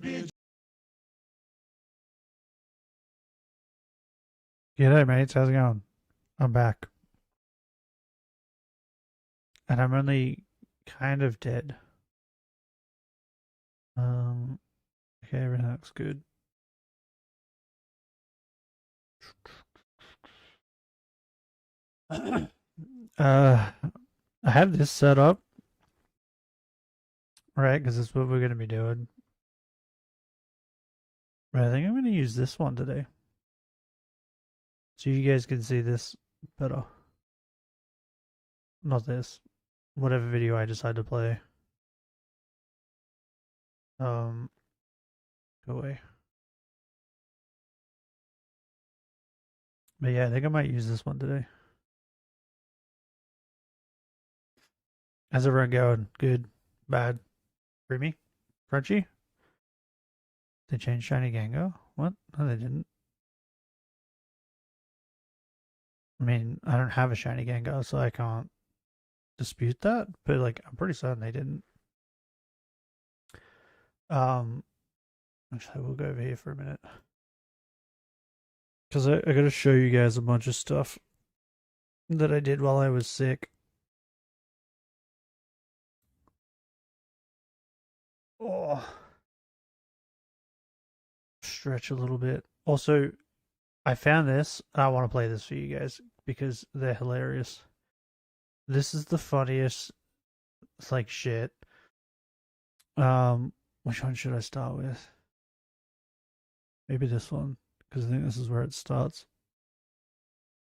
G'day mates, how's it going? I'm back. And I'm only kind of dead. Um okay, everything looks good. I have this set up, right, because it's what we're gonna be doing. But I think I'm gonna use this one today. So you guys can see this better. Not this. Whatever video I decide to play. Go away. But yeah, I think I might use this one today. How's everyone going? Good? Bad? Creamy? Crunchy? They changed Shiny Gengar? What? No, they didn't. I mean, I don't have a Shiny Gengar, so I can't dispute that. But like, I'm pretty certain they didn't. Actually, we'll go over here for a minute. Because I gotta show you guys a bunch of stuff that I did while I was sick. Oh. Stretch a little bit. Also, I found this, and I want to play this for you guys because they're hilarious. This is the funniest, it's like shit. Which one should I start with? Maybe this one, because I think this is where it starts.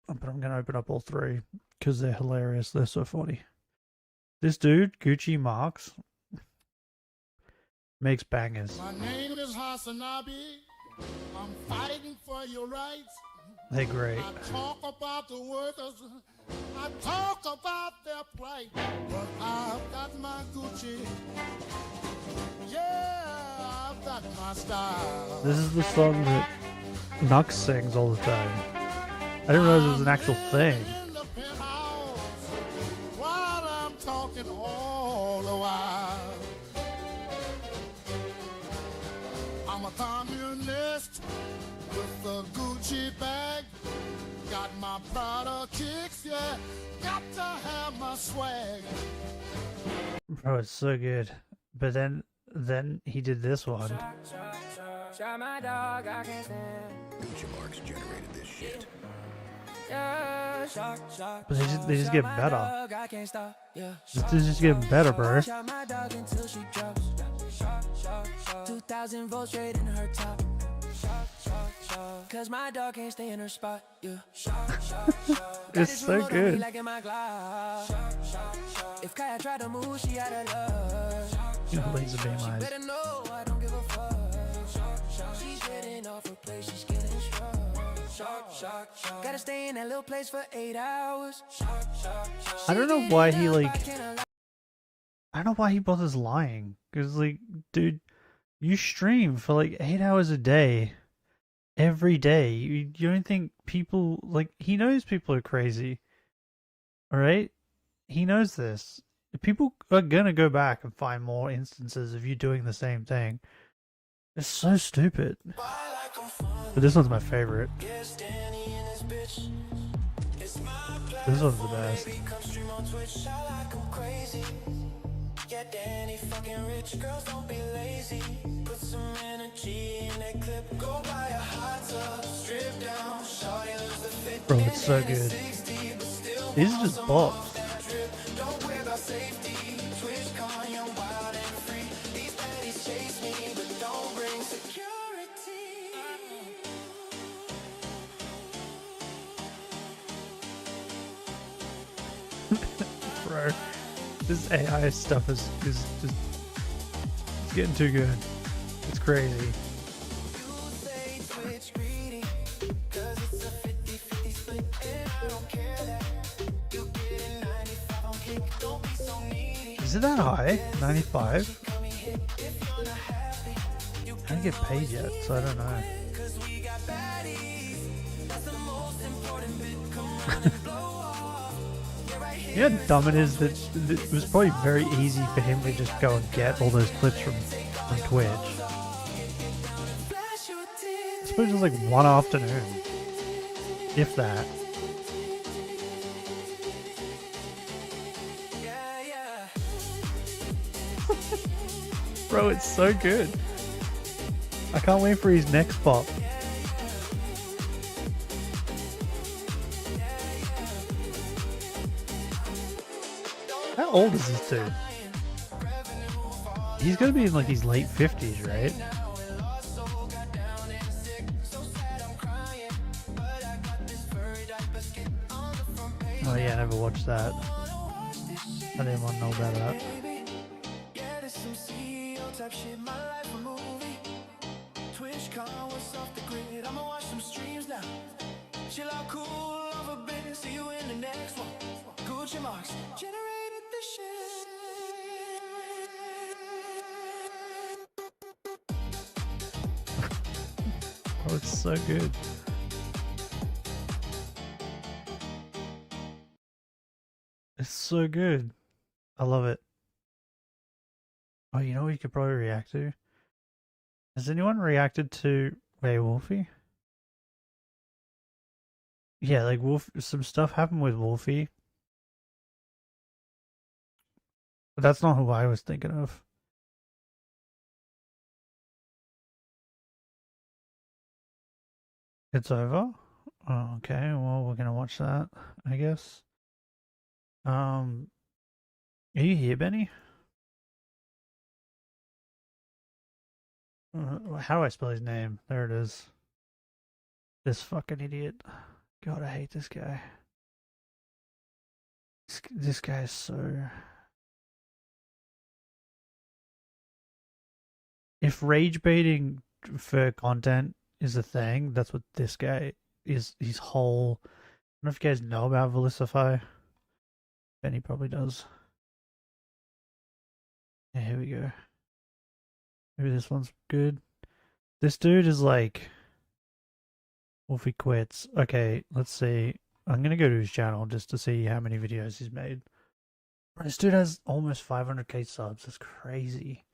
But I'm gonna open up all three because they're hilarious. They're so funny. This dude, Gucci Marks, makes bangers. My name is Hasanabi. I'm fighting for your rights. They're great. I talk about the workers. I talk about their plight. But I've got my Gucci. Yeah, I've got my style. This is the song that Nux sings all the time. I didn't realize it was an actual thing. In the penthouse, while I'm talking all the while. I'm a communist with a Gucci bag. Got my Prada kicks, yeah. Got to have my swag. Bro, it's so good. But then he did this one. Gucci Marks generated this shit. But they just get better. They just get better, bro. 2,000 volts straight in her top. Cause my dog can't stay in her spot. Yeah. It's so good. If Kaya tried to move, she had a love. Laser beam eyes. Better know I don't give a fuck. She's getting off her place, she's getting struck. Gotta stay in that little place for 8 hours. I don't know why he like. I don't know why he bothers lying. Cause like, dude, you stream for like 8 hours a day, every day. You don't think people like? He knows people are crazy. All right, he knows this. People are gonna go back and find more instances of you doing the same thing. It's so stupid. But this one's my favorite. This one's the best. Yeah, Danny fucking rich girls don't be lazy. Put some energy in that clip. Go buy a hot tub, strip down, shawty lose the fit. Bro, it's so good. These are just bops. Don't wear the safety. Twitch calling you wild and free. These baddies chase me, but don't bring security. Bro. This AI stuff is just it's getting too good. It's crazy. Is it that high? 95? I don't get paid yet, so I don't know. You know how dumb it is that it was probably very easy for him to just go and get all those clips from Twitch. suppose it's like one afternoon, if that. Bro, it's so good. I can't wait for his next pop. How old is this dude? He's gonna be in like his late 50s, right? Oh yeah, I never watched that. I didn't want to know about that. Chill out, cool off a bit, see you in the next one. Gucci marks generated the shit. Oh, it's so good. It's so good. I love it. Oh, you know what you could probably react to? Has anyone reacted to Wolfie? Yeah, like some stuff happened with Wolfie. But that's not who I was thinking of. It's over? Oh, okay, well, we're gonna watch that, I guess. Are you here, Benny? How do I spell his name? There it is. This fucking idiot. God, I hate this guy. This guy is so... If rage baiting for content is a thing, that's what this guy is. His whole... I don't know if you guys know about Velicify. Benny probably does. Yeah, here we go. Maybe this one's good. This dude is like... Wolfie quits. Okay, let's see. I'm gonna go to his channel just to see how many videos he's made. This dude has almost 500k subs. That's crazy.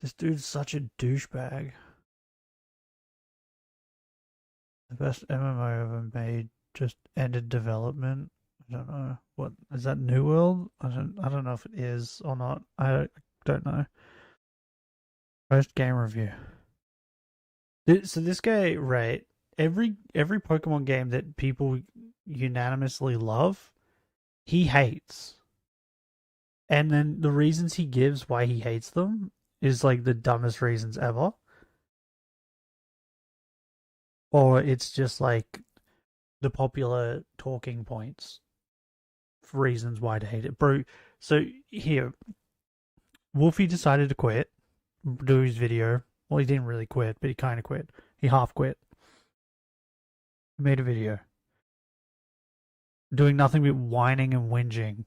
This dude's such a douchebag. The best MMO ever made just ended development. I don't know. What is that, New World? I don't know if it is or not. I don't know. First game review. So this guy, right? Every Pokemon game that people unanimously love, he hates. And then the reasons he gives why he hates them is like the dumbest reasons ever. Or it's just like the popular talking points for reasons why to hate it. Bro, so here, Wolfie decided to quit, do his video. Well, he didn't really quit, but he kind of quit. He half quit. He made a video. Doing nothing but whining and whinging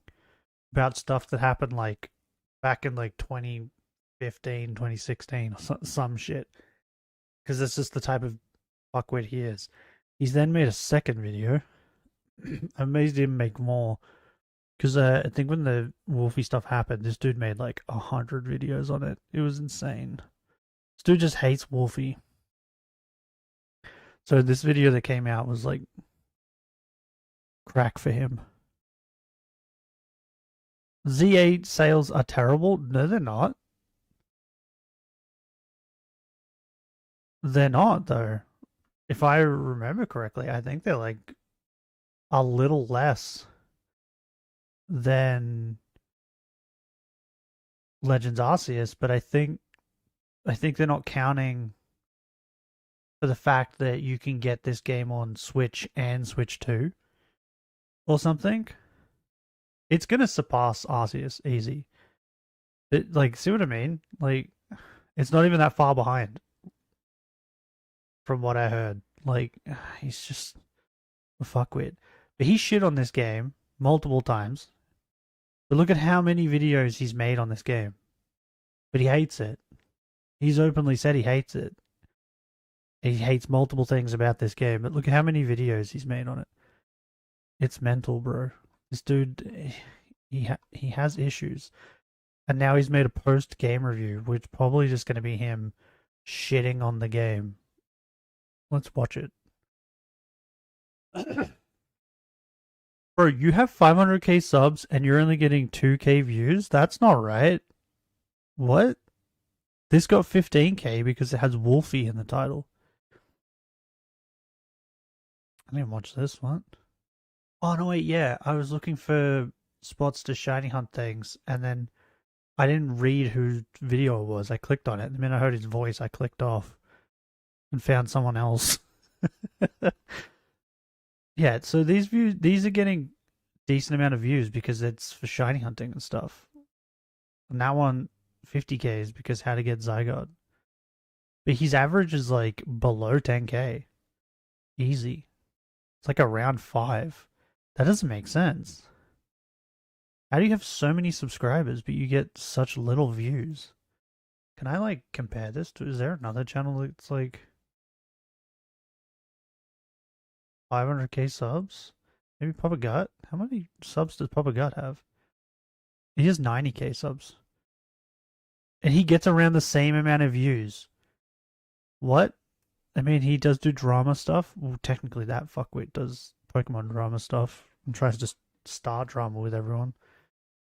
about stuff that happened like back in like 2015, 2016 or some shit. Because that's just the type of fuckwit he is. He's then made a second video. I'm amazed he didn't make more. Because I think when the Wolfie stuff happened, this dude made like 100 videos on it. It was insane. This dude just hates Wolfie. So this video that came out was like crack for him. Z8 sales are terrible. No, they're not. They're not, though. If I remember correctly, I think they're like a little less than Legends Arceus, but I think they're not counting for the fact that you can get this game on Switch and Switch 2 or something. It's gonna surpass Arceus easy. Like, see what I mean? Like, it's not even that far behind from what I heard. Like, he's just a fuckwit. But he shit on this game multiple times. But look at how many videos he's made on this game. But he hates it. He's openly said he hates it. He hates multiple things about this game. But look at how many videos he's made on it. It's mental, bro. This dude, he has issues. And now he's made a post-game review, which probably just going to be him shitting on the game. Let's watch it. Bro, you have 500k subs and you're only getting 2k views? That's not right. What? This got 15k because it has Wolfie in the title. I didn't watch this one. Oh, no, wait, yeah. I was looking for spots to shiny hunt things, and then I didn't read whose video it was. I clicked on it. The minute I heard his voice, I clicked off and found someone else. Yeah, so these are getting decent amount of views because it's for shiny hunting and stuff. And that one, 50k is because how to get Zygarde. But his average is like below 10k. Easy. It's like around 5. That doesn't make sense. How do you have so many subscribers but you get such little views? Can I like compare this to, is there another channel that's like 500k subs? Maybe Papa Gut? How many subs does Papa Gut have? He has 90k subs. And he gets around the same amount of views. What? I mean, he does do drama stuff. Well, technically that fuckwit does Pokemon drama stuff and tries to start drama with everyone.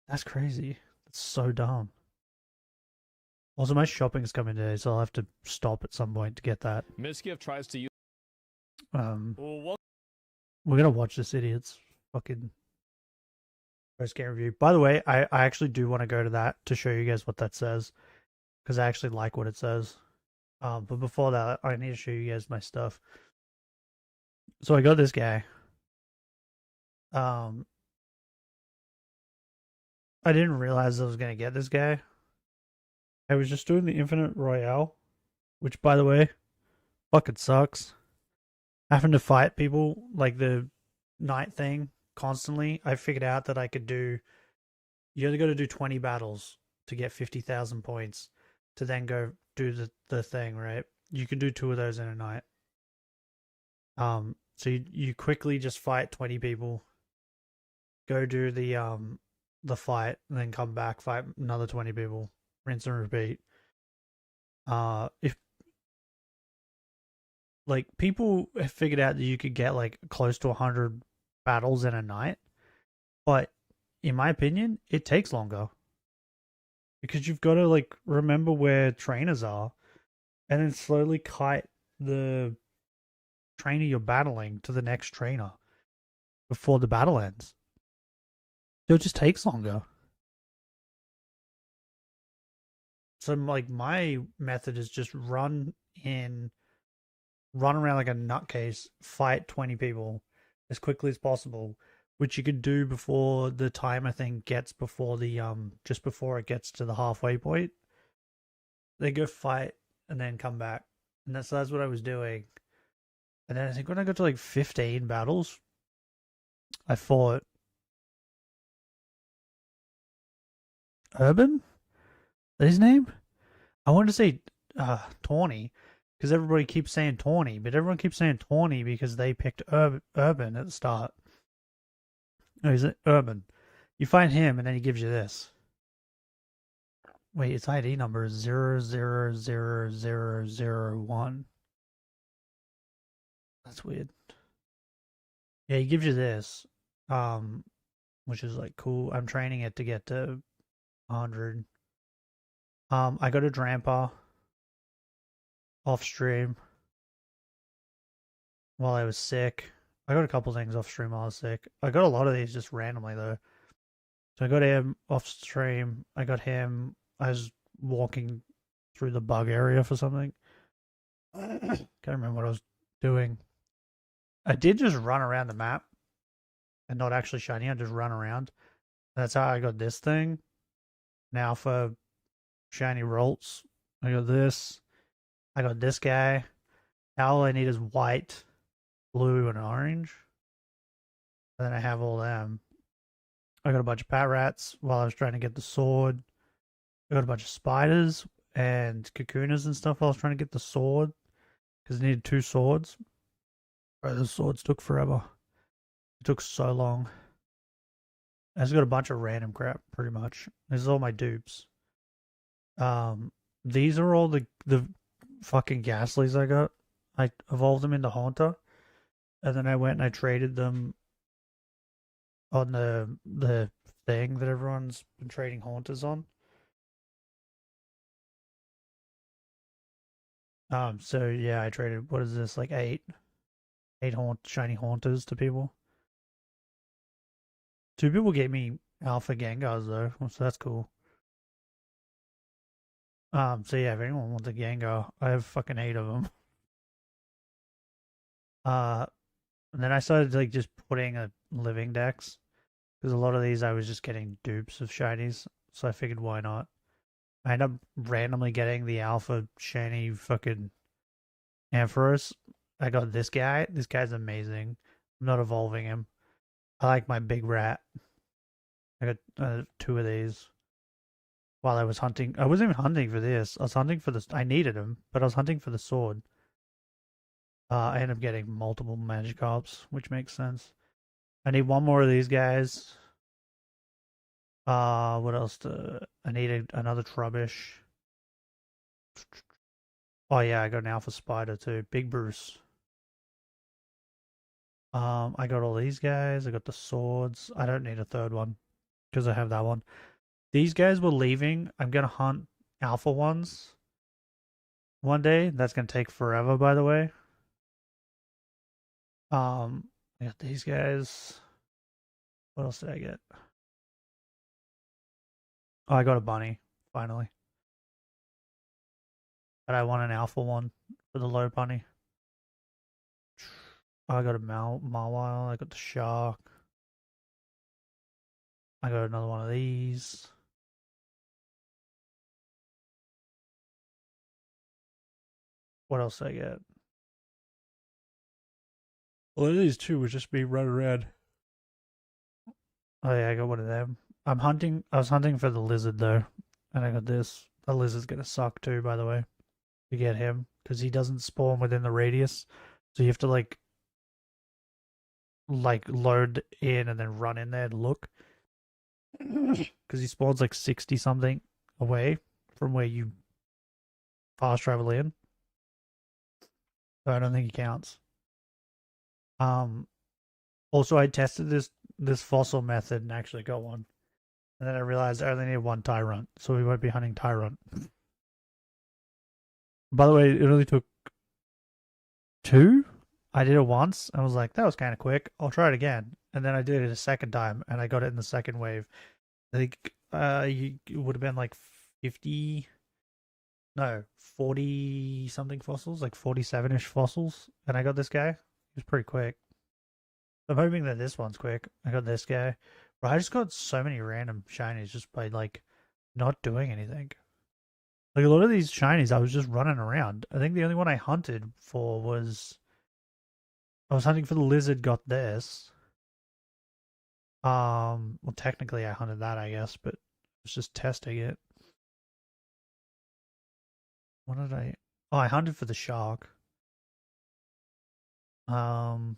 That's crazy. That's so dumb. Also, my shopping's coming today, so I'll have to stop at some point to get that. Miskiff tries to use. We're gonna watch this idiot's fucking post game review. By the way, I actually do want to go to that to show you guys what that says, because I actually like what it says. But before that, I need to show you guys my stuff. So I got this guy. I didn't realize I was gonna get this guy. I was just doing the Infinite Royale, which, by the way, fucking sucks. Having to fight people like the night thing constantly. I figured out that I could do. You only got to do 20 battles to get 50,000 points to then go do the thing, right? You can do 2 of those in a night. So you quickly just fight 20 people, go do the fight, and then come back, fight another 20 people, rinse and repeat. If like people have figured out that you could get like close to 100 battles in a night, but in my opinion, it takes longer because you've got to like remember where trainers are, and then slowly kite the trainer you're battling to the next trainer before the battle ends. So it just takes longer. So like my method is just run around like a nutcase, fight 20 people as quickly as possible, which you could do before the timer thing gets before the just before it gets to the halfway point. They go fight and then come back. And that's what I was doing. And then I think when I got to like 15 battles, I fought Urban? Is that his name? I wanted to say Tawny, because everybody keeps saying Tawny, but everyone keeps saying Tawny because they picked Urban at the start. No, is it Urban? You find him, and then he gives you this. Wait, its ID number is 000001. That's weird. Yeah, he gives you this, which is like cool. I'm training it to get to 100. I got a Drampa off stream while I was sick. I got a couple things off stream while I was sick. I got a lot of these just randomly though. So I got him off stream. I got him. I was walking through the bug area for something. Can't remember what I was doing. I did just run around the map and not actually shiny. I just run around. That's how I got this thing. Now for shiny Rolts, I got this. I got this guy. Now all I need is white, blue, and orange. And then I have all them. I got a bunch of pat rats while I was trying to get the sword. I got a bunch of spiders and cocoonas and stuff while I was trying to get the sword. Because I needed 2 swords. Bro, the swords took forever. It took so long. I just got a bunch of random crap, pretty much. This is all my dupes. These are all the fucking Ghastlies I got. I evolved them into Haunter, and then I went and I traded them on the thing that everyone's been trading Haunters on. So yeah, I traded, what is this, like eight shiny Haunters to people. Two people gave me Alpha Gengars though, so that's cool. So yeah, if anyone wants a Gengar, I have fucking 8 of them. Uh, and then I started like just putting a living decks because a lot of these I was just getting dupes of shinies, so I figured why not. I end up randomly getting the Alpha shiny fucking Ampharos. I got this guy. This guy's amazing. I'm not evolving him. I like my big rat. I got 2 of these while I was hunting. I wasn't even hunting for this. I was hunting for this. I needed him, but I was hunting for the sword. I ended up getting multiple Magikarps, which makes sense. I need one more of these guys. What else? I needed another Trubbish. Oh yeah, I got an Alpha Spider too. Big Bruce. I got all these guys. I got the swords. I don't need a third one because I have that one. These guys were leaving. I'm gonna hunt Alpha ones one day. That's gonna take forever, by the way. I got these guys. What else did I get? Oh, I got a bunny finally, but I want an Alpha one for the low bunny. I got a Mawile. I got the shark. I got another one of these. What else did I get? Well, these two would just be red. Oh yeah, I got one of them. I was hunting for the lizard though, and I got this. The lizard's gonna suck too, by the way, to get him because he doesn't spawn within the radius, so you have to like load in and then run in there to look because he spawns like 60 something away from where you fast travel in. So I don't think he counts. Also I tested this fossil method and actually got one. And then I realized I only need one Tyrant, so we won't be hunting Tyrant. By the way, it only took 2. I did it once. I was like, that was kind of quick. I'll try it again. And then I did it a second time, and I got it in the second wave. I think it would have been like 50, no, 40 something fossils, like 47-ish fossils. And I got this guy. It was pretty quick. I'm hoping that this one's quick. I got this guy. But I just got so many random shinies just by like not doing anything. Like a lot of these shinies, I was just running around. I think the only one I hunted for was I was hunting for the lizard. Got this. Well, technically I hunted that, I guess, but I was just testing it. What did I? Oh, I hunted for the shark. I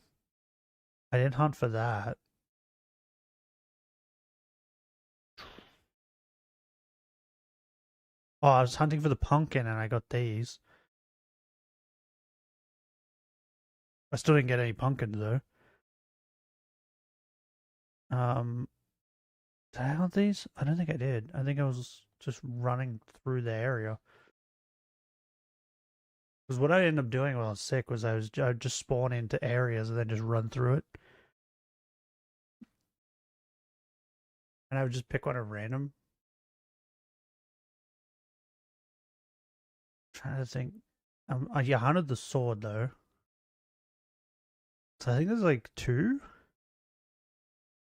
didn't hunt for that. Oh, I was hunting for the pumpkin and I got these. I still didn't get any pumpkins though. Did I hunt these? I don't think I did. I think I was just running through the area. Because what I ended up doing while I was sick was I'd just spawn into areas and then just run through it. And I would just pick one at random. I'm trying to think. Yeah, I hunted the sword though. So I think there's like 2.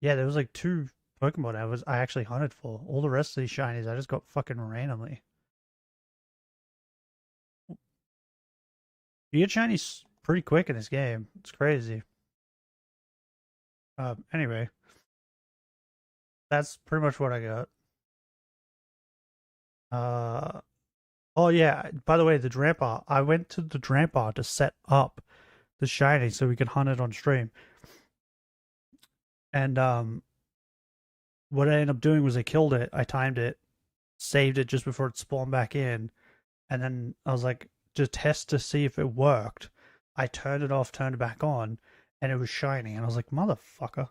Yeah, there was like 2 Pokemon I actually hunted for. All the rest of these shinies I just got fucking randomly. You get shinies pretty quick in this game. It's crazy. Anyway, that's pretty much what I got. Oh yeah. By the way, the Drampa. I went to the Drampa to set up the shiny so we could hunt it on stream. And what I ended up doing was I killed it. I timed it, saved it just before it spawned back in, and then I was like, to test to see if it worked. I turned it off, turned it back on, and it was shining. And I was like, motherfucker.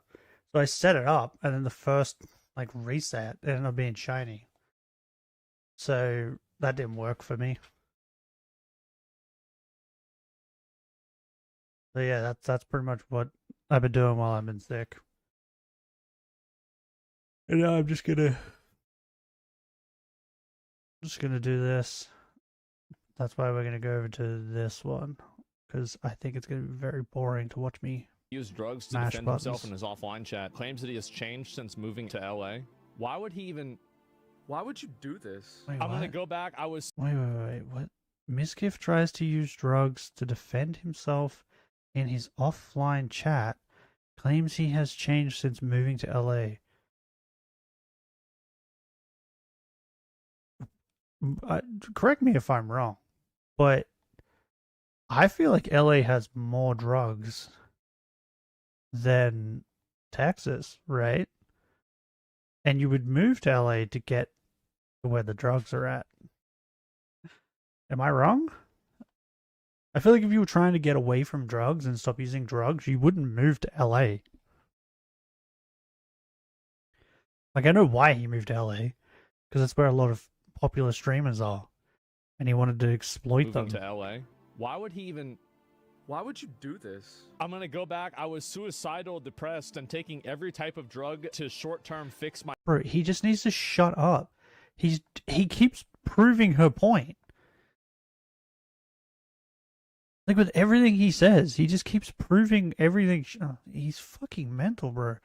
So I set it up, and then the first like reset it ended up being shiny. So that didn't work for me. So yeah, that's pretty much what I've been doing while I've been sick. And now I'm just gonna do this. That's why we're gonna go over to this one, because I think it's gonna be very boring to watch me Use drugs to mash defend buttons. himself in his offline chat. Claims that he has changed since moving to LA. Why would he even? Why would you do this? Wait, I'm gonna what? go back. I was Wait, what? Miskiff tries to use drugs to defend himself in his offline chat. Claims he has changed since moving to LA. Correct me if I'm wrong, but I feel like LA has more drugs than Texas, right? And you would move to LA to get to where the drugs are at. Am I wrong? I feel like if you were trying to get away from drugs and stop using drugs, you wouldn't move to LA. Like, I know why he moved to LA, because that's where a lot of popular streamers are, and he wanted to exploit moving them. to LA. Why would he even? Why would you do this? I'm gonna go back. I was suicidal, depressed, and taking every type of drug to short-term fix my. Bro, he just needs to shut up. He keeps proving her point. Like, with everything he says, he just keeps proving everything. He's fucking mental, bro.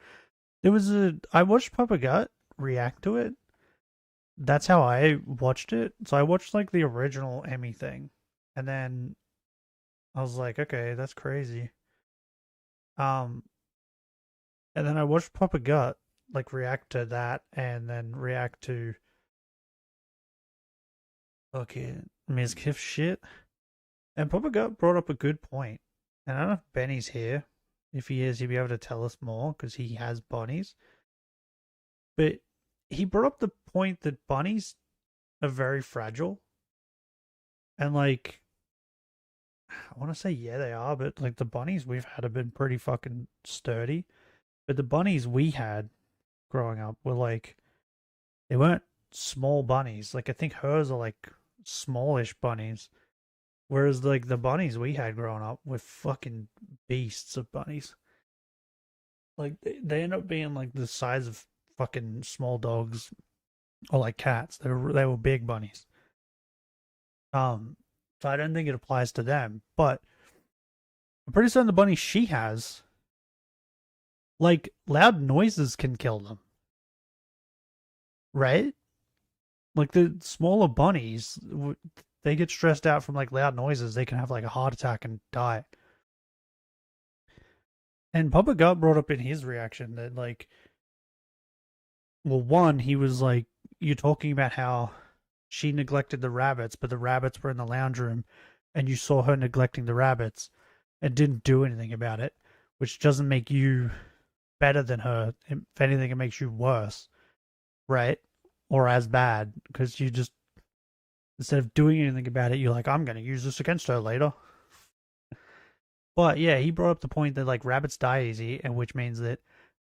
I watched Papa Gut react to it. That's how I watched it. So I watched like the original Emmy thing, and then I was like, okay, that's crazy. And then I watched Papa Gut like react to that, and then react to Ms. Kiff shit. And Papa Gut brought up a good point. And I don't know if Benny's here. If he is, he'll be able to tell us more because he has bunnies. But he brought up the point that bunnies are very fragile. And like, I want to say, yeah, they are, but like the bunnies we've had have been pretty fucking sturdy. But the bunnies we had growing up were like, they weren't small bunnies. Like, I think hers are like smallish bunnies. Whereas like the bunnies we had growing up were fucking beasts of bunnies. Like, they end up being like the size of fucking small dogs or like cats. They were big bunnies. So I don't think it applies to them, but I'm pretty certain the bunnies she has, like, loud noises can kill them. Right? Like, the smaller bunnies, they get stressed out from like loud noises, they can have like a heart attack and die. And Papa Gut brought up in his reaction that, like, well, one, he was like, you're talking about how she neglected the rabbits, but the rabbits were in the lounge room, and you saw her neglecting the rabbits and didn't do anything about it, which doesn't make you better than her. If anything, it makes you worse, right? Or as bad, because you just, instead of doing anything about it, you're like, I'm going to use this against her later. But yeah, he brought up the point that like rabbits die easy, and which means that,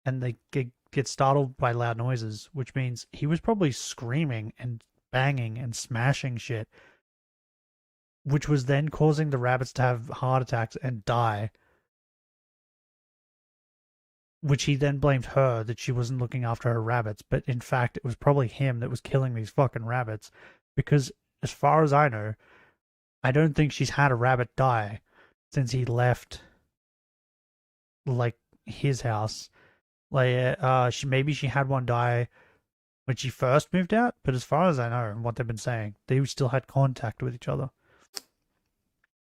and they get startled by loud noises, which means he was probably screaming and banging and smashing shit, which was then causing the rabbits to have heart attacks and die. Which he then blamed her that she wasn't looking after her rabbits, but in fact it was probably him that was killing these fucking rabbits, because as far as I know, I don't think she's had a rabbit die since he left like his house. Like maybe she had one die when she first moved out, but as far as I know and what they've been saying, they still had contact with each other.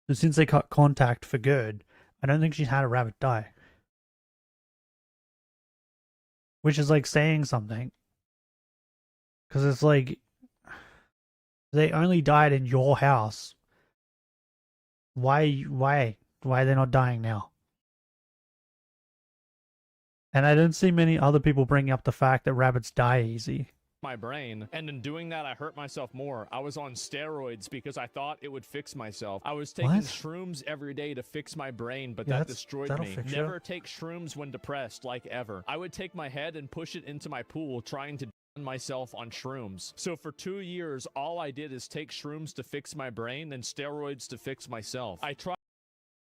So since they cut contact for good, I don't think she's had a rabbit die. Which is like saying something. Because it's like, they only died in your house. Why are they not dying now? And I don't see many other people bringing up the fact that rabbits die easy my brain, and in doing that I hurt myself more. I was on steroids because I thought it would fix myself. I was taking What? shrooms every day to fix my brain, but Yeah, that destroyed that'll me. fix you. Never take shrooms when depressed, like ever. I would take my head and push it into my pool trying to myself on shrooms. So for 2 years all I did is take shrooms to fix my brain and steroids to fix myself. I tried.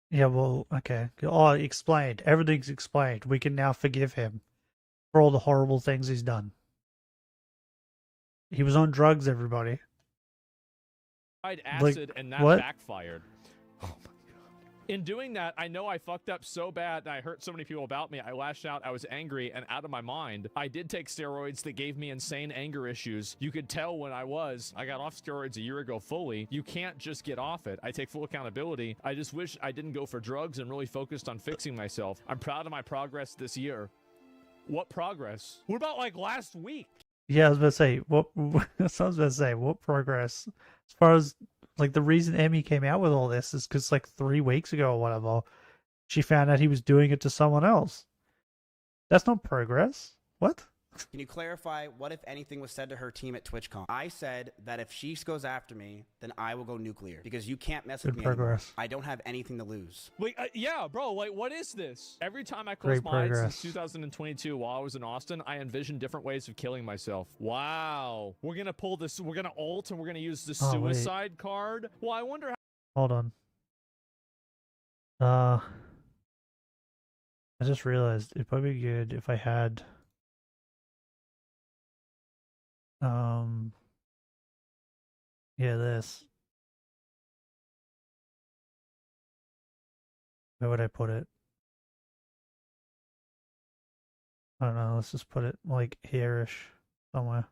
Yeah, well, okay. Oh, explained. Everything's explained. We can now forgive him for all the horrible things he's done. He was on drugs, everybody. Acid and that what? backfired. Oh my god. In doing that, I know I fucked up so bad and I hurt so many people about me. I lashed out, I was angry and out of my mind. I did take steroids that gave me insane anger issues. You could tell when I got off steroids a year ago fully. You can't just get off it. I take full accountability. I just wish I didn't go for drugs and really focused on fixing myself. I'm proud of my progress this year. What progress? What about like last week? Yeah, I was about to say, what progress? As far as, like, the reason Emmy came out with all this is because, like, 3 weeks ago or whatever, she found out he was doing it to someone else. That's not progress. What? Can you clarify what, if anything, was said to her team at TwitchCon? I said that if she goes after me, then I will go nuclear because you can't mess with Good me anymore. progress. I don't have anything to lose. Like, yeah, bro, like, what is this? Every time I close Great my eyes progress. since 2022 while I was in Austin, I envisioned different ways of killing myself. Wow. We're gonna pull this, we're gonna ult and we're gonna use the Oh, wait. suicide card. Well, I wonder how. Hold on. I just realized it'd probably be good if I had yeah, this. Where would I put it? I don't know, let's just put it like here-ish somewhere.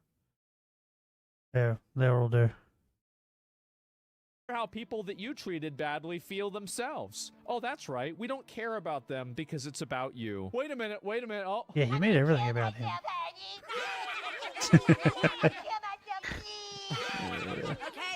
There will do. How people that you treated badly feel themselves. Oh, that's right. We don't care about them because it's about you. Wait a minute. Oh. Yeah, he made everything about him.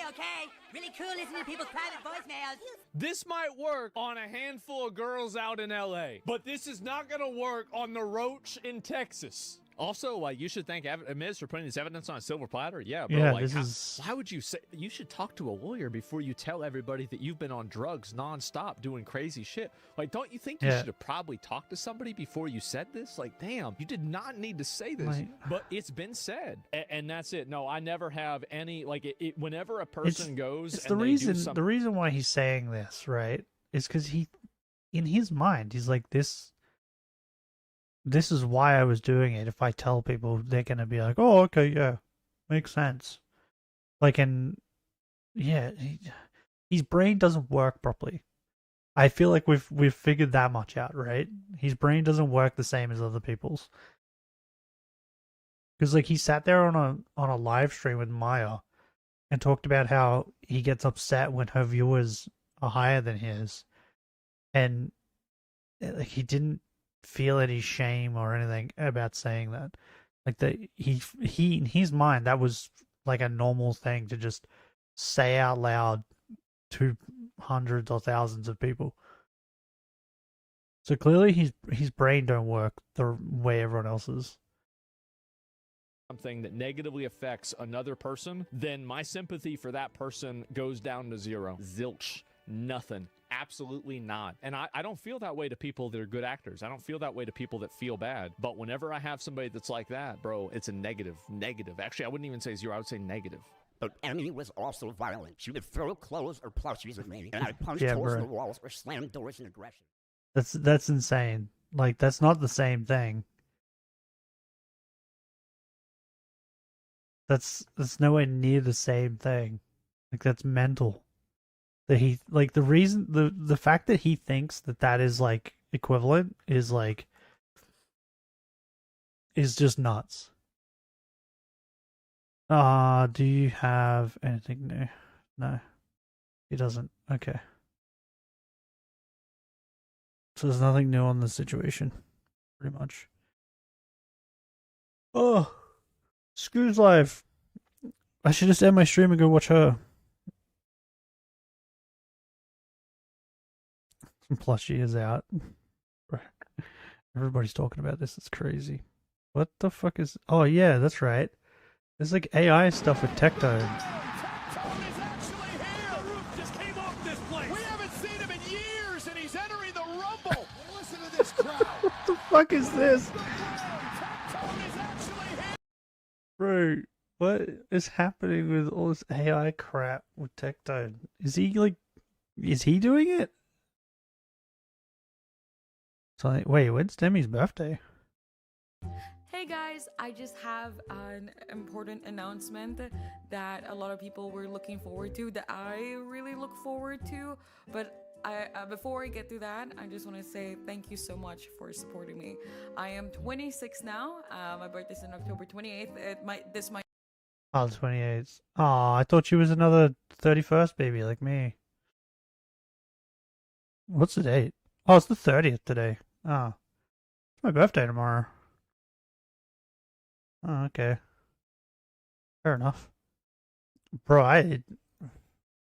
Okay. Really cool listening to people's private voicemails. This might work on a handful of girls out in LA, but this is not gonna work on the roach in Texas. Also, you should thank Miz for putting this evidence on a silver platter. Yeah, bro. Yeah, like, this is... why would you say... You should talk to a lawyer before you tell everybody that you've been on drugs nonstop doing crazy shit. Like, don't you think you should have probably talked to somebody before you said this? Like, damn, you did not need to say this. But it's been said. And that's it. No, I never have any... Like, whenever a person goes it's and the reason why he's saying this, right, is because in his mind, he's like, this is why I was doing it. If I tell people, they're going to be like, oh, okay, yeah, makes sense. Like, and yeah, his brain doesn't work properly. I feel like we've figured that much out, right? His brain doesn't work the same as other people's. Because, like, he sat there on a live stream with Maya and talked about how he gets upset when her viewers are higher than his. And, like, he didn't feel any shame or anything about saying that. Like, he in his mind, that was like a normal thing to just say out loud to hundreds or thousands of people. So clearly his brain don't work the way everyone else's. Something that negatively affects another person, then my sympathy for that person goes down to zero. Zilch. Nothing. Absolutely not. And I don't feel that way to people that are good actors. I don't feel that way to people that feel bad. But whenever I have somebody that's like that, bro, it's a negative. Actually, I wouldn't even say zero. I would say negative. But Emmy was also violent. She would throw clothes or plushies at me, and I'd punch holes in the walls or slam doors in aggression. That's insane. Like, that's not the same thing. That's nowhere near the same thing. Like, that's mental. That he, like, the fact that he thinks that is, like, equivalent is, like, is just nuts. Do you have anything new? No. He doesn't. Okay. So there's nothing new on the situation. Pretty much. Oh. Screw's live. I should just end my stream and go watch her. Some plushie is out. Everybody's talking about this. It's crazy. What the fuck is... Oh, yeah, that's right. There's like AI stuff with Tectone. Tectone is actually here. The roof just came off this place. We haven't seen him in years, and he's entering the Rumble. Listen to this crowd. What the fuck is this? Tectone is actually here. Bro, what is happening with all this AI crap with Tectone? Is he like, is he doing it? So like, wait, when's Demi's birthday? Hey guys, I just have an important announcement that a lot of people were looking forward to, that I really look forward to, but before I get to that, I just want to say thank you so much for supporting me. I am 26 now. My birthday's on October 28th. This might. Oh, the 28th. Oh, I thought she was another 31st baby like me. What's the date? Oh, it's the 30th today. Oh, it's my birthday tomorrow. Oh, okay. Fair enough. Bro,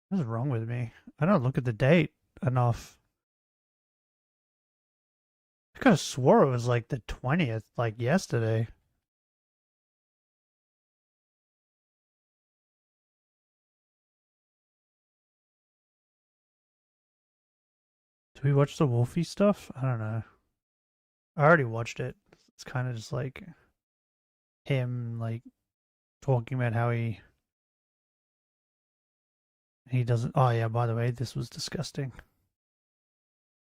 what's wrong with me? I don't look at the date enough. I could have swore it was like the 20th, like yesterday. Did we watch the Wolfie stuff? I don't know. I already watched it. It's kind of just like him, like, talking about how he doesn't. Oh yeah, by the way, this was disgusting.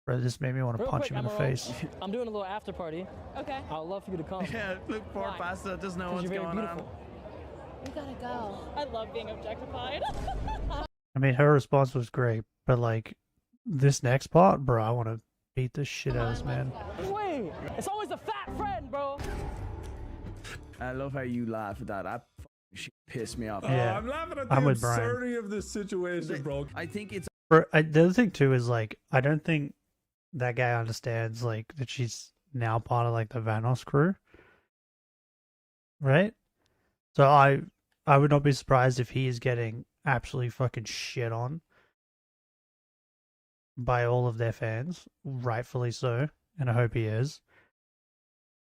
Bro, this made me want to punch him in the face. I'm doing a little after party. Okay. I'd love for you to come. Yeah, look, poor Pasta doesn't know what's you're very going on. beautiful. We gotta go. I love being objectified. I mean, her response was great, but like this next part, bro, I want to beat the shit out of this man. Wait, it's always a fat friend, bro. I love how you laugh at that. That shit pissed me off. Yeah, I'm laughing at the I'm with Brian. absurdity of this situation, bro. I think it's. Bro, the other thing too is like I don't think that guy understands like that she's now part of like the Vanos crew, right? So I would not be surprised if he is getting absolutely fucking shit on by all of their fans, rightfully so, and I hope he is.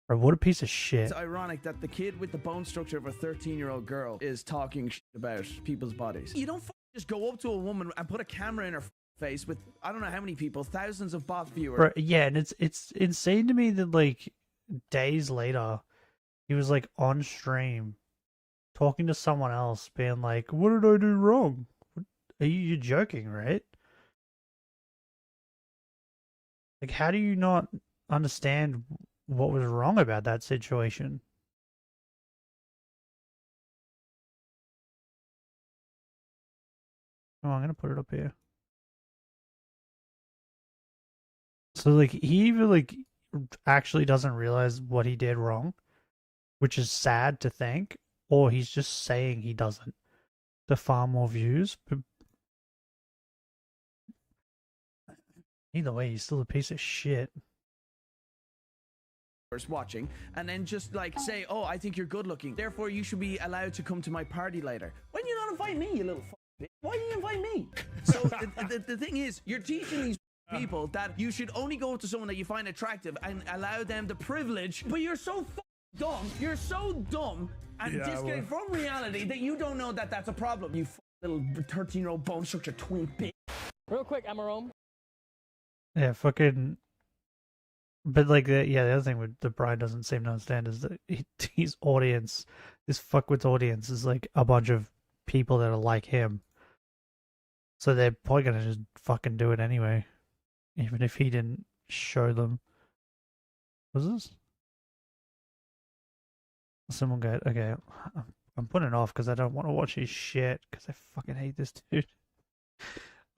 Bro, what a piece of shit. It's ironic that the kid with the bone structure of a 13-year-old girl is talking shit about people's bodies. You don't just go up to a woman and put a camera in her face with I don't know how many people, thousands of bot viewers. Bro, yeah, and it's insane to me that like days later he was like on stream talking to someone else being like, what did I do wrong? You're joking, right? Like, how do you not understand what was wrong about that situation? Oh, I'm gonna put it up here. So like he either like actually doesn't realize what he did wrong, which is sad to think, or he's just saying he doesn't to farm more views. But either way, he's still a piece of shit. Watching and then just like say, oh, I think you're good looking, therefore you should be allowed to come to my party later. When you don't invite me, you little bitch, why do you invite me? So the thing is, you're teaching these people that you should only go to someone that you find attractive and allow them the privilege, but you're so dumb, you're so dumb and disconnected from reality that you don't know that that's a problem, you little 13-year-old bone structure twink bitch. Real quick, Amarome. Yeah, fucking. But like, the other thing that Brian doesn't seem to understand is that his audience, this fuckwit's audience, is like a bunch of people that are like him. So they're probably gonna just fucking do it anyway, even if he didn't show them. What's this? Someone go, okay, I'm putting it off because I don't want to watch his shit because I fucking hate this dude.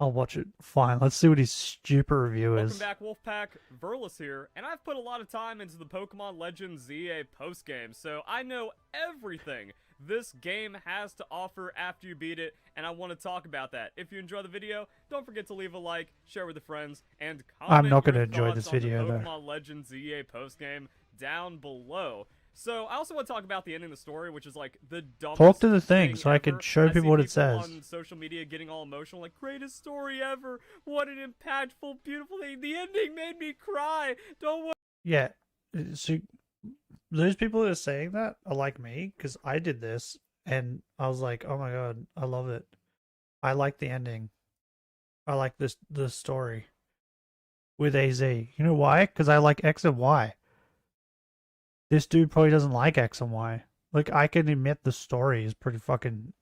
I'll watch it. Fine, let's see what his stupid review is. Welcome back, Wolfpack. Verlis here, and I've put a lot of time into the Pokémon Legends ZA postgame, so I know everything this game has to offer after you beat it, and I want to talk about that. If you enjoy the video, don't forget to leave a like, share with your friends, and comment I'm not going to your enjoy thoughts this on the video, though. Pokémon Legends ZA postgame down below. So I also want to talk about the ending of the story, which is like the dumbest Talk to the thing so I ever. can show people what it says. On social media getting all emotional, like, greatest story ever. What an impactful, beautiful thing. The ending made me cry. Don't worry. Yeah, so those people that are saying that are like me because I did this and I was like, oh my god, I love it. I like the ending. I like the story with AZ. You know why? Because I like X and Y. This dude probably doesn't like X and Y. Like, I can admit the story is pretty fucking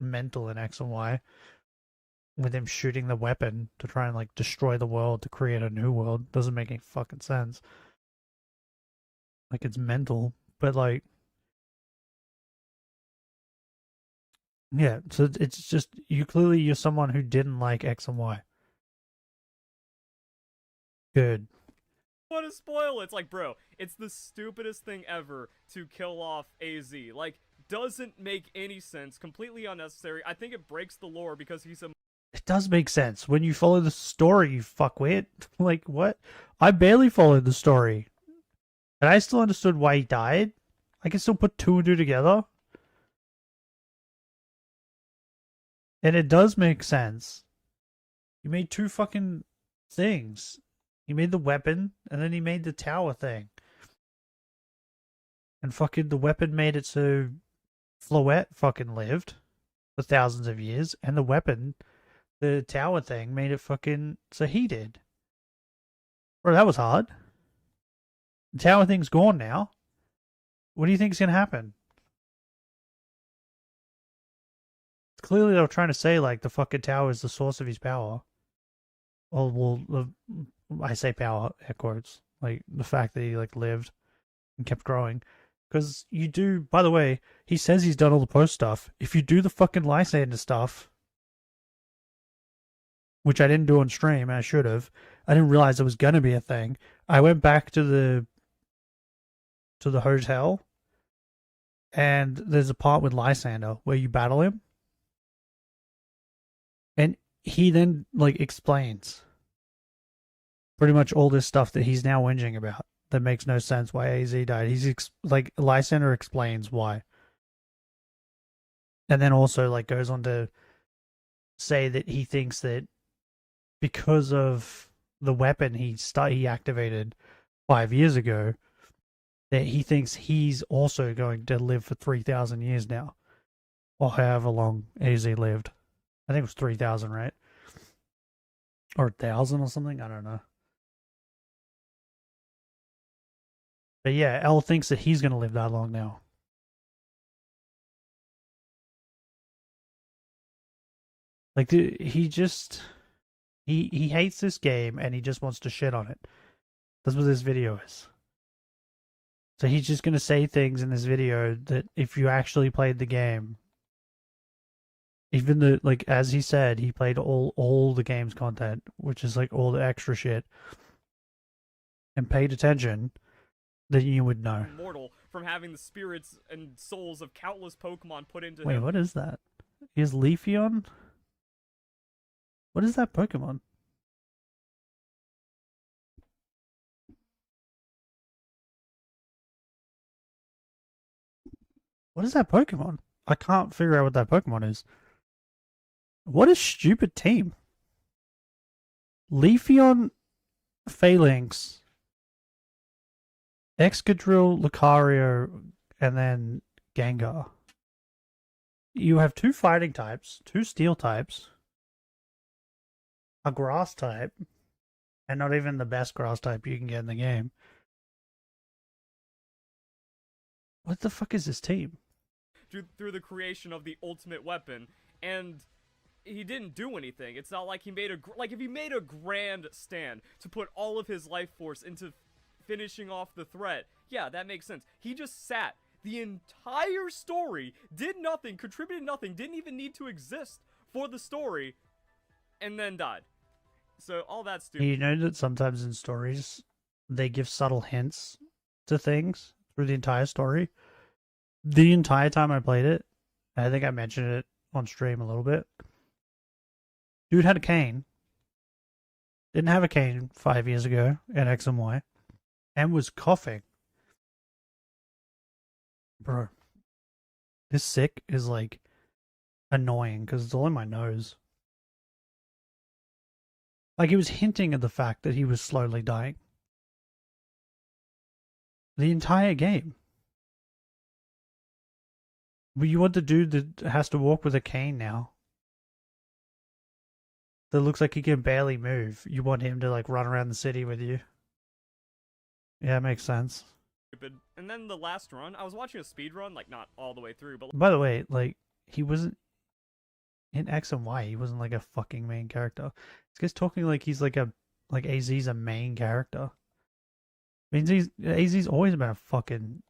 mental in X and Y. With him shooting the weapon to try and, like, destroy the world to create a new world. Doesn't make any fucking sense. Like, it's mental. But, like... Yeah, so it's just... You're someone who didn't like X and Y. Good. Want to spoil it. It's like, bro, it's the stupidest thing ever to kill off AZ. Like, doesn't make any sense. Completely unnecessary. I think it breaks the lore because he's a... It does make sense when you follow the story, you fuckwit. Like, what? I barely followed the story. And I still understood why he died. I can still put two and two together. And it does make sense. You made two fucking things. He made the weapon, and then he made the tower thing. And fucking the weapon made it so Floette fucking lived for thousands of years, and the weapon, the tower thing, made it fucking so he did. Bro, that was hard. The tower thing's gone now. What do you think's gonna happen? Clearly they were trying to say, like, the fucking tower is the source of his power. Well, I say power, air quotes. Like, the fact that he, like, lived and kept growing. Because you do, by the way, he says he's done all the post stuff. If you do the fucking Lysander stuff, which I didn't do on stream, and I should have, I didn't realize it was going to be a thing. I went back to the hotel, and there's a part with Lysander where you battle him. And he then, like, explains pretty much all this stuff that he's now whinging about that makes no sense why AZ died. He's, like, Lysander explains why. And then also, like, goes on to say that he thinks that because of the weapon he activated 5 years ago, that he thinks he's also going to live for 3,000 years now. Or however long AZ lived. I think it was 3,000, right? Or 1,000 or something? I don't know. But yeah, L thinks that he's going to live that long now. Like, he just... He hates this game and he just wants to shit on it. That's what this video is. So he's just going to say things in this video that if you actually played the game... Even the, like, as he said, he played all the game's content, which is, like, all the extra shit, and paid attention, then you would know. Immortal from having the spirits and souls of countless Pokemon put into him. Wait, what is that? Is Leafeon? What is that Pokemon? What is that Pokemon? I can't figure out what that Pokemon is. What a stupid team. Leafeon, Phalanx, Excadrill, Lucario, and then Gengar. You have two fighting types, two steel types, a grass type, and not even the best grass type you can get in the game. What the fuck is this team? Through the creation of the ultimate weapon, and he didn't do anything. It's not like he made if he made a grand stand to put all of his life force into finishing off the threat, yeah, that makes sense. He just sat the entire story, did nothing, contributed nothing, didn't even need to exist for the story, and then died. So all that's stupid. You know that sometimes in stories they give subtle hints to things through the entire story. The entire time I played it, I think I mentioned it on stream a little bit. Dude had a cane. Didn't have a cane 5 years ago in X and Y. And was coughing. Bro. This sick is, like, annoying because it's all in my nose. Like, he was hinting at the fact that he was slowly dying. The entire game. But you want the dude that has to walk with a cane now. That looks like he can barely move. You want him to like run around the city with you. Yeah, it makes sense. Stupid. And then the last run, I was watching a speed run, like not all the way through, but By the way, like he wasn't in X and Y. He wasn't like a fucking main character. This guy's talking like he's like AZ's a main character. I mean, AZ's always been a fucking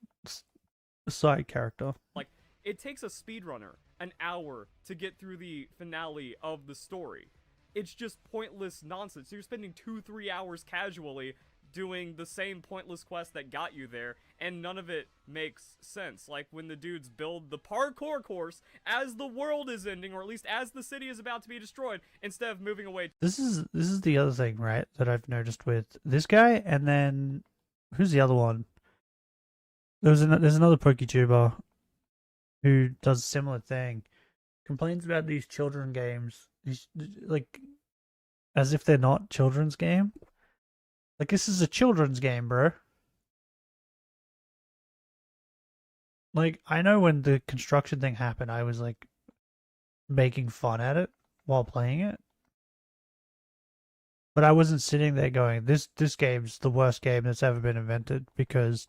side character. like it takes a speedrunner an hour to get through the finale of the story. It's just pointless nonsense. You're spending 2-3 hours casually doing the same pointless quest that got you there, and none of it makes sense. Like when the dudes build the parkour course as the world is ending, or at least as the city is about to be destroyed, instead of moving away. This is the other thing, right, that I've noticed with this guy, and then who's the other one? There's another PokeTuber who does a similar thing. Complains about these children games, like as if they're not children's game. Like this is a children's game, bro. Like I know when the construction thing happened, I was like making fun at it while playing it. But I wasn't sitting there going, this game's the worst game that's ever been invented because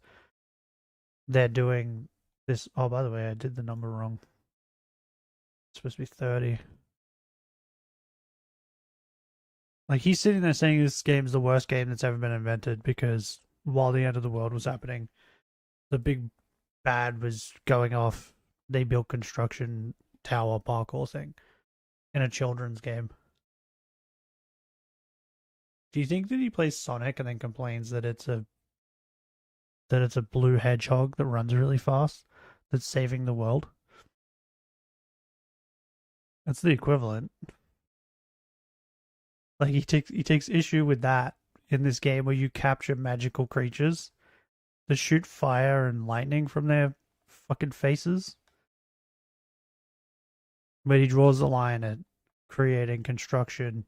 they're doing this. Oh, by the way, I did the number wrong. It's supposed to be 30. Like, he's sitting there saying this game's the worst game that's ever been invented because while the end of the world was happening, the big bad was going off. They built construction tower parkour thing in a children's game. Do you think that he plays Sonic and then complains that it's a blue hedgehog that runs really fast that's saving the world? That's the equivalent. Like he takes issue with that in this game where you capture magical creatures that shoot fire and lightning from their fucking faces. But he draws a line at creating construction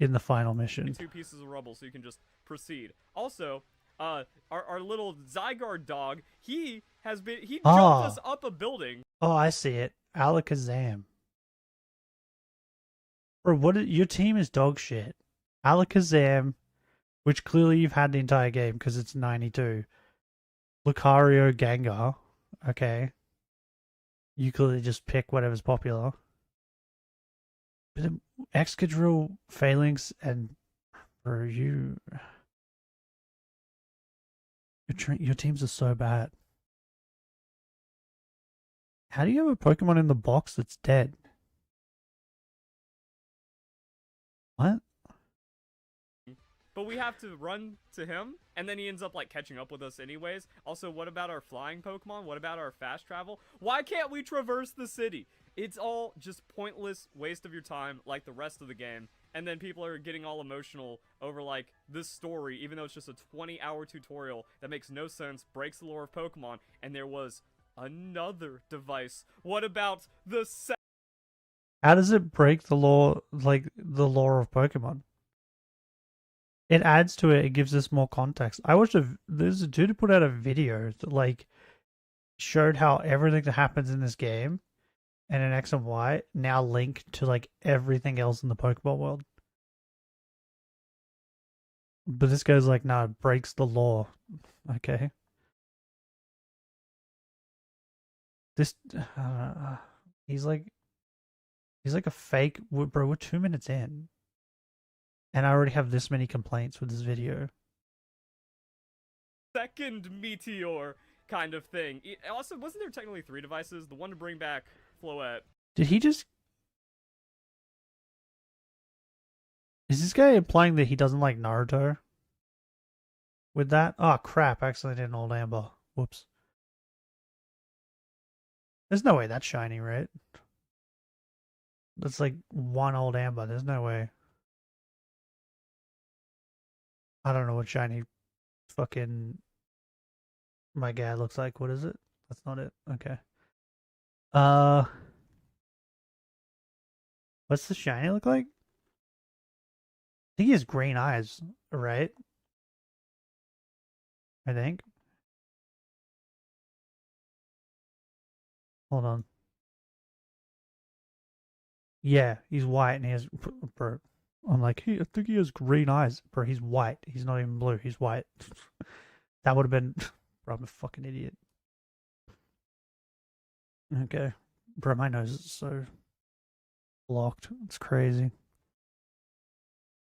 in the final mission. 2 pieces of rubble so you can just proceed. Also, our little Zygarde dog, he jumped us up a building. Oh, I see it. Alakazam. Bro, your team is dog shit. Alakazam, which clearly you've had the entire game because it's 92. Lucario, Gengar. Okay. You clearly just pick whatever's popular. But then Excadrill, Phalanx, and bro, your teams are so bad. How do you have a Pokemon in the box that's dead? What? But we have to run to him, and then he ends up like catching up with us anyways. Also, what about our flying Pokemon? What about our fast travel? Why can't we traverse the city? It's all just pointless waste of your time like the rest of the game. And then people are getting all emotional over like this story, even though it's just a 20-hour tutorial that makes no sense, breaks the lore of Pokemon, and there was another device. What about the How does it break the law, like the lore of Pokemon? It adds to it. It gives us more context. There's a dude who put out a video that like showed how everything that happens in this game and in X and Y now link to like everything else in the Pokemon world. But this guy's like, nah, it breaks the law. Okay. This, he's like a fake, bro. We're 2 minutes in, and I already have this many complaints with this video. second meteor kind of thing? Also, wasn't there technically 3 devices? The one to bring back Floette. Did he just? Is this guy implying that he doesn't like Naruto? With that? Oh crap! I accidentally did an old amber. Whoops. There's no way that's shiny, right? That's like one old amber. There's no way. I don't know what shiny fucking my guy looks like. What is it? That's not it. Okay. What's the shiny look like? I think he has green eyes, right? I think. Hold on. Yeah, he's white and he has. Bro, I'm like, I think he has green eyes. Bro, he's white. He's not even blue. He's white. That would have been. Bro, I'm a fucking idiot. Okay. Bro, my nose is so blocked. It's crazy.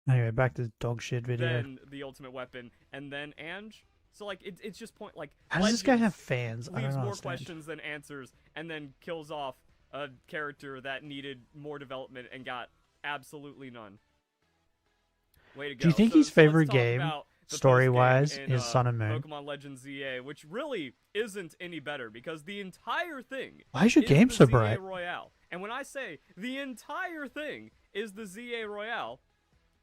Anyway, back to the dog shit video. Then the ultimate weapon, and then Ange. So like it's just point like. How does this guy have fans? I Leaves don't more understand. questions than answers, and then kills off a character that needed more development and got absolutely none. Way to go. Do you think So his let's favorite talk game, about the story-wise, post-game in, is Sun and Moon? Pokémon Legends ZA, which really isn't any better because the entire thing. Why is your game the so ZA bright? Royale. And when I say the entire thing is the ZA Royale,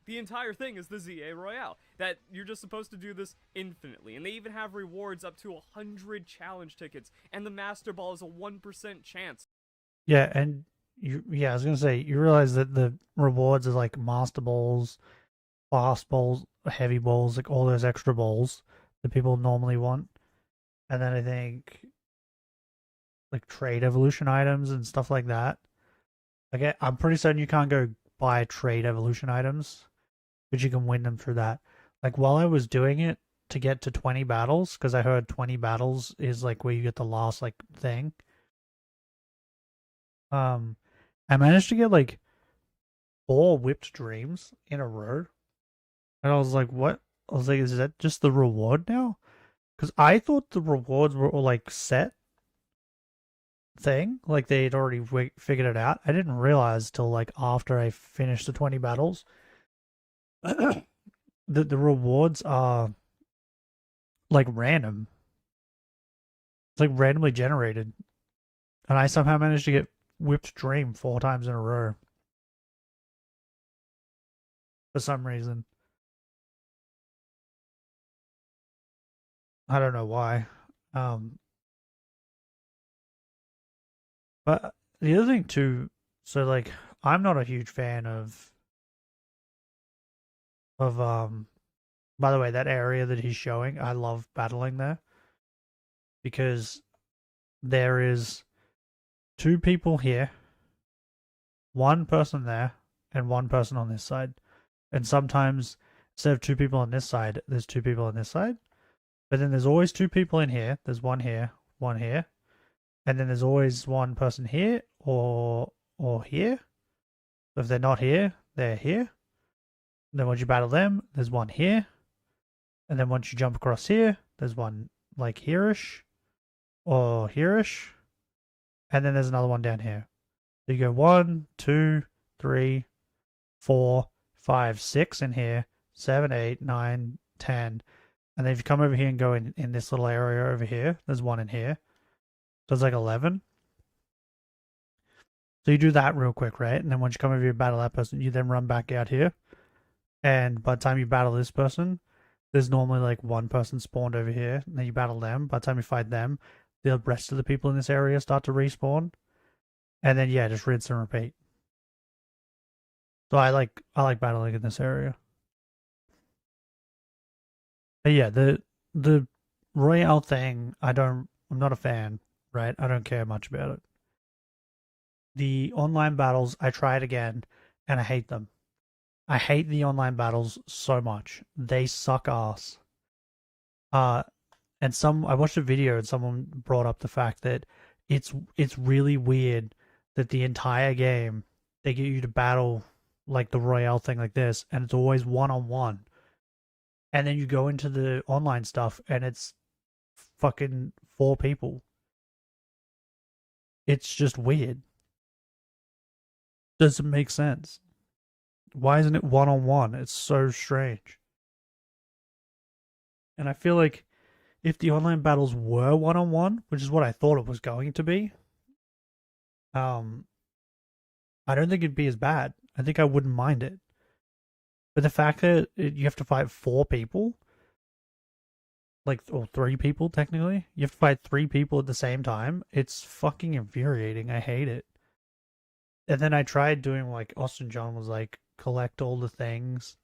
the entire thing is the ZA Royale. That you're just supposed to do this infinitely. And they even have rewards up to 100 challenge tickets. And the Master Ball is a 1% chance. Yeah, and I was gonna say, you realize that the rewards are like master balls, fast balls, heavy balls, like all those extra balls that people normally want. And then I think like trade evolution items and stuff like that. Like I'm pretty certain you can't go buy trade evolution items, but you can win them through that. Like while I was doing it to get to 20 battles, because I heard 20 battles is like where you get the last like thing. I managed to get like 4 whipped dreams in a row. And I was like, what? I was like, is that just the reward now? Because I thought the rewards were all like set thing. Like they'd already figured it out. I didn't realize till like after I finished the 20 battles that the rewards are like random. It's like randomly generated. And I somehow managed to get whipped dream 4 times in a row. For some reason. I don't know why. But the other thing too, so like I'm not a huge fan of by the way, that area that he's showing, I love battling there. Because there is 2 people here, 1 person there, and 1 person on this side. And sometimes instead of 2 people on this side, there's 2 people on this side. But then there's always 2 people in here. There's 1 here, 1 here. And then there's always 1 person here or here. So if they're not here, they're here. And then once you battle them, there's 1 here. And then once you jump across here, there's 1 like here-ish or here-ish. And then there's another 1 down here. So you go 1, 2, 3, 4, 5, 6 in here, 7, 8, 9, 10. And then if you come over here and go in this little area over here, there's 1 in here. So it's like 11. So you do that real quick, right? And then once you come over here and battle that person, you then run back out here. And by the time you battle this person, there's normally like 1 person spawned over here. And then you battle them. By the time you fight them, the rest of the people in this area start to respawn. And then yeah, just rinse and repeat. So I like battling in this area. But yeah, the Royale thing, I'm not a fan, right? I don't care much about it. The online battles, I tried again, and I hate them. I hate the online battles so much. They suck ass. And I watched a video and someone brought up the fact that it's really weird that the entire game they get you to battle like the Royale thing like this, and it's always 1-on-1. And then you go into the online stuff and it's fucking 4 people. It's just weird. Doesn't make sense. Why isn't it 1-on-1? It's so strange. And I feel like if the online battles were 1-on-1, which is what I thought it was going to be, I don't think it'd be as bad. I think I wouldn't mind it. But the fact that you have to fight 4 people, like, or 3 people technically, you have to fight 3 people at the same time, it's fucking infuriating. I hate it. And then I tried doing like Austin John was like, collect all the things,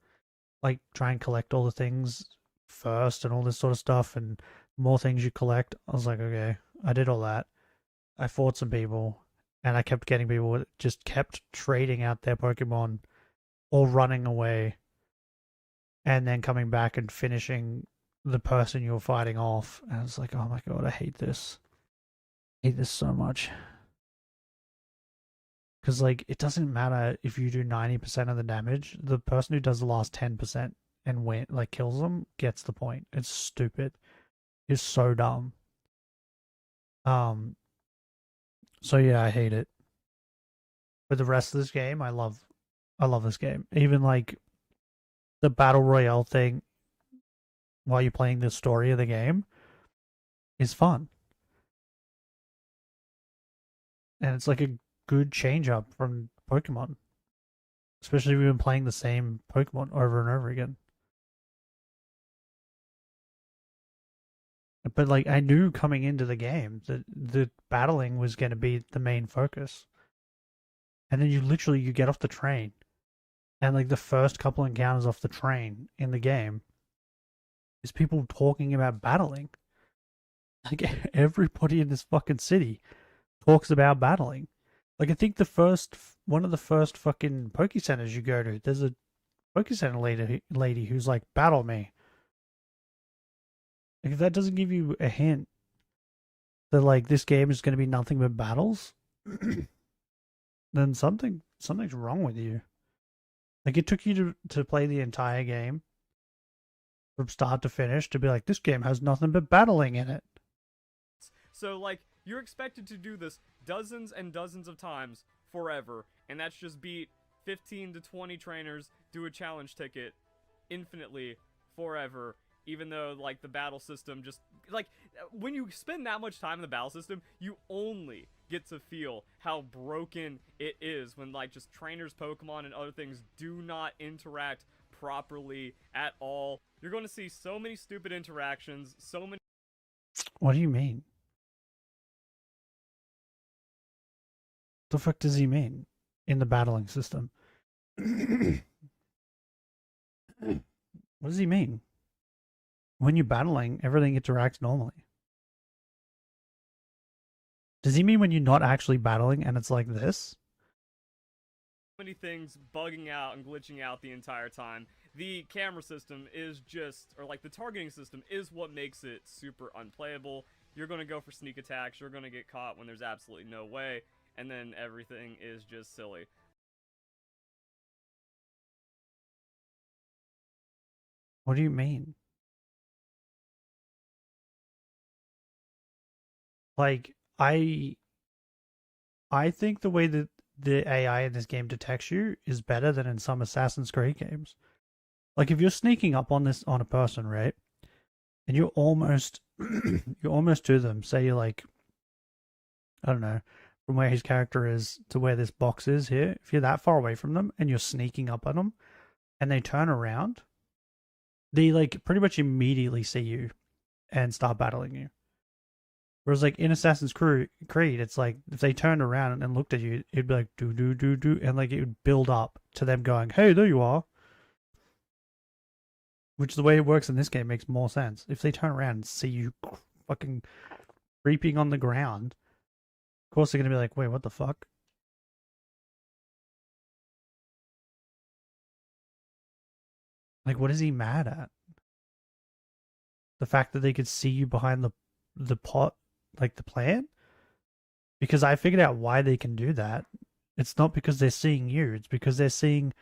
like try and collect all the things first and all this sort of stuff, and more things you collect. I was like, okay, I did all that. I fought some people, and I kept getting people that just kept trading out their Pokemon or running away, and then coming back and finishing the person you were fighting off. And I was like, oh my god, I hate this. I hate this so much. Because, like, it doesn't matter if you do 90% of the damage. The person who does the last 10% and kills them gets the point. It's stupid. It's so dumb. So yeah, I hate it. But the rest of this game, I love this game. Even like the battle royale thing while you're playing the story of the game is fun. And it's like a good change up from Pokemon. Especially if you've been playing the same Pokemon over and over again. But like I knew coming into the game that the battling was going to be the main focus. And then you get off the train, and like the first couple encounters off the train in the game is people talking about battling. Like everybody in this fucking city talks about battling. Like I think one of the first fucking Poke Centers you go to, there's a Poke Center lady who's like, battle me. Like if that doesn't give you a hint that like this game is going to be nothing but battles, then something's wrong with you. Like it took you to play the entire game from start to finish to be like, this game has nothing but battling in it. So like you're expected to do this dozens and dozens of times forever, and that's just beat 15 to 20 trainers, do a challenge ticket infinitely forever. Even though, like, the battle system just... Like, when you spend that much time in the battle system, you only get to feel how broken it is when, like, just trainers, Pokemon, and other things do not interact properly at all. You're going to see so many stupid interactions, so many... What do you mean? The fuck does he mean? In the battling system? What does he mean? When you're battling, everything interacts normally. Does he mean when you're not actually battling and it's like this? Many things bugging out and glitching out the entire time. The camera system is just, or like the targeting system is what makes it super unplayable. You're going to go for sneak attacks, you're going to get caught when there's absolutely no way, and then everything is just silly. What do you mean? Like, I think the way that the AI in this game detects you is better than in some Assassin's Creed games. Like, if you're sneaking up on a person, right? And you're almost to them. Say you're like, I don't know, from where his character is to where this box is here. If you're that far away from them and you're sneaking up on them and they turn around, they like pretty much immediately see you and start battling you. Whereas, like, in Assassin's Creed, it's like, if they turned around and looked at you, it'd be like, do, and, like, it would build up to them going, hey, there you are. Which, the way it works in this game makes more sense. If they turn around and see you fucking creeping on the ground, of course they're going to be like, wait, what the fuck? Like, what is he mad at? The fact that they could see you behind the pot, like the plant? Because I figured out why they can do that. It's not because they're seeing you. It's because they're seeing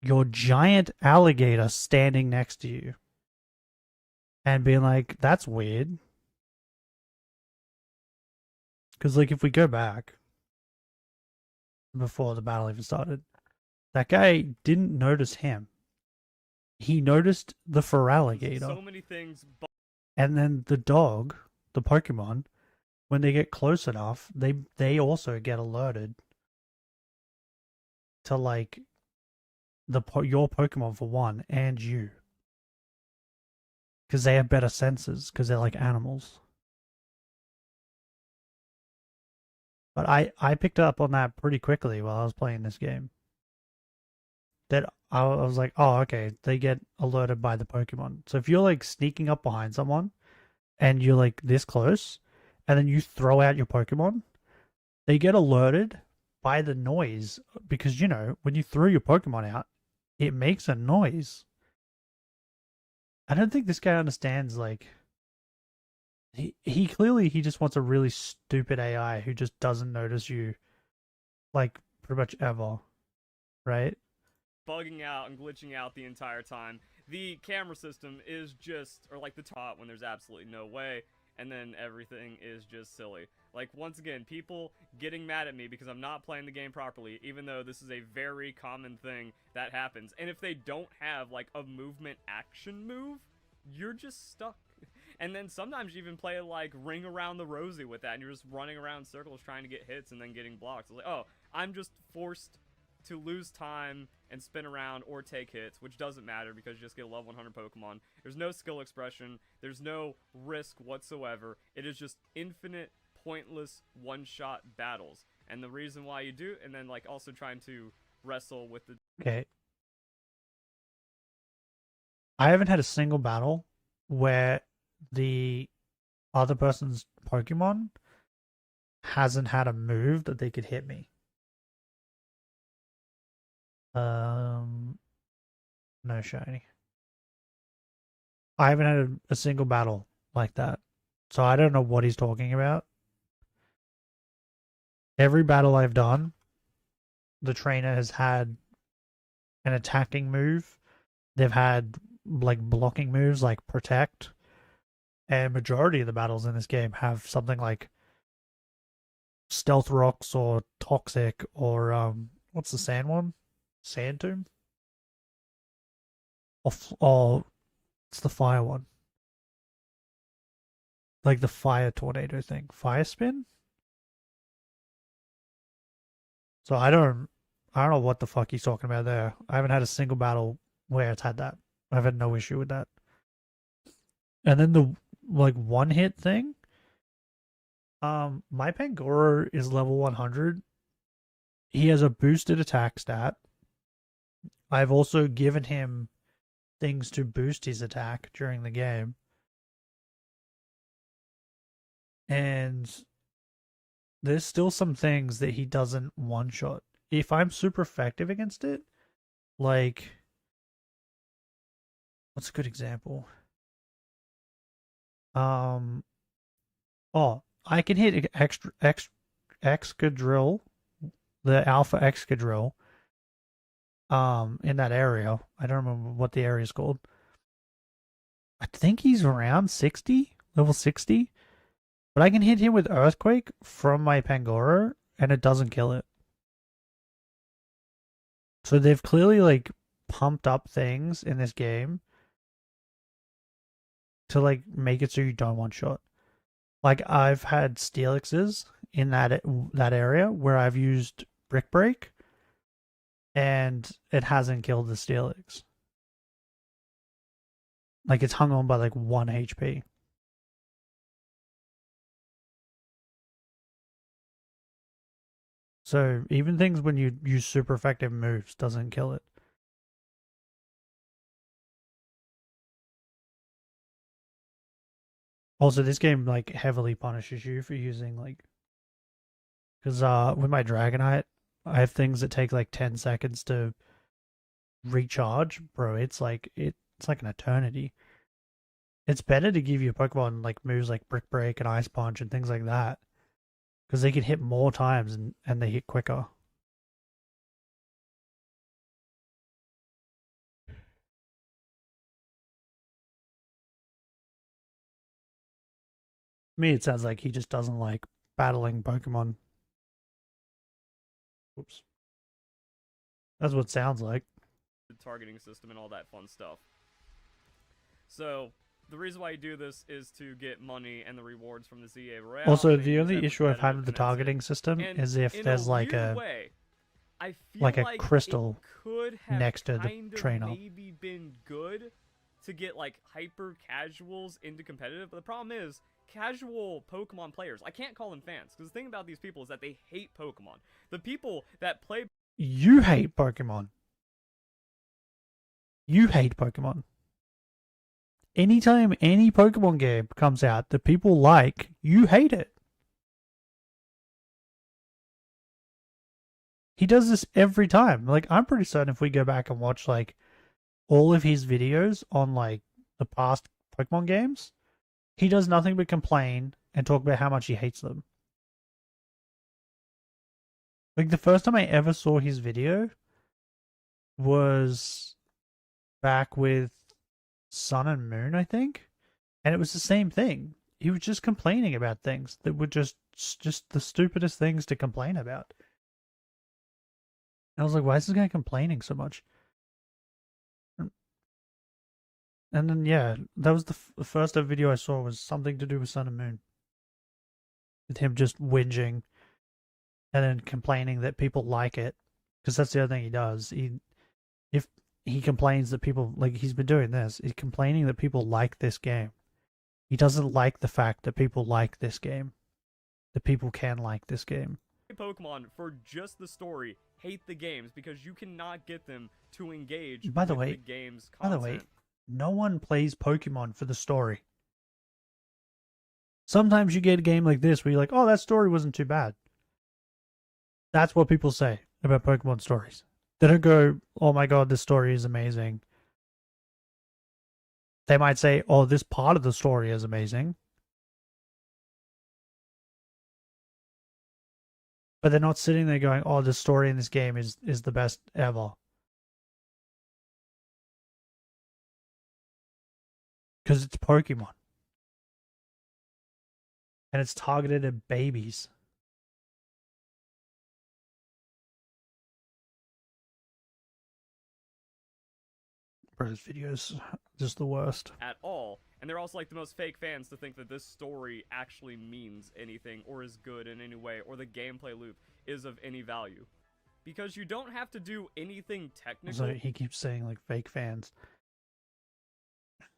your giant alligator standing next to you. And being like, that's weird. Because, like, if we go back before the battle even started, that guy didn't notice him. He noticed the Feraligatr. So many things. And then the dog, the Pokemon, when they get close enough, they also get alerted to, like, your Pokemon for one, and you. Because they have better senses, because they're like animals. But I picked up on that pretty quickly while I was playing this game. That I was like, oh, okay, they get alerted by the Pokemon. So if you're, like, sneaking up behind someone, and you're, like, this close, and then you throw out your Pokemon, they get alerted by the noise because, you know, when you throw your Pokemon out, it makes a noise. I don't think this guy understands, like, he clearly he just wants a really stupid AI who just doesn't notice you, like, pretty much ever, right? Bugging out and glitching out the entire time. The camera system is just, or like the top when there's absolutely no way, and then everything is just silly. Like, once again, people getting mad at me because I'm not playing the game properly, even though this is a very common thing that happens. And if they don't have, like, a movement action move, you're just stuck. And then sometimes you even play, like, Ring Around the Rosie with that, and you're just running around in circles trying to get hits and then getting blocked. It's like, oh, I'm just forced to lose time and spin around or take hits, which doesn't matter because you just get a level 100 Pokemon. There's no skill expression. There's no risk whatsoever. It is just infinite, pointless, one-shot battles. And the reason why you do, and then, like, also trying to wrestle with the... Okay. I haven't had a single battle where the other person's Pokemon hasn't had a move that they could hit me. No shiny. I haven't had a single battle like that. So I don't know what he's talking about. Every battle I've done, the trainer has had an attacking move. They've had, like, blocking moves like Protect. And majority of the battles in this game have something like Stealth Rocks or Toxic or, what's the sand one? Sand Tomb? Or it's the fire one. Like the fire tornado thing. Fire spin? So I don't know what the fuck he's talking about there. I haven't had a single battle where it's had that. I've had no issue with that. And then the, like, one hit thing. My Pangoro is level 100. He has a boosted attack stat. I've also given him things to boost his attack during the game. And there's still some things that he doesn't one-shot. If I'm super effective against it, like, what's a good example? Oh, I can hit Excadrill, the Alpha Excadrill, in that area. I don't remember what the area is called. I think he's around 60, level 60. But I can hit him with Earthquake from my Pangoro, and it doesn't kill it. So they've clearly, like, pumped up things in this game to, like, make it so you don't one-shot. Like, I've had Steelixes in that area where I've used Brick Break, and it hasn't killed the Steelix. Like, it's hung on by, like, 1 HP. So even things when you use super effective moves doesn't kill it. Also, this game, like, heavily punishes you for using, like, because with my Dragonite, I have things that take like 10 seconds to recharge, bro. It's like an eternity. It's better to give your Pokemon like moves like Brick Break and Ice Punch and things like that, because they can hit more times and they hit quicker. To me, it sounds like he just doesn't like battling Pokemon. Oops. That's what it sounds like. The targeting system and all that fun stuff. So, the reason why you do this is to get money and the rewards from the ZA Royale. Also, the only issue I've had with the targeting system is if there's like a crystal next to the trainer. Maybe been good to get like hyper casuals into competitive, but the problem is casual Pokemon players, I can't call them fans, because the thing about these people is that they hate Pokemon. The people that play... You hate Pokemon. You hate Pokemon. Anytime any Pokemon game comes out that people like, you hate it. He does this every time. Like, I'm pretty certain if we go back and watch, like, all of his videos on, like, the past Pokemon games, he does nothing but complain and talk about how much he hates them. Like, the first time I ever saw his video was back with Sun and Moon, I think. And it was the same thing. He was just complaining about things that were just the stupidest things to complain about. And I was like, why is this guy complaining so much? And then, yeah, that was the first ever video I saw was something to do with Sun and Moon. With him just whinging and then complaining that people like it. Because that's the other thing he does. If he complains that people, like, he's been doing this, he's complaining that people like this game. He doesn't like the fact that people like this game. That people can like this game. Pokemon, for just the story, hate the games because you cannot get them to engage By the with way, the game's by content. the way, no one plays Pokemon for the story. Sometimes you get a game like this where you're like, oh, that story wasn't too bad. That's what people say about Pokemon stories. They don't go, oh my god, this story is amazing. They might say, oh, this part of the story is amazing. But they're not sitting there going, oh, the story in this game is the best ever. Because it's Pokemon. And it's targeted at babies. Bro, this video's just the worst. At all. And they're also like the most fake fans to think that this story actually means anything or is good in any way or the gameplay loop is of any value. Because you don't have to do anything technical. So he keeps saying like fake fans.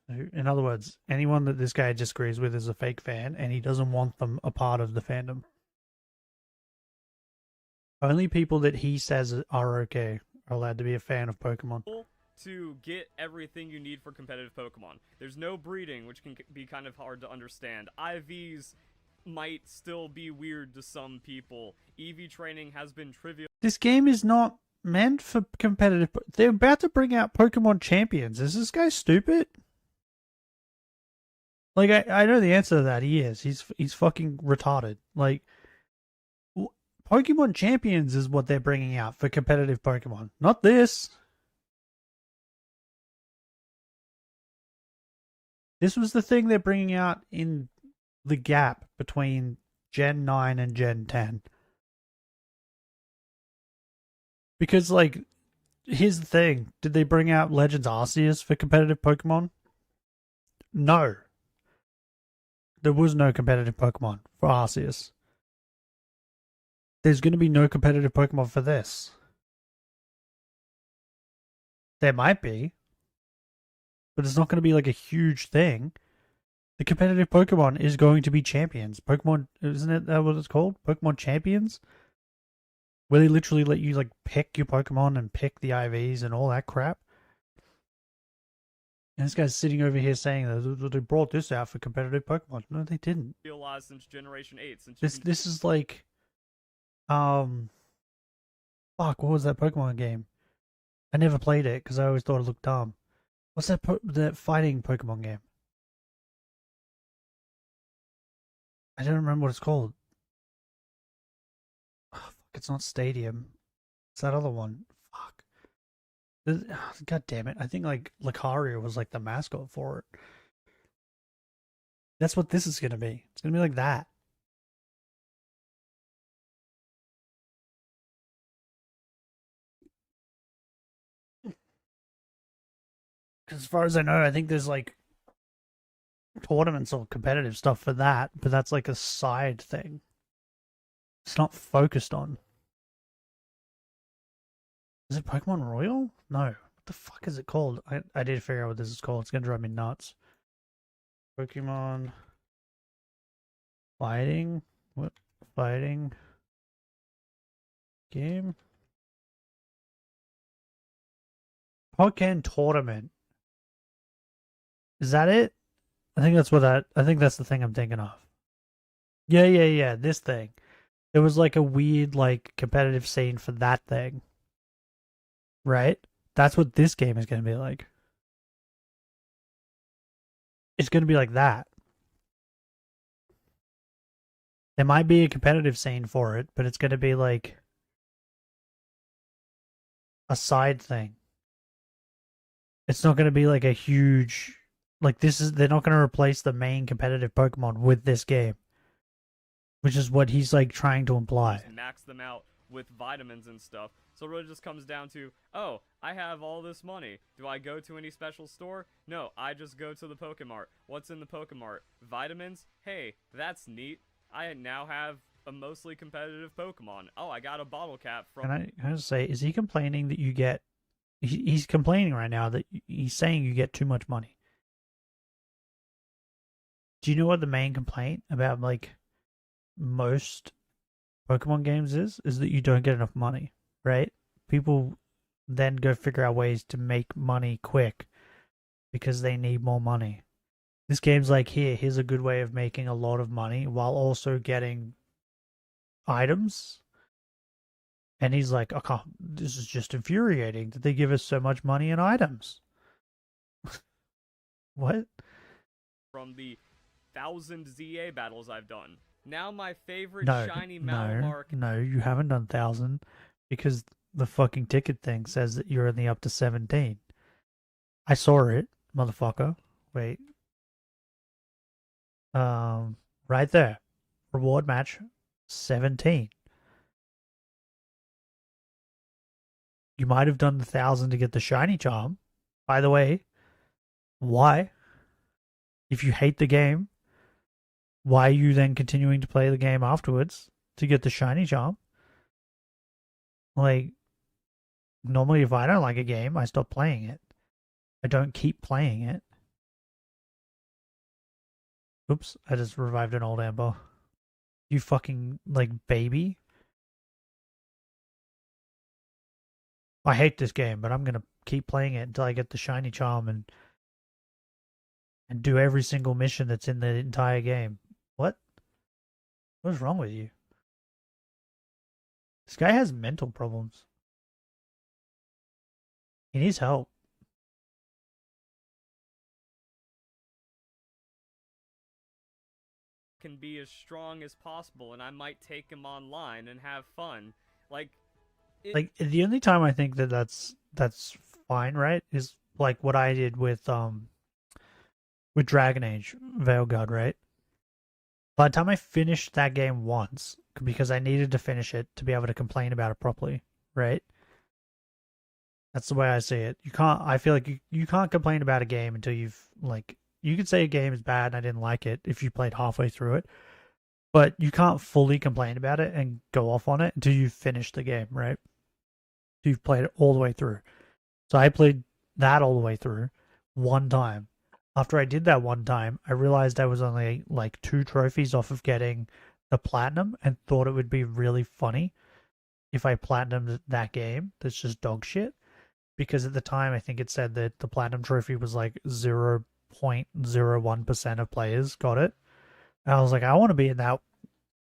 In other words, anyone that this guy disagrees with is a fake fan and he doesn't want them a part of the fandom. Only people that he says are okay are allowed to be a fan of Pokemon. To get everything you need for competitive Pokemon. There's no breeding, which can be kind of hard to understand. IVs might still be weird to some people. EV training has been trivial. This game is not meant for competitive. They're about to bring out Pokemon Champions. Is this guy stupid? Like, I know the answer to that. He is. He's fucking retarded. Like, Pokemon Champions is what they're bringing out for competitive Pokemon. Not this. This was the thing they're bringing out in the gap between Gen 9 and Gen 10. Because, like, here's the thing. Did they bring out Legends Arceus for competitive Pokemon? No. There was no competitive Pokemon for Arceus. There's going to be no competitive Pokemon for this. There might be. But it's not going to be like a huge thing. The competitive Pokemon is going to be champions. Pokemon, isn't it that what it's called? Pokemon Champions? Where they literally let you like pick your Pokemon and pick the IVs and all that crap. And this guy's sitting over here saying that they brought this out for competitive Pokemon. No, they didn't. Realized since Generation 8. Since This is like, fuck, what was that Pokemon game? I never played it because I always thought it looked dumb. What's that fighting Pokemon game? I don't remember what it's called. Oh, fuck, it's not Stadium. It's that other one. Fuck. God damn it. I think like Lucario was like the mascot for it. That's what this is going to be. It's going to be like that. As far as I know, I think there's like tournaments or competitive stuff for that, but that's like a side thing. It's not focused on. Is it Pokemon Royal? No. What the fuck is it called? I did figure out what this is called. It's gonna drive me nuts. Pokemon Fighting? What? Fighting game? Pokemon Tournament. Is that it? I think that's the thing I'm thinking of. Yeah, this thing. There was like a weird like competitive scene for that thing. Right? That's what this game is going to be like. It's going to be like that. There might be a competitive scene for it, but it's going to be like a side thing. It's not going to be like a huge like they're not going to replace the main competitive Pokemon with this game. Which is what he's like trying to imply. Just max them out with vitamins and stuff. So it really just comes down to, oh, I have all this money. Do I go to any special store? No, I just go to the Pokemart. What's in the Pokemart? Vitamins? Hey, that's neat. I now have a mostly competitive Pokemon. Oh, I got a bottle cap from... Can I just say, is he complaining that you get... He's complaining right now that he's saying you get too much money. Do you know what the main complaint about, like, most Pokemon games is that you don't get enough money, right? People then go figure out ways to make money quick because they need more money. This game's like, here's a good way of making a lot of money while also getting items. And he's like, oh, this is just infuriating that they give us so much money and items. What? From the 1,000 ZA battles I've done. Now my favorite shiny Malamar... No, you haven't done 1,000 because the fucking ticket thing says that you're only up to 17. I saw it, motherfucker. Wait. Right there. Reward match 17. You might have done the 1,000 to get the shiny charm. By the way, why? If you hate the game, why are you then continuing to play the game afterwards to get the shiny charm? Like, normally if I don't like a game, I stop playing it. I don't keep playing it. Oops, I just revived an old Amber. You fucking, like, baby. I hate this game, but I'm gonna keep playing it until I get the shiny charm and do every single mission that's in the entire game. What? What's wrong with you? This guy has mental problems. He needs help. Can be as strong as possible, and I might take him online and have fun. Like, the only time I think that that's fine, right, is like what I did with Dragon Age Veilguard, right? By the time I finished that game once, because I needed to finish it to be able to complain about it properly, right? That's the way I see it. You can't. I feel like you can't complain about a game until you've like. You could say a game is bad and I didn't like it if you played halfway through it, but you can't fully complain about it and go off on it until you've finished the game, right? You've played it all the way through. So I played that all the way through one time. After I did that one time, I realized I was only like 2 trophies off of getting the platinum and thought it would be really funny if I platinumed that game. That's just dog shit. Because at the time, I think it said that the platinum trophy was like 0.01% of players got it. And I was like, I want to be in that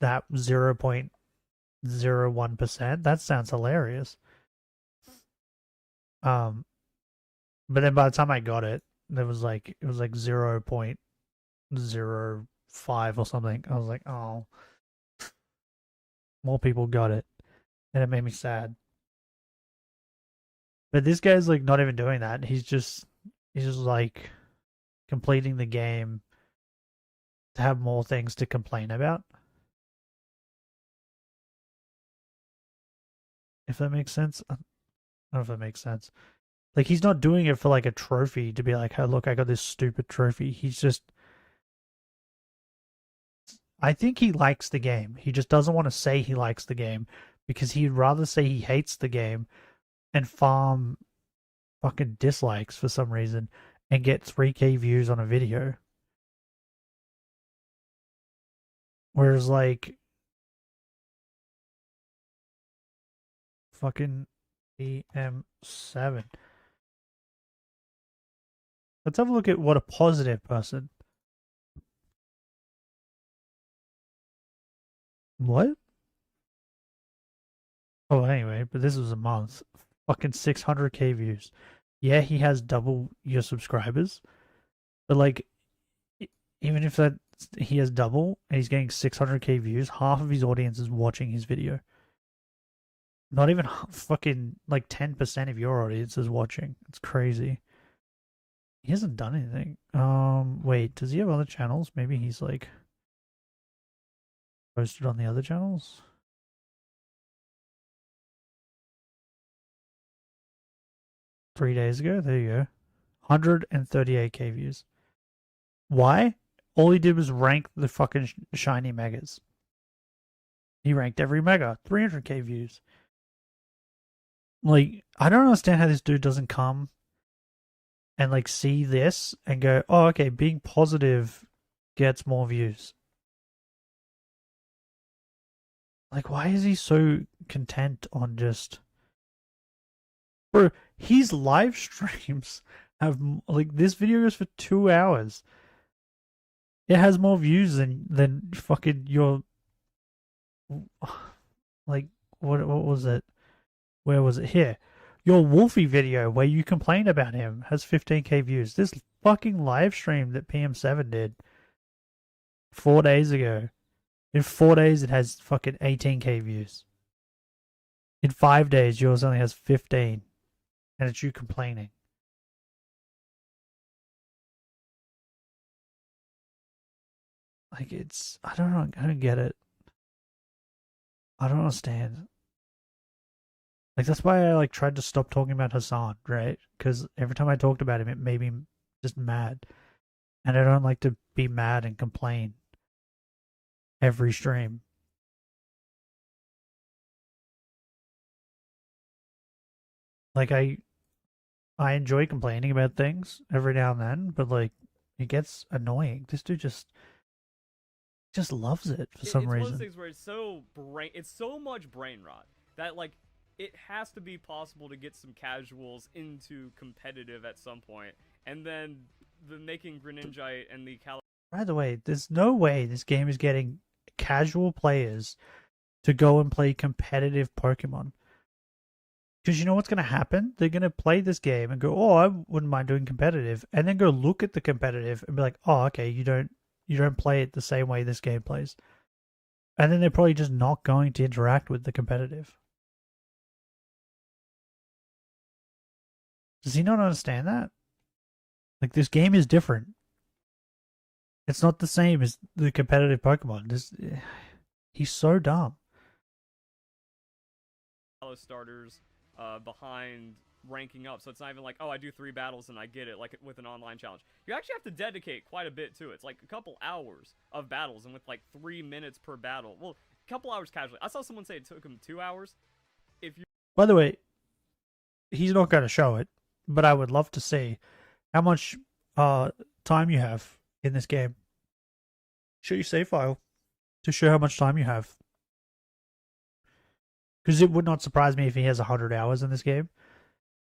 0.01%. That sounds hilarious. But then by the time I got it, it was like 0.05 or something. I was like, oh, more people got it, and it made me sad. But this guy's like not even doing that. He's just like completing the game to have more things to complain about. If that makes sense. I don't know if that makes sense. Like, he's not doing it for like a trophy to be like, oh, look, I got this stupid trophy. He's just, I think he likes the game. He just doesn't want to say he likes the game because he'd rather say he hates the game and farm fucking dislikes for some reason and get 3K views on a video. Whereas, like, fucking EM7. Let's have a look at what a positive person. What? Oh, anyway, but this was a month. Fucking 600k views. Yeah, he has double your subscribers, but like, even if that he has double and he's getting 600k views, half of his audience is watching his video. Not even fucking like 10% of your audience is watching. It's crazy. He hasn't done anything. Wait, does he have other channels? Maybe he's like posted on the other channels? Three days ago? There you go. 138k views. Why? All he did was rank the fucking shiny megas. He ranked every mega. 300k views. Like, I don't understand how this dude doesn't come and like see this and go, oh, okay, being positive gets more views. Like, why is he so content on just... Bro, his live streams have, like, this video goes for 2 hours. It has more views than fucking your... Like, what was it? Where was it? Here. Your Wolfie video where you complain about him has 15k views. This fucking live stream that PM7 did 4 days ago. In 4 days, it has fucking 18k views. In 5 days, yours only has 15. And it's you complaining. Like, it's... I don't know. I don't get it. I don't understand. Like, that's why I, like, tried to stop talking about Hassan, right? Because every time I talked about him, it made me just mad. And I don't like to be mad and complain every stream. Like, I enjoy complaining about things every now and then, but, like, it gets annoying. This dude just loves it for some reason. It's one of those things where it's so much brain rot that, like, it has to be possible to get some casuals into competitive at some point, and then the making Greninjite and the By the way, there's no way this game is getting casual players to go and play competitive Pokemon. Because you know what's going to happen? They're going to play this game and go, oh, I wouldn't mind doing competitive, and then go look at the competitive and be like, oh, okay, you don't play it the same way this game plays. And then they're probably just not going to interact with the competitive. Does he not understand that? Like, this game is different. It's not the same as the competitive Pokemon. He's so dumb. starters behind ranking up, so it's not even like, oh, I do 3 battles and I get it, like with an online challenge. You actually have to dedicate quite a bit to it. It's like a couple hours of battles, and with like 3 minutes per battle. Well, a couple hours casually. I saw someone say it took him 2 hours. If you... By the way, he's not going to show it, but I would love to see how much time you have in this game. Show your save file to show how much time you have. Because it would not surprise me if he has 100 hours in this game.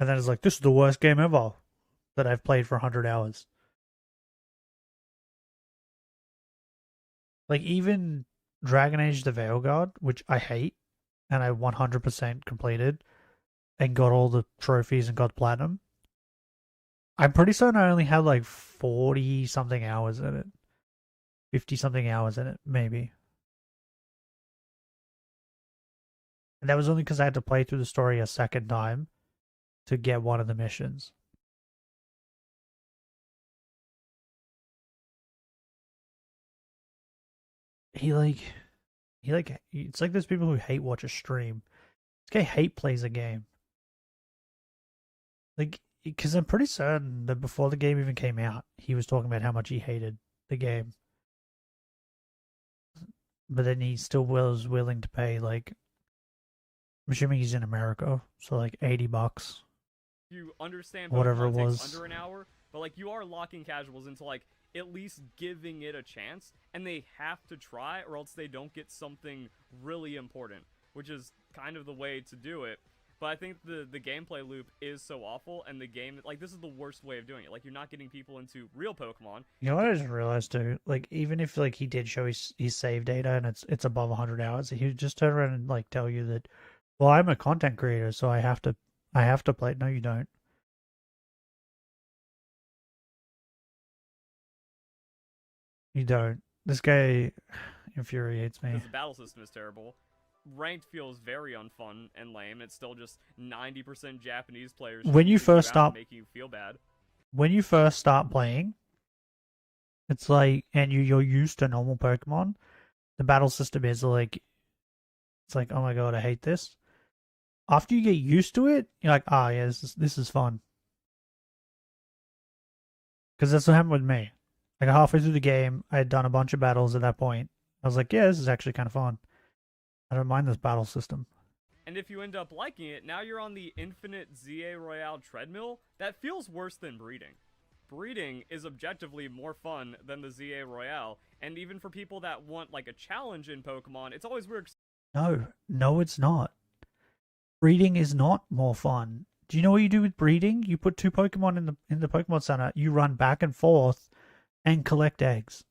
And then it's like, this is the worst game ever that I've played for 100 hours. Like, even Dragon Age the Veilguard, which I hate, and I 100% completed, and got all the trophies and got platinum. I'm pretty certain I only had like 40-something hours in it. 50-something hours in it, maybe. And that was only because I had to play through the story a second time to get one of the missions. It's like there's people who hate watch a stream. This guy hate plays a game. Like, because I'm pretty certain that before the game even came out, he was talking about how much he hated the game. But then he still was willing to pay, like, I'm assuming he's in America, so like $80. You understand whatever it Pokemon was takes under an hour, but like you are locking casuals into like at least giving it a chance, and they have to try or else they don't get something really important, which is kind of the way to do it. But I think the gameplay loop is so awful, and the game, like, this is the worst way of doing it. Like, you're not getting people into real Pokemon. You know what I just realized too? Like, even if like he did show his save data and it's above 100 hours, he would just turn around and like tell you that, Well, I'm a content creator, so I have to play. No, you don't. You don't. This guy infuriates me. Because the battle system is terrible. Ranked feels very unfun and lame. It's still just 90% Japanese players. When you first start, making you feel bad. When you first start playing, it's like, and you're used to normal Pokemon. The battle system is like, it's like, oh my god, I hate this. After you get used to it, you're like, ah, yeah, this is fun. Because that's what happened with me. Like halfway through the game, I had done a bunch of battles at that point. I was like, yeah, this is actually kind of fun. I don't mind this battle system. And if you end up liking it, now you're on the infinite ZA Royale treadmill. That feels worse than breeding. Breeding is objectively more fun than the ZA Royale, and even for people that want like a challenge in Pokemon, it's always weird. No, it's not. Breeding is not more fun. Do you know what you do with breeding? You put 2 Pokemon in the Pokemon Center, you run back and forth and collect eggs.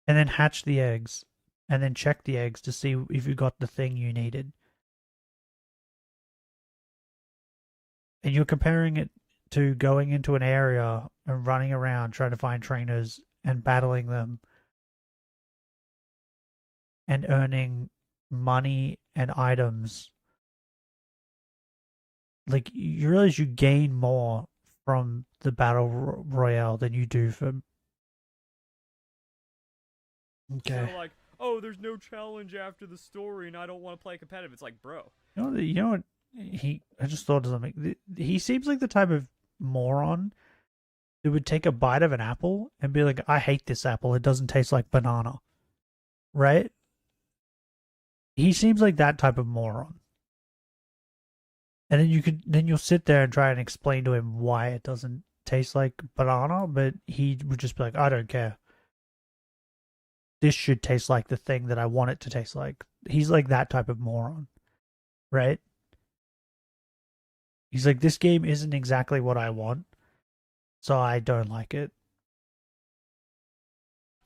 And then hatch the eggs. And then check the eggs to see if you got the thing you needed. And you're comparing it to going into an area and running around trying to find trainers and battling them and earning money and items. Like, you realize you gain more from the battle royale than you do from... Okay. So like, oh, there's no challenge after the story and I don't want to play competitive. It's like, bro. You know what? I just thought of something. He seems like the type of moron who would take a bite of an apple and be like, I hate this apple. It doesn't taste like banana. Right? He seems like that type of moron. And then you'll sit there and try and explain to him why it doesn't taste like banana, but he would just be like, I don't care. This should taste like the thing that I want it to taste like. He's like that type of moron. Right? He's like, this game isn't exactly what I want, so I don't like it.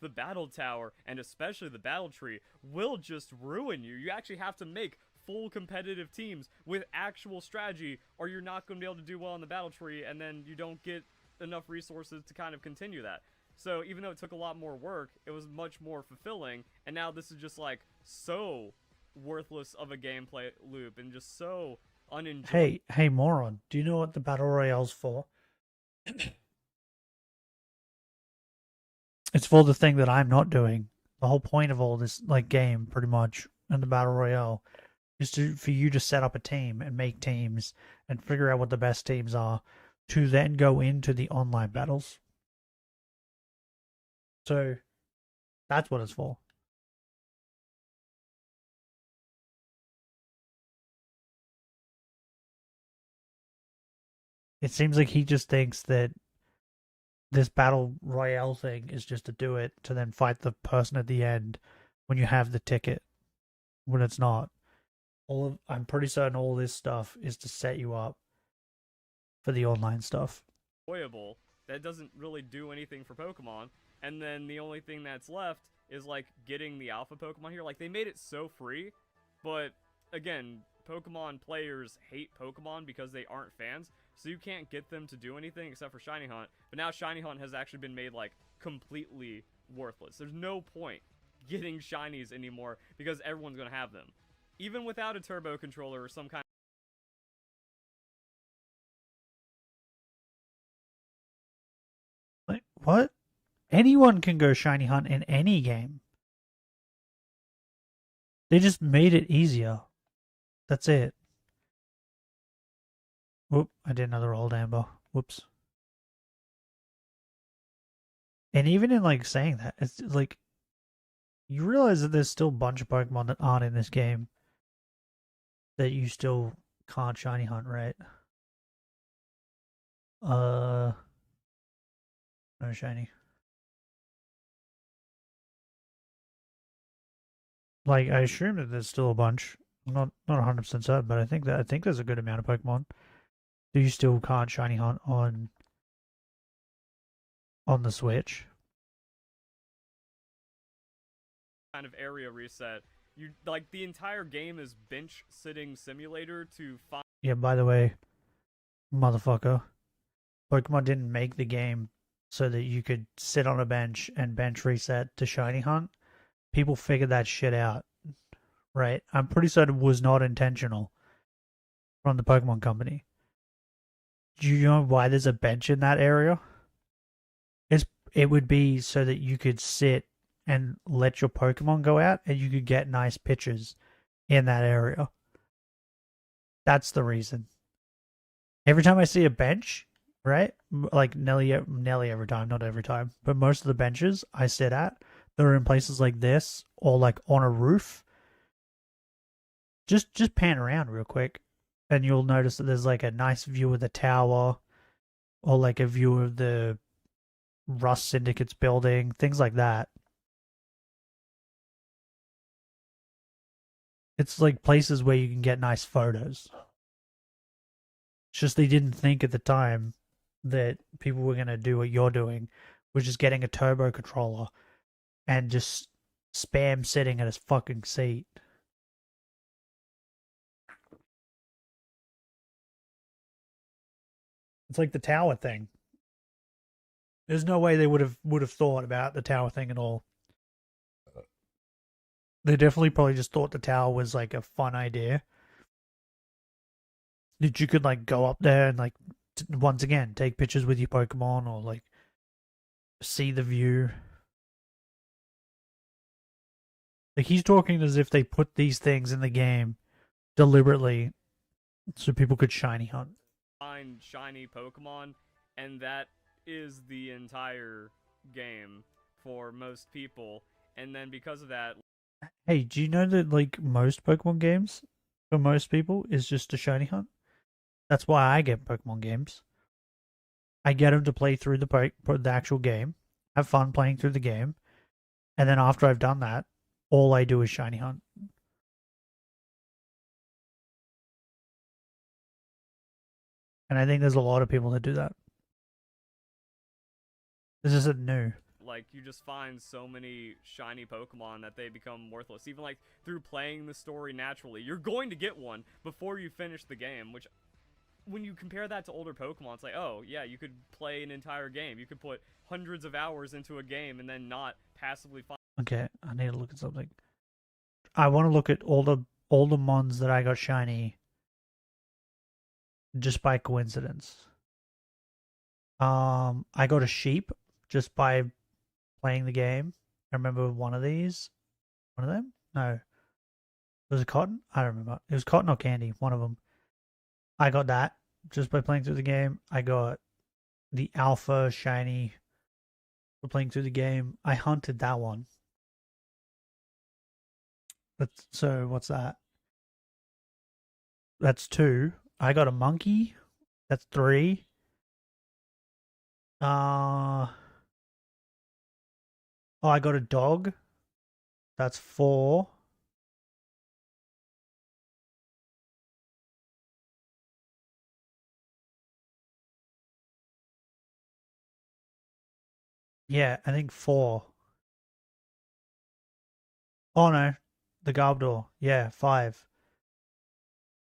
The battle tower, and especially the battle tree, will just ruin you. You actually have to make full competitive teams with actual strategy, or you're not going to be able to do well in the battle tree, and then you don't get enough resources to kind of continue that. So even though it took a lot more work, it was much more fulfilling, and now this is just like so worthless of a gameplay loop and just so unenjoyable. Hey moron, do you know what the battle royale's for? It's for the thing that I'm not doing. The whole point of all this like game, pretty much, and the battle royale, is for you to set up a team and make teams and figure out what the best teams are, to then go into the online battles. So that's what it's for. It seems like he just thinks that this battle royale thing is just to do it to then fight the person at the end when you have the ticket, when it's not. I'm pretty certain all this stuff is to set you up for the online stuff. Enjoyable. That doesn't really do anything for Pokemon. And then the only thing that's left is like getting the alpha Pokemon here. Like they made it so free, but again, Pokemon players hate Pokemon because they aren't fans, so you can't get them to do anything except for Shiny Hunt. But now Shiny Hunt has actually been made like completely worthless. There's no point getting shinies anymore because everyone's gonna have them, even without a turbo controller or some kind. Like what? Anyone can go shiny hunt in any game. They just made it easier. That's it. Whoop, I did another old amber. Whoops. And even in like saying that, it's like you realize that there's still a bunch of Pokemon that aren't in this game that you still can't shiny hunt, right? No shiny. Like, I assume that there's still a bunch. I'm not 100% certain, but I think there's a good amount of Pokemon that you still can't shiny hunt on the Switch. Kind of area reset You like the entire game is bench sitting simulator to find. Yeah, by the way, motherfucker, Pokemon didn't make the game so that you could sit on a bench and bench reset to shiny hunt. People figured that shit out, right? I'm pretty certain it was not intentional from the Pokemon company. Do you know why there's a bench in that area? It would be so that you could sit and let your Pokemon go out and you could get nice pictures in that area. That's the reason. Every time I see a bench, right? Like nearly every time, not every time, but most of the benches I sit at, they're in places like this or like on a roof. Just pan around real quick and you'll notice that there's like a nice view of the tower or like a view of the Rust Syndicate's building, things like that. It's like places where you can get nice photos. It's just they didn't think at the time that people were going to do what you're doing, which is getting a turbo controller and just spam sitting at his fucking seat. It's like the tower thing. There's no way they would have thought about the tower thing at all. They definitely probably just thought the tower was like a fun idea. That you could like go up there and like once again take pictures with your Pokemon or like see the view. Like he's talking as if they put these things in the game deliberately so people could shiny hunt. Find shiny Pokemon, and that is the entire game for most people. And then because of that, hey, do you know that like most Pokemon games for most people is just a shiny hunt? That's why I get Pokemon games. I get them to play through the actual game, have fun playing through the game, and then after I've done that, all I do is shiny hunt. And I think there's a lot of people that do that. This isn't new. like, you just find so many shiny Pokemon that they become worthless. Even, like, through playing the story naturally. You're going to get one before you finish the game, which, when you compare that to older Pokemon, it's like, oh, yeah, you could play an entire game. You could put hundreds of hours into a game and then not passively find... Okay, I need to look at something. I want to look at all the mons that I got shiny just by coincidence. I got a sheep just by playing the game. I remember one of these. One of them? No. Was it cotton? I don't remember. It was cotton or candy, one of them. I got that just by playing through the game. I got the alpha shiny for playing through the game. I hunted that one. So what's that? That's 2. I got a monkey. That's 3. Oh, I got a dog. That's 4. Yeah, I think 4. Oh no, the Garbodor. Yeah, 5.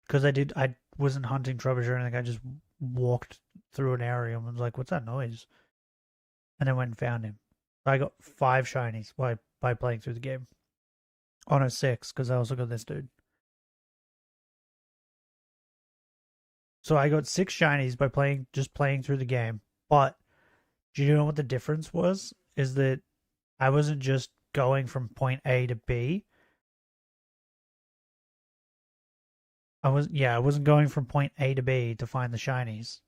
Because I wasn't hunting Trubbish or anything. I just walked through an area and was like, "What's that noise?" And then went and found him. I got 5 shinies by playing through the game. Oh no, 6 because I also got this dude. So I got 6 shinies by playing through the game. But do you know what the difference was? Is that I wasn't just going from point A to B. I wasn't going from point A to B to find the shinies.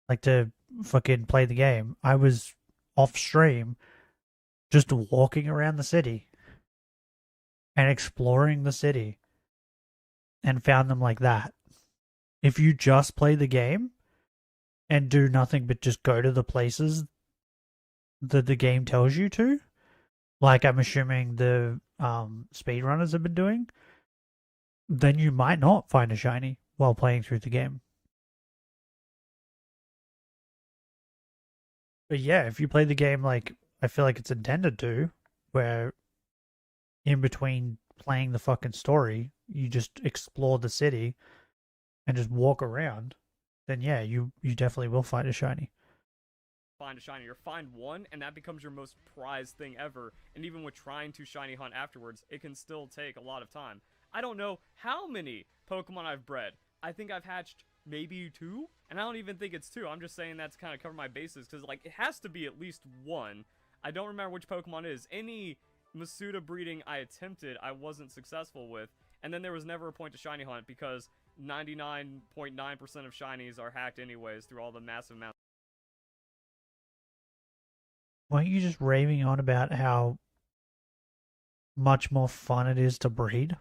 Like to fucking play the game. I was off stream just walking around the city and exploring the city and found them like that. If you just play the game and do nothing but just go to the places that the game tells you to, like I'm assuming the speedrunners have been doing, then you might not find a shiny while playing through the game. But yeah, if you play the game like I feel like it's intended to, where in between playing the fucking story, you just explore the city and just walk around, then yeah, you definitely will find a shiny. Find a shiny or find one, and that becomes your most prized thing ever. And even with trying to shiny hunt afterwards, it can still take a lot of time. I don't know how many Pokemon I've bred. I think I've hatched maybe 2, and I don't even think it's 2. I'm just saying that to kind of cover my bases, because like it has to be at least 1. I don't remember which Pokemon it is. Any Masuda breeding I attempted, I wasn't successful with, and then there was never a point to shiny hunt because 99.9% of shinies are hacked anyways through all the massive amounts. Weren't you just raving on about how much more fun it is to breed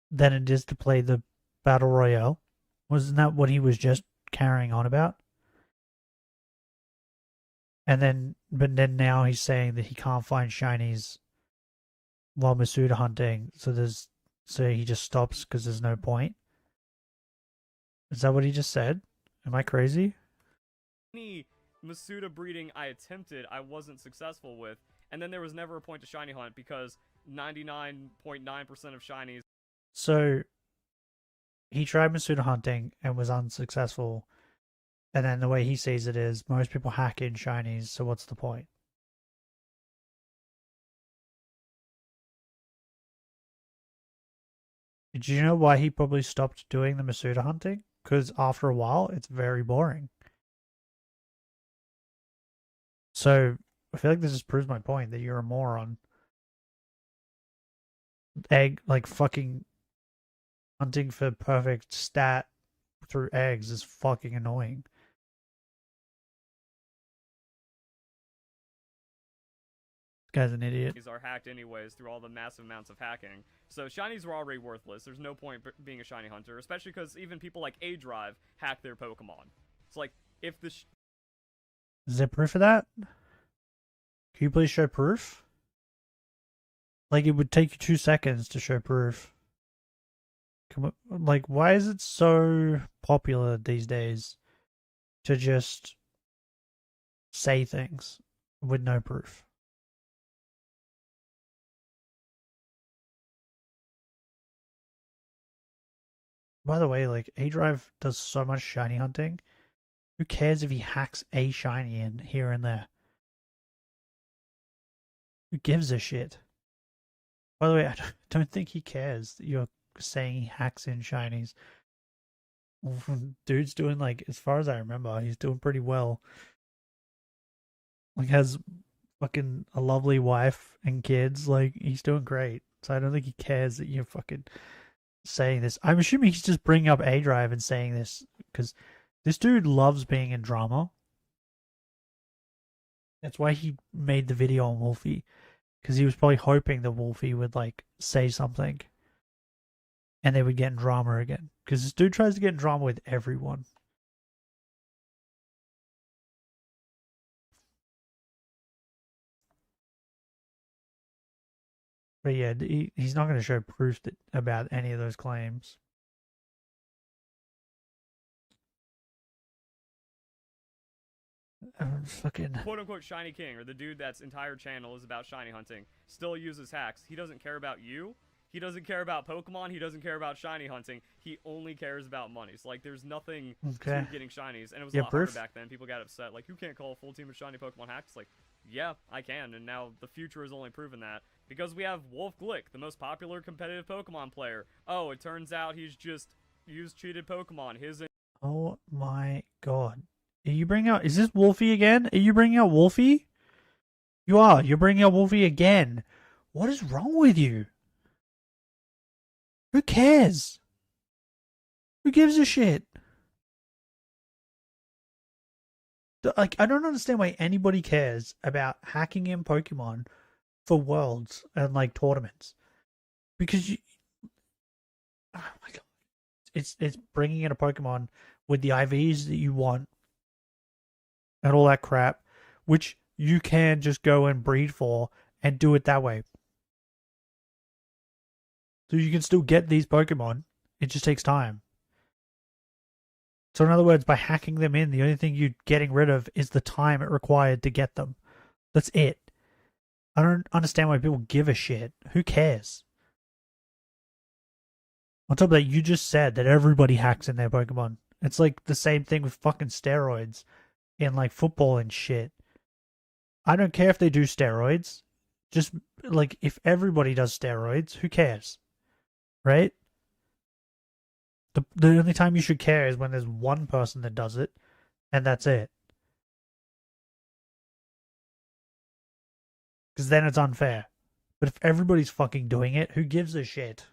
than it is to play the Battle Royale? Wasn't that what he was just carrying on about? But then now he's saying that he can't find shinies while Masuda hunting, so he just stops because there's no point. Is that what he just said? Am I crazy? Any Masuda breeding I attempted, I wasn't successful with, and then there was never a point to shiny hunt because 99.9% of shinies. So he tried Masuda hunting and was unsuccessful, and then the way he sees it is most people hack in shinies, so what's the point? Do you know why he probably stopped doing the Masuda hunting? Because after a while, it's very boring. So I feel like this just proves my point that you're a moron. Fucking hunting for perfect stat through eggs is fucking annoying. This guy's an idiot. These are hacked anyways through all the massive amounts of hacking. So shinies were already worthless. There's no point being a shiny hunter, especially because even people like A-Drive hack their Pokemon. It's like, if the... Is there proof of that? Can you please show proof? Like, it would take you 2 seconds to show proof. Come on, like, why is it so popular these days to just say things with no proof? By the way, like, A-Drive does so much shiny hunting. Who cares if he hacks a shiny in here and there? Who gives a shit? By the way, I don't think he cares that you're saying he hacks in shinies. Dude's doing, like, as far as I remember, he's doing pretty well. Like, has fucking a lovely wife and kids. Like, he's doing great. So I don't think he cares that you're fucking saying this. I'm assuming he's just bringing up A-Drive and saying this because this dude loves being in drama. That's why he made the video on Wolfie, because he was probably hoping that Wolfie would like say something and they would get in drama again, because this dude tries to get in drama with everyone. But yeah, he's not going to show proof about any of those claims. Fucking quote-unquote shiny king, or the dude that's entire channel is about shiny hunting, still uses hacks. He doesn't care about you. He doesn't care about Pokemon. He doesn't care about shiny hunting. He only cares about money. So, like, there's nothing to getting shinies. And it was a lot harder back then. People got upset. Like, you can't call a full team of shiny Pokemon hacks. Like, yeah, I can. And now the future has only proven that. Because we have Wolf Glick, the most popular competitive Pokemon player. Oh, it turns out he's just used cheated Pokemon. Oh my god. Are you bringing out... Is this Wolfie again? Are you bringing out Wolfie? You are. You're bringing out Wolfie again. What is wrong with you? Who cares? Who gives a shit? Like, I don't understand why anybody cares about hacking in Pokemon for worlds and, like, tournaments. Because you... Oh my god. It's bringing in a Pokemon with the IVs that you want and all that crap, which you can just go and breed for and do it that way. So you can still get these Pokemon. It just takes time. So in other words, by hacking them in, the only thing you're getting rid of is the time it required to get them. That's it. I don't understand why people give a shit. Who cares? On top of that, you just said that everybody hacks in their Pokemon. It's like the same thing with fucking steroids in like football and shit. I don't care if they do steroids. Just like if everybody does steroids, who cares? Right? The only time you should care is when there's one person that does it, and that's it. Because then it's unfair. But if everybody's fucking doing it, who gives a shit?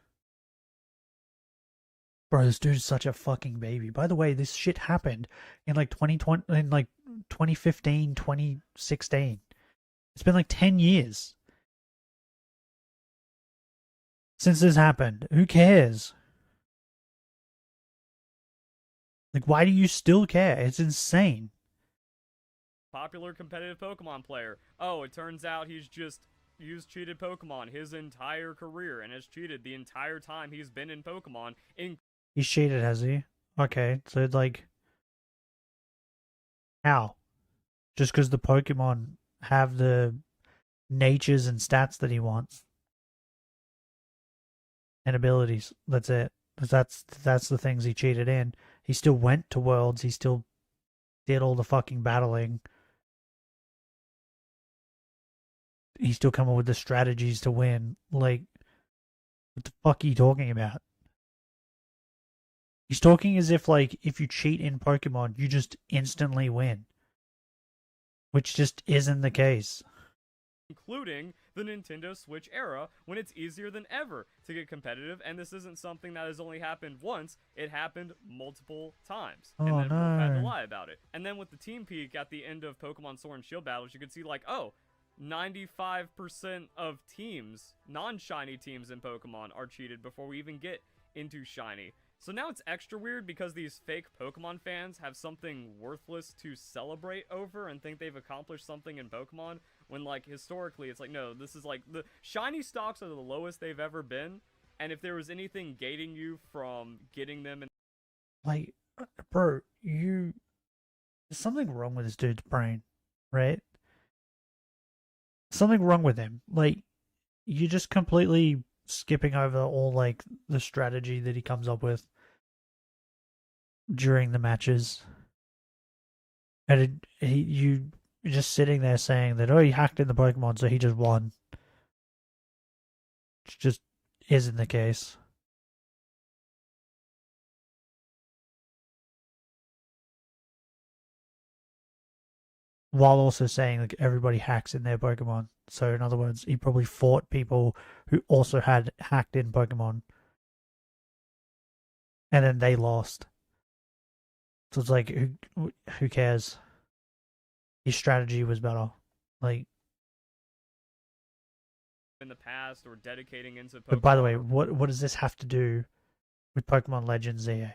Bro, this dude's such a fucking baby. By the way, this shit happened in like 2020, in like 2015, 2016. It's been like 10 years since this happened. Who cares? Like, why do you still care? It's insane. Popular competitive Pokemon player. Oh, it turns out he's just used cheated Pokemon his entire career and has cheated the entire time he's been in Pokemon. He's cheated, has he? Okay, so it's like, how? Just because the Pokemon have the natures and stats that he wants and abilities. That's it. That's the things he cheated in. He still went to Worlds. He still did all the fucking battling. He still come up with the strategies to win. Like, what the fuck are you talking about? He's talking as if, like, if you cheat in Pokemon, you just instantly win. Which just isn't the case. Including the Nintendo Switch era, when it's easier than ever to get competitive, and this isn't something that has only happened once, it happened multiple times. And then people had to lie about it. And then with the Team Peak at the end of Pokemon Sword and Shield battles, you could see like, oh, 95% of teams, non-shiny teams in Pokemon, are cheated before we even get into shiny. So now it's extra weird because these fake Pokemon fans have something worthless to celebrate over and think they've accomplished something in Pokemon, when like historically it's like, no, this is like the shiny stocks are the lowest they've ever been, and if there was anything gating you from getting them in, like, bro, there's something wrong with this dude's brain, right? Something wrong with him. Like, you're just completely skipping over all like the strategy that he comes up with during the matches, and you're just sitting there saying that, oh, he hacked in the Pokemon, so he just won. Which just isn't the case. While also saying like everybody hacks in their Pokemon. So in other words, he probably fought people who also had hacked in Pokemon. And then they lost. So it's like, who cares? His strategy was better. Like, in the past, or dedicating into Pokemon. But by the way, what does this have to do with Pokemon Legends ZA?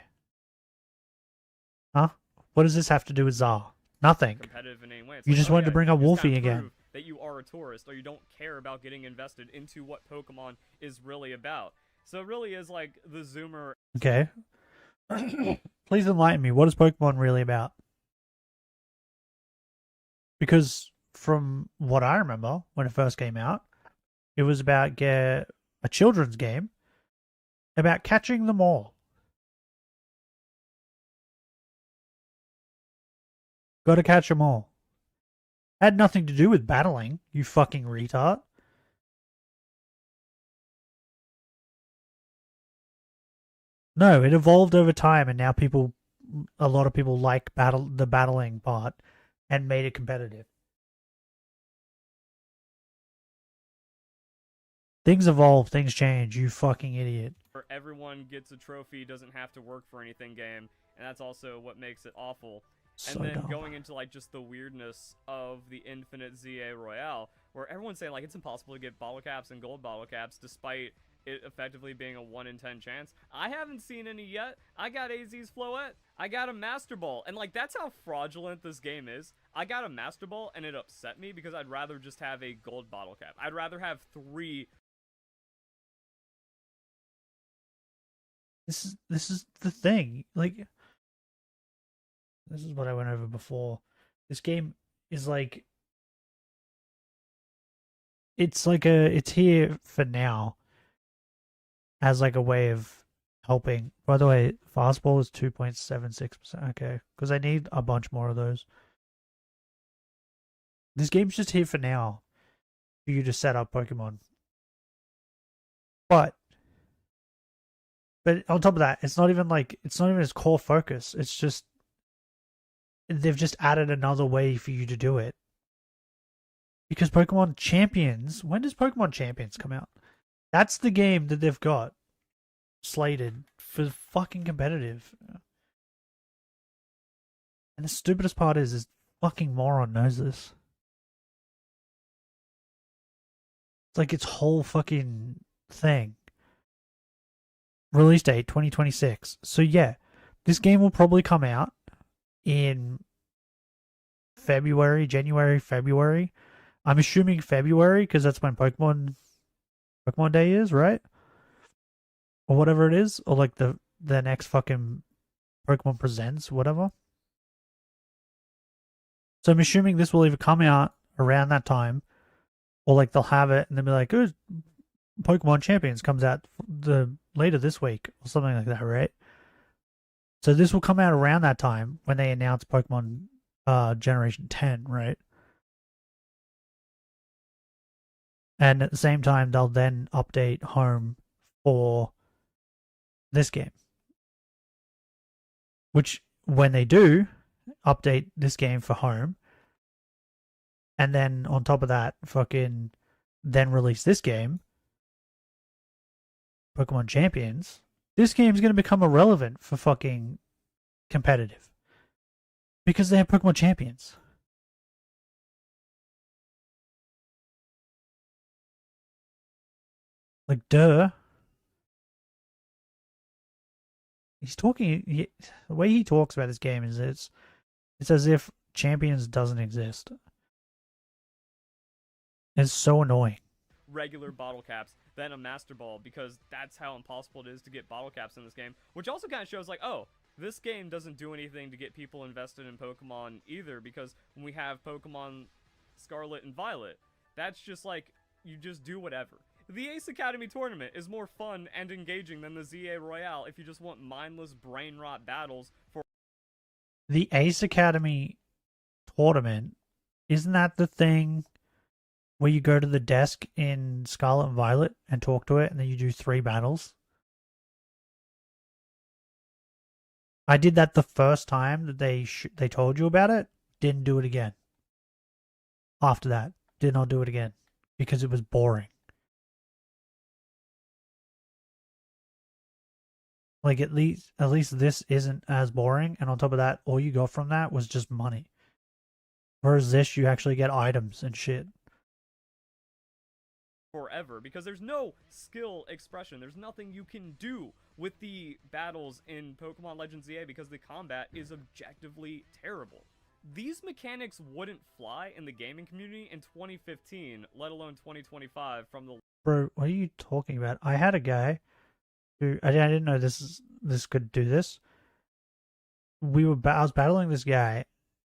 Huh? What does this have to do with Zar? Nothing. Competitive in any way. It's You like, just oh, wanted to yeah, bring up you just Wolfie gotta again. prove that you are a tourist, or you don't care about getting invested into what Pokemon is really about. So it really is like the Zoomer. Okay. Please enlighten me. What is Pokemon really about? Because from what I remember when it first came out, it was about a children's game about catching them all. Got to catch them all. Had nothing to do with battling, you fucking retard. No, it evolved over time, and now a lot of people like the battling part, and made it competitive. Things evolve, things change, you fucking idiot. Where everyone gets a trophy, doesn't have to work for anything game, and that's also what makes it awful. So and then dumb. going into like just the weirdness of the Infinite ZA Royale, where everyone's saying like it's impossible to get bottle caps and gold bottle caps despite it effectively being a 1 in 10 chance. I haven't seen any yet. I got AZ's Floette. I got a Master Ball. And like, that's how fraudulent this game is. I got a Master Ball and it upset me because I'd rather just have a gold bottle cap. I'd rather have 3. This is the thing. Like, this is what I went over before. This game is like, it's like it's here for now as like a way of helping. By the way, fastball is 2.76%. Okay, because I need a bunch more of those. This game's just here for now for you to set up Pokemon. But on top of that, it's not even its core focus. It's just they've just added another way for you to do it. Because Pokemon Champions, when does Pokemon Champions come out? That's the game that they've got slated for fucking competitive. And the stupidest part is this fucking moron knows this. It's like its whole fucking thing. Release date 2026. So yeah, this game will probably come out in January, February. I'm assuming February because that's when Pokemon Day is, right? Or whatever it is, or like the next fucking Pokemon Presents, whatever. So I'm assuming this will either come out around that time, or like they'll have it and they'll be like, "Oh, Pokemon Champions comes out later this week," or something like that, right? So this will come out around that time when they announce Pokemon Generation 10, right? And at the same time, they'll then update Home for this game. Which, when they do update this game for Home, and then on top of that, fucking then release this game, Pokemon Champions, this game's going to become irrelevant for fucking competitive. Because they have Pokemon Champions. Like, duh. He's talking. The way he talks about this game is it's as if Champions doesn't exist. It's so annoying. Regular bottle caps than a Master Ball because that's how impossible it is to get bottle caps in this game. Which also kind of shows like, oh, this game doesn't do anything to get people invested in Pokemon either, because when we have Pokemon Scarlet and Violet, that's just like, you just do whatever. The Ace Academy tournament is more fun and engaging than the ZA Royale if you just want mindless brain rot battles for... The Ace Academy tournament, isn't that the thing where you go to the desk in Scarlet and Violet and talk to it and then you do 3 battles? I did that the first time that they told you about it. Didn't do it again. After that, did not do it again because it was boring. Like at least this isn't as boring, and on top of that, all you got from that was just money. Whereas this, you actually get items and shit. Forever, because there's no skill expression. There's nothing you can do with the battles in Pokemon Legends ZA because the combat is objectively terrible. These mechanics wouldn't fly in the gaming community in 2015, let alone 2025 from the... Bro, what are you talking about? I had a guy who I didn't know this could do this. I was battling this guy,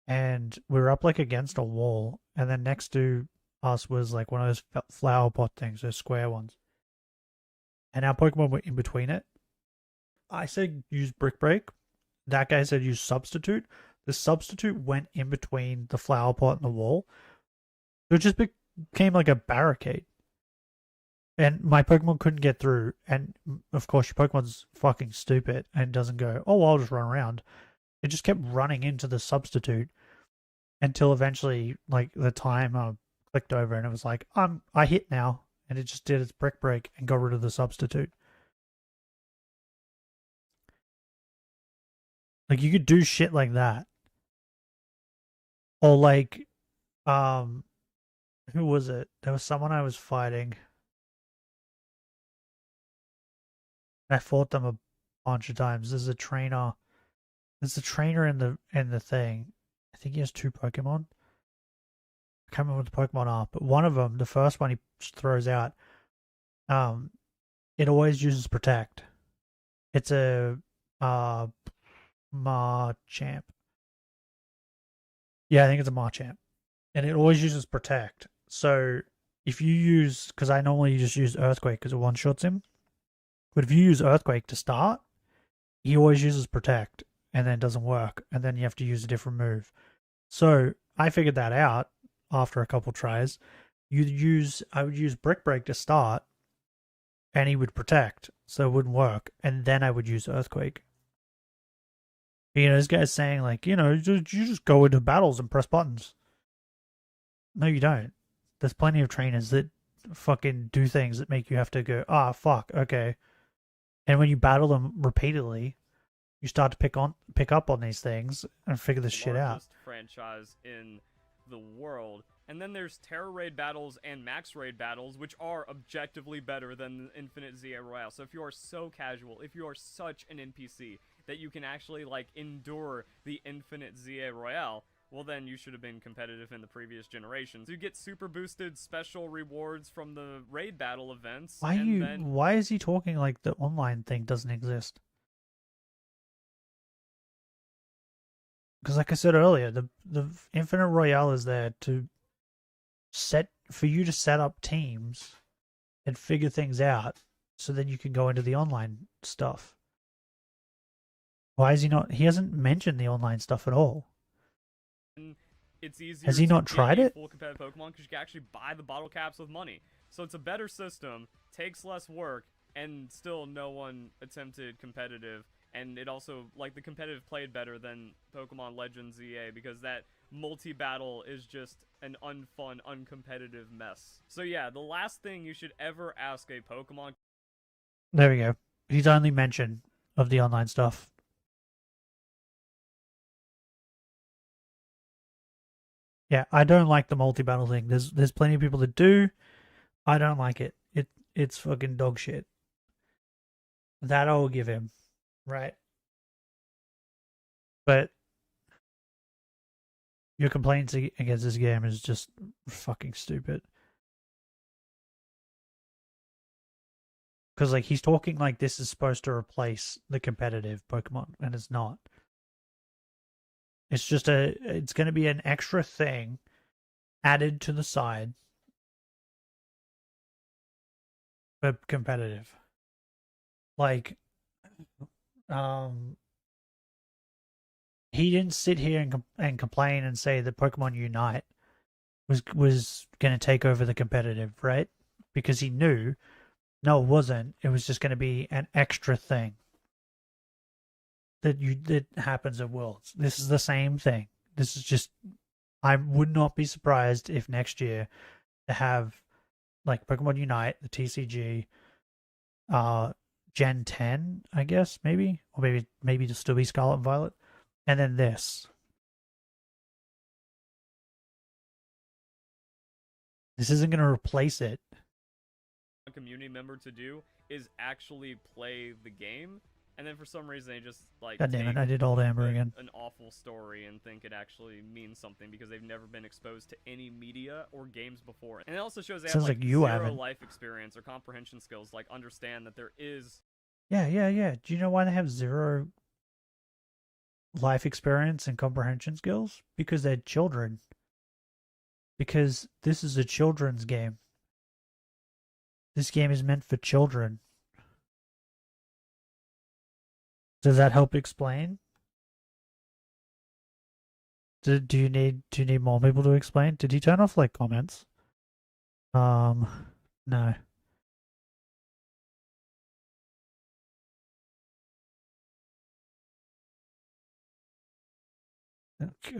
and we were up like against a wall, and then next to us was like one of those flower pot things, those square ones. And our Pokemon were in between it. I said use Brick Break. That guy said use Substitute. The Substitute went in between the flower pot and the wall. So it just became like a barricade. And my Pokemon couldn't get through. And of course, your Pokemon's fucking stupid and doesn't go, oh, I'll just run around. It just kept running into the Substitute until eventually, like, the timer clicked over and it was like, I hit now. And it just did its Brick Break and got rid of the Substitute. Like, you could do shit like that. Or like, who was it? There was someone I was fighting. I fought them a bunch of times. There's a trainer in the thing. I think he has 2 Pokemon. I can't remember what the Pokemon are, but one of them, the first one he throws out, it always uses Protect. It's a Machamp. Yeah, I think it's a Machamp. And it always uses Protect. So if you use, because I normally just use Earthquake because it one-shots him, but if you use Earthquake to start, he always uses Protect, and then it doesn't work, and then you have to use a different move. So I figured that out after a couple tries. I would use Brick Break to start, and he would Protect, so it wouldn't work, and then I would use Earthquake. You know, this guy's saying, like, you know, you just go into battles and press buttons. No, you don't. There's plenty of trainers that fucking do things that make you have to go, fuck, okay. And when you battle them repeatedly, you start to pick up on these things and figure this shit out. Largest franchise in the world. And then there's Terror Raid battles and Max Raid battles, which are objectively better than Infinite ZA Royale. So if you are so casual, if you are such an NPC that you can actually, like, endure the Infinite ZA Royale, well then you should have been competitive in the previous generations. You get super boosted special rewards from the raid battle events. Why is he talking like the online thing doesn't exist? Because like I said earlier, the Infinite Royale is there for you to set up teams and figure things out so then you can go into the online stuff. Why is he not? He hasn't mentioned the online stuff at all. It's easier. Has he not tried it? Full competitive Pokemon because you can actually buy the bottle caps with money. So it's a better system, takes less work, and still no one attempted competitive. And it also, like, the competitive played better than Pokemon Legends ZA because that multi-battle is just an unfun, uncompetitive mess. So yeah, the last thing you should ever ask a Pokemon... There we go. He's only mention of the online stuff. Yeah, I don't like the multi-battle thing. There's plenty of people that do. I don't like it. It's fucking dog shit. That I will give him. Right. But your complaints against this game is just fucking stupid. Because, like, he's talking like this is supposed to replace the competitive Pokemon, and it's not. It's just it's going to be an extra thing added to the side for competitive. Like, he didn't sit here and complain and say that Pokemon Unite was going to take over the competitive, right? Because he knew, no, it wasn't. It was just going to be an extra thing that happens at Worlds. This is the same thing. This is just, I would not be surprised if next year to have like Pokemon Unite, the TCG, Gen 10, I guess, maybe, or maybe to still be Scarlet and Violet, and then this. This isn't going to replace it. A community member to do is actually play the game, and then for some reason they just like God damn it! I did Old Amber again. An awful story and think it actually means something because they've never been exposed to any media or games before. And it also shows they have like zero life experience or comprehension skills. Like understand that there is. Yeah. Do you know why they have zero life experience and comprehension skills? Because they're children. Because this is a children's game. This game is meant for children. Does that help explain? Do you need more people to explain? Did you turn off like comments? No.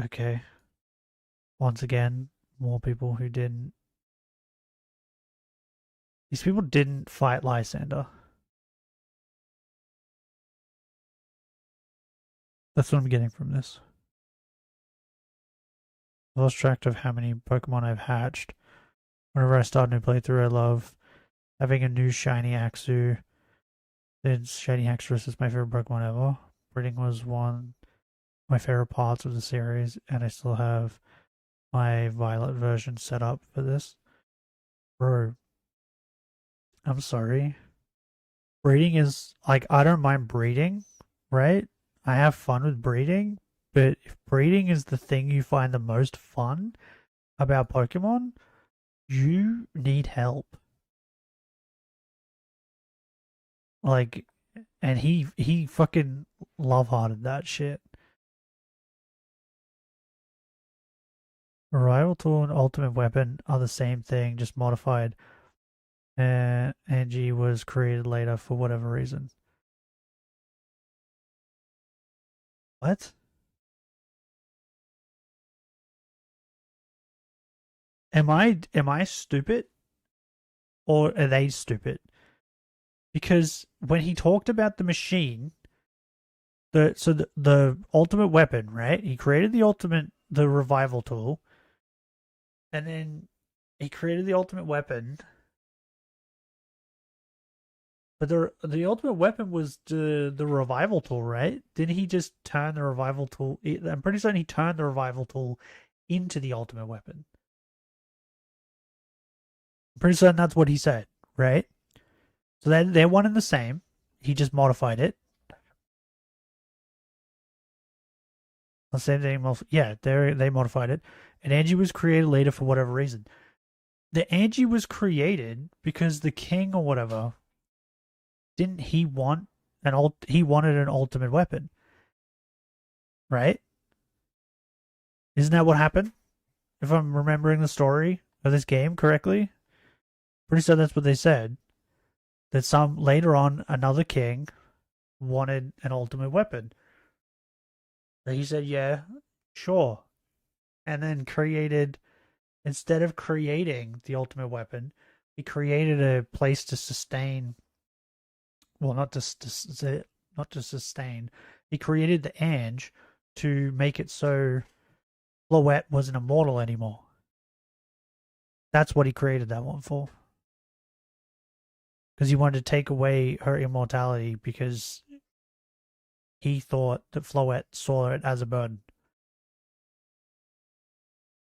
Okay. Once again, more people who didn't. These people didn't fight Lysander. That's what I'm getting from this. I lost track of how many Pokemon I've hatched. Whenever I start a new playthrough, I love having a new shiny Axew. Shiny Haxorus is my favorite Pokemon ever. Breeding was one of my favorite parts of the series, and I still have my Violet version set up for this. Bro, I'm sorry. Breeding is, like, I don't mind breeding, right? I have fun with breeding, but if breeding is the thing you find the most fun about Pokemon, you need help. Like, and he fucking love-hearted that shit. Arrival tool and ultimate weapon are the same thing, just modified. Angie was created later for whatever reason. What? Am I stupid? Or are they stupid? Because when he talked about the machine, the ultimate weapon, right? He created the revival tool, and then he created the ultimate weapon. But the ultimate weapon was the revival tool, right? Didn't he just turn the revival tool? I'm pretty certain he turned the revival tool into the ultimate weapon. I'm pretty certain that's what he said, right? So they're one and the same. He just modified it. The same thing. Yeah, they modified it, and Angie was created later for whatever reason. The Angie was created because the king or whatever. Didn't he want he wanted an ultimate weapon, right? Isn't that what happened? If I'm remembering the story of this game correctly, pretty sure that's what they said. That later on another king wanted an ultimate weapon. And he said, "Yeah, sure," and then instead of creating the ultimate weapon, he created a place to sustain. Well, not to sustain. He created the Ange to make it so Floette wasn't immortal anymore. That's what he created that one for. Because he wanted to take away her immortality because he thought that Floette saw it as a burden.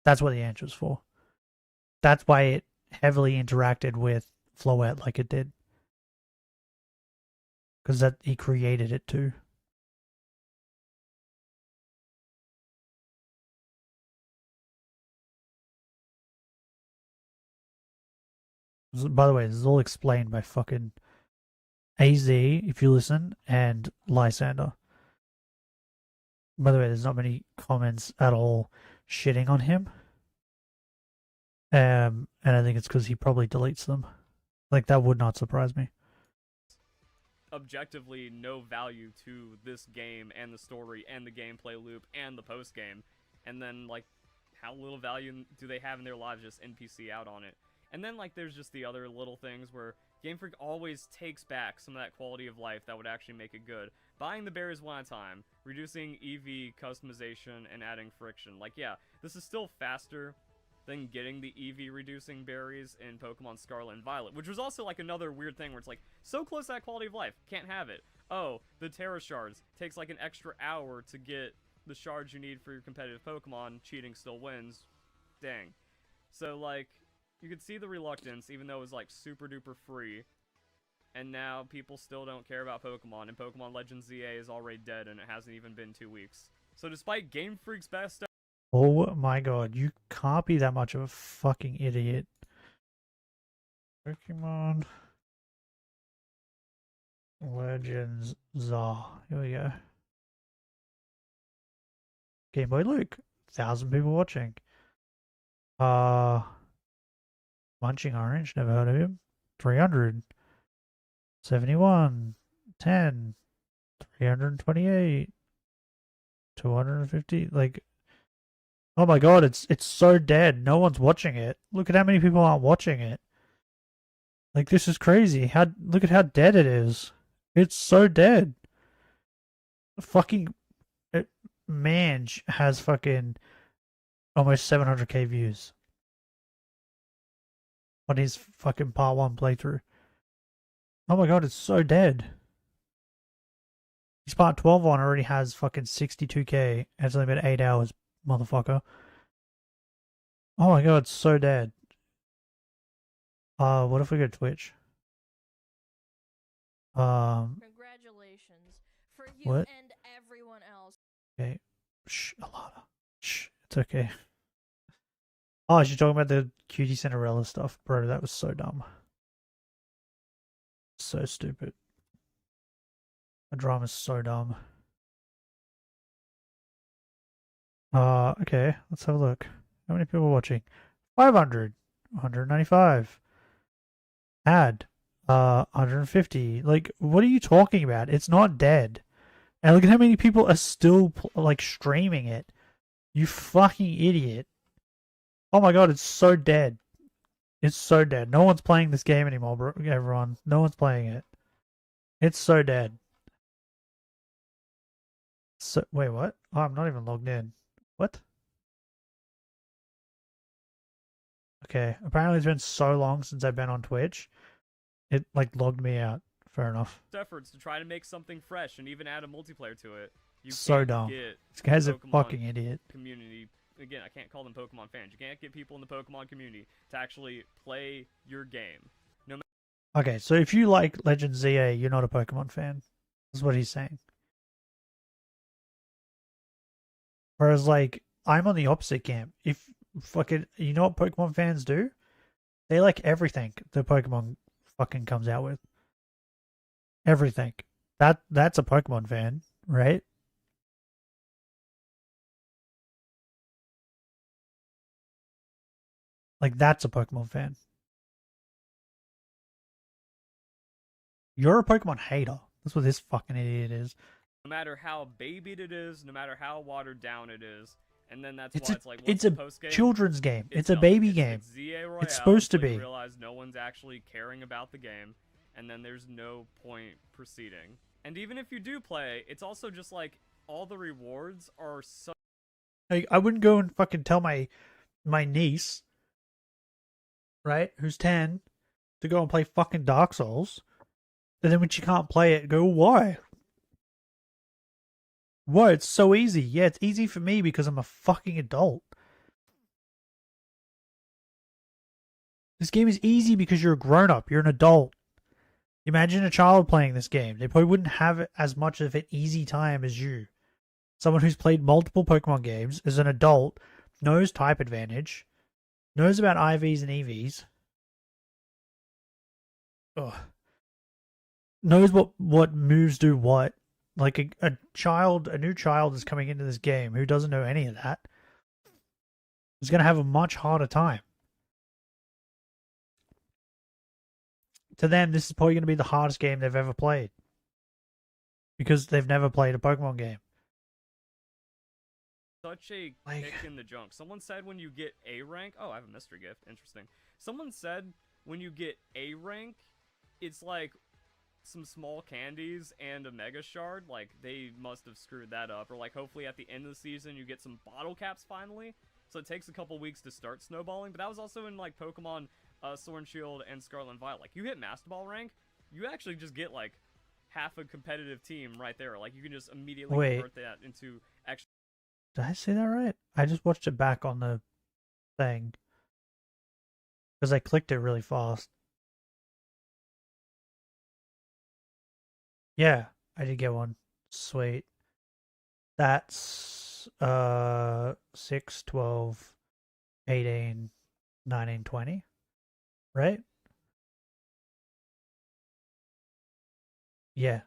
That's what the Ange was for. That's why it heavily interacted with Floette like it did. Because he created it too. By the way, this is all explained by fucking AZ, if you listen, and Lysander. By the way, there's not many comments at all shitting on him. And I think it's because he probably deletes them. Like, that would not surprise me. Objectively no value to this game and the story and the gameplay loop and the post game, and then like how little value do they have in their lives just NPC out on it. And then like there's just the other little things where Game Freak always takes back some of that quality of life that would actually make it good. Buying the berries one at a time, reducing EV customization, and adding friction. Like, yeah, this is still faster than getting the EV reducing berries in Pokemon Scarlet and Violet, which was also like another weird thing where it's like so close to that quality of life, can't have it. Oh, the Terra shards takes like an extra hour to get the shards you need for your competitive Pokemon. Cheating still wins. Dang. So like you could see the reluctance, even though it was like super duper free, and now people still don't care about Pokemon, and Pokemon Legends ZA is already dead, and it hasn't even been 2 weeks. So despite Game Freak's best. Oh my god, you can't be that much of a fucking idiot. Pokemon Legends ZA. Here we go. Game Boy Luke. 1,000 people watching. Munching Orange, never heard of him. 300. 71. 10. 328. 250. Like, oh my god, it's so dead. No one's watching it. Look at how many people aren't watching it. Like, this is crazy. Look at how dead it is. It's so dead. Fucking Mange has fucking almost 700k views on his fucking part 1 playthrough. Oh my god, it's so dead. His part 12 one already has fucking 62k. And it's only been 8 hours, motherfucker. Oh my god, it's so dead. What if we go Twitch? Congratulations for you what? and everyone else. Okay. Shh, Alana. Shh, it's okay. Oh, you're talking about the Cutie Cinderella stuff, bro. That was so dumb. So stupid. The drama's so dumb. Okay, let's have a look. How many people are watching? 500, 195. Ad, 150. Like, what are you talking about? It's not dead. And look at how many people are still like streaming it. You fucking idiot. Oh my god, it's so dead. It's so dead. No one's playing this game anymore, bro. Everyone. No one's playing it. It's so dead. So wait, what? Oh, I'm not even logged in. What? Okay. Apparently it's been so long since I've been on Twitch. It like logged me out. Fair enough. Efforts to try to make something fresh and even add a multiplayer to it. You So can't dumb. get This guy's a Pokemon fucking idiot. Community. Again, I can't call them Pokemon fans. You can't get people in the Pokemon community to actually play your game. No matter. Okay, so if you like Legend ZA, you're not a Pokemon fan. That's what he's saying. Whereas, like, I'm on the opposite camp. If fucking, you know what Pokemon fans do? They like everything the Pokemon fucking comes out with. Everything. That's a Pokemon fan, right? Like, that's a Pokemon fan. You're a Pokemon hater. That's what this fucking idiot is. No matter how babied it is, no matter how watered down it is, and then that's It's why a, it's like it's what's a the post game? children's game. It's a nothing. baby game. It's ZA Royale. It's supposed to until be. you realize no one's actually caring about the game, and then there's no point proceeding. And even if you do play, it's also just like all the rewards are so. Like, I wouldn't go and fucking tell my niece, right, who's 10, to go and play fucking Dark Souls. And then when she can't play it, go, why? Why? It's so easy. Yeah, it's easy for me because I'm a fucking adult. This game is easy because you're a grown-up. You're an adult. Imagine a child playing this game. They probably wouldn't have as much of an easy time as you. Someone who's played multiple Pokemon games, is an adult, knows type advantage, knows about IVs and EVs. Ugh. Knows what moves do what. Like a new child is coming into this game who doesn't know any of that. Is going to have a much harder time. To them, this is probably going to be the hardest game they've ever played. Because they've never played a Pokemon game. Such a kick in the junk. Someone said when you get A rank. Oh, I have a mystery gift. Interesting. Someone said when you get A rank, it's like some small candies and a mega shard. Like, they must have screwed that up. Or like, hopefully at the end of the season you get some bottle caps finally. So it takes a couple weeks to start snowballing. But that was also in like Pokemon Sword and Shield and Scarlet and Violet. Like, you hit Master Ball rank, you actually just get like half a competitive team right there. Like, you can just immediately convert that into extra. Did I say that right? I just watched it back on the thing. Because I clicked it really fast. Yeah, I did get one. Sweet. That's 6, 12, 18, 19, 20. Right? Yeah.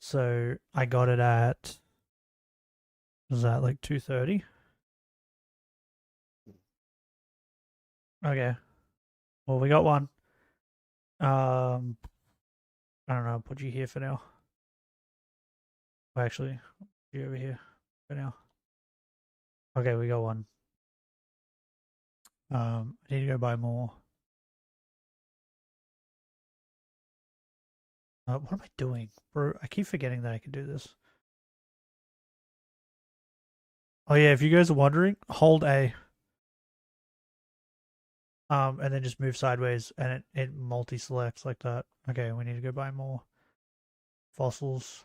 So I got it at, was that like 2:30? Okay. Well, we got one. I don't know, I'll put you here for now. Well, actually, I'll put you over here for now. Okay, we got one. I need to go buy more. What am I doing? Bro, I keep forgetting that I can do this. Oh yeah, if you guys are wondering, hold A. And then just move sideways and it multi-selects like that. Okay, we need to go buy more fossils.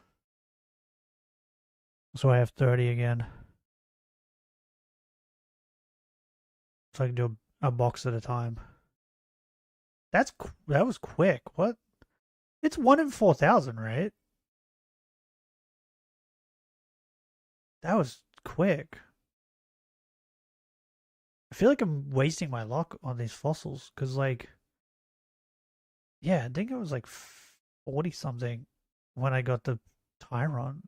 So I have 30 again. So I can do a box at a time. That was quick. What? It's 1 in 4,000, right? That was quick. I feel like I'm wasting my luck on these fossils because, like, yeah, I think it was like 40 something when I got the Tyron.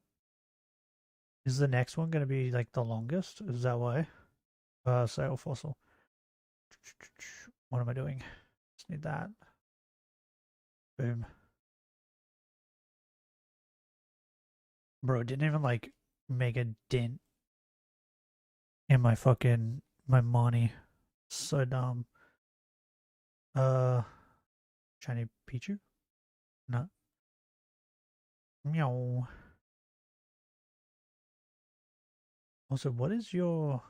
Is the next one going to be like the longest? Is that why? Sail fossil. What am I doing? Just need that. Boom. Bro, it didn't even like make a dent in my fucking my money. So dumb. Shiny Pichu? No. Meow. Also, what is your...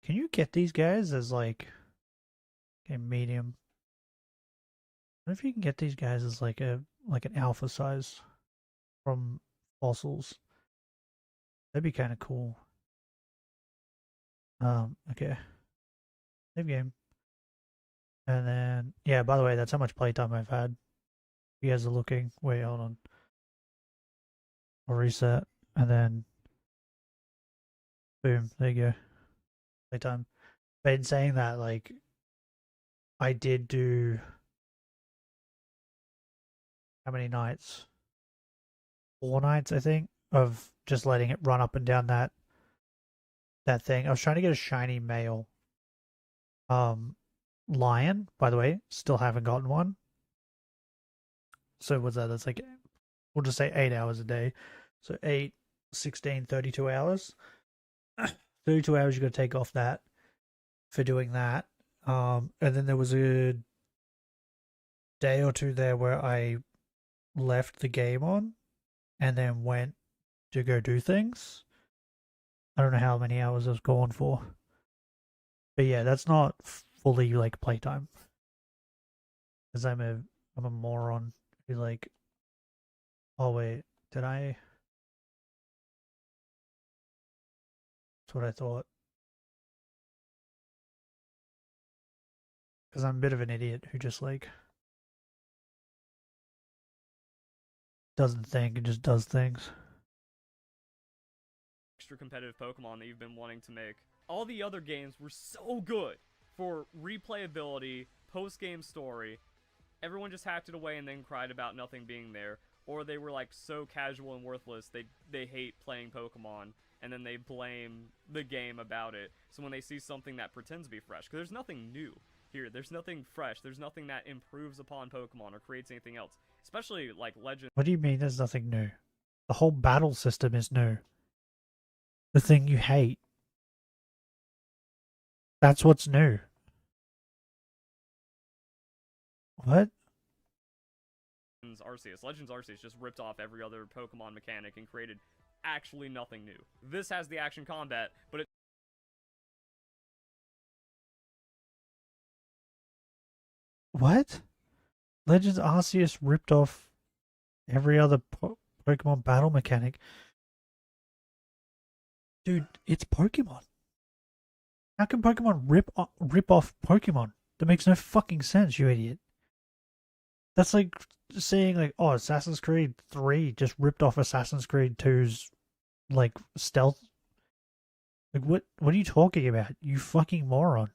Can you get these guys as like... Okay, medium. What if you can get these guys as like an alpha size from fossils? That'd be kind of cool. Okay. Save game. And then, yeah, by the way, that's how much playtime I've had. You guys are looking. Wait, hold on. I'll reset. And then, boom, there you go. Playtime. But in saying that, like, I did do... How many nights? 4 nights, I think, of just letting it run up and down that thing. I was trying to get a shiny male. Lion, by the way, still haven't gotten one. So what's that? That's like, we'll just say 8 hours a day. So 8, 16, 32 hours. 32 hours you got to take off that for doing that. And then there was a day or two there where I left the game on and then went to go do things. I don't know how many hours I was gone for. But yeah, that's not fully like playtime. Because I'm a moron who like, oh wait, did I? That's what I thought. Because I'm a bit of an idiot who just like doesn't think and just does things. Extra competitive Pokemon that you've been wanting to make. All the other games were so good for replayability, post-game story. Everyone just hacked it away and then cried about nothing being there. Or they were like so casual and worthless they hate playing Pokemon and then they blame the game about it. So when they see something that pretends to be fresh, because there's nothing new here, there's nothing fresh, there's nothing that improves upon Pokemon or creates anything else. Especially like Legends. What do you mean there's nothing new? The whole battle system is new. The thing you hate. That's what's new. What? Legends Arceus just ripped off every other Pokemon mechanic and created actually nothing new. This has the action combat, but it... What? Legends Arceus ripped off every other Pokemon battle mechanic. Dude, it's Pokemon. How can Pokemon rip off Pokemon? That makes no fucking sense, you idiot. That's like saying like, oh, Assassin's Creed 3 just ripped off Assassin's Creed 2's like stealth. Like what are you talking about? You fucking moron.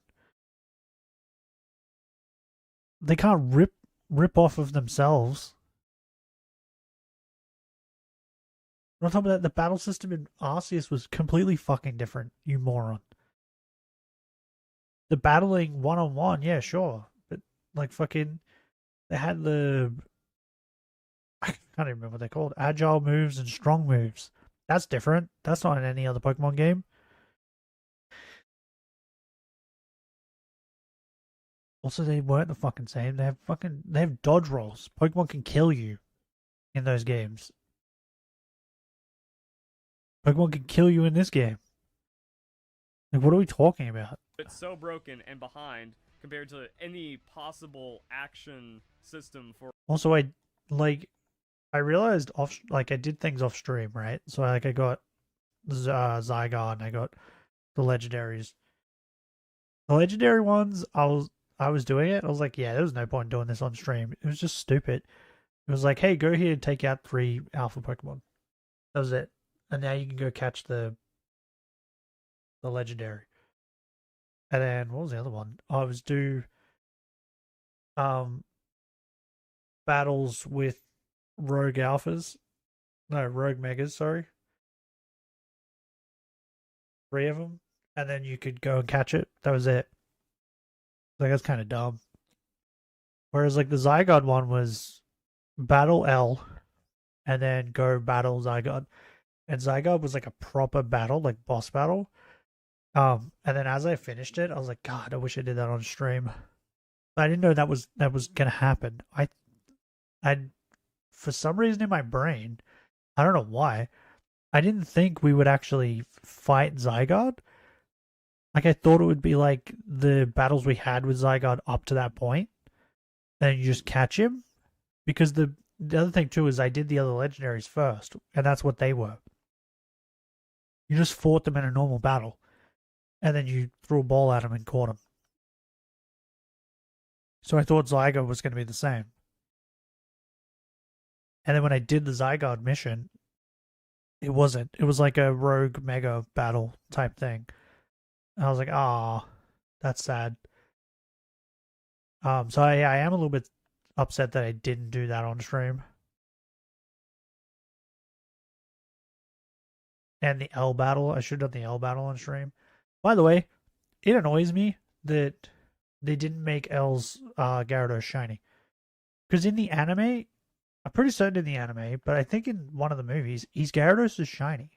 They can't rip off of themselves. On top of that, the battle system in Arceus was completely fucking different, you moron. The battling one-on-one, yeah, sure. But, like, fucking... They had the... I can't even remember what they're called. Agile moves and strong moves. That's different. That's not in any other Pokemon game. Also, they weren't the fucking same. They have dodge rolls. Pokemon can kill you in those games. Pokemon can kill you in this game. Like, what are we talking about? It's so broken and behind compared to any possible action system for... Also, I realized I did things off stream, right? So I got Zygon, I got the legendaries. The legendary ones, I was doing it. I was like, yeah, there was no point in doing this on stream. It was just stupid. It was like, hey, go here and take out 3 alpha Pokemon. That was it. And now you can go catch the legendary. And then what was the other one? Oh, I was do um battles with rogue alphas. No, rogue megas, sorry. 3 of them. And then you could go and catch it. That was it. Like, that's kind of dumb. Whereas, like, the Zygarde one was battle L and then go battle Zygarde. And Zygarde was like a proper battle, like boss battle. And then as I finished it, I was like, God, I wish I did that on stream. But I didn't know that was gonna happen. I for some reason in my brain, I don't know why, I didn't think we would actually fight Zygarde. Like, I thought it would be like the battles we had with Zygarde up to that point, and you just catch him. Because the other thing too is I did the other legendaries first, and that's what they were. You just fought them in a normal battle, and then you threw a ball at them and caught them. So I thought Zygarde was going to be the same. And then when I did the Zygarde mission, it wasn't. It was like a rogue mega battle type thing. And I was like, ah, that's sad. So I am a little bit upset that I didn't do that on stream. And the L battle, I should have done the L battle on stream. By the way, it annoys me that they didn't make L's Gyarados shiny. Because in the anime, I'm pretty certain in the anime, but I think in one of the movies, his Gyarados is shiny.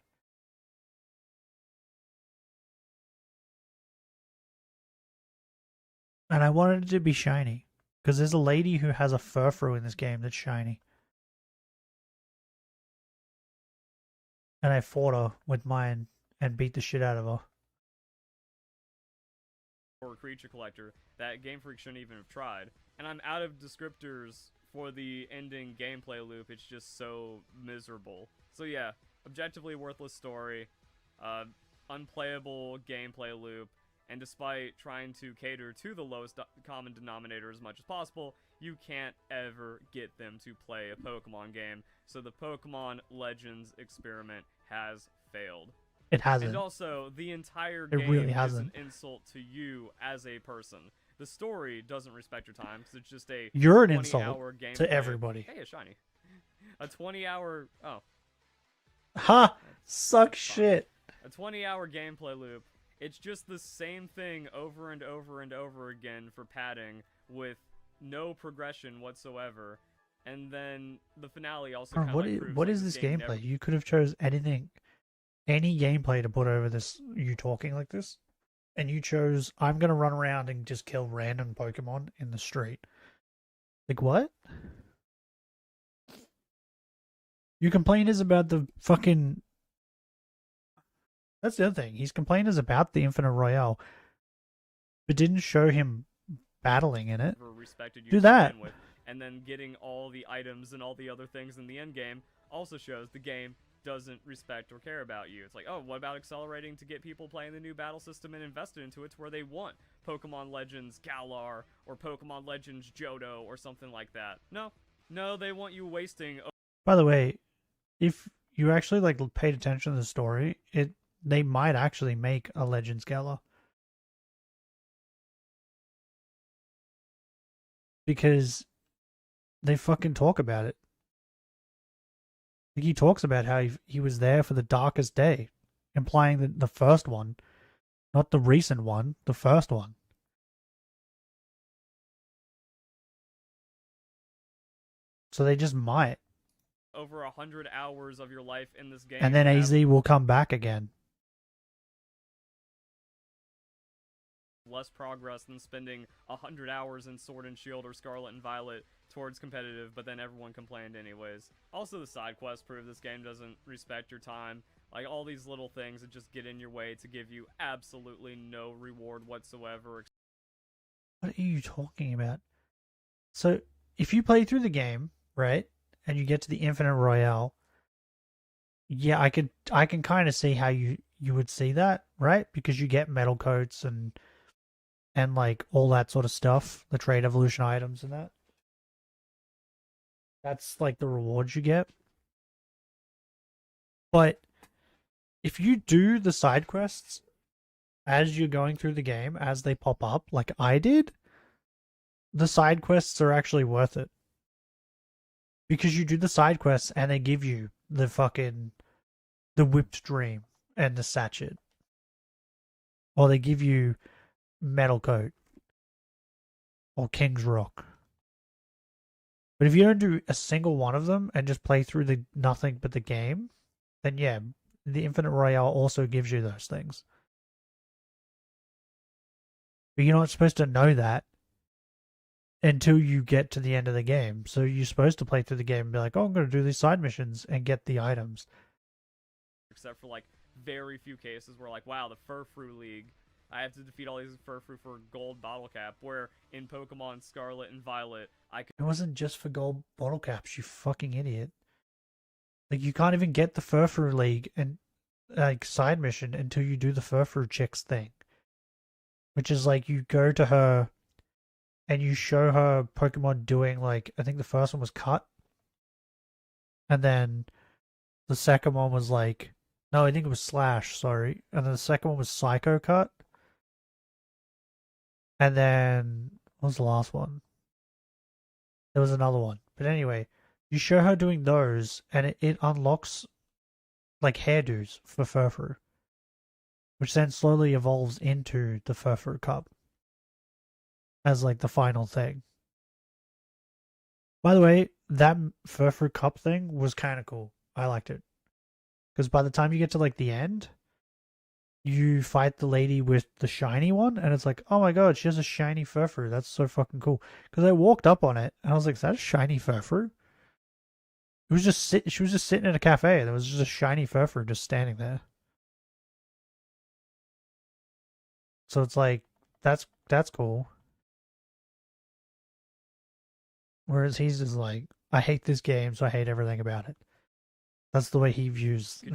And I wanted it to be shiny. Because there's a lady who has a Furfrou in this game that's shiny. And I fought her with mine and beat the shit out of her. Or creature collector that Game Freak shouldn't even have tried. And I'm out of descriptors for the ending gameplay loop. It's just so miserable. So yeah, objectively worthless story, unplayable gameplay loop, and despite trying to cater to the lowest common denominator as much as possible, you can't ever get them to play a Pokemon game. So the Pokemon Legends experiment has failed. It hasn't. And also, the entire It game really is hasn't. an insult to you as a person. The story doesn't respect your time because it's just a You're an 20-hour insult gameplay. to everybody. Hey, a shiny. A 20-hour... Oh. Ha! Suck shit. A 20-hour gameplay loop. It's just the same thing over and over and over again for padding with no progression whatsoever. And then the finale also kind of proves what like, is this game gameplay? never- You could have chose anything, any gameplay to put over this. You talking like this, and you chose I'm gonna run around and just kill random Pokemon in the street. Like what? Your complaint is about the fucking. That's the other thing. His complaint is about the Infinite Royale, but didn't show him battling in it. respected you Do to that. begin with. And then getting all the items and all the other things in the end game also shows the game doesn't respect or care about you. It's like, oh, what about accelerating to get people playing the new battle system and invested into it to where they want Pokemon Legends Galar or Pokemon Legends Johto or something like that? No, they want you wasting. By the way, if you actually like paid attention to the story, they might actually make a Legends Gala. Because they fucking talk about it. Like he talks about how he was there for the darkest day, implying that the first one, not the recent one, the first one. So they just might. Over 100 hours of your life in this game. And then have AZ will come back again. less progress than spending 100 hours in Sword and Shield or Scarlet and Violet towards competitive, but then everyone complained anyways. Also, the side quests prove this game doesn't respect your time. Like, all these little things that just get in your way to give you absolutely no reward whatsoever. What are you talking about? So, if you play through the game, right, and you get to the Infinite Royale, yeah, I can kind of see how you would see that, right? Because you get metal coats and like all that sort of stuff, the trade evolution items and that. That's like the rewards you get. But if you do the side quests as you're going through the game, as they pop up, like I did, the side quests are actually worth it. Because you do the side quests and they give you the whipped dream and the sachet. Or they give you metal coat. Or King's Rock. But if you don't do a single one of them and just play through the nothing but the game, then yeah, the Infinite Royale also gives you those things. But you're not supposed to know that until you get to the end of the game. So you're supposed to play through the game and be like, oh, I'm going to do these side missions and get the items. Except for like very few cases where like, wow, the Furfrou League, I have to defeat all these Furfrou for gold bottle cap, where in Pokemon Scarlet and Violet, I could... It wasn't just for gold bottle caps, you fucking idiot. Like, you can't even get the Furfrou League and like side mission until you do the Furfrou Chicks thing. Which is like, you go to her and you show her Pokemon doing like, I think the first one was Cut. And then the second one was like, no, I think it was Slash, sorry. And then the second one was Psycho Cut. And then, what was the last one? There was another one. But anyway, you show her doing those, and it unlocks, like, hairdos for Furfrou. Which then slowly evolves into the Furfrou Cup. As, like, the final thing. By the way, that Furfrou Cup thing was kind of cool. I liked it. Because by the time you get to, like, the end, you fight the lady with the shiny one, and it's like, oh my god, she has a shiny Furfrou. That's so fucking cool. Because I walked up on it, and I was like, is that a shiny Furfrou? It was just she was just sitting in a cafe. There was just a shiny Furfrou just standing there. So it's like, that's cool. Whereas he's just like, I hate this game, so I hate everything about it. That's the way he views it.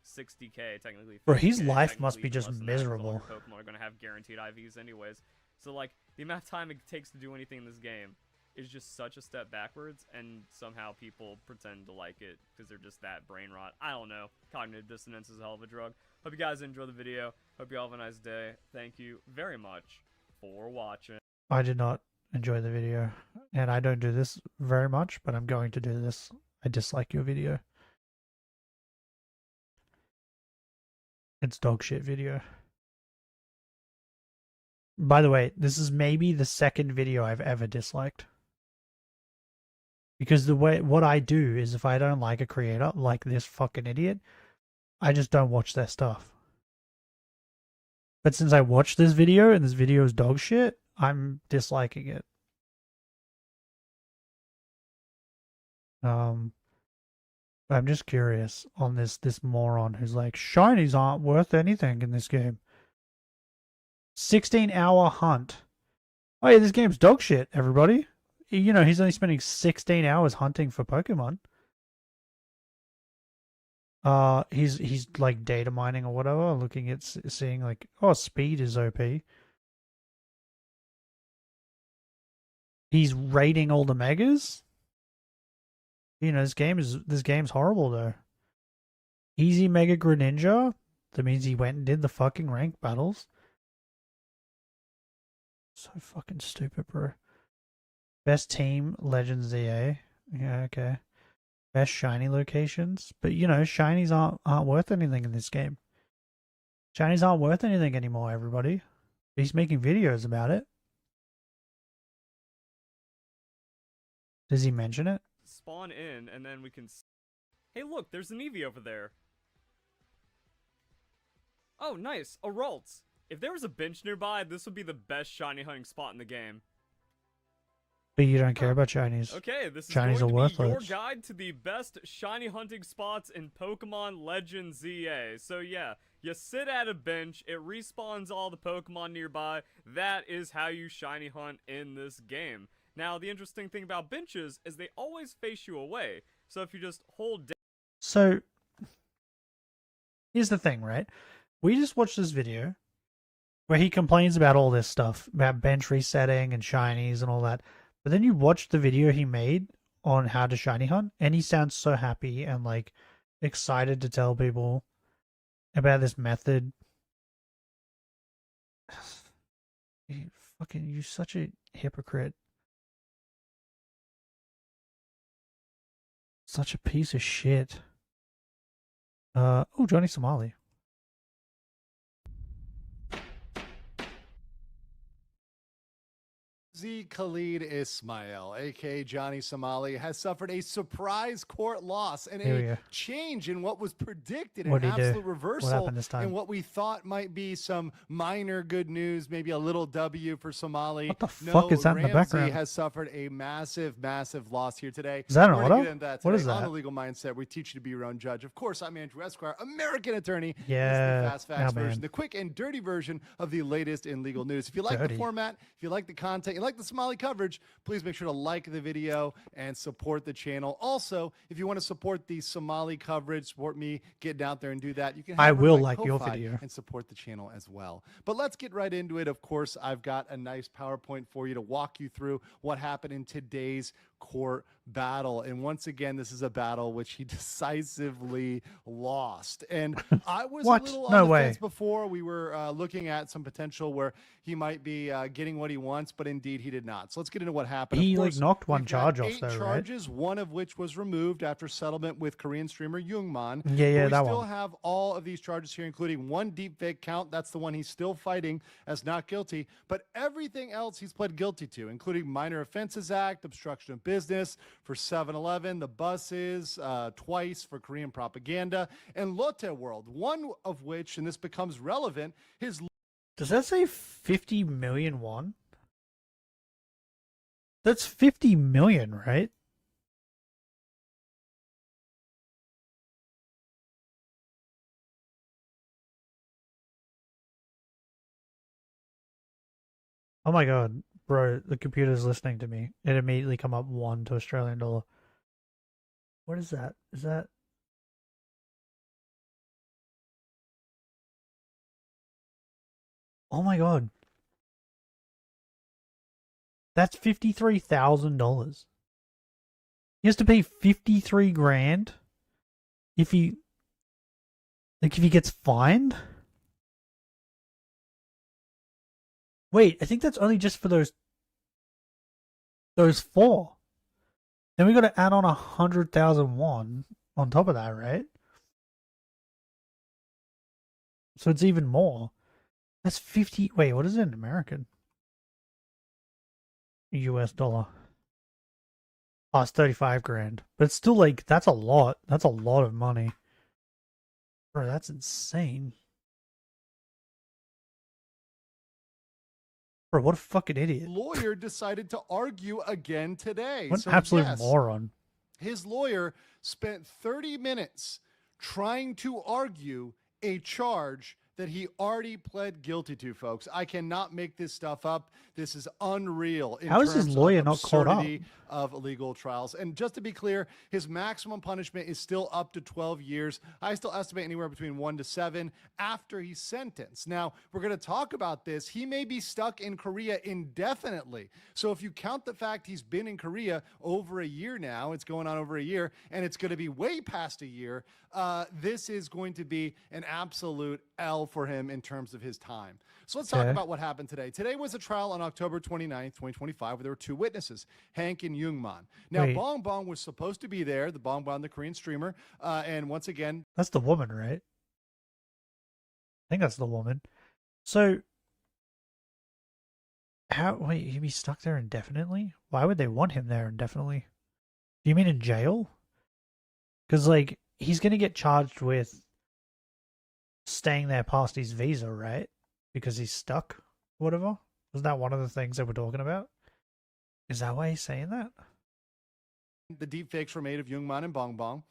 60k technically. Bro, his life must be just miserable. Pokemon are gonna have guaranteed IVs anyways. So like the amount of time it takes to do anything in this game is just such a step backwards, and somehow people pretend to like it because they're just that brain rot. I don't know. Cognitive dissonance is a hell of a drug. Hope you guys enjoy the video. Hope you all have a nice day. Thank you very much for watching. I did not enjoy the video, and I don't do this very much, but I'm going to do this. I dislike your video. It's dog shit video. By the way, this is maybe the second video I've ever disliked. Because what I do is if I don't like a creator, like this fucking idiot, I just don't watch their stuff. But since I watched this video and this video is dog shit, I'm disliking it. I'm just curious on this moron who's like, shinies aren't worth anything in this game. 16-hour hunt. Oh yeah, this game's dog shit, everybody. You know, he's only spending 16 hours hunting for Pokemon. He's like data mining or whatever, looking at seeing like, oh, speed is OP. He's raiding all the megas. You know, this game's horrible though. Easy Mega Greninja. That means he went and did the fucking rank battles. So fucking stupid, bro. Best team, Legends ZA. Yeah, okay. Best shiny locations. But you know, shinies aren't worth anything in this game. Shinies aren't worth anything anymore, everybody. He's making videos about it. Does he mention it? Spawn in, and then we can... Hey look, there's an Eevee over there. Oh, nice. A Ralts. If there was a bench nearby, this would be the best shiny hunting spot in the game. But you don't care about shinies. Okay, this is shinies going are to be your worthless. guide to the best shiny hunting spots in Pokemon Legends ZA. So yeah, you sit at a bench, it respawns all the Pokemon nearby. That is how you shiny hunt in this game. Now, the interesting thing about benches is they always face you away. So if you just hold down... So, here's the thing, right? We just watched this video where he complains about all this stuff, about bench resetting and shinies and all that. But then you watch the video he made on how to shiny hunt, and he sounds so happy and, like, excited to tell people about this method You're such a hypocrite. Such a piece of shit. Oh, Johnny Somali. Z Khalid Ismail, aka Johnny Somali, has suffered a surprise court loss and Here we a go. change in what was predicted, What'd an he do? absolute What reversal happened this time? in what we thought might be some minor good news, maybe a little W for Somali. What the fuck is that in the Ramsey background? has suffered a massive, massive loss here today. Is that an We're gonna auto? get into that What today is on that? The Legal Mindset. We teach you to be your own judge. Of course, I'm Andrew Esquire, American attorney. This is Yeah. the Fast Facts Oh, man. version, the quick and dirty version of the latest in legal news. If you like Dirty. the format, if you like the content, you like the Somali coverage, please make sure to like the video and support the channel. Also, if you want to support the Somali coverage, support me getting out there and do that, you can. I head over to will my like your Ko-Fi video. and support the channel as well. But let's get right into it. Of course, I've got a nice PowerPoint for you to walk you through what happened in today's court battle. And once again, this is a battle which he decisively lost. And I was What? a little No on the way. fence before. We were looking at some potential where he might be getting what he wants, but indeed he did not. So let's get into what happened. He Of like course, knocked one we've got charge off 8 though, right? charges, one of which was removed after settlement with Korean streamer Jungman. Yeah, But yeah, we that still one. have all of these charges here, including one deepfake count. That's the one he's still fighting as not guilty. But everything else he's pled guilty to, including Minor Offenses Act, obstruction of business for 7-Eleven, the buses, twice for Korean propaganda, and Lotte World, one of which, and this becomes relevant, his Does that say 50 million won? That's 50 million, right? Oh my god, bro, the computer's listening to me. It immediately come up 1 to Australian dollar. What is that? Is that... Oh my god. That's $53,000. He has to pay 53 grand if he gets fined? Wait, I think that's only just for those 4. Then we got to add on 100,000 won on top of that, right? So it's even more. That's 50. Wait, what is it in American? US dollar. Oh, it's 35 grand. But it's still like, that's a lot. That's a lot of money. Bro, that's insane. Bro, what a fucking idiot. lawyer decided to argue again today. What an So, absolute yes, moron. his lawyer spent 30 minutes trying to argue a charge that he already pled guilty to, folks. I cannot make this stuff up. This is unreal. In How is his terms lawyer of not caught up? absurdity of legal trials. And just to be clear, his maximum punishment is still up to 12 years. I still estimate anywhere between 1 to 7 after he's sentenced. Now, we're going to talk about this. He may be stuck in Korea indefinitely. So if you count the fact he's been in Korea over a year now, it's going on over a year, and it's going to be way past a year, this is going to be an absolute L for him in terms of his time. So let's talk Okay. about what happened today. Today was a trial on October 29th, 2025, where there were 2 witnesses, Hank and Jungman. Now, Wait. Bong Bong was supposed to be there, the Bong Bong, the Korean streamer, and once again, That's the woman, right? I think that's the woman. So, wait, he'd be stuck there indefinitely? Why would they want him there indefinitely? Do you mean in jail? Because, like, he's going to get charged with staying there past his visa, right? Because he's stuck, whatever. Wasn't that one of the things they were talking about? Is that why he's saying that? the deep fakes were made of Jungman and Bong Bong,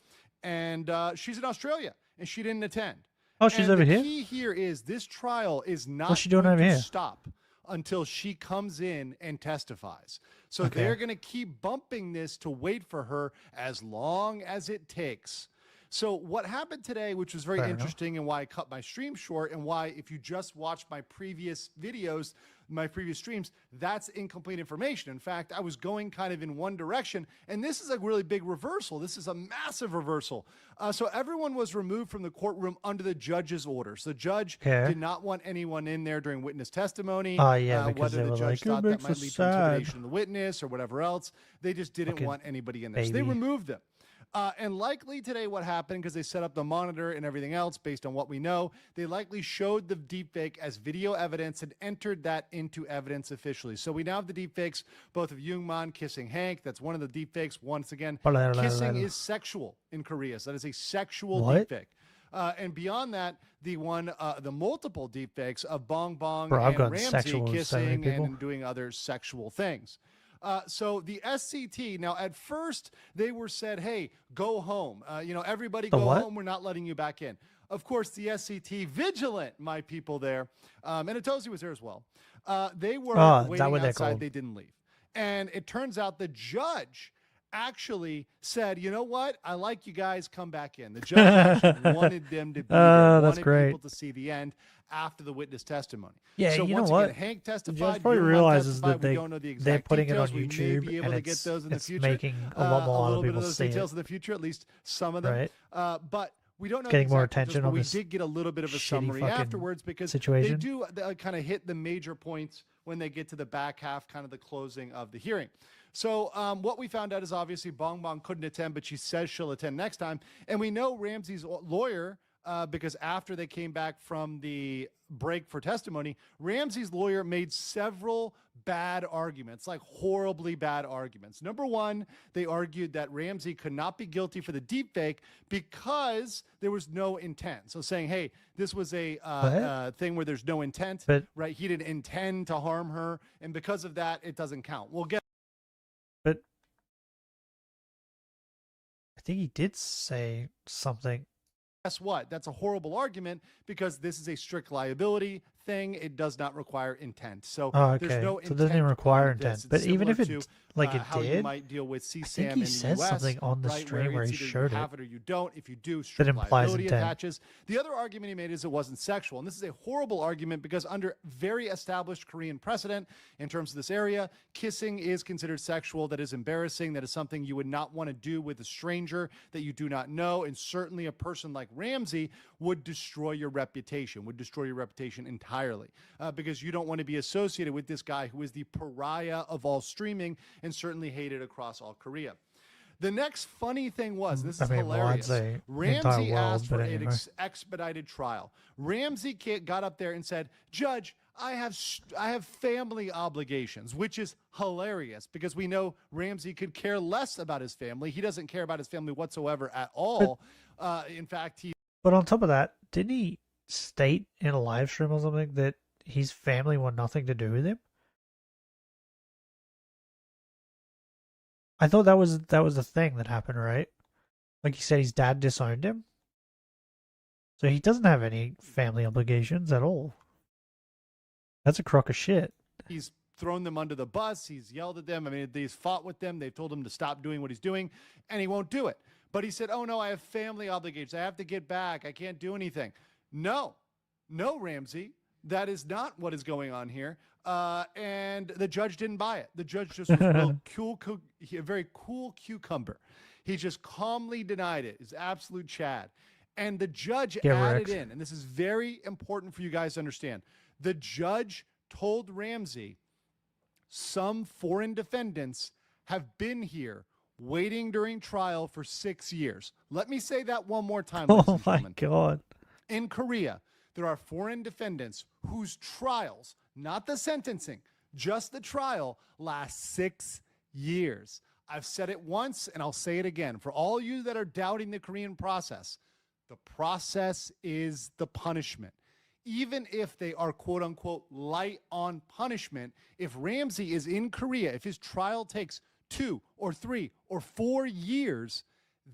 and she's in Australia, and she didn't attend. Oh, she's And over the here? key here is this trial is not What's she doing going over to here? stop until she comes in and testifies. So Okay. they're going to keep bumping this to wait for her as long as it takes. So what happened today, which was very Fair enough. interesting and why I cut my stream short and why if you just watched my previous videos, my previous streams, that's incomplete information. In fact, I was going kind of in one direction, and this is a really big reversal. This is a massive reversal. So everyone was removed from the courtroom under the judge's orders. The judge did not want anyone in there during witness testimony. Yeah, because whether they the were judge like, thought it that makes might us lead to sad. intimidation of the witness or whatever else. They just didn't Fucking want anybody in there. So they baby. removed them. And likely today what happened, because they set up the monitor and everything else based on what we know, they likely showed the deepfake as video evidence and entered that into evidence officially. So we now have the deepfakes, both of Youngman kissing Hank. That's one of the deepfakes. Once again, kissing is sexual in Korea. So that is a sexual deepfake. And beyond that, the multiple deepfakes of Bong Bong and Ramsey kissing and doing other sexual things. So the SCT, now at first they were said, hey, go home. Everybody go home. We're not letting you back in. Of course, the SCT vigilant, my people there, and Atosi was there as well. They were waiting outside. They didn't leave. And it turns out the judge actually said, you know what? I like you guys. Come back in. The judge actually wanted them to be there, that's great. People to see the end after the witness testimony. Yeah, so you once know what? again, Hank The testified. judge probably realizes that we don't know the exact they're putting details. it on We may YouTube be able and to get those in the future. making a lot more a other little bit people of those see details it. in the future, at least some of them. Right. But we don't know Getting the more exact details, attention but on we this did get a little bit of a shitty summary fucking afterwards because situation. they do kind of hit the major points when they get to the back half, kind of the closing of the hearing. So what we found out is obviously Bong Bong couldn't attend, but she says she'll attend next time. And we know Ramsey's lawyer, because after they came back from the break for testimony, Ramsey's lawyer made several bad arguments, like horribly bad arguments. Number one, they argued that Ramsey could not be guilty for the deepfake because there was no intent. So saying, hey, this was a thing where there's no intent, right? He didn't intend to harm her, and because of that, it doesn't count. We'll get. But I think he did say something. Guess what? That's a horrible argument because this is a strict liability thing. It does not require intent. So there's no intent. So it doesn't even require upon this. intent. But It's even if it similar to, it how you did, might deal with CSAM I think in he the says US, something on the right, stream where it's he either showed you have it. it or you don't. If you do, That strict implies liability intent. attaches. The other argument he made is it wasn't sexual. And this is a horrible argument because under very established Korean precedent in terms of this area, kissing is considered sexual. That is embarrassing. That is something you would not want to do with a stranger that you do not know. And certainly a person like Ramsey would destroy your reputation, entirely because you don't want to be associated with this guy who is the pariah of all streaming and certainly hated across all Korea. The next funny thing was, this is hilarious, Ramsey asked for an expedited trial. Ramsey got up there and said, Judge, I have family obligations, which is hilarious because we know Ramsey could care less about his family. He doesn't care about his family whatsoever at all. In fact, But on top of that, didn't he state in a live stream or something that his family want nothing to do with him? I thought that was the thing that happened, right? Like he said, his dad disowned him, so he doesn't have any family obligations at all. That's a crock of shit. He's thrown them under the bus. He's yelled at them. I mean, he's fought with them. They've told him to stop doing what he's doing, and he won't do it. But he said, oh, no, I have family obligations. I have to get back. I can't do anything. No, Ramsey. That is not what is going on here. And the judge didn't buy it. The judge just was a very cool cucumber. He just calmly denied it. It's absolute Chad. And the judge added in, and this is very important for you guys to understand. The judge told Ramsey some foreign defendants have been here waiting during trial for 6 years. Let me say that one more time. Oh my God. In Korea, there are foreign defendants whose trials, not the sentencing, just the trial, last 6 years. I've said it once and I'll say it again. For all you that are doubting the Korean process, the process is the punishment. Even if they are quote unquote light on punishment, if Ramsey is in Korea, if his trial takes 2 or 3 or 4 years,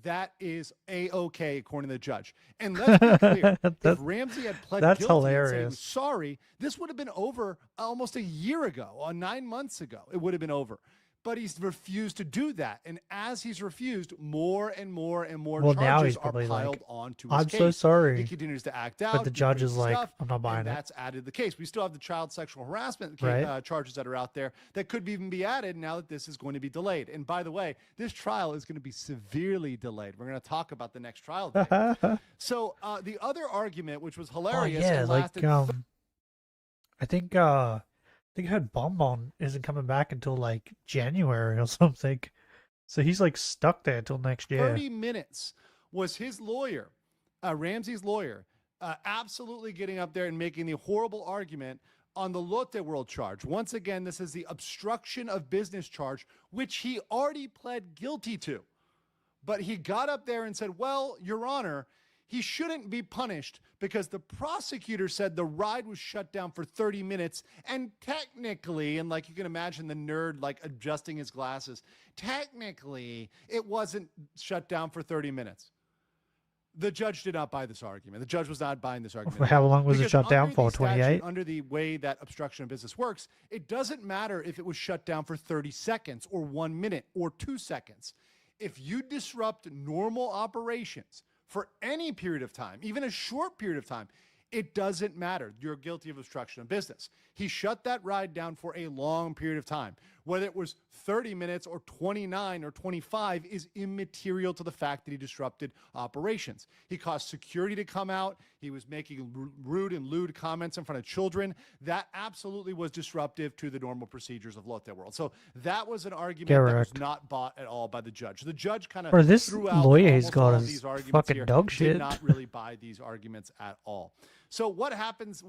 that is A-okay, according to the judge. And let's be clear, if Ramsey had pled guilty and said he was sorry, this would have been over almost a year ago, or 9 months ago. It would have been over. but he's refused to do that. And as he's refused, more and more and more Well, now he's charges are probably piled like, onto his I'm case. so sorry. He continues to act out. But the do judge is crazy like, stuff, I'm not buying and it. that's added to the case. We still have the child sexual harassment Right. charges that are out there that could even be added now that this is going to be delayed. And by the way, this trial is going to be severely delayed. We're going to talk about the next trial date. So the other argument, which was hilarious, and lasted I think I heard Bonbon isn't coming back until like January or something. So he's like stuck there till next year. 30 minutes was his lawyer, Ramsey's lawyer, absolutely getting up there and making the horrible argument on the Lotte World charge. Once again, this is the obstruction of business charge, which he already pled guilty to. But he got up there and said, well, Your Honor, he shouldn't be punished because the prosecutor said the ride was shut down for 30 minutes. And technically, and like you can imagine the nerd like adjusting his glasses, technically it wasn't shut down for 30 minutes. The judge did not buy this argument. The judge was not buying this argument. How long was it Because shut down under for? the statute, 28? Under the way that obstruction of business works, it doesn't matter if it was shut down for 30 seconds or 1 minute or 2 seconds. If you disrupt normal operations for any period of time, even a short period of time, it doesn't matter. You're guilty of obstruction of business. He shut that ride down for a long period of time. Whether it was 30 minutes or 29 or 25 is immaterial to the fact that he disrupted operations. He caused security to come out. He was making rude and lewd comments in front of children. That absolutely was disruptive to the normal procedures of Lotte World. So that was an argument that was not bought at all by the judge. The judge kind Bro, of this threw out lawyer he's almost got all is these arguments fucking here, dog did shit. not really buy these arguments at all. So what happened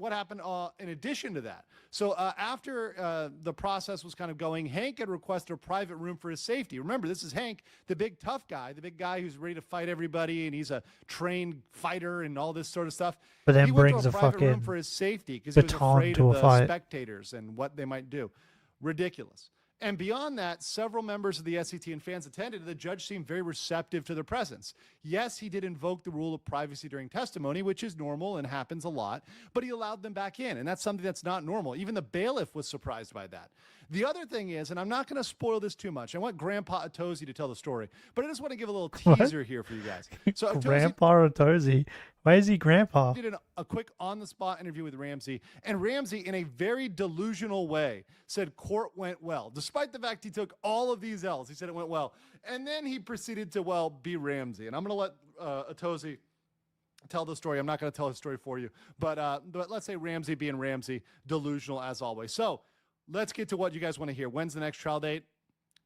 in addition to that? So after the process was kind of going, Hank had requested a private room for his safety. Remember, this is Hank, the big tough guy, the big guy who's ready to fight everybody, and he's a trained fighter and all this sort of stuff. But then he went brings to a a private room fucking for his safety because he was baton afraid to of a the fight. spectators and what they might do. Ridiculous. And beyond that, several members of the SCT and fans attended, and the judge seemed very receptive to their presence. Yes, he did invoke the rule of privacy during testimony, which is normal and happens a lot, but he allowed them back in, and that's something that's not normal. Even the bailiff was surprised by that. The other thing is, and I'm not going to spoil this too much, I want Grandpa Atosi to tell the story, but I just want to give a little teaser here for you guys. So Atosi Grandpa Otozi. Why is he Grandpa? did a quick on-the-spot interview with Ramsey, and Ramsey, in a very delusional way, said court went well. Despite the fact he took all of these L's, he said it went well. And then he proceeded to, well, be Ramsey. And I'm going to let Atosi tell the story. I'm not going to tell his story for you. But let's say Ramsey being Ramsey, delusional as always. So let's get to what you guys want to hear. When's the next trial date?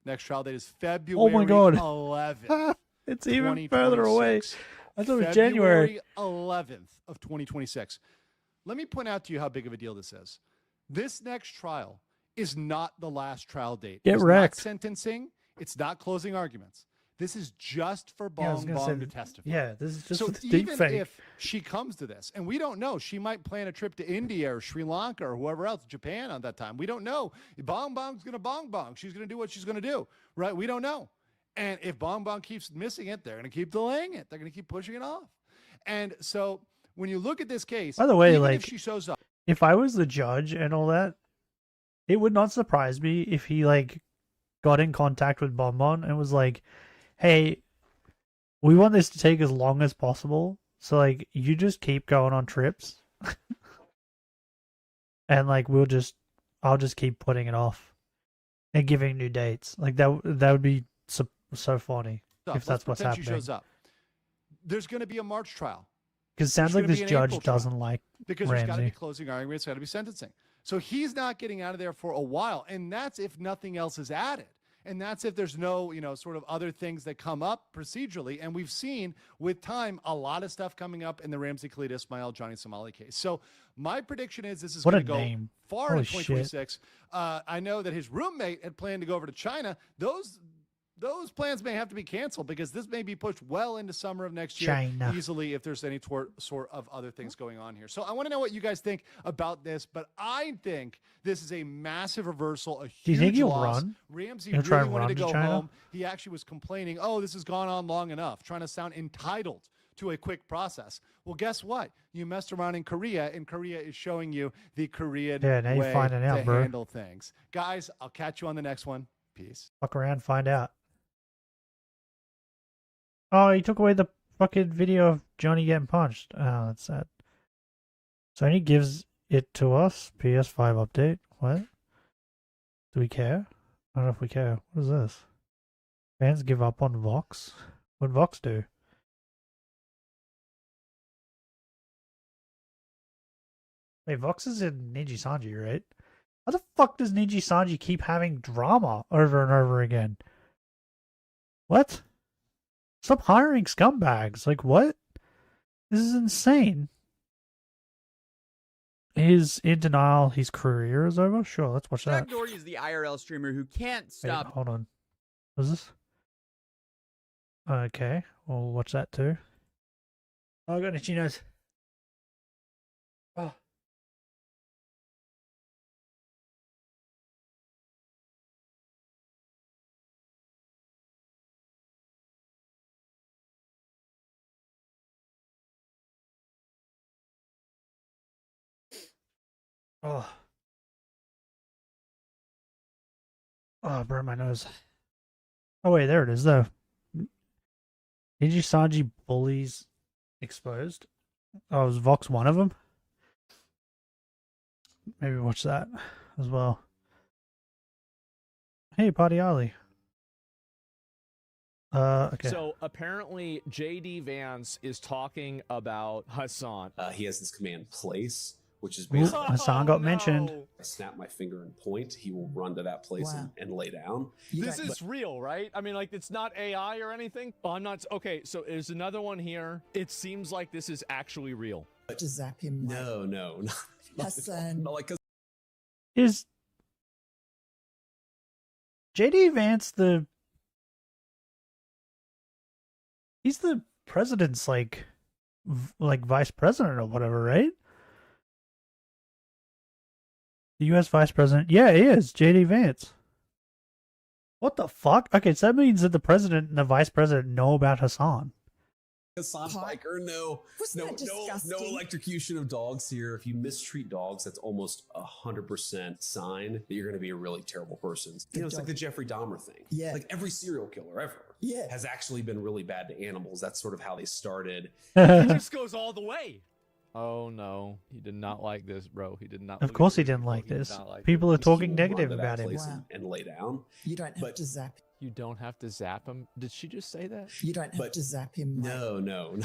Next trial date is February 11th. It's even further away. I thought it was January. February 11th of 2026. Let me point out to you how big of a deal this is. This next trial is not the last trial date. Get It's wrecked. not sentencing. It's not closing arguments. This is just for Yeah, I was Bong gonna Bong say, to testify. yeah, this is just so for the deep even fake. if she comes to this, and we don't know, she might plan a trip to India or Sri Lanka or whoever else, Japan at that time. We don't know. Bong Bong's going to Bong Bong. She's going to do what she's going to do, right? We don't know. And if Bong Bong keeps missing it, they're going to keep delaying it. They're going to keep pushing it off. And so when you look at this case, By the way, even like, if she shows up, if I was the judge and all that, it would not surprise me if he like got in contact with Bonbon and was like, "Hey, we want this to take as long as possible, so like you just keep going on trips, and like I'll just keep putting it off and giving new dates. Like that would be so funny if that's what's pretend she happening. shows up. There's going to be a March trial. Because it sounds There's like gonna this be an judge April trial. doesn't like Because there's got to be Ramsey. closing arguments, got to be sentencing. So he's not getting out of there for a while, and that's if nothing else is added. And that's if there's no, sort of other things that come up procedurally. And we've seen with time a lot of stuff coming up in the Ramsey Khalid Ismail Johnny Somali case. So my prediction is this is What going a to go name. far Holy in 2026. I know that his roommate had planned to go over to China. Those plans may have to be canceled because this may be pushed well into summer of next year China. easily if there's any sort of other things going on here. So I want to know what you guys think about this, but I think this is a massive reversal, a huge Do you think he'll loss. run? Ramsey He'll try really and wanted run to to go China? home. He actually was complaining, oh, this has gone on long enough, trying to sound entitled to a quick process. Well, guess what? You messed around in Korea, and Korea is showing you the Korean Yeah, now you're way finding out, to bro. handle things. Guys, I'll catch you on the next one. piece. Fuck around, find out. Oh, he took away the fucking video of Johnny getting punched. Oh, that's sad. Sony gives it to us. PS5 update. What? Do we care? I don't know if we care. What is this? Fans give up on Vox? What'd Vox do? Wait, Vox is in Niji Sanji, right? How the fuck does Niji Sanji keep having drama over and over again? What? Stop hiring scumbags. Like, what? This is insane. He's in denial. His career is over? Sure, let's watch that. Jack Doherty is the IRL streamer who can't stop. Wait, hold on. What is this? Okay, we'll watch that too. Oh, I got itchy nose. Oh. Oh. Oh, I burned my nose. Oh, wait, there it is, though. Niji Sanji bullies exposed. Oh, was Vox one of them? Maybe watch that as well. Hey, Party Ollie. Okay. So apparently JD Vance is talking about Hassan. He has this command place, which is Ooh, basically Hassan got mentioned. I snap my finger and point. He will run to that place and lay down. This is real, right? I mean, like, it's not AI or anything. Oh, I'm not. Okay, so there's another one here. It seems like this is actually real. To zap him. No, Hassan. not like Is JD Vance the... He's the president's, like vice president or whatever, right? The U.S. vice president? Yeah, he is. JD Vance. What the fuck? Okay, so that means that the president and the vice president know about Hassan. Hassan Biker, no electrocution of dogs here. If you mistreat dogs, that's almost 100% sign that you're going to be a really terrible person. You know, it's like the Jeffrey Dahmer thing. Yeah. Like every serial killer ever has actually been really bad to animals. That's sort of how they started. He just goes all the way. Oh no, he did not like this, bro. He did not. Of course he didn't like this. People are talking negative about him. And lay down. You don't have to zap. You don't have to zap him. Did she just say that? You don't have to zap him. No.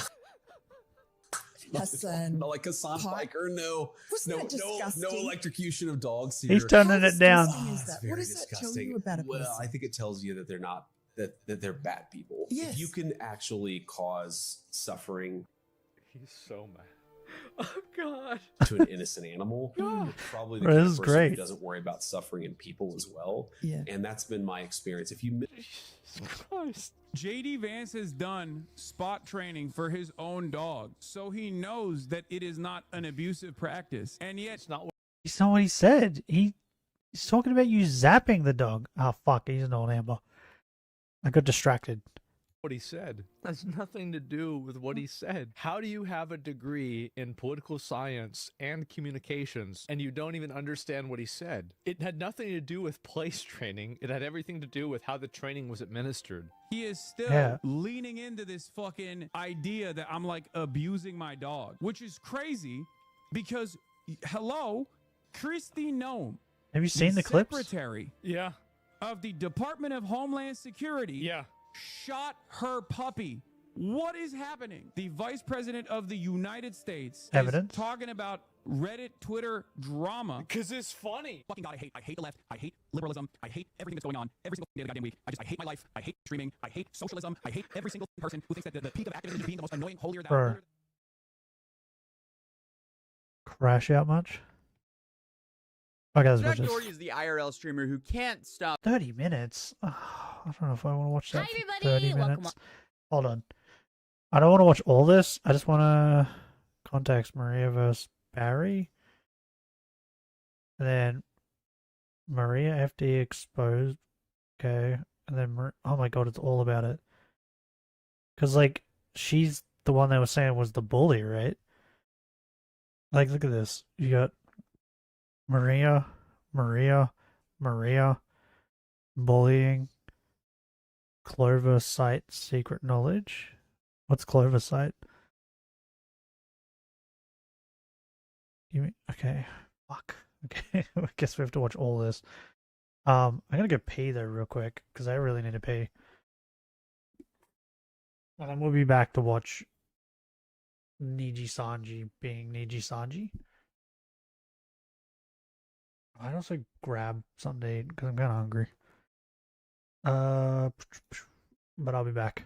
Hassan. Not like Hassan Biker, no electrocution of dogs here. He's turning it down. What does that tell you about a person? Well, I think it tells you that they're not that they're bad people. Yes. If you can actually cause suffering. He's so mad. Oh God! To an innocent animal, you're probably the Bro, kind this of is person great. who doesn't worry about suffering in people as well. Yeah. And that's been my experience. If you Christ. JD Vance has done spot training for his own dog, so he knows that it is not an abusive practice. And yet, it's not. It's not what he said. He's talking about you zapping the dog. Oh, fuck. He's an old Amber. I got distracted. What he said has nothing to do with what he said. How do you have a degree in political science and communications and you don't even understand what he said? It had nothing to do with place training. It had everything to do with how the training was administered. he is still leaning into this fucking idea that I'm like abusing my dog, which is crazy because, hello, Kristi Noem. Have you seen the clips? Secretary Yeah. of the Department of Homeland Security. Yeah. Shot her puppy. What is happening? The Vice President of the United States Evidence. is talking about Reddit, Twitter drama. Because it's funny. Fucking God, I hate the left. I hate liberalism. I hate everything that's going on every single day of the goddamn week. I hate my life. I hate streaming. I hate socialism. I hate every single person who thinks that the peak of activism is being the most annoying, holier than Bro. Crash out much? Okay, let's watch Jack this. Doherty is the IRL streamer who can't stop 30 minutes? Oh, I don't know if I want to watch that Hi, for everybody. 30 Welcome minutes. Hold on. I don't want to watch all this. I just want to context Maria versus Barry. And then Maria FD exposed. Okay. And then, oh my god, it's all about it. Because, like, she's the one they were saying was the bully, right? Like, look at this. You got Maria. Bullying. Clover site secret knowledge. What's Clover site? You mean, okay. Fuck. Okay. I guess we have to watch all this. I'm gonna go pee though real quick because I really need to pee. And then we'll be back to watch Niji Sanji being Niji Sanji. I'd also grab something to eat because I'm kind of hungry. But I'll be back.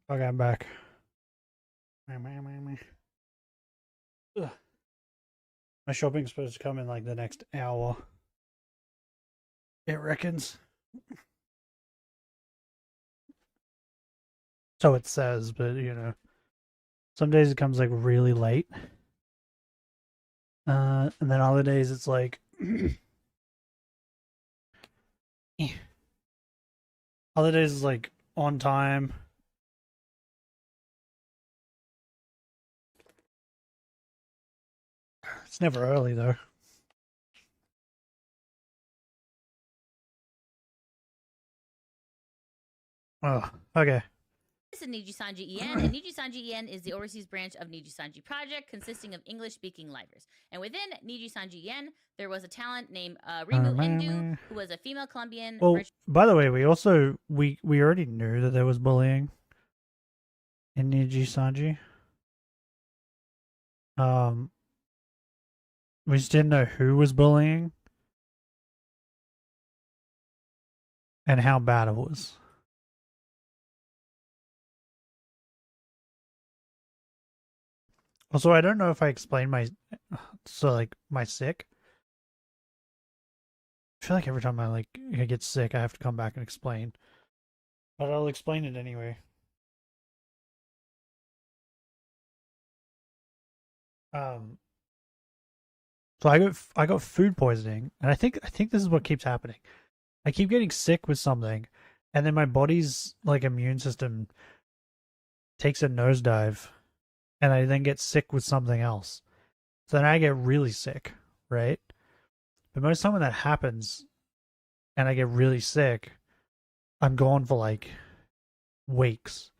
Okay, I'm back. Ugh. My shopping's supposed to come in like the next hour. It reckons. So it says, but you know, some days it comes like really late. And then other days it's like other days it's like on time. It's never early though. Oh, okay. This is Nijisanji En, and Nijisanji En is the overseas branch of Nijisanji Project, consisting of English-speaking livers. And within Nijisanji En, there was a talent named Rimu Indu, who was a female Colombian. Well, by the way, we also we already knew that there was bullying in Nijisanji. We just didn't know who was bullying and how bad it was. Also, I don't know if I explained my sick. I feel like every time I get sick, I have to come back and explain. But I'll explain it anyway. So I got food poisoning, and I think this is what keeps happening. I keep getting sick with something, and then my body's immune system takes a nosedive, and I then get sick with something else. So then I get really sick, right? But most of the time when that happens, and I get really sick, I'm gone for weeks.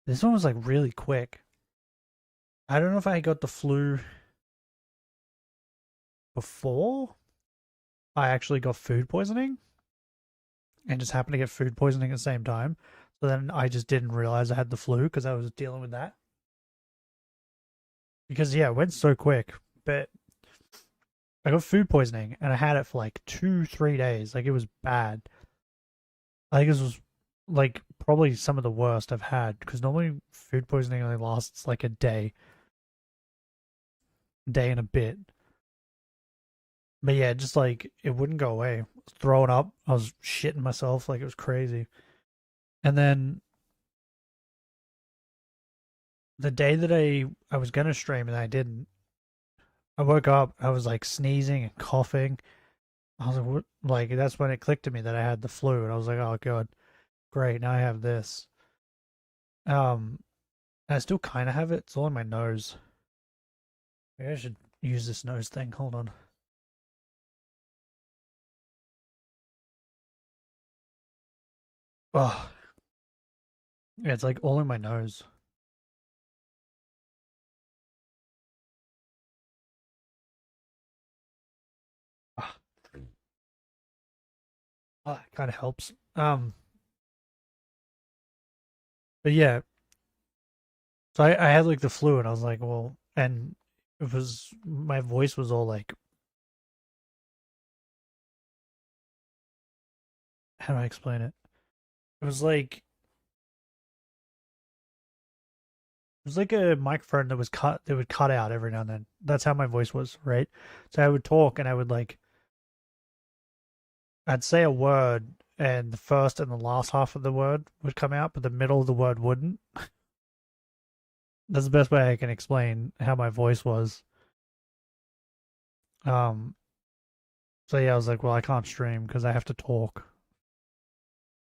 This one was really quick. I don't know if I got the flu before I actually got food poisoning and just happened to get food poisoning at the same time. So then I just didn't realize I had the flu because I was dealing with that. Because, yeah, it went so quick. But I got food poisoning and I had it for 2-3 days. It was bad. I think this was probably some of the worst I've had because normally food poisoning only lasts a day and a bit. But yeah, just it wouldn't go away. I was throwing up. I was shitting myself. It was crazy. And then the day that I was going to stream and I didn't, I woke up, I was sneezing and coughing. I was like, what? That's when it clicked to me that I had the flu. And I was like, oh god, great. Now I have this. I still kind of have it. It's all in my nose. Maybe I should use this nose thing. Hold on. Oh, yeah, it's all in my nose. Oh, that kind of helps. But yeah, so I had the flu, and I was like, well, and it was my voice was all how do I explain it? It was like a microphone that was cut that would cut out every now and then. That's how my voice was, right? So I would talk and I would I'd say a word and the first and the last half of the word would come out, but the middle of the word wouldn't. That's the best way I can explain how my voice was. So yeah, I was like, well, I can't stream because I have to talk.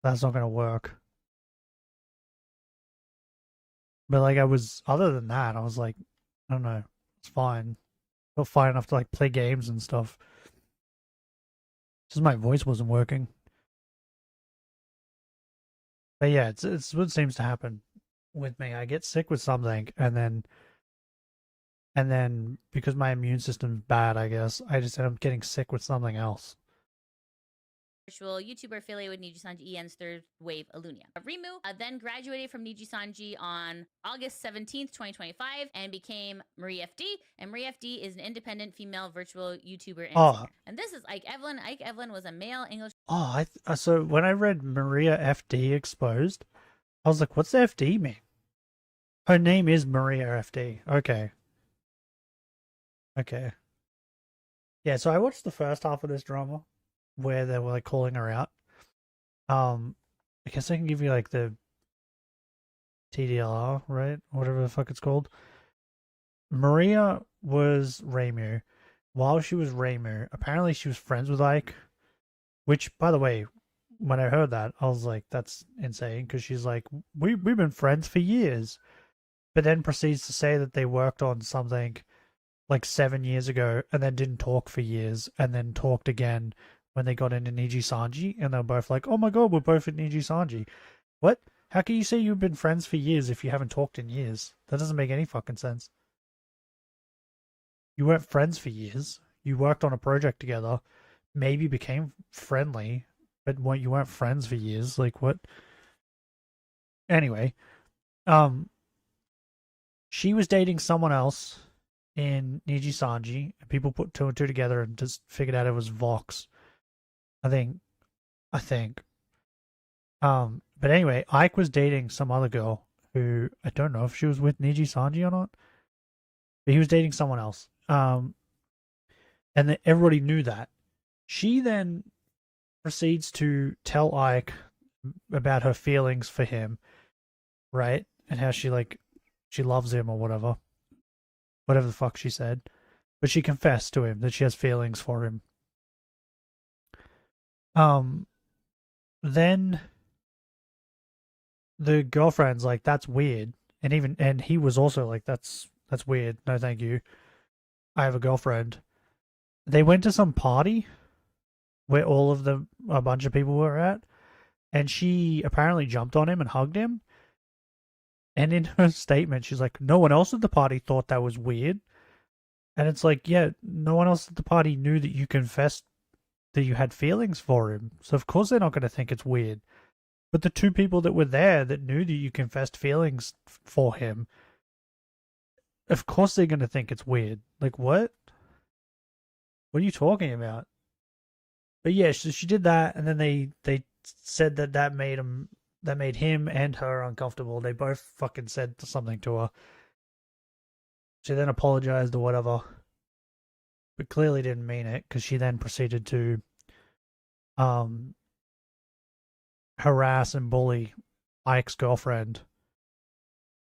That's not gonna work. But other than that, I was like, I don't know, it's fine. I felt fine enough to play games and stuff. Just my voice wasn't working. But yeah, it's what seems to happen with me. I get sick with something, and then because my immune system's bad, I guess, I just end up getting sick with something else. Virtual YouTuber affiliated with Nijisanji En's third wave, Alunia. Rimu then graduated from Nijisanji on August 17th, 2025, and became Marie FD. And Marie FD is an independent female virtual YouTuber and singer. And this is Ike Evelyn. Ike Evelyn was a male English. Oh, so when I read Maria FD exposed, I was like, what's FD mean? Her name is Maria FD. Okay. Okay. Yeah, so I watched the first half of this drama where they were calling her out. I guess I can give you the TDLR, right? Whatever the fuck it's called. Maria was Reimu. While she was Reimu, apparently she was friends with Ike. Which, by the way, when I heard that, I was like, that's insane, because she's like, we've been friends for years. But then proceeds to say that they worked on something like 7 years ago and then didn't talk for years and then talked again when they got into Niji Sanji and they were both like, oh my god, we're both at Niji Sanji. What? How can you say you've been friends for years if you haven't talked in years? That doesn't make any fucking sense. You weren't friends for years. You worked on a project together, maybe became friendly, but you weren't friends for years. Like what? Anyway, she was dating someone else in Niji Sanji, and people put two and two together and just figured out it was Vox. I think. But anyway, Ike was dating some other girl who I don't know if she was with Niji Sanji or not, but he was dating someone else. And everybody knew that. She then proceeds to tell Ike about her feelings for him, right? And how she loves him or whatever the fuck she said. But she confessed to him that she has feelings for him. Then the girlfriend's like, that's weird. And he was also like, that's weird. No, thank you. I have a girlfriend. They went to some party where a bunch of people were at, and she apparently jumped on him and hugged him. And in her statement, she's like, no one else at the party thought that was weird. And it's like, yeah, no one else at the party knew that you confessed that you had feelings for him. So of course they're not going to think it's weird. But the two people that were there that knew that you confessed feelings for him, of course they're going to think it's weird. Like, what? What are you talking about? But yeah, so she did that, and then they said that made him and her uncomfortable. They both fucking said something to her. She then apologized or whatever, but clearly didn't mean it, because she then proceeded to harass and bully Ike's girlfriend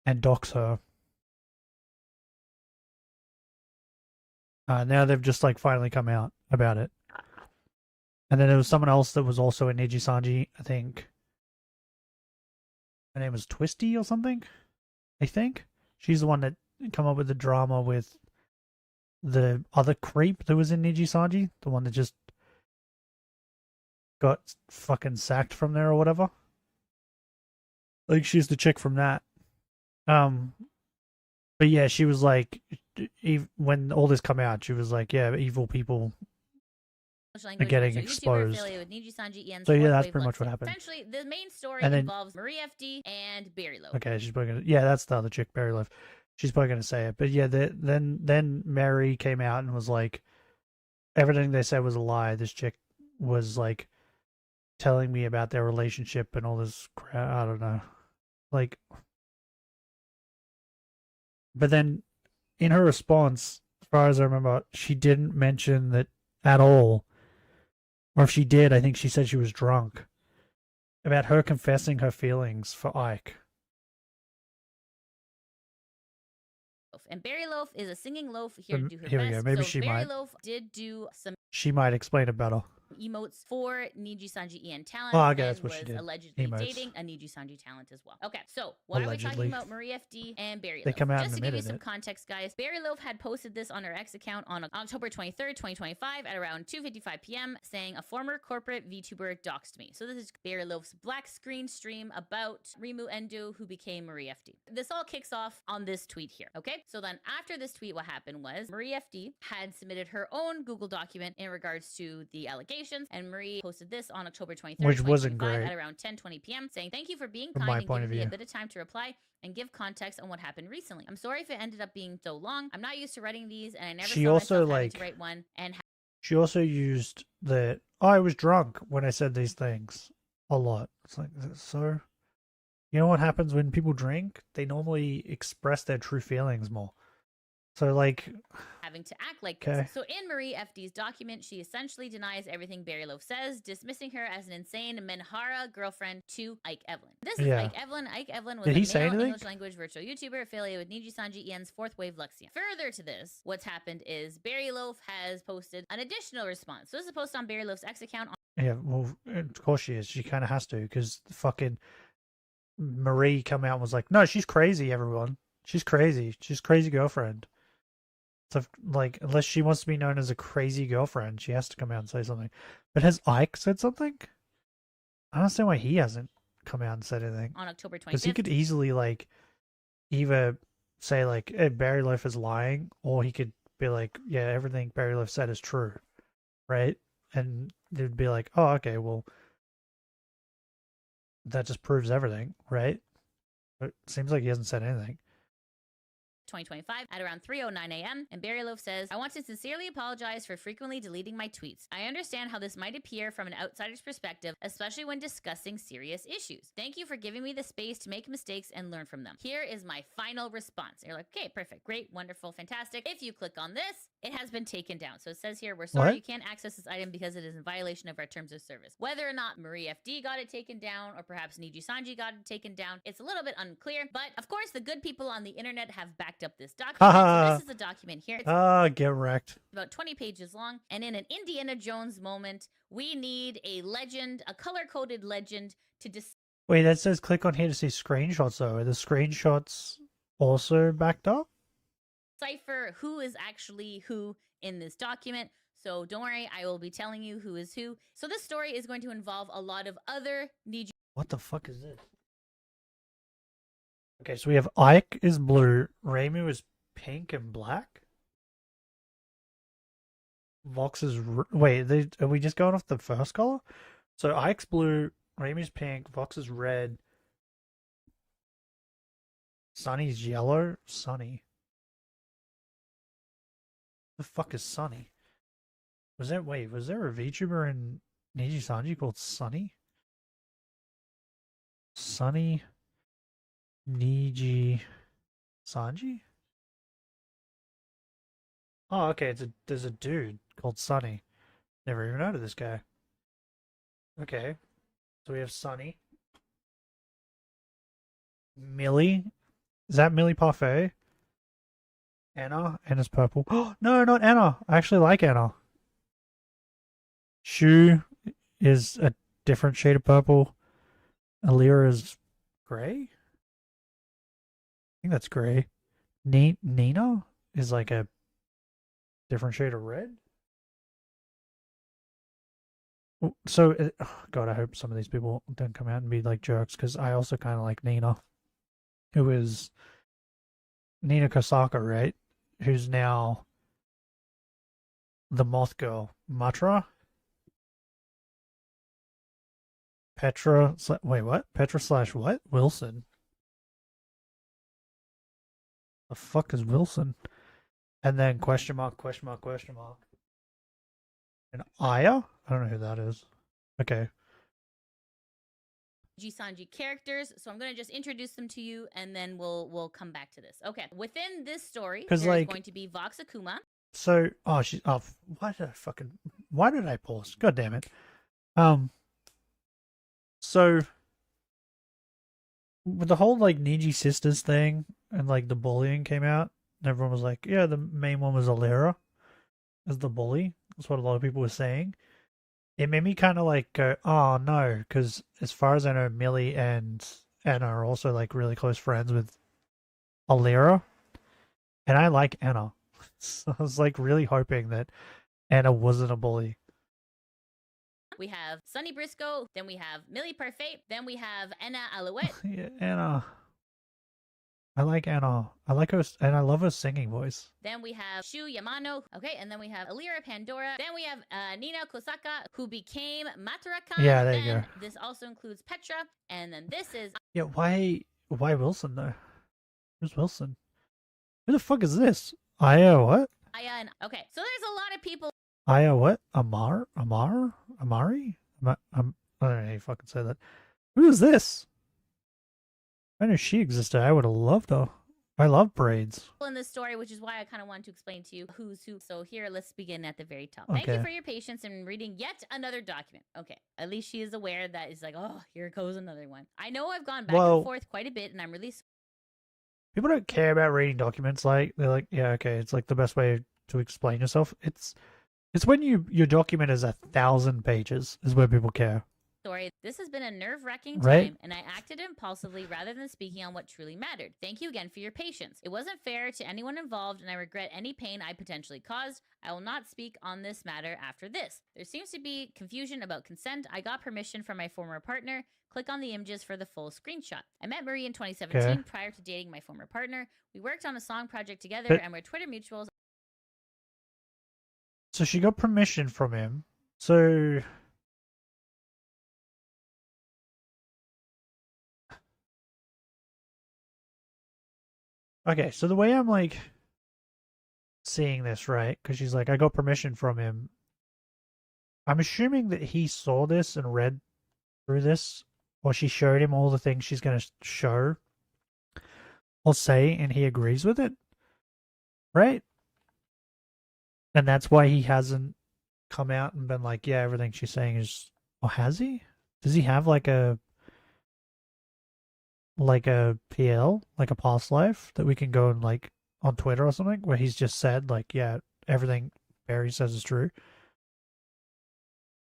and dox her. Now they've just finally come out about it. And then there was someone else that was also in Niji Sanji, I think. Her name was Twisty or something, I think. She's the one that come up with the drama with the other creep that was in Niji Sanji, the one that just got fucking sacked from there or whatever. She's the chick from that. But yeah, she was like, when all this come out, she was like, yeah, evil people are getting exposed. So yeah, that's pretty much what happened. Essentially, the main story And then- involves Marie FD and Barry Lowe. Okay, she's probably gonna. Yeah, that's the other chick, Barry Love. She's probably gonna say it, but yeah, then Mary came out and was like, everything they said was a lie. This chick was telling me about their relationship and all this crap. I don't know, But then, in her response, as far as I remember, she didn't mention that at all. Or if she did, I think she said she was drunk. About her confessing her feelings for Ike. And Barry Loaf is a singing loaf here to do her Here we best. go. Maybe so she Barry might. Loaf did do some She might explain it better. emotes for Niji Sanji Ian talent. Oh, okay, that's and what she was did. allegedly Emotes. dating a Niji Sanji talent as well. Okay, so why are we Allegedly. talking about Marie FD and Barry They Loaf? come out Just and to give you admitted some it. context, guys, Barry Loaf had posted this on her X account on October 23rd, 2025 at around 2:55 p.m. saying a former corporate VTuber doxed me. So this is Barry Loaf's black screen stream about Rimu Endo, who became Marie FD. This all kicks off on this tweet here, okay? So then after this tweet, what happened was Marie FD had submitted her own Google document in regards to the allegations, and Marie posted this on October 23rd, Which wasn't 2025 great. at around 10:20 p.m. saying, thank you for being From kind my and point giving of me a view. bit of time to reply and give context on what happened recently. I'm sorry if it ended up being so long. I'm not used to writing these, and I never She saw also, myself having to write one and She also used the, I was drunk when I said these things a lot. It's like, so, you know what happens when people drink? They normally express their true feelings more. So having to act like Okay. this. So in Marie FD's document, she essentially denies everything Barry Loaf says, dismissing her as an insane Menhara girlfriend to Ike Evelyn. This is Yeah. Ike Evelyn. Ike Evelyn was Did he a say male anything? English language virtual YouTuber affiliated with Niji Sanji Ien's fourth wave Luxian. Further to this, what's happened is Barry Loaf has posted an additional response. So this is posted on Barry Loaf's X account. yeah, well, of course she is. She kind of has to, because fucking Marie come out and was like, no, she's crazy, everyone. She's crazy. She's crazy girlfriend. So, like, unless she wants to be known as a crazy girlfriend, she has to come out and say something. But has Ike said something? I don't understand why he hasn't come out and said anything. On October 25th. Because he could easily, like, either say, like, hey, Barry Loaf is lying, or he could be like, yeah, everything Barry Loaf said is true. Right? And they'd be like, oh, okay, well, that just proves everything, right? But it seems like he hasn't said anything. 2025 at around 3:09 a.m. and Barry Loaf says, I want to sincerely apologize for frequently deleting my tweets. I understand how this might appear from an outsider's perspective, especially when discussing serious issues. Thank you for giving me the space to make mistakes and learn from them. Here is my final response. And you're like, okay, perfect, great, wonderful, fantastic. If you click on this, it has been taken down. So it says here, we're sorry you can't access this item because it is in violation of our terms of service. Whether or not Marie FD got it taken down or perhaps Niji Sanji got it taken down, it's a little bit unclear. But of course, the good people on the internet have backed up this document. So this is the document here. It's get wrecked. about 20 pages long. And in an Indiana Jones moment, we need a legend, a color-coded legend to Wait, that says click on here to see screenshots, though. Are the screenshots also backed up? decipher who is actually who in this document. So don't worry, I will be telling you who is who. So this story is going to involve a lot of other Niji. What the fuck is this? Okay, so we have Ike is blue, Reimu is pink and black. Vox is wait, are we just going off the first color? So Ike's blue, Reimu's pink, Vox is red, Sunny's yellow. Sunny. The fuck is Sunny? Was there a VTuber in Niji Sanji called Sunny? Sunny Niji Sanji? Oh, okay, there's a dude called Sunny. Never even heard of this guy. Okay. So we have Sunny. Millie. Is that Millie Parfait? Anna? Anna's purple. Oh, no, not Anna. I actually like Anna. Shu is a different shade of purple. Alira is gray? I think that's gray. Nina is like a different shade of red. So, oh God, I hope some of these people don't come out and be like jerks, because I also kind of like Nina, who is Nina Kosaka, right? Who's now the Moth Girl. Matra? Petra, wait, what? Petra slash what? Wilson. The fuck is Wilson? And then question mark, question mark, question mark. And Aya? I don't know who that is. Okay. Sanji characters, so I'm going to just introduce them to you, and then we'll come back to this. Okay, within this story, there's going to be Vox Akuma. So, why did I pause? God damn it. So, with the whole, like, Niji Sisters thing, and, like, the bullying came out, and everyone was like, yeah, the main one was Alira as the bully. That's what a lot of people were saying. It made me kind of, like, go, oh, no, because as far as I know, Millie and Anna are also, like, really close friends with Alira. And I like Anna. So I was, like, really hoping that Anna wasn't a bully. We have Sunny Briscoe, then we have Millie Parfait, then we have Anna Alouette. Yeah, Anna. I like Anna. I like her, and I love her singing voice. Then we have Shu Yamano. Okay, and then we have Alira Pandora. Then we have Nina Kosaka, who became Matarakan. Yeah, there you go. This also includes Petra. And then this is... Yeah, why Wilson, though? Who's Wilson? Who the fuck is this? Aya what? Aya and... Okay, so there's a lot of people... Aya what? Amari? I don't know how you fucking say that. Who is this? I know she existed. I would have loved her. I love braids. In this story, which is why I kind of wanted to explain to you who's who. So here, let's begin at the very top. Thank you for your patience in reading yet another document. Okay, at least she is aware that it's like, oh, here goes another one. I know I've gone back and forth quite a bit, and I'm really... People don't care about reading documents. Like, they're like, yeah, okay, it's like the best way to explain yourself. It's when your document is 1,000 pages is where people care. Sorry, this has been a nerve-wracking Right? time, and I acted impulsively rather than speaking on what truly mattered. Thank you again for your patience. It wasn't fair to anyone involved, and I regret any pain I potentially caused. I will not speak on this matter after this. There seems to be confusion about consent. I got permission from my former partner. Click on the images for the full screenshot. I met Marie in 2017 Okay. prior to dating my former partner. We worked on a song project together, But- and we're Twitter mutuals. So she got permission from him. So okay, so the way I'm like seeing this, right? Because she's like, I got permission from him. I'm assuming that he saw this and read through this, or she showed him all the things she's going to show or say, and he agrees with it, right? And that's why he hasn't come out and been like, yeah, everything she's saying is, or has he? Does he have like a PL, like a past life that we can go and like on Twitter or something where he's just said like, yeah, everything Barry says is true?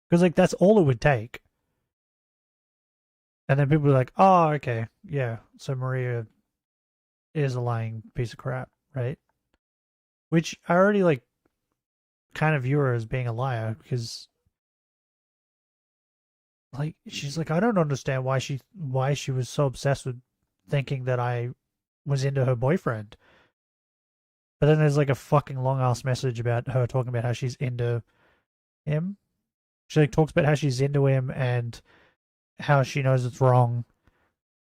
Because like that's all it would take. And then people are like, oh, okay, yeah, so Maria is a lying piece of crap, right? Which I already like kind of view her as being a liar because like she's like, I don't understand why she was so obsessed with thinking that I was into her boyfriend. But then there's like a fucking long ass message about her talking about how she's into him. She like talks about how she's into him and how she knows it's wrong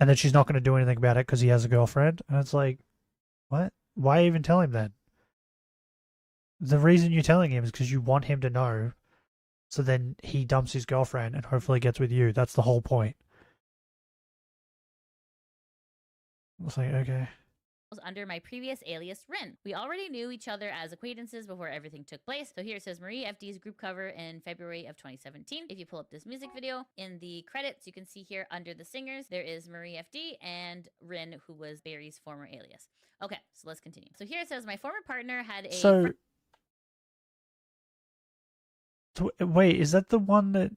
and that she's not going to do anything about it because he has a girlfriend. And it's like, what? Why even tell him then? The reason you're telling him is because you want him to know, so then he dumps his girlfriend and hopefully gets with you. That's the whole point. It's like, okay. Under my previous alias Rin. We already knew each other as acquaintances before everything took place. So here it says Marie FD's group cover in February of 2017. If you pull up this music video, in the credits, you can see here under the singers, there is Marie FD and Rin, who was Barry's former alias. Okay, so let's continue. So here it says my former partner had a... So wait, is that the one that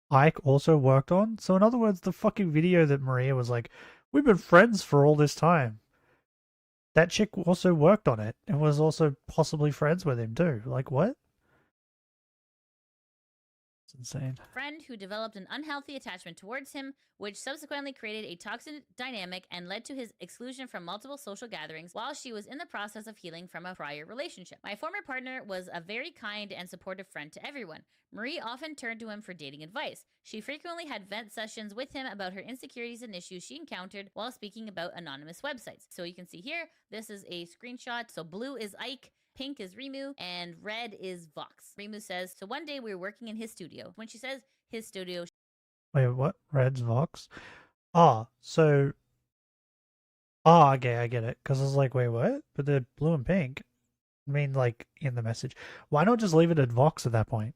Ike also worked on? So in other words, the fucking video that Maria was like, we've been friends for all this time. That chick also worked on it and was also possibly friends with him too. Like, what? It's insane. friend who developed an unhealthy attachment towards him, which subsequently created a toxic dynamic and led to his exclusion from multiple social gatherings while she was in the process of healing from a prior relationship. My former partner was a very kind and supportive friend to everyone. Marie often turned to him for dating advice. She frequently had vent sessions with him about her insecurities and issues she encountered while speaking about anonymous websites. So you can see here, this is a screenshot. So blue is Ike, pink is Rimu, and red is Vox. Rimu says, so one day we were working in his studio. When she says his studio... Wait, what? Red's Vox? Ah, so... Ah, okay, I get it. Because I was like, wait, what? But they're blue and pink. I mean, like, in the message. Why not just leave it at Vox at that point?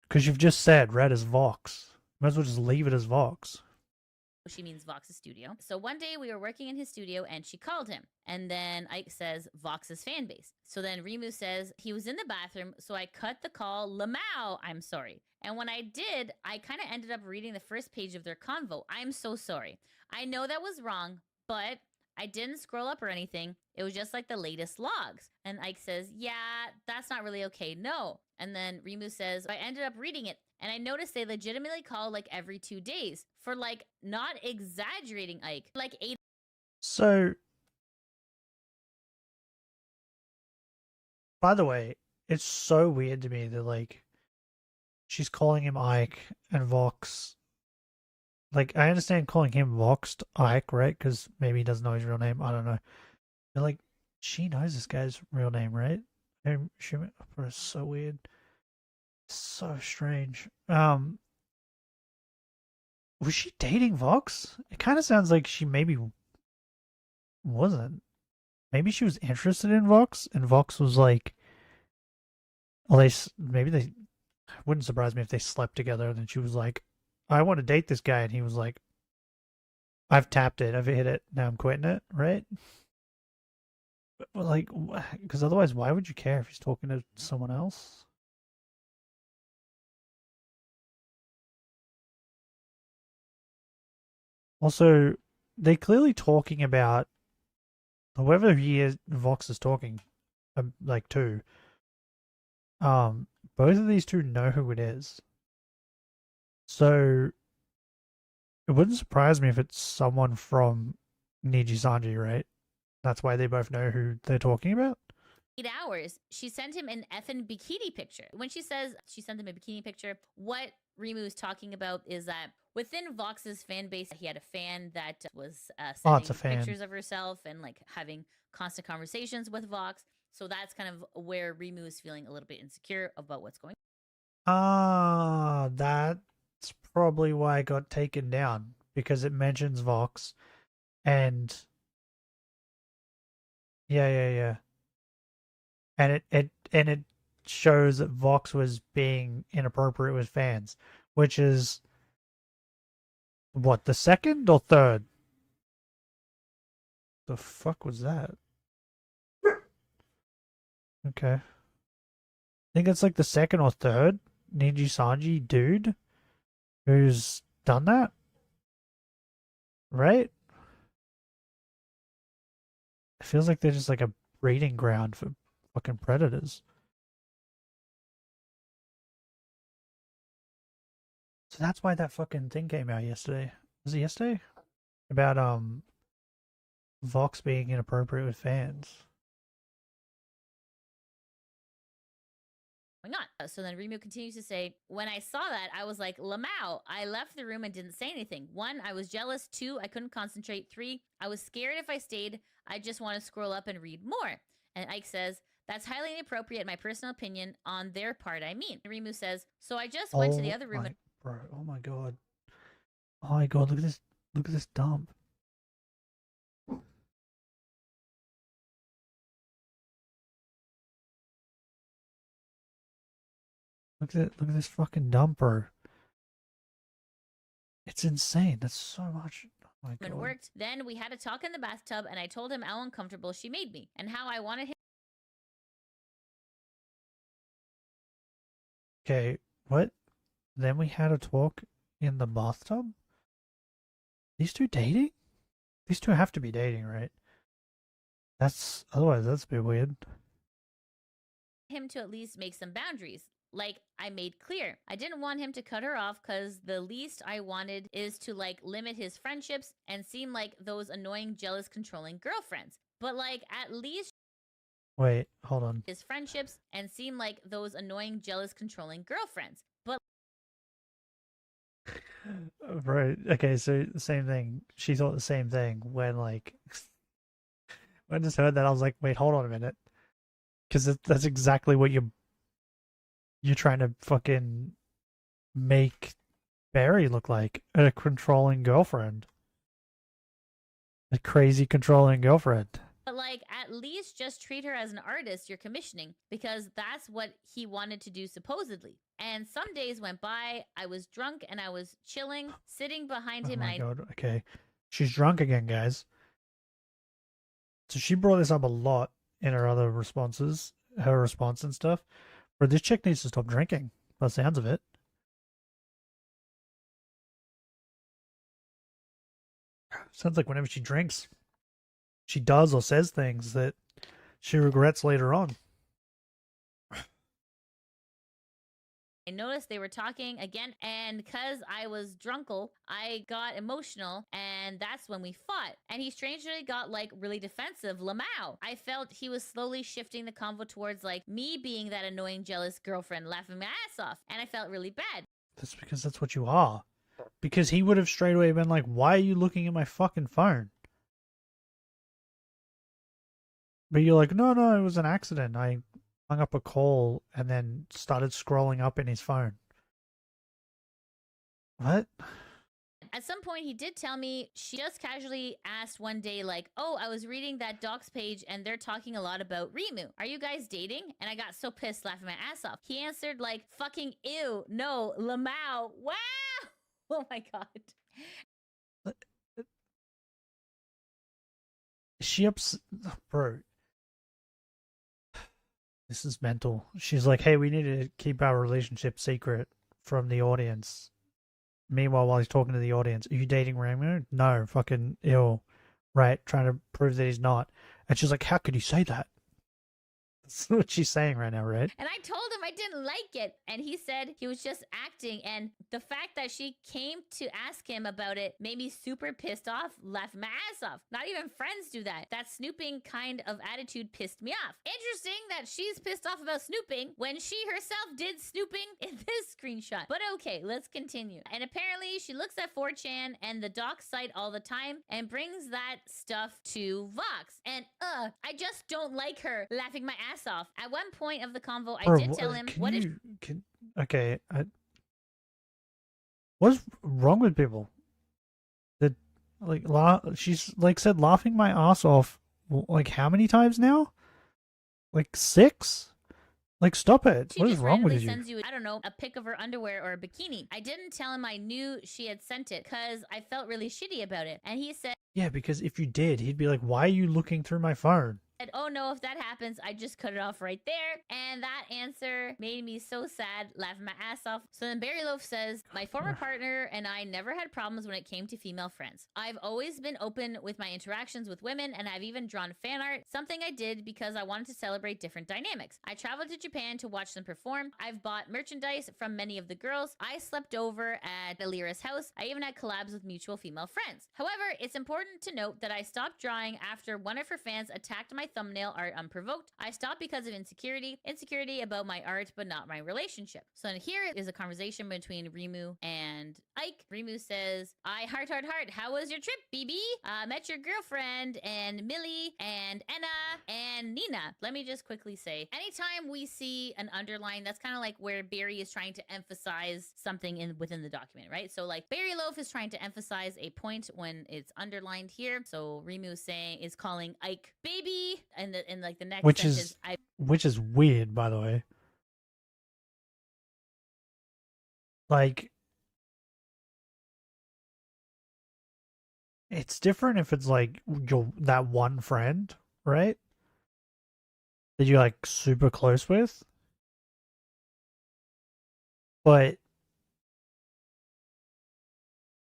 Because you've just said red is Vox. Might as well just leave it as Vox. She means Vox's studio. So one day we were working in his studio and she called him. And then Ike says Vox's fan base. So then Rimu says he was in the bathroom, so I cut the call. Lamau, I'm sorry. And when I did, I kind of ended up reading the first page of their convo. I'm so sorry. I know that was wrong, but I didn't scroll up or anything. It was just like the latest logs. And Ike says, yeah, that's not really okay. No. And then Rimu says, I ended up reading it. And I noticed they legitimately call like every 2 days for like not exaggerating Ike. Like 8. So, by the way, it's so weird to me that like she's calling him Ike and Vox. Like, I understand calling him Voxed Ike, right? Because maybe he doesn't know his real name. I don't know. But like, she knows this guy's real name, right? And she, it's so weird. So strange. Was she dating Vox? It kind of sounds like she maybe wasn't. Maybe she was interested in Vox, and Vox was like, well, maybe they, wouldn't surprise me if they slept together, and then she was like, I want to date this guy, and he was like, I've tapped it, I've hit it, now I'm quitting it, right? But like, because otherwise, why would you care if he's talking to someone else? Also, they're clearly talking about whoever he is. Vox is talking, like to. Both of these two know who it is, so it wouldn't surprise me if it's someone from Niji Sanji, right? That's why they both know who they're talking about. 8 hours, she sent him an effing bikini picture. When she says she sent him a bikini picture, what Rimu is talking about is that within Vox's fan base, he had a fan that was sending it's a fan. pictures of herself and like having constant conversations with Vox. So that's kind of where Rimu is feeling a little bit insecure about what's going on. That's probably why it got taken down, because it mentions Vox, and yeah. And it shows that Vox was being inappropriate with fans, which is what, the second or third? The fuck was that? Okay. I think it's like the second or third Niji Sanji dude who's done that. Right? It feels like they're just like a breeding ground for fucking predators. So that's why that fucking thing came out yesterday. Was it yesterday? About Vox being inappropriate with fans. Going on. So then Rimu continues to say, when I saw that, I was like, Lamau. I left the room and didn't say anything. 1, I was jealous. 2, I couldn't concentrate. 3, I was scared if I stayed. I just want to scroll up and read more. And Ike says, that's highly inappropriate, in my personal opinion, on their part, I mean. And Rimu says, so I just went to the other room. Bro, oh my god. Oh my god, look at this dump. Look at this fucking dumper. It's insane. That's so much. Oh my god. It worked. Then we had a talk in the bathtub, and I told him how uncomfortable she made me and how I wanted him. Okay, what? Then we had a talk in the bathtub? These two dating? These two have to be dating, right? Otherwise that's a bit weird. Him to at least make some boundaries. Like I made clear, I didn't want him to cut her off because the least I wanted is to like limit his friendships and seem like those annoying, jealous, controlling girlfriends. But like at least wait, hold on. His friendships and seem like those annoying, jealous, controlling girlfriends. But right, okay, so the same thing. She thought the same thing when like when I just heard that I was like, wait, hold on a minute. Because that's exactly what you're trying to fucking make Barry look like, a controlling girlfriend. A crazy controlling girlfriend. But like, at least just treat her as an artist you're commissioning, because that's what he wanted to do supposedly. And some days went by, I was drunk and I was chilling, sitting behind him. Oh my god, okay. She's drunk again, guys. So she brought this up a lot in her other responses, her response and stuff. But this chick needs to stop drinking, by the sounds of it. Sounds like whenever she drinks, she does or says things that she regrets later on. I noticed they were talking again, and because I was drunkle, I got emotional, and that's when we fought. And he strangely got like really defensive. Lamau. I felt he was slowly shifting the convo towards like me being that annoying, jealous girlfriend laughing my ass off, and I felt really bad. That's because that's what you are. Because he would have straight away been like, why are you looking at my fucking phone? But you're like, no, it was an accident. I hung up a call and then started scrolling up in his phone. What? At some point, he did tell me, she just casually asked one day, like, oh, I was reading that docs page and they're talking a lot about Rimu. Are you guys dating? And I got so pissed, laughing my ass off. He answered like, fucking ew, no, Lamau. Wow! Oh my god. She bro. This is mental. She's like, hey, we need to keep our relationship secret from the audience. Meanwhile, while he's talking to the audience, are you dating Ramu? No, fucking ill. Right, trying to prove that he's not. And she's like, how could you say that? That's what she's saying right now, right? And I told him I didn't like it. And he said he was just acting. And the fact that she came to ask him about it made me super pissed off, laughed my ass off. Not even friends do that. That snooping kind of attitude pissed me off. Interesting that she's pissed off about snooping when she herself did snooping in this screenshot. But okay, let's continue. And apparently she looks at 4chan and the doc site all the time and brings that stuff to Vox. And I just don't like her, laughing my ass off. At one point of the convo, I did tell him, what if... Okay, what's wrong with people? That, like, she's, like, said laughing my ass off, like, how many times now? Like, 6? Like, stop it. She What is just wrong with randomly you? sends you, I don't know, a pic of her underwear or a bikini. I didn't tell him I knew she had sent it because I felt really shitty about it. And he said... Yeah, because if you did, he'd be like, why are you looking through my phone? Oh no, if that happens, I just cut it off right there. And that answer made me so sad, laughing my ass off. So then Barry Loaf says, my former partner and I never had problems when it came to female friends. I've always been open with my interactions with women, and I've even drawn fan art, something I did because I wanted to celebrate different dynamics. I traveled to Japan to watch them perform. I've bought merchandise from many of the girls. I slept over at Alira's house. I even had collabs with mutual female friends. However, it's important to note that I stopped drawing after one of her fans attacked my thumbnail art unprovoked. I stopped because of insecurity about my art, but not my relationship. So then here is a conversation between Rimu and Ike. Rimu says, heart, how was your trip, BB? Met your girlfriend and Millie and Enna and Nina. Let me just quickly say, anytime we see an underline, that's kind of like where Barry is trying to emphasize something within the document, right? So like Barry Loaf is trying to emphasize a point when it's underlined here. So Rimu is calling Ike baby, and in like the next sentence, Which is weird, by the way. Like, it's different if it's like that one friend, right? That you're like super close with. But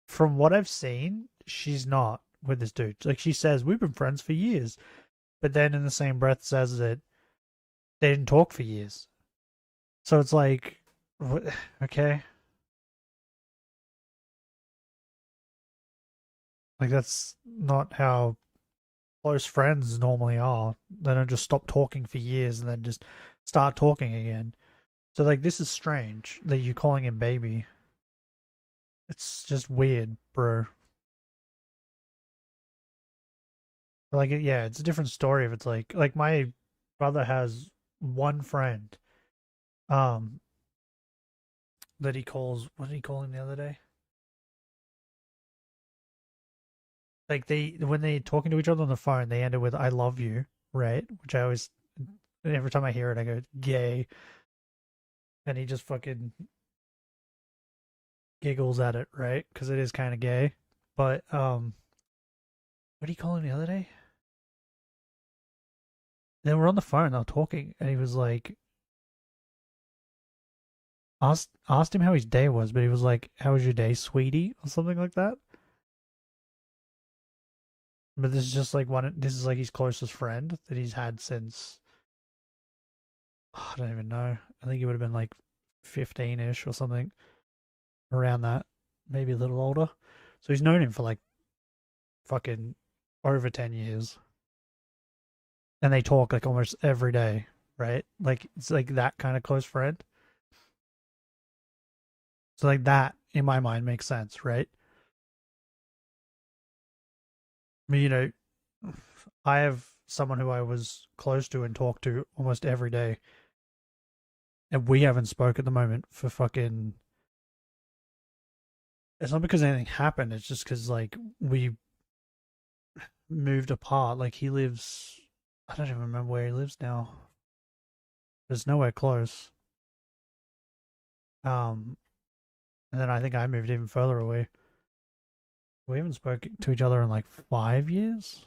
from what I've seen, she's not with this dude. Like, she says, we've been friends for years. But then in the same breath says that they didn't talk for years. So it's like, okay. Like, that's not how close friends normally are. They don't just stop talking for years and then just start talking again. So, like, this is strange that you're calling him baby. It's just weird, bro. Like, yeah, it's a different story if it's like my brother has one friend, that he calls, what did he call him the other day? Like, when they're talking to each other on the phone, they end it with, I love you, right? Which I always, every time I hear it, I go, gay. And he just fucking giggles at it, right? Because it is kind of gay. But, what did he call him the other day? Then we're on the phone, they were talking, and he was like, asked him how his day was, but he was like, how was your day, sweetie? Or something like that. But this is just like this is like his closest friend that he's had since, I don't even know. I think he would have been like 15-ish or something. Around that. Maybe a little older. So he's known him for like fucking over 10 years. And they talk like almost every day, right? Like, it's like that kind of close friend. So like that, in my mind, makes sense, right? I mean, you know, I have someone who I was close to and talk to almost every day. And we haven't spoke at the moment for fucking... It's not because anything happened, it's just because, like, we moved apart. Like, he lives... I don't even remember where he lives now. There's nowhere close. And then I think I moved even further away. We haven't spoken to each other in like 5 years.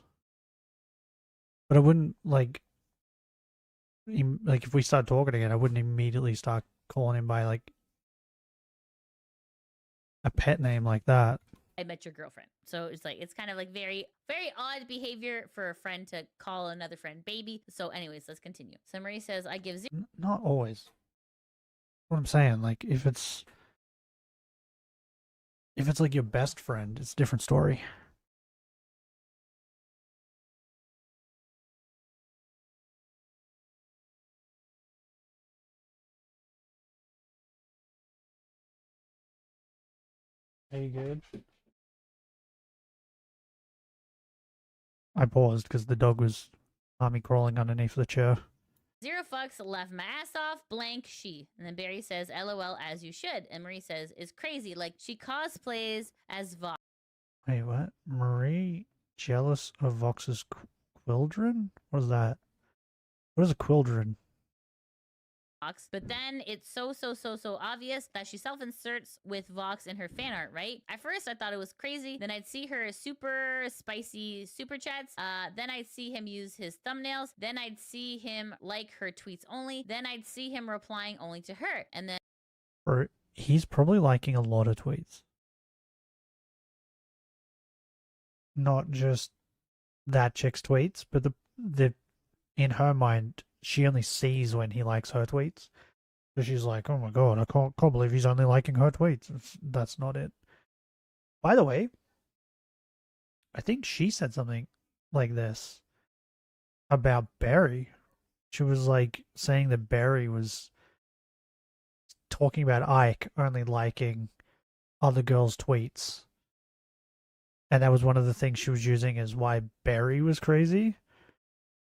But I wouldn't like if we start talking again, I wouldn't immediately start calling him by like a pet name like that. I met your girlfriend. So it's like, it's kind of like very, very odd behavior for a friend to call another friend baby. So anyways, let's continue. So Marie says, I give zero. Not always. What I'm saying, like, if it's like your best friend, it's a different story. Are you good? I paused because the dog was army crawling underneath the chair. Zero fucks, left my ass off, blank she. And then Barry says, LOL, as you should. And Marie says, is crazy. Like, she cosplays as Vox. Wait, what? Marie jealous of Vox's quildren? What is that? What is a quildren? But then it's so obvious that she self-inserts with Vox in her fan art, right? At first, I thought it was crazy. Then I'd see her super spicy super chats. Then I'd see him use his thumbnails. Then I'd see him like her tweets only. Then I'd see him replying only to her. And then... Or he's probably liking a lot of tweets. Not just that chick's tweets, but the in her mind, she only sees when he likes her tweets. So she's like, oh my god, I can't believe he's only liking her tweets. That's not it. By the way, I think she said something like this about Barry. She was like saying that Barry was talking about Ike only liking other girls' tweets. And that was one of the things she was using as why Barry was crazy.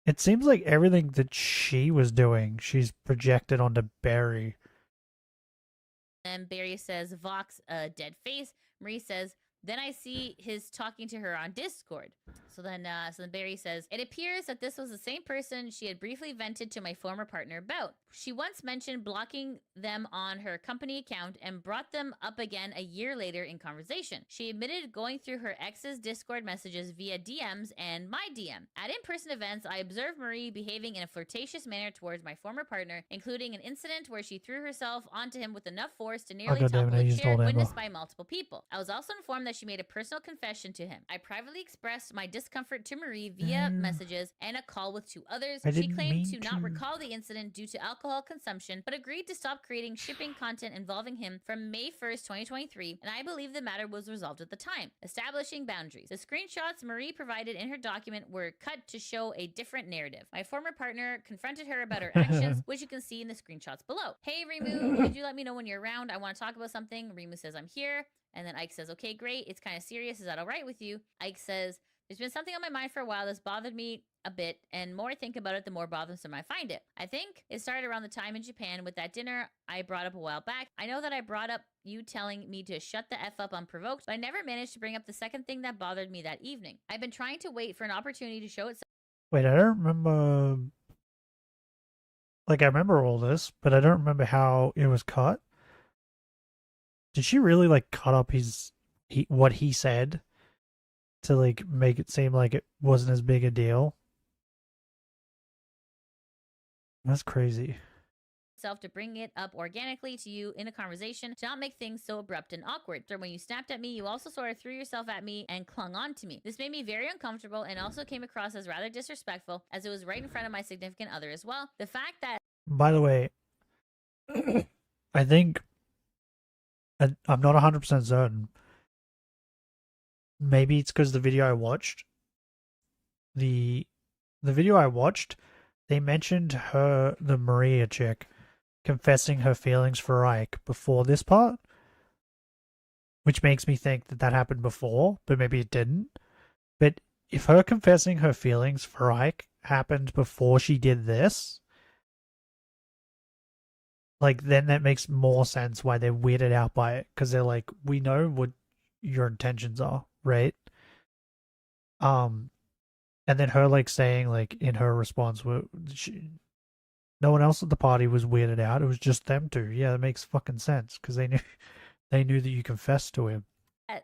It seems like everything that she was doing, she's projected onto Barry. And Barry says, Vox, dead face. Marie says, then I see his talking to her on Discord. So then Barry says, it appears that this was the same person she had briefly vented to my former partner about. She once mentioned blocking them on her company account and brought them up again a year later in conversation. She admitted going through her ex's Discord messages via DMs and my DM. At in-person events, I observed Marie behaving in a flirtatious manner towards my former partner, including an incident where she threw herself onto him with enough force to nearly topple a chair, witnessed by multiple people. I was also informed that she made a personal confession to him. I privately expressed my discomfort to Marie via messages and a call with two others. She claimed to not recall the incident due to alcohol consumption, but agreed to stop creating shipping content involving him from May 1st, 2023, and I believe the matter was resolved at the time. Establishing boundaries. The screenshots Marie provided in her document were cut to show a different narrative. My former partner confronted her about her actions, which you can see in the screenshots below. Hey, Rimu, could you let me know when you're around? I want to talk about something. Rimu says, I'm here. And then Ike says, okay, great. It's kind of serious. Is that all right with you? Ike says, there's been something on my mind for a while that's bothered me a bit, and more I think about it, the more bothersome I find it. I think it started around the time in Japan with that dinner I brought up a while back. I know that I brought up you telling me to shut the F up unprovoked, but I never managed to bring up the second thing that bothered me that evening. I've been trying to wait for an opportunity to show itself. Wait, I don't remember... Like, I remember all this, but I don't remember how it was cut. Did she really, like, cut up what he said to, like, make it seem like it wasn't as big a deal? That's crazy. To bring it up organically to you in a conversation, to not make things so abrupt and awkward. So when you snapped at me, you also sort of threw yourself at me and clung on to me. This made me very uncomfortable and also came across as rather disrespectful, as it was right in front of my significant other as well. The fact that... By the way, I think... I'm not 100% certain. Maybe it's because the video I watched... The video I watched, they mentioned the Maria chick, confessing her feelings for Ike before this part, which makes me think that happened before, but maybe it didn't. But if her confessing her feelings for Ike happened before she did this, like, then that makes more sense why they're weirded out by it, because they're like, we know what your intentions are, right? And then her, like, saying, like, in her response, no one else at the party was weirded out. It was just them two. Yeah, that makes fucking sense, because they knew that you confessed to him.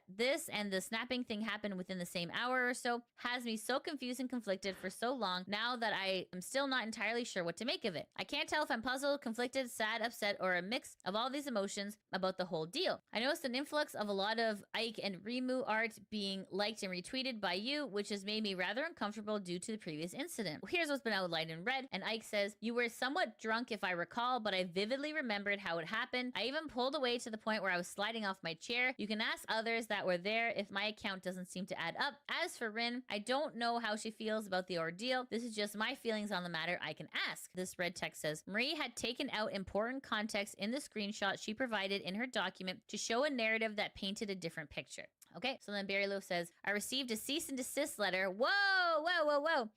This and the snapping thing happened within the same hour or so has me so confused and conflicted for so long now that I am still not entirely sure what to make of it. I can't tell if I'm puzzled, conflicted, sad, upset, or a mix of all these emotions about the whole deal. I noticed an influx of a lot of Ike and Rimu art being liked and retweeted by you, which has made me rather uncomfortable due to the previous incident. Here's what's been outlined in red, and Ike says, "You were somewhat drunk if I recall, but I vividly remembered how it happened. I even pulled away to the point where I was sliding off my chair. You can ask others that were there if my account doesn't seem to add up. As for Rin, I don't know how she feels about the ordeal. This is just my feelings on the matter. I can ask." This red text says, Marie had taken out important context in the screenshot she provided in her document to show a narrative that painted a different picture. Okay, so then Barry Lowe says, "I received a cease and desist letter." Whoa.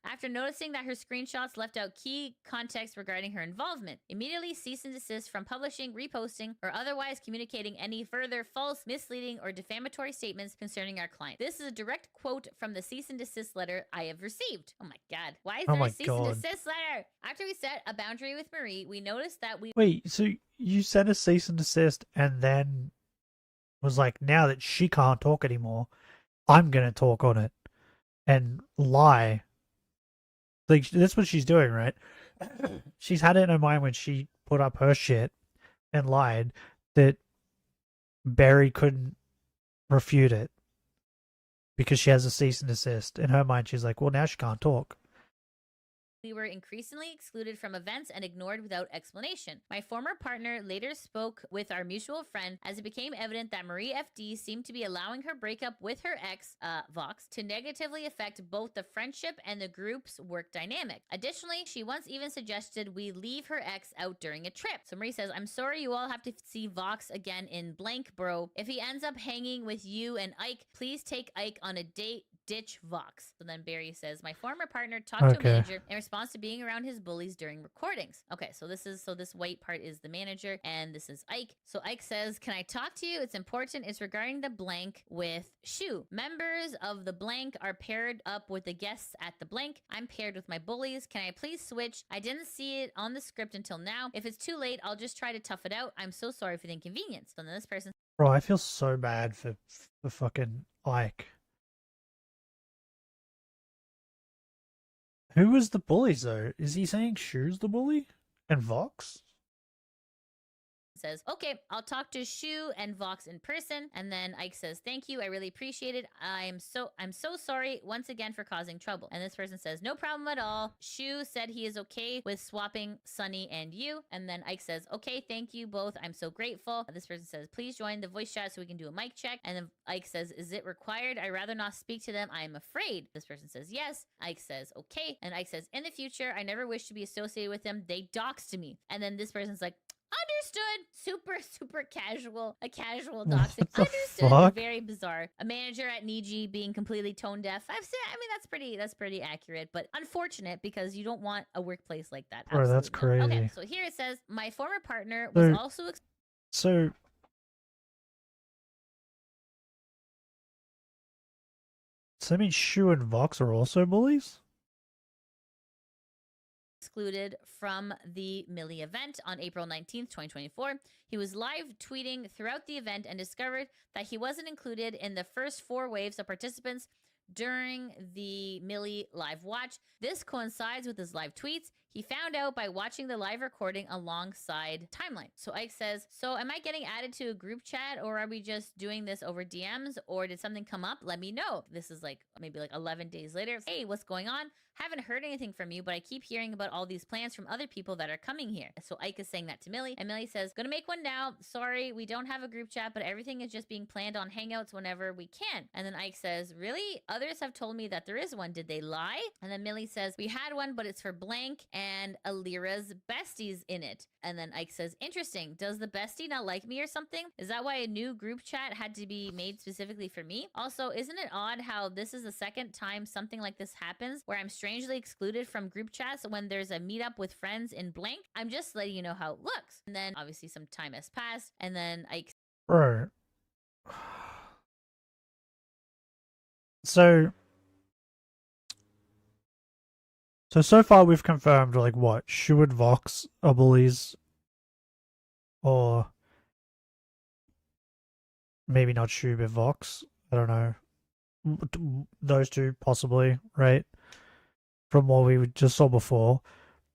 After noticing that her screenshots left out key context regarding her involvement. Immediately cease and desist from publishing, reposting, or otherwise communicating any further false, misleading, or defamatory statements concerning our client. This is a direct quote from the cease and desist letter I have received. Oh my God. Why is there a cease and desist letter? After we set a boundary with Marie, we noticed that we... Wait, so you sent a cease and desist and then was like, now that she can't talk anymore, I'm going to talk on it and lie. Like, that's what she's doing, right? She's had it in her mind when she put up her shit and lied that Barry couldn't refute it because she has a cease and desist. In her mind, she's like, well, now she can't talk. We were increasingly excluded from events and ignored without explanation. My former partner later spoke with our mutual friend as it became evident that Marie FD seemed to be allowing her breakup with her ex, Vox, to negatively affect both the friendship and the group's work dynamic. Additionally, she once even suggested we leave her ex out during a trip. So Marie says, "I'm sorry you all have to see Vox again in blank, bro. If he ends up hanging with you and Ike, please take Ike on a date. Ditch Vox." So then Barry says, "My former partner talked to a manager in response to being around his bullies during recordings." Okay, so this white part is the manager, and this is Ike. So Ike says, "Can I talk to you? It's important. It's regarding the blank with Shu. Members of the blank are paired up with the guests at the blank. I'm paired with my bullies. Can I please switch? I didn't see it on the script until now. If it's too late, I'll just try to tough it out. I'm so sorry for the inconvenience." So then this person... Bro, I feel so bad for fucking Ike. Who was the bullies, though? Is he saying Shu's the bully? And Vox? Says, "Okay, I'll talk to Shu and Vox in person." And then Ike says, "Thank you. I really appreciate it. I'm so sorry once again for causing trouble." And this person says, "No problem at all. Shu said he is okay with swapping Sunny and you." And then Ike says, "Okay, thank you both. I'm so grateful." This person says, "Please join the voice chat so we can do a mic check." And then Ike says, "Is it required? I'd rather not speak to them. I'm afraid." This person says, "Yes." Ike says, "Okay." And Ike says, "In the future, I never wish to be associated with them. They doxed me." And then this person's like, "Understood." Super casual. A casual doxing. Understood. Fuck? Very bizarre. A manager at Niji being completely tone deaf. That's pretty accurate, but unfortunate because you don't want a workplace like that. Bro, that's Absolutely not. crazy. Okay, so here it says, "My former partner was also..." So that means Shu and Vox are also bullies? Excluded from the Millie event on April 19th, 2024. He was live tweeting throughout the event and discovered that he wasn't included in the first 4 waves of participants during the Millie live watch. This coincides with his live tweets. He found out by watching the live recording alongside timeline. So Ike says, "So am I getting added to a group chat, or are we just doing this over DMs, or did something come up? Let me know." This is like maybe like 11 days later. "Hey, what's going on? Haven't heard anything from you, but I keep hearing about all these plans from other people that are coming here." So Ike is saying that to Millie, and Millie says, "Gonna make one now. Sorry, we don't have a group chat, but everything is just being planned on Hangouts whenever we can." And then Ike says, "Really? Others have told me that there is one. Did they lie?" And then Millie says, "We had one, but it's for blank and Alira's besties in it." And then Ike says, "Interesting. Does the bestie not like me or something? Is that why a new group chat had to be made specifically for me? Also, isn't it odd how this is the second time something like this happens where I'm strangely excluded from group chats when there's a meetup with friends in blank? I'm just letting you know how it looks." And then obviously some time has passed, and then Ike... Bro. So far we've confirmed, like, what? Shu and Vox are bullies? Or maybe not Shu, but Vox. I don't know. Those two possibly, right? From what we just saw before.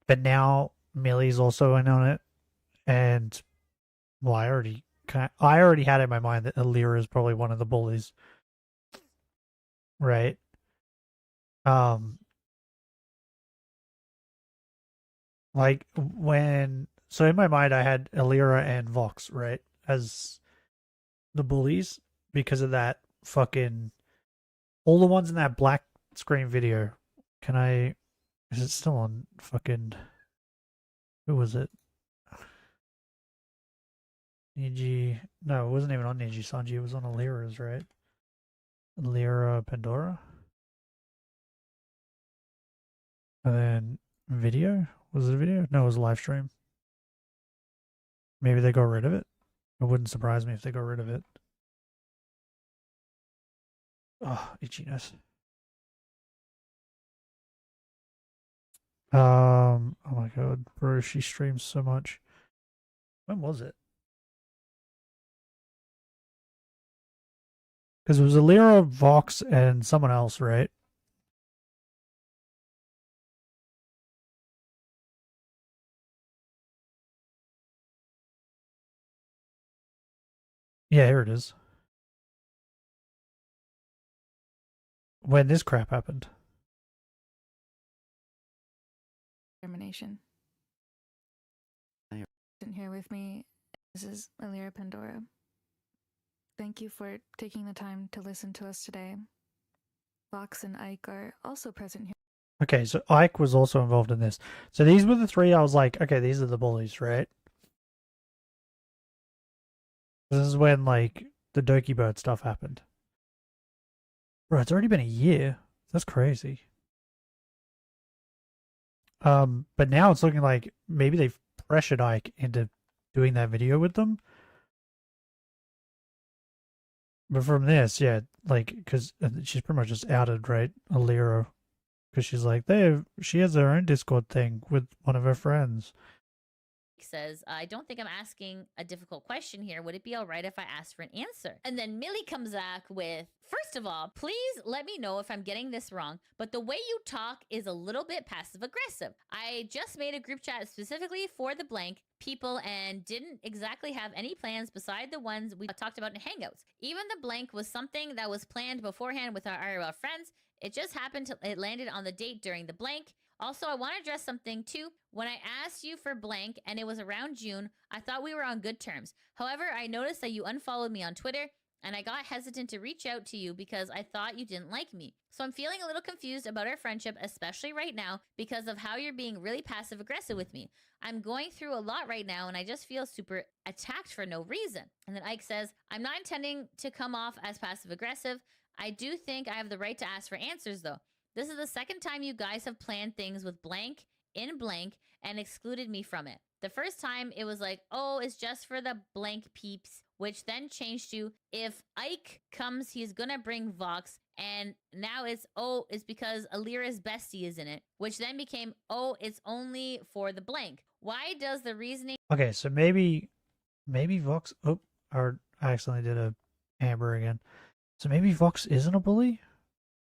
But now Millie's also in on it, and well, I already had in my mind that Alira is probably one of the bullies, right? Like so in my mind I had Alira and Vox, right, as the bullies because of that fucking all the ones in that black screen video. Is it still on fucking who was it? Niji. No, it wasn't even on Niji Sanji, it was on Alira's, right? Alira Pandora. And then video? Was it a video? No, it was a live stream. Maybe they got rid of it. It wouldn't surprise me if they got rid of it. Oh, itchiness. Oh my god, bro, she streams so much. When was it? Because it was Alira, Vox, and someone else, right? Yeah, here it is. When this crap happened. Termination. Here with me, this is Alira Pandora. Thank you for taking the time to listen to us today. Vox and Ike are also present here. Okay, so Ike was also involved in this. So these were the three I was like, okay, these are the bullies, right? This is when, like, the Doki Bird stuff happened. Bro, it's already been a year. That's crazy. But now it's looking like maybe they've pressured Ike into doing that video with them. But from this, yeah, like, because she's pretty much just outed, right, Alira, because she's like, she has her own Discord thing with one of her friends. Says, I don't think I'm asking a difficult question here. Would it be all right if I asked for an answer? And then Millie comes back with, first of all, please let me know if I'm getting this wrong, but the way you talk is a little bit passive aggressive. I just made a group chat specifically for the blank people and didn't exactly have any plans beside the ones we talked about in Hangouts. Even the blank was something that was planned beforehand with our IRL friends. It just happened to, it landed on the date during the blank. Also, I want to address something too. When I asked you for blank and it was around June, I thought we were on good terms. However, I noticed that you unfollowed me on Twitter and I got hesitant to reach out to you because I thought you didn't like me. So I'm feeling a little confused about our friendship, especially right now because of how you're being really passive aggressive with me. I'm going through a lot right now and I just feel super attacked for no reason. And then Ike says, I'm not intending to come off as passive aggressive. I do think I have the right to ask for answers though. This is the second time you guys have planned things with blank in blank and excluded me from it. The first time it was like, oh, it's just for the blank peeps, which then changed to if Ike comes, he's gonna bring Vox. And now it's, oh, it's because Alira's bestie is in it, which then became, oh, it's only for the blank. Why does the reasoning... Okay, so maybe Vox... Oh, or I accidentally did a Amber again. So maybe Vox isn't a bully?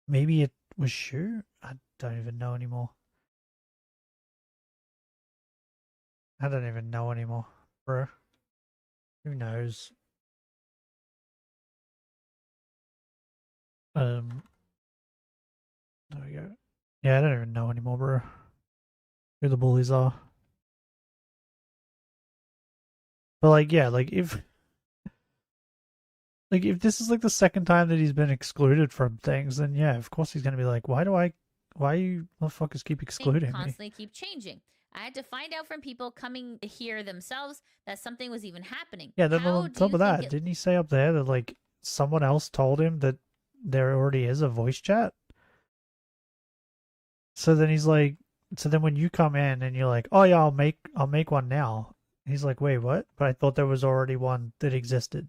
Maybe it was Shu? I don't even know anymore. I don't even know anymore, bro. Who knows? There we go. Yeah, I don't even know anymore, bro. Who the bullies are. But like, yeah, like if this is like the second time that he's been excluded from things, then yeah, of course he's gonna be like, why you motherfuckers keep excluding me? Constantly keep changing. I had to find out from people coming here themselves that something was even happening. Yeah, then on top of that, didn't he say up there that like someone else told him that there already is a voice chat? So then he's like, so then when you come in and you're like, oh yeah, I'll make one now. He's like, wait, what? But I thought there was already one that existed.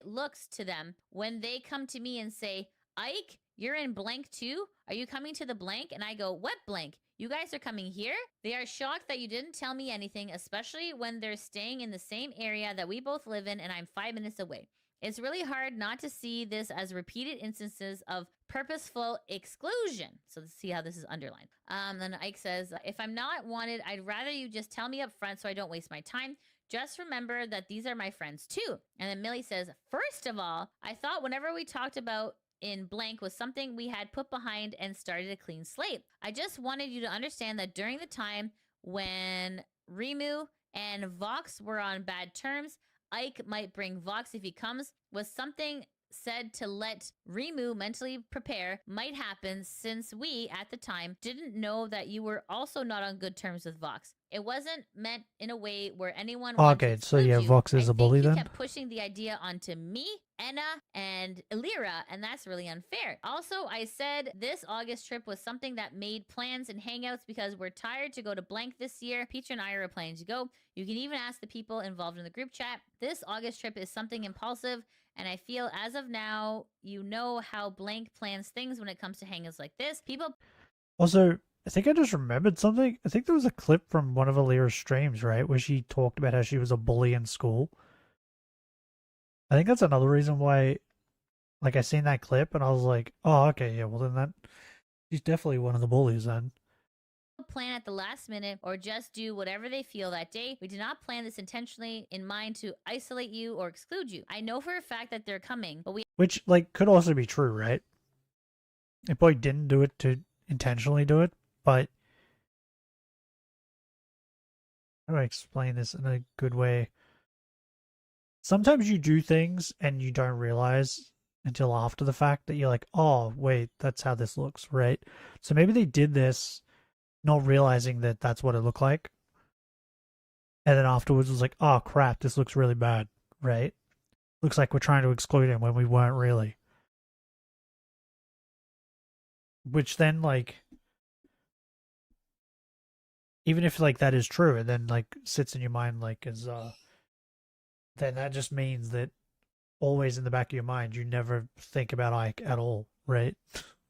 Looks to them when they come to me and say, Ike, you're in blank too? Are you coming to the blank? And I go, what blank? You guys are coming here? They are shocked that you didn't tell me anything, especially when they're staying in the same area that we both live in and I'm 5 minutes away. It's really hard not to see this as repeated instances of purposeful exclusion. So let's see how this is underlined. Then Ike says, if I'm not wanted, I'd rather you just tell me up front so I don't waste my time. Just remember that these are my friends too. And then Millie says, first of all, I thought whenever we talked about in blank was something we had put behind and started a clean slate. I just wanted you to understand that during the time when Rimu and Vox were on bad terms, Ike might bring Vox if he comes, was something said to let Rimu mentally prepare might happen since we, at the time, didn't know that you were also not on good terms with Vox. It wasn't meant in a way where anyone wanted to Okay, so yeah, exclude you. Vox is a bully You then? kept pushing the idea onto me, Enna, and Illyra, and that's really unfair. Also, I said this August trip was something that made plans and hangouts because we're tired to go to blank this year. Peach and I are planning to go. You can even ask the people involved in the group chat. This August trip is something impulsive, and I feel as of now, you know how blank plans things when it comes to hangouts like this. People... Also, I think I just remembered something. I think there was a clip from one of Alira's streams, right, where she talked about how she was a bully in school. I think that's another reason why, like, I seen that clip and I was like, oh, okay, yeah, well then she's definitely one of the bullies then. Plan at the last minute or just do whatever they feel that day. We did not plan this intentionally in mind to isolate you or exclude you. I know for a fact that they're coming, but we... Which, like, could also be true, right? They probably didn't do it to intentionally do it, but how do I explain this in a good way? Sometimes you do things and you don't realize until after the fact that you're like, oh, wait, that's how this looks, right? So maybe they did this not realizing that that's what it looked like. And then afterwards was like, oh, crap, this looks really bad, right? Looks like we're trying to exclude him when we weren't really. Which then, like, even if, like, that is true, and then, like, sits in your mind, like, as, then that just means that always in the back of your mind, you never think about Ike at all, right?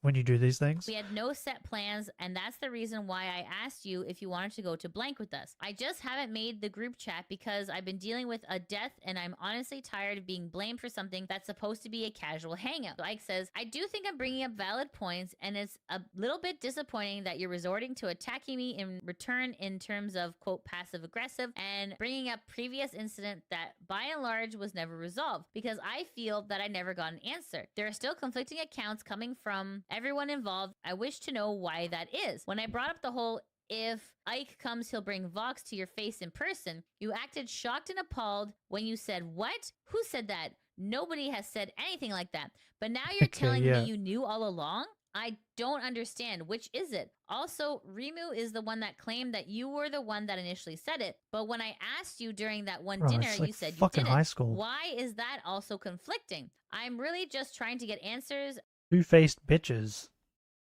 When you do these things. We had no set plans, and that's the reason why I asked you if you wanted to go to blank with us. I just haven't made the group chat because I've been dealing with a death, and I'm honestly tired of being blamed for something that's supposed to be a casual hangout. So Ike says, I do think I'm bringing up valid points, and it's a little bit disappointing that you're resorting to attacking me in return in terms of, quote, passive-aggressive, and bringing up previous incident that, by and large, was never resolved, because I feel that I never got an answer. There are still conflicting accounts coming from everyone involved. I wish to know why that is. When I brought up the whole if Ike comes, he'll bring Vox to your face in person, you acted shocked and appalled when you said, what? Who said that? Nobody has said anything like that. But now you're telling me you knew all along? I don't understand. Which is it? Also, Rimu is the one that claimed that you were the one that initially said it. But when I asked you during that one dinner, it's like you said you fucking didn't. high school. Why is that also conflicting? I'm really just trying to get answers Two-faced bitches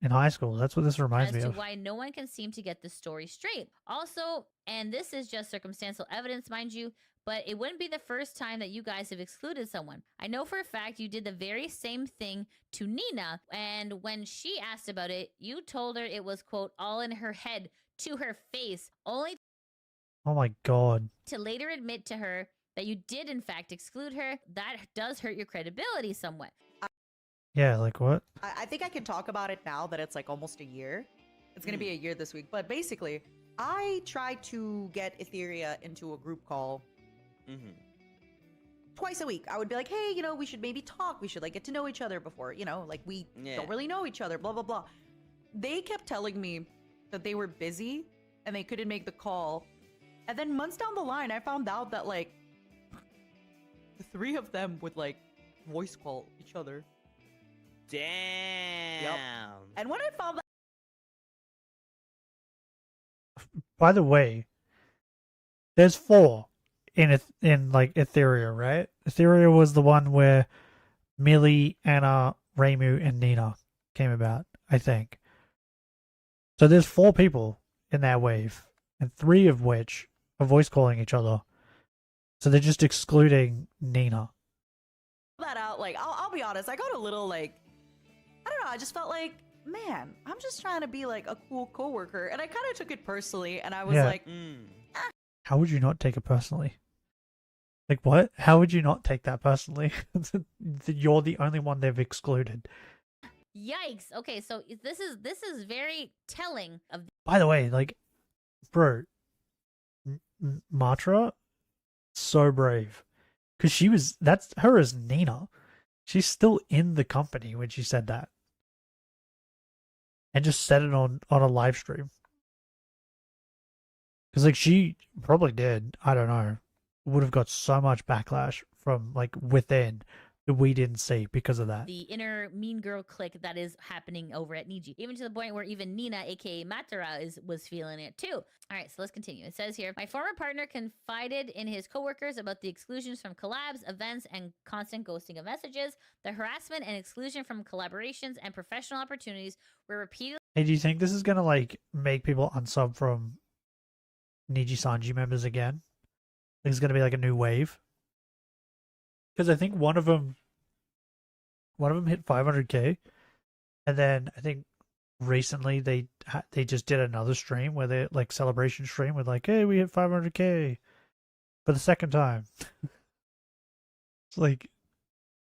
in high school. That's what this reminds as me to of. why no one can seem to get the story straight. Also, and this is just circumstantial evidence, mind you, but it wouldn't be the first time that you guys have excluded someone. I know for a fact you did the very same thing to Nina, and when she asked about it, you told her it was, quote, all in her head to her face, only Oh my god. to later admit to her that you did in fact exclude her. That does hurt your credibility somewhat. Yeah, like what? I think I can talk about it now that it's like almost a year. It's going to be a year this week. But basically, I tried to get Etheria into a group call twice a week. I would be like, hey, you know, we should maybe talk. We should like get to know each other before, you know, like we don't really know each other, blah, blah, blah. They kept telling me that they were busy and they couldn't make the call. And then months down the line, I found out that like the three of them would like voice call each other. Damn. Yep. And when I found that, By the way, there's 4 in like Etheria, right? Etheria was the one where Millie, Anna, Reimu, and Nina came about, I think. So there's 4 people in that wave, and 3 of which are voice calling each other. So they're just excluding Nina. out, like I'll be honest, I got a little like, I don't know, I just felt like, man, I'm just trying to be like a cool coworker, and I kind of took it personally, and I was like, How would you not take it personally? Like, what? How would you not take that personally? That you're the only one they've excluded. Yikes. Okay, so this is very telling of By the way, like, bro, Matra, so brave. Because that's her as Nina. She's still in the company when she said that. And just said it on a live stream. Because, like, she probably did, I don't know, would have got so much backlash from, like, within that we didn't see because of that. the inner mean girl clique that is happening over at Niji. Even to the point where even Nina, aka Matara, was feeling it too. All right, so let's continue. It says here, my former partner confided in his coworkers about the exclusions from collabs, events, and constant ghosting of messages. The harassment and exclusion from collaborations and professional opportunities were repeatedly. Hey, do you think this is gonna, like, make people unsub from Niji Sanji members again? Think it's gonna be like a new wave? Because I think one of them hit 500k, and then I think recently they just did another stream where they like celebration stream with like, hey, we hit 500k for the second time. It's like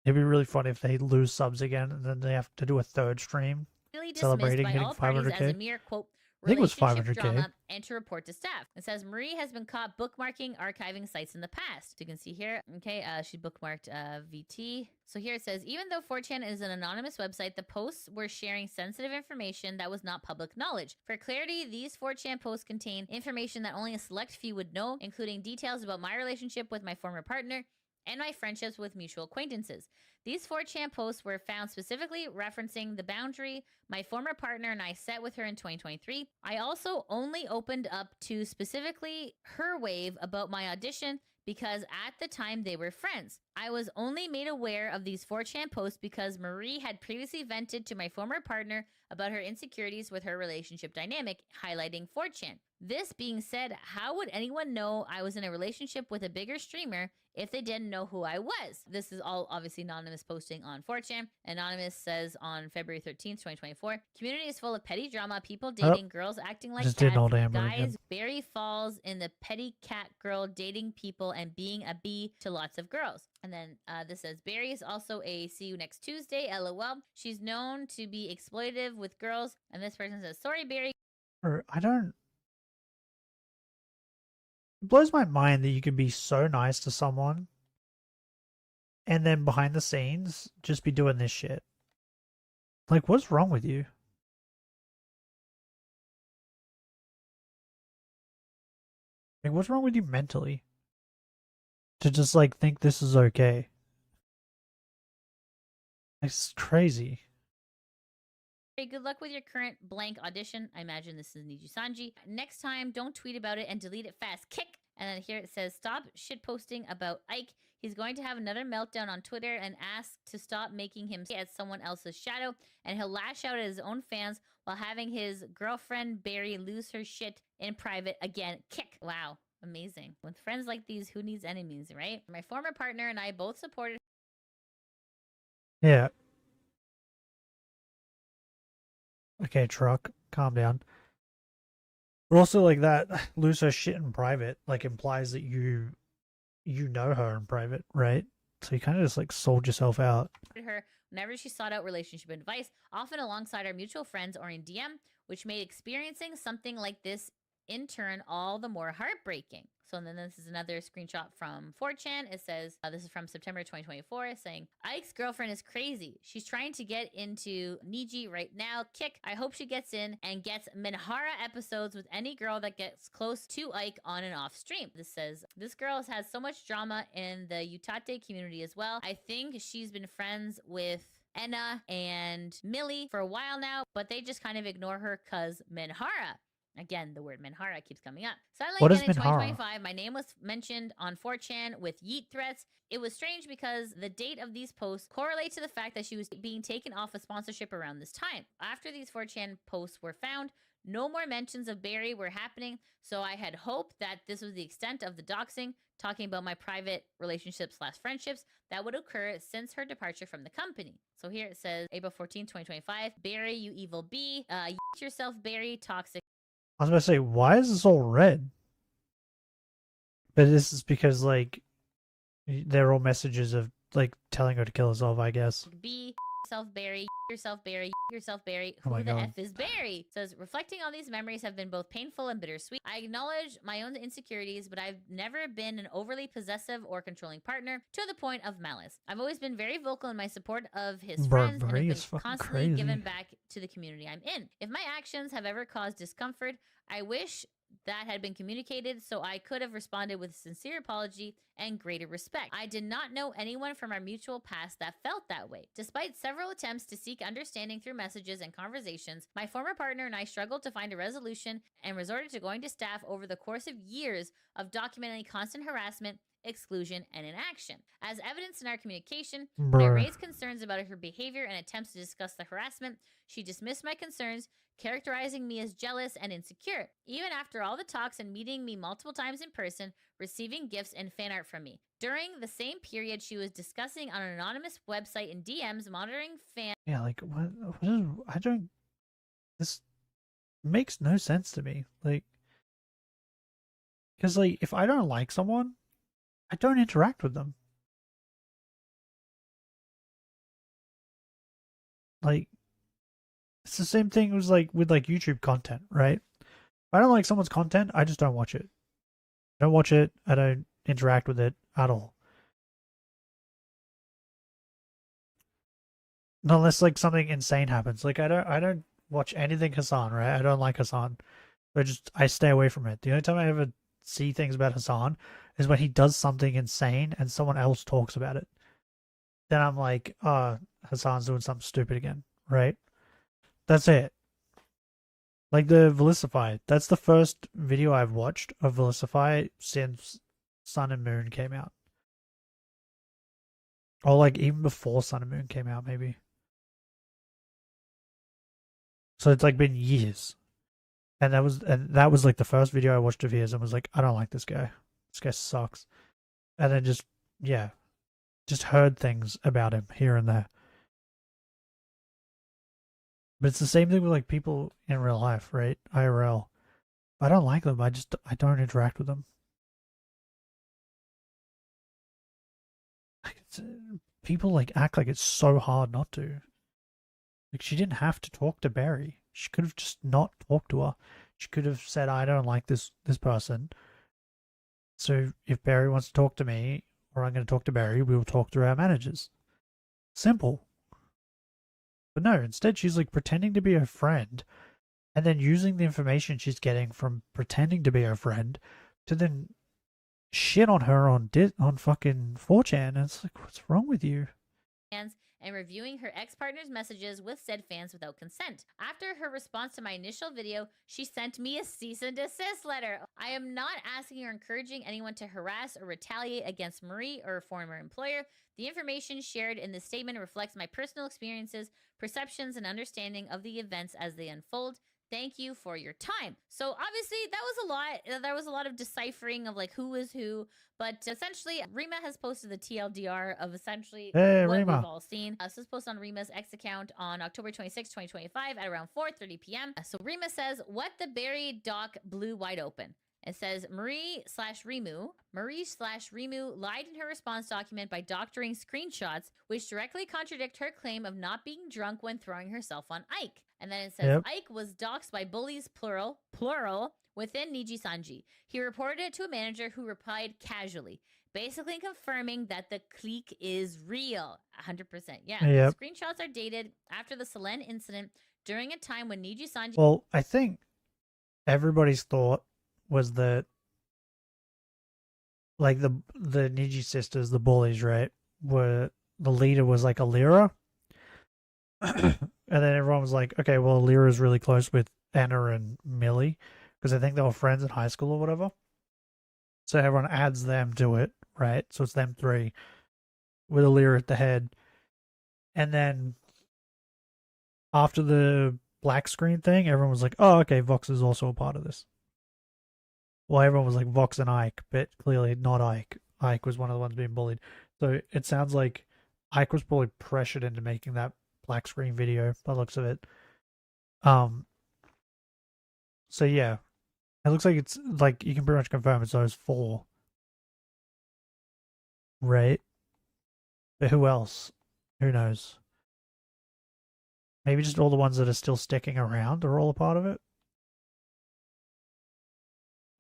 it'd be really funny if they lose subs again and then they have to do a third stream celebrating by hitting all parties 500k. as a mere quote I think it was relationship 500k. drama and to report to staff. It says Marie has been caught bookmarking archiving sites in the past. You can see here, okay, she bookmarked VT. So here it says, even though 4chan is an anonymous website, the posts were sharing sensitive information that was not public knowledge. For clarity, these 4chan posts contain information that only a select few would know, including details about my relationship with my former partner and my friendships with mutual acquaintances. These 4chan posts were found specifically referencing the boundary my former partner and I set with her in 2023. I also only opened up to specifically her wave about my audition because at the time they were friends. I was only made aware of these 4chan posts because Marie had previously vented to my former partner about her insecurities with her relationship dynamic, highlighting 4chan. This being said, how would anyone know I was in a relationship with a bigger streamer if they didn't know who I was? This is all obviously Anonymous posting on 4chan. Anonymous says on February 13th, 2024, community is full of petty drama, people dating, girls acting like just did cats, old Amber guys, again. Barry falls in the petty cat girl dating people and being a bee to lots of girls. And then this says, Barry is also a see you next Tuesday, LOL. She's known to be exploitive with girls. And this person says, sorry, Barry. I don't. It blows my mind that you can be so nice to someone and then behind the scenes just be doing this shit. Like, what's wrong with you? Like, what's wrong with you mentally? To just, like, think this is okay. It's crazy. Hey, good luck with your current blank audition. I imagine this is Niji Sanji. Next time, don't tweet about it and delete it fast. Kick! And then here it says, stop shitposting about Ike. He's going to have another meltdown on Twitter and ask to stop making him as someone else's shadow. And he'll lash out at his own fans while having his girlfriend Barry lose her shit in private again. Kick! Wow. Amazing. With friends like these, who needs enemies, right? My former partner and I both supported. Yeah. Okay, truck, calm down. But also, like, that lose her shit in private, like, implies that you know her in private, right? So you kind of just, like, sold yourself out. Her whenever she sought out relationship advice, often alongside our mutual friends or in DM, which made experiencing something like this in turn all the more heartbreaking. So then this is another screenshot from 4chan. It says, this is from September 2024, saying, Ike's girlfriend is crazy. She's trying to get into Niji right now. Kick. I hope she gets in and gets Minhara episodes with any girl that gets close to Ike on and off stream. This says, this girl has had so much drama in the Utate community as well. I think she's been friends with Enna and Millie for a while now, but they just kind of ignore her cause Minhara. Again, the word Minhara keeps coming up. Suddenly, What is again in Minhara? 2025, my name was mentioned on 4chan with yeet threats. It was strange because the date of these posts correlate to the fact that she was being taken off a sponsorship around this time. After these 4chan posts were found, no more mentions of Barry were happening, so I had hoped that this was the extent of the doxing, talking about my private relationships / friendships that would occur since her departure from the company. So here it says, April 14, 2025, Barry, you evil bee, yeet yourself, Barry, toxic. I was about to say, why is this all red? But this is because, like, They're all messages of like telling her to kill herself, I guess. B yourself Barry, yourself Barry, yourself Barry. Oh Who my the God. F is Barry? Says reflecting on these memories have been both painful and bittersweet. I acknowledge my own insecurities, but I've never been an overly possessive or controlling partner to the point of malice. I've always been very vocal in my support of his Bro, friends and Marie have is been fucking constantly crazy. given back to the community I'm in. If my actions have ever caused discomfort, I wish that had been communicated so I could have responded with sincere apology and greater respect. I did not know anyone from our mutual past that felt that way. Despite several attempts to seek understanding through messages and conversations, my former partner and I struggled to find a resolution and resorted to going to staff over the course of years of documenting constant harassment, exclusion, and inaction. As evidence in our communication, when I Bruh. raised concerns about her behavior and attempts to discuss the harassment, she dismissed my concerns, characterizing me as jealous and insecure. Even after all the talks and meeting me multiple times in person, receiving gifts and fan art from me. During the same period, she was discussing on an anonymous website in DMs, monitoring fans. Yeah, like what is, I don't, this makes no sense to me. Like, because like if I don't like someone, I don't interact with them. Like, it's the same thing as like with like YouTube content, right? If I don't like someone's content, I just don't watch it. I don't watch it. I don't interact with it at all. Unless like something insane happens. Like I don't watch anything Hassan, right? I don't like Hassan. I stay away from it. The only time I ever see things about Hassan is when he does something insane and someone else talks about it. Then I'm like, Hassan's doing something stupid again, right? That's it. Like the Velicify. That's the first video I've watched of Velicify since Sun and Moon came out. Or like even before Sun and Moon came out, maybe. So it's like been years. And that was like the first video I watched of his and was like, I don't like this guy. This guy sucks. And then just heard things about him here and there. But it's the same thing with like people in real life, right? IRL. I don't like them. I don't interact with them. People like act like it's so hard not to. Like she didn't have to talk to Barry. She could have just not talked to her. She could have said, I don't like this person. So if Barry wants to talk to me, or I'm going to talk to Barry, we will talk through our managers. Simple. But no, instead she's like pretending to be her friend and then using the information she's getting from pretending to be her friend to then shit on her on fucking 4chan. And it's like, what's wrong with you? And reviewing her ex-partner's messages with said fans without consent. After her response to my initial video, she sent me a cease and desist letter. I am not asking or encouraging anyone to harass or retaliate against Marie or a former employer. The information shared in this statement reflects my personal experiences, perceptions, and understanding of the events as they unfold. Thank you for your time. So obviously that was a lot. There was a lot of deciphering of like who is who, but essentially Rima has posted the TLDR of essentially what Rima. we've all seen. This was posted on Rima's X account on October 26, 2025 at around 4:30 p.m. So Rima says, what the Barry doc blew wide open. It says Marie/Rimu lied in her response document by doctoring screenshots which directly contradict her claim of not being drunk when throwing herself on Ike. And then it says Ike was doxxed by bullies, plural, within Niji Sanji. He reported it to a manager who replied casually, basically confirming that the clique is real. 100%. Yeah. The screenshots are dated after the Selen incident during a time when Niji Sanji... Well, I think everybody's thought was that like the Niji sisters, the bullies, right, were the leader was like Alira. And then everyone was like, okay, well, Alira's really close with Anna and Millie because I think they were friends in high school or whatever. So everyone adds them to it, right? So it's them three with Alira at the head. And then after the black screen thing, everyone was like, oh, okay, Vox is also a part of this. Well, everyone was like Vox and Ike, but clearly not Ike. Ike was one of the ones being bullied. So it sounds like Ike was probably pressured into making that black screen video by the looks of it. So yeah, it looks like it's like you can pretty much confirm it's those four. right? But who else? Who knows? Maybe just all the ones that are still sticking around are all a part of it.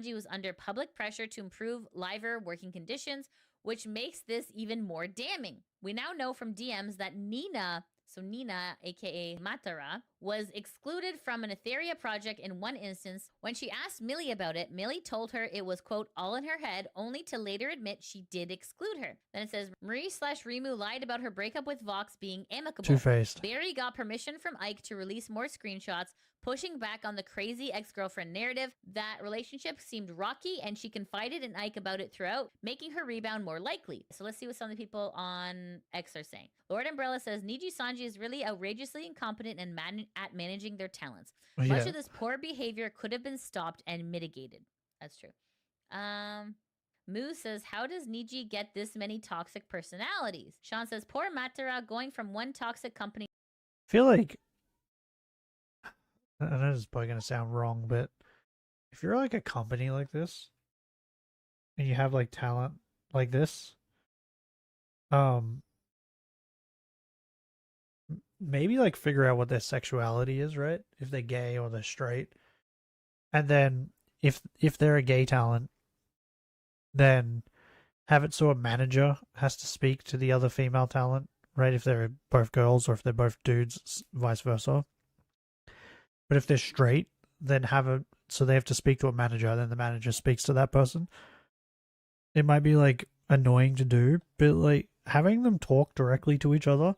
Was under public pressure to improve liver working conditions, which makes this even more damning. We now know from DMs that Nina, so Nina, aka Matara, was excluded from an Etheria project in one instance. When she asked Millie about it, Millie told her it was, quote, all in her head, only to later admit she did exclude her. Then it says, Marie/Rimu lied about her breakup with Vox being amicable. Two-faced. Barry got permission from Ike to release more screenshots, pushing back on the crazy ex-girlfriend narrative. That relationship seemed rocky, and she confided in Ike about it throughout, making her rebound more likely. So let's see what some of the people on X are saying. Lord Umbrella says, Niji Sanji is really outrageously incompetent and at managing their talents. Much of this poor behavior could have been stopped and mitigated. That's true. Moo says, how does Niji get this many toxic personalities? Sean says, poor Matara going from one toxic company. I feel like, I know this is probably going to sound wrong, but if you're like a company like this and you have like talent like this, maybe like figure out what their sexuality is, right? If they're gay or they're straight. And then if they're a gay talent, then have it so a manager has to speak to the other female talent, right? If they're both girls or if they're both dudes, vice versa. But if they're straight, then so they have to speak to a manager, then the manager speaks to that person. It might be like annoying to do, but like having them talk directly to each other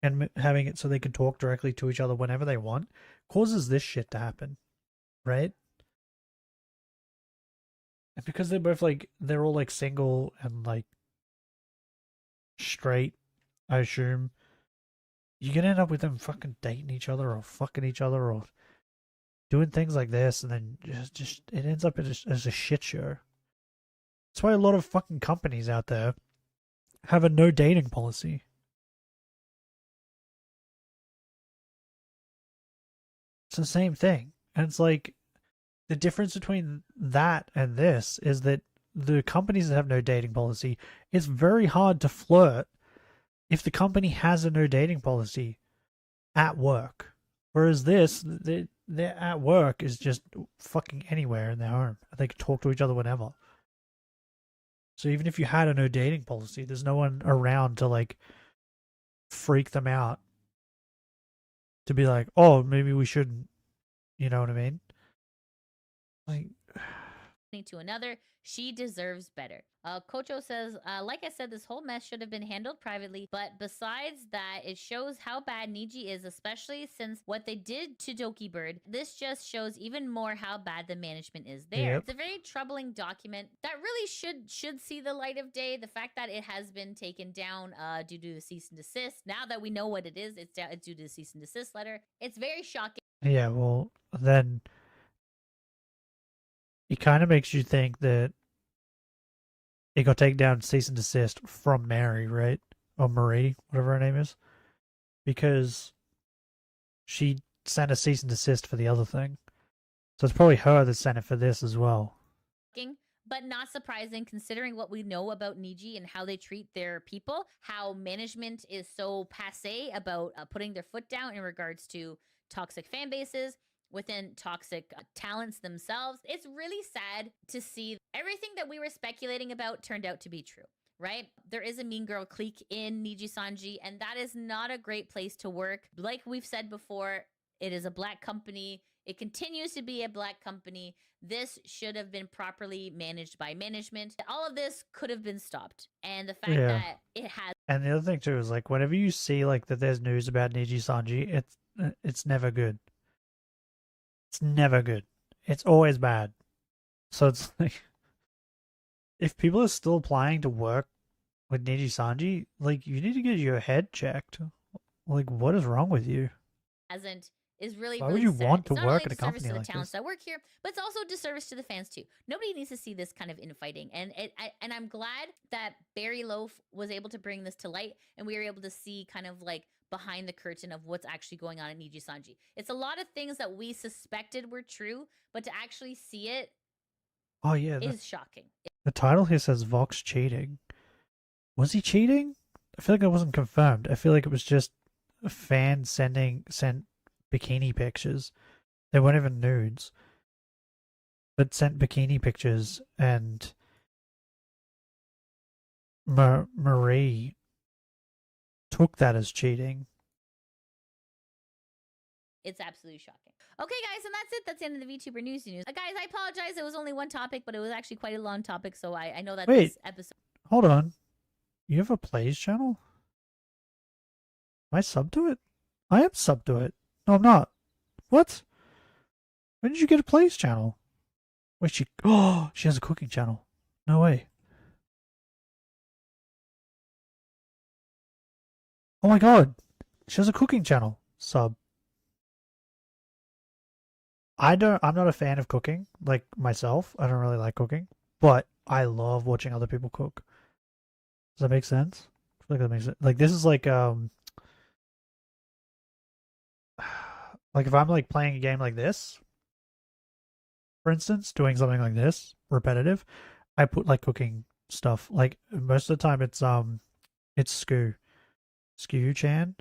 and having it so they can talk directly to each other whenever they want causes this shit to happen, right? And because they're all like single and like straight, I assume, you can end up with them fucking dating each other or fucking each other or doing things like this, and then just it ends up as a shit show. That's why a lot of fucking companies out there have a no dating policy. It's the same thing. And it's like, the difference between that and this is that the companies that have no dating policy, it's very hard to flirt if the company has a no dating policy at work. Whereas this, they're at work is just fucking anywhere in their home. They can talk to each other whenever. So even if you had a no dating policy, there's no one around to like freak them out. To be like, oh, maybe we shouldn't. You know what I mean? Like, to another, she deserves better. Kocho says, like I said, this whole mess should have been handled privately, but besides that, it shows how bad Niji is, especially since what they did to Doki Bird. This just shows even more how bad the management is there. Yep. It's a very troubling document that really should see the light of day. The fact that it has been taken down due to the cease and desist. Now that we know what it is, it's due to the cease and desist letter. It's very shocking. yeah, well, then it kind of makes you think that it got taken down cease and desist from Mary, right? Or Marie, whatever her name is. Because she sent a cease and desist for the other thing. So it's probably her that sent it for this as well. But not surprising considering what we know about Niji and how they treat their people, how management is so passe about putting their foot down in regards to toxic fan bases within toxic talents themselves. It's really sad to see everything that we were speculating about turned out to be true, right? There is a mean girl clique in Niji Sanji, and that is not a great place to work. Like we've said before, it is a black company. It continues to be a black company. This should have been properly managed by management. All of this could have been stopped. And the fact that it has... And the other thing too is like whenever you see like that there's news about Niji Sanji, it's never good. It's never good. It's always bad. So it's like, if people are still applying to work with Niji Sanji, like you need to get your head checked. Like, what is wrong with you? Is really, Why really would you sad. want to It's not work only at a company disservice to like the talents this? that work here, but it's also a disservice to the fans too. Nobody needs to see this kind of infighting, and I'm glad that Barry Loaf was able to bring this to light, and we were able to see kind of like behind the curtain of what's actually going on in Niji Sanji. It's a lot of things that we suspected were true, but to actually see it Oh yeah, is shocking. the title here says Vox cheating. Was he cheating? I feel like it wasn't confirmed. I feel like it was just a fan sent bikini pictures. They weren't even nudes, but sent bikini pictures, and Marie took that as cheating. It's absolutely shocking. Okay, guys, and that's it. That's the end of the VTuber news. Guys, I apologize. It was only one topic, but it was actually quite a long topic, so I know that Wait, this episode... hold on. You have a Plays channel? Am I sub to it? I am sub to it. No, I'm not. What? When did you get a Plays channel? Wait, she has a cooking channel. No way. Oh my god. She has a cooking channel. Sub. I'm not a fan of cooking, like myself. I don't really like cooking, but I love watching other people cook. Does that make sense? I feel like that makes sense. Like this is like if I'm like playing a game like this, for instance, doing something like this, repetitive, I put like cooking stuff. Like most of the time it's Skew Chan.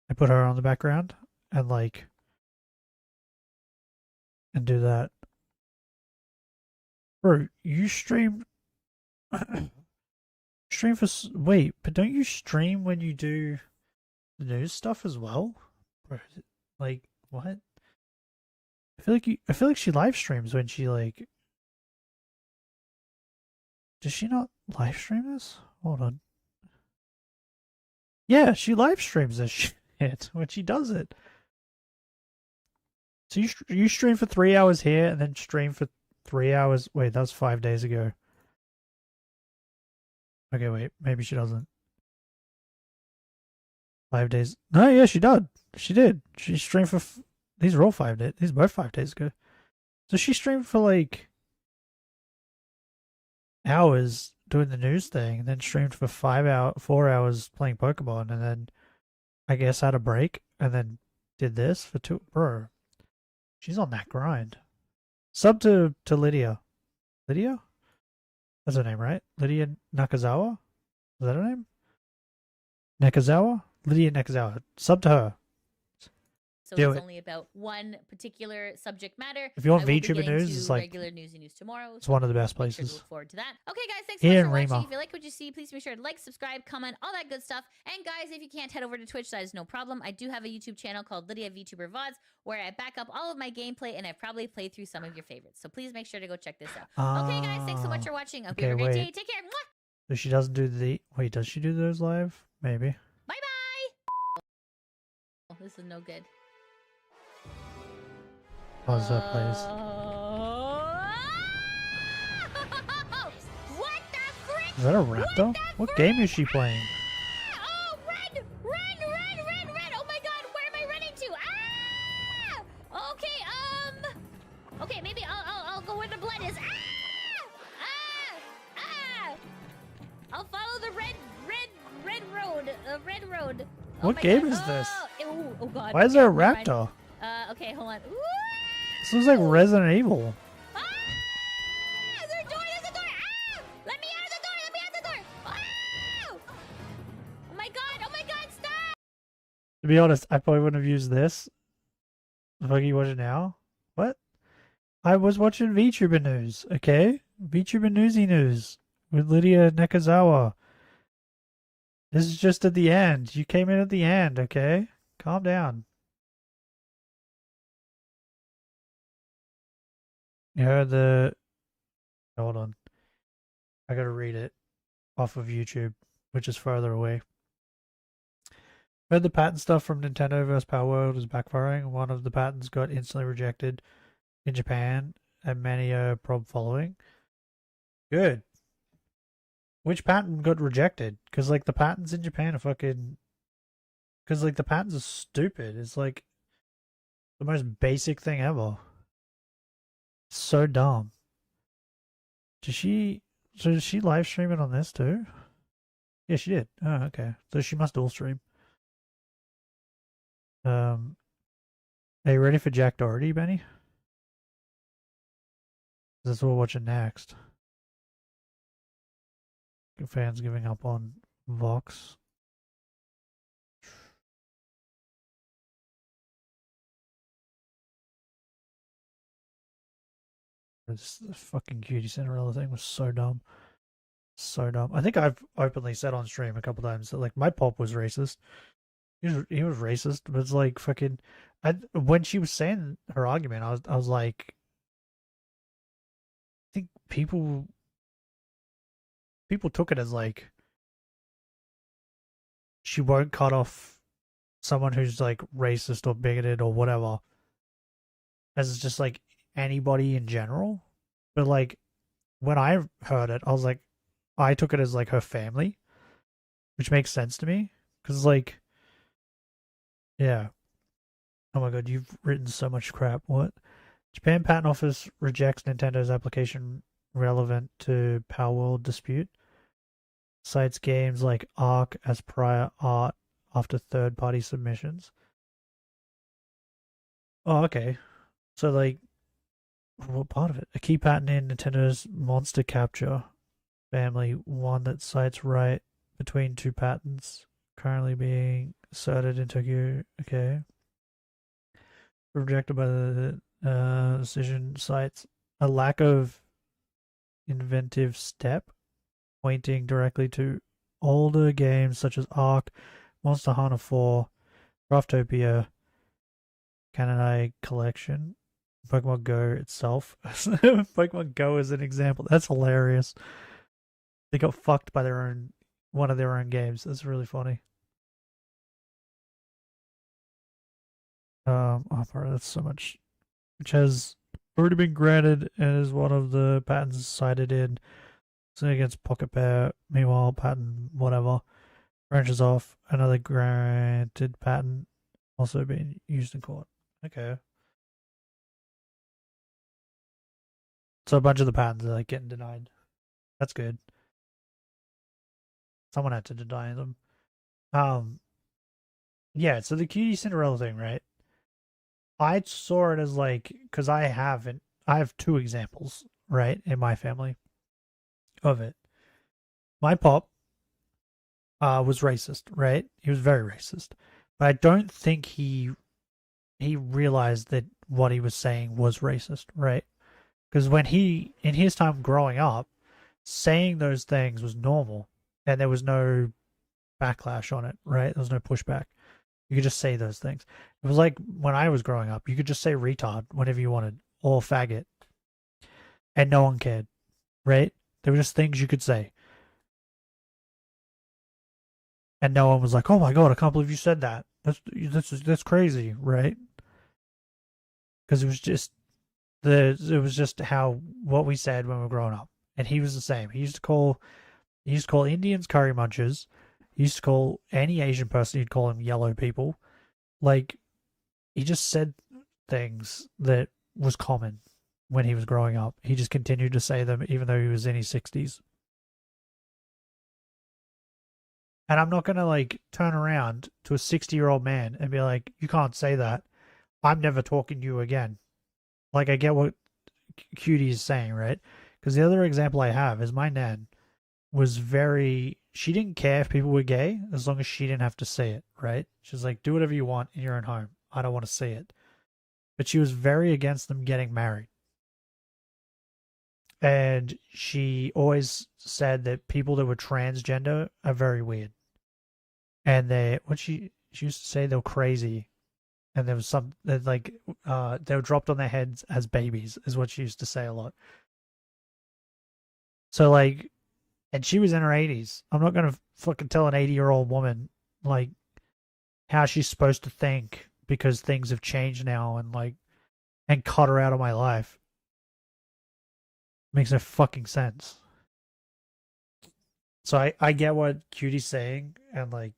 I put her on the background and do that. Bro, you stream for wait, but don't you stream when you do the news stuff as well? Bro, like what? I feel like she live streams when she like. Does she not live stream this? Hold on. Yeah, she live streams this shit when she does it. So you stream for 3 hours here and then stream for 3 hours. Wait, that was 5 days ago. Okay, wait, maybe she doesn't. 5 days. No, yeah, she did. She did. She streamed for. These are all 5 days. These are both 5 days ago. So she streamed for like hours doing the news thing, and then streamed for 4 hours playing Pokemon, and then I guess had a break, and then did this for 2. Bro, she's on that grind. Sub to Lydia. Lydia? That's her name, right? Lydia Nakazawa? Is that her name? Nakazawa? Lydia Nakazawa. Sub to her. So Do it's it. only about one particular subject matter. If you want I will be VTuber getting news, to it's like regular news tomorrow. it's one of the best make sure to places. look forward to that. Okay, guys, thanks so Here much in for watching. Rima. If you like what you see, please be sure to like, subscribe, comment, all that good stuff. And guys, if you can't head over to Twitch, that is no problem. I do have a YouTube channel called Lydia VTuber VODs where I back up all of my gameplay, and I've probably played through some of your favorites. So please make sure to go check this out. Okay, guys, thanks so much for watching. I hope you have a great day. Take care. Mwah! So she doesn't do the. Wait, does she do those live? Maybe. Bye-bye. Oh, this is no good. Pause that, please. What the frick? Is that a raptor? What game is she playing? Oh, run! Oh my god, where am I running to? Ah! Okay, maybe I'll go where the blood is. I'll follow the red road. Oh What my game god. is this? Oh god. Why is there a Never mind. raptor? Okay, hold on. Ooh! This looks like Resident Evil. There's a door! Let me out of the door! Ah! Oh my god, stop! To be honest, I probably wouldn't have used this. Fuck, you watch it now? What? I was watching VTuber news, okay? VTuber newsy news with Lydia Nakazawa. This is just at the end. You came in at the end, okay? Calm down. You heard the... Hold on. I gotta read it off of YouTube, which is further away. Heard the patent stuff from Nintendo vs. Power World is backfiring. One of the patents got instantly rejected in Japan, and many are prob following. Good. Which patent got rejected? Because, like, the patents in Japan are fucking... Because, like, the patents are stupid. It's, like, the most basic thing ever. So dumb. So does she live stream it on this too? Yeah, she did. Oh, okay. So she must dual stream. Are you ready for Jack Doherty, Benny? That's what we're watching next. fans giving up on Vox. This fucking Cutie Cinderella thing was so dumb. So dumb. I think I've openly said on stream a couple times that like my pop was racist. He was racist, but it's like fucking. When she was saying her argument, I was like, I think people took it as like she won't cut off someone who's like racist or bigoted or whatever, as just like anybody in general. But like when I heard it, I was like, I took it as like her family, which makes sense to me because like, yeah. Oh my god, you've written so much crap. What? Japan Patent Office rejects Nintendo's application relevant to Power World dispute. Cites games like Ark as prior art after third-party submissions. Oh, okay. So, like, what part of it? A key patent in Nintendo's Monster Capture family, one that cites right between two patents currently being asserted in Tokyo. Okay. Rejected by the decision, cites a lack of inventive step, pointing directly to older games such as Ark, Monster Hunter 4, Craftopia, Kanai Collection, Pokemon Go itself. Pokemon Go is an example. That's hilarious. They got fucked by one of their own games. That's really funny. Oh, that's so much. Which has already been granted and is one of the patents cited in against Pocket Pair. Meanwhile, patent whatever branches off another granted patent also being used in court. Okay. So a bunch of the patents are like getting denied. That's good. Someone had to deny them. Yeah, so the Cutie Cinderella thing, right? I saw it as like, because I have two examples, right, in my family of it. My pop was racist, right? He was very racist. But I don't think he realized that what he was saying was racist, right? Because when in his time growing up, saying those things was normal and there was no backlash on it, right? There was no pushback. You could just say those things. It was like when I was growing up, you could just say retard whenever you wanted, or faggot, and no one cared, right? There were just things you could say. And no one was like, "Oh my god, I can't believe you said that. That's crazy," right? Because it was just how what we said when we were growing up. And he was the same. He used to call Indians curry munchers. He used to call any Asian person, he'd call them yellow people. Like, he just said things that was common when he was growing up. He just continued to say them even though he was in his 60s. And I'm not going to, like, turn around to a 60-year-old man and be like, you can't say that. I'm never talking to you again. Like, I get what Cutie is saying, right? Because the other example I have is my nan was she didn't care if people were gay as long as she didn't have to say it, right? She's like, do whatever you want in your own home. I don't want to see it. But she was very against them getting married. And she always said that people that were transgender are very weird. And she used to say they were crazy. And there was some, like, they were dropped on their heads as babies, is what she used to say a lot. So, like, and she was in her 80s. I'm not going to fucking tell an 80-year-old woman, like, how she's supposed to think because things have changed now and cut her out of my life. Makes no fucking sense. So I get what Cutie's saying, and, like,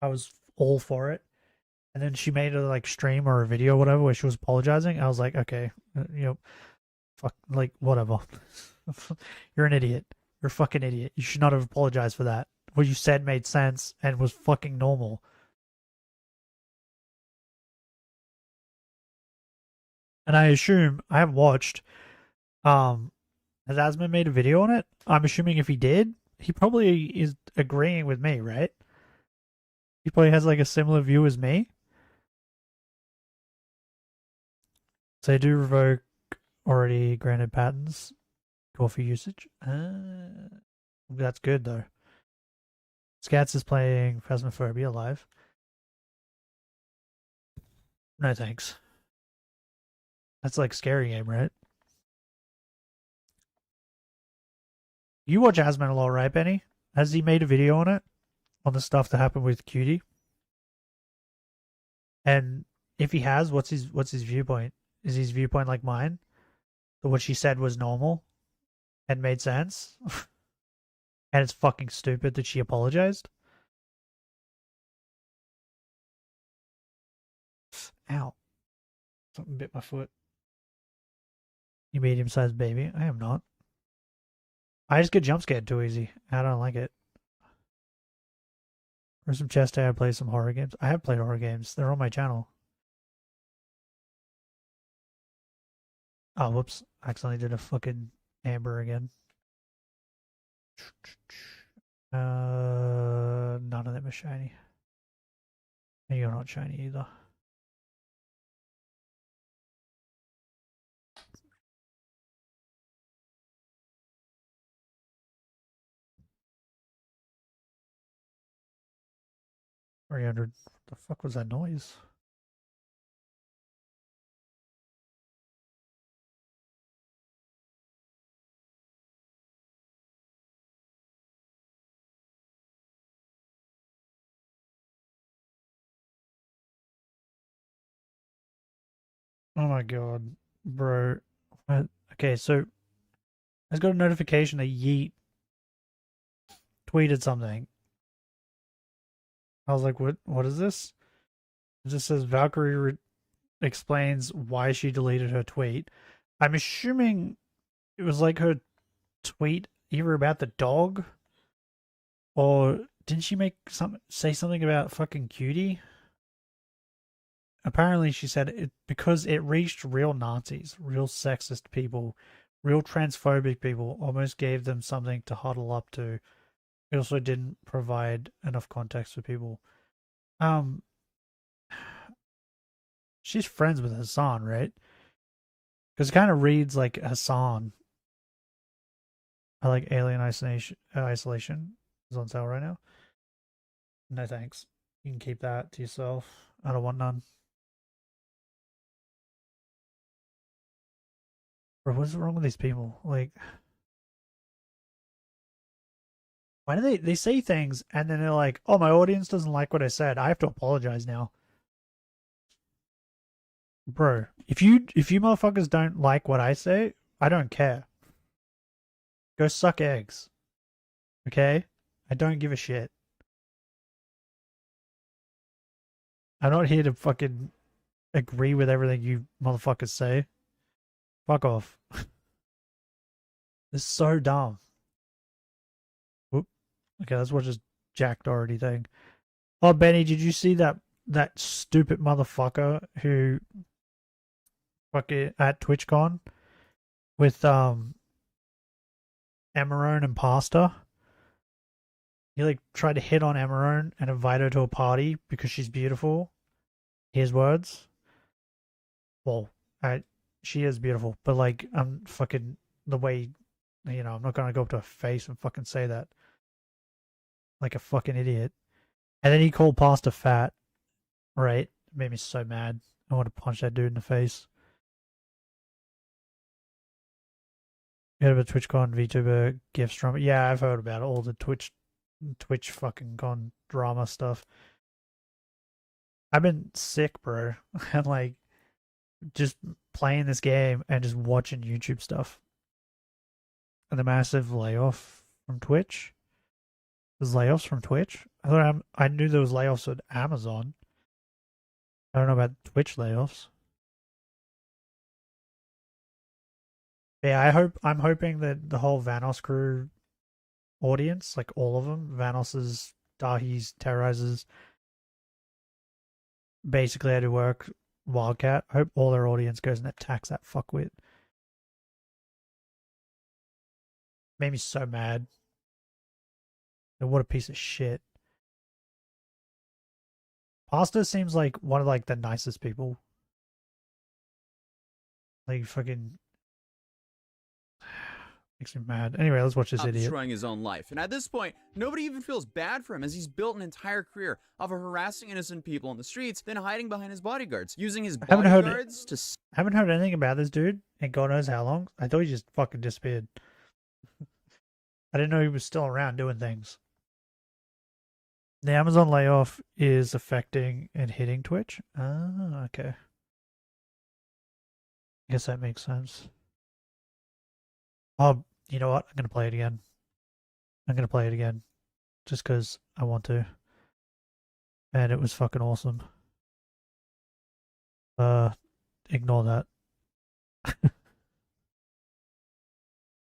I was all for it. And then she made a, like, stream or a video or whatever where she was apologizing. I was like, okay, fuck, like, whatever. You're an idiot. You're a fucking idiot. You should not have apologized for that. What you said made sense and was fucking normal. And I assume I have watched Has Asman made a video on it? I'm assuming if he did, he probably is agreeing with me, right? He probably has like a similar view as me. So they do revoke already granted patents. Call for usage. That's good though. Scats is playing Phasmophobia live. No thanks. That's like scary game, right? You watch Asman a lot, right, Benny? Has he made a video on it? On the stuff that happened with Cutie? And if he has, what's his viewpoint? Is his viewpoint like mine? That what she said was normal and made sense? And it's fucking stupid that she apologized? Ow. Something bit my foot. You medium-sized baby? I am not. I just get jump scared too easy. I don't like it. For some chest day, I play some horror games. I have played horror games. They're on my channel. Oh, whoops. I accidentally did a fucking Amber again. None of them are shiny. And you're not shiny either. $300. What the fuck was that noise? Oh my god, bro. What? Okay, so I just got a notification that Yeet tweeted something. I was like, what is this? It just says Valkyrie explains why she deleted her tweet. I'm assuming it was like her tweet either about the dog or didn't she say something about fucking Cutie? Apparently she said it because it reached real Nazis, real sexist people, real transphobic people, almost gave them something to huddle up to. It also didn't provide enough context for people. She's friends with Hassan, right? Because it kind of reads like Hassan. I like Alien Isolation is on sale right now. No thanks. You can keep that to yourself. I don't want none. Bro, what's wrong with these people? Like, why do they say things and then they're like, oh, my audience doesn't like what I said. I have to apologize now. Bro, if you motherfuckers don't like what I say, I don't care. Go suck eggs. Okay? I don't give a shit. I'm not here to fucking agree with everything you motherfuckers say. Fuck off. This is so dumb. Whoop. Okay, let's watch this Jack Doherty thing. Oh, Benny, did you see that stupid motherfucker who fucking at TwitchCon with Emerone and Pasta? He like tried to hit on Emerone and invite her to a party because she's beautiful. His words. Well, she is beautiful, but like I'm fucking the way, I'm not gonna go up to her face and fucking say that like a fucking idiot. And then he called Pasta fat, right? It made me so mad. I want to punch that dude in the face. You heard about TwitchCon VTuber gifts drama? Yeah, I've heard about all the Twitch fucking con drama stuff. I've been sick, bro, and like just playing this game and just watching YouTube stuff. And the massive layoff from Twitch. There's layoffs from Twitch. I knew there was layoffs at Amazon. I don't know about Twitch layoffs. Yeah, I'm hoping that the whole Vanos crew audience, like all of them, Vanos's, Dahi's, Terrorizes, basically had to work Wildcat. I hope all their audience goes and attacks that fuckwit. Made me so mad. And what a piece of shit. Pasta seems like one of like the nicest people. Like fucking makes me mad. Anyway, let's watch this idiot. Destroying his own life. And at this point, nobody even feels bad for him as he's built an entire career of harassing innocent people in the streets, then hiding behind his bodyguards, using his bodyguards to... Haven't heard anything about this dude in God knows how long. I thought he just fucking disappeared. I didn't know he was still around doing things. The Amazon layoff is affecting and hitting Twitch. Ah, okay. I guess that makes sense. Oh, you know what? I'm going to play it again. I'm going to play it again. Just because I want to. And it was fucking awesome. Ignore that.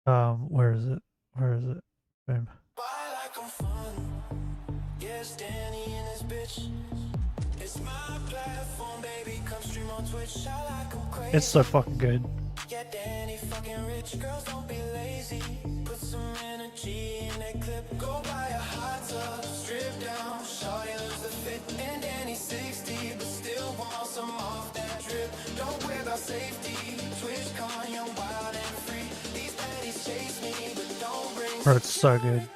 Where is it? Where is it? Boom. Yes, Danny and his bitch. It's my platform, baby. Come stream on Twitch. I like 'em crazy. It's so fucking good. Yeah, Danny fucking rich. Girls, don't be lazy. Put some energy in that clip. Go buy a hot tub. Strip down. Shawty lose the fit. And Danny 60, but still want some off that drip. Don't worry about safety. Twitch con, young, wild and free. These baddies chase me, but don't bring. Bro, it's so good.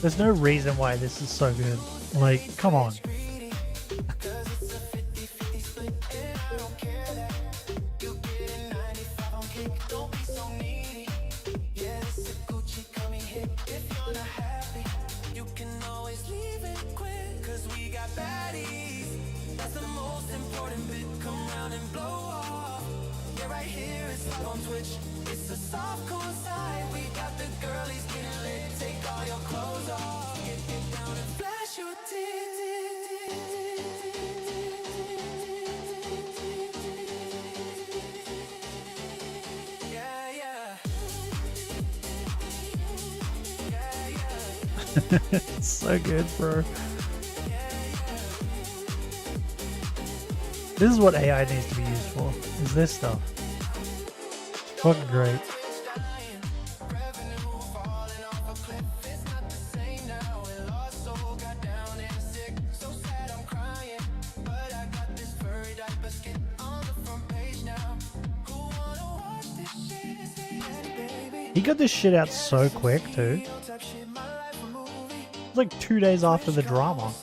There's no reason why this is so good. Like, come on. It's a soft core side. We got the girlies getting lit. Take all your clothes off. Get down and flash your tits. Yeah, yeah. Yeah, yeah. It's so good, bro. This is what AI needs to be used for. Is this stuff. Fucking great. He got this shit out so quick, too. It's like 2 days after the drama.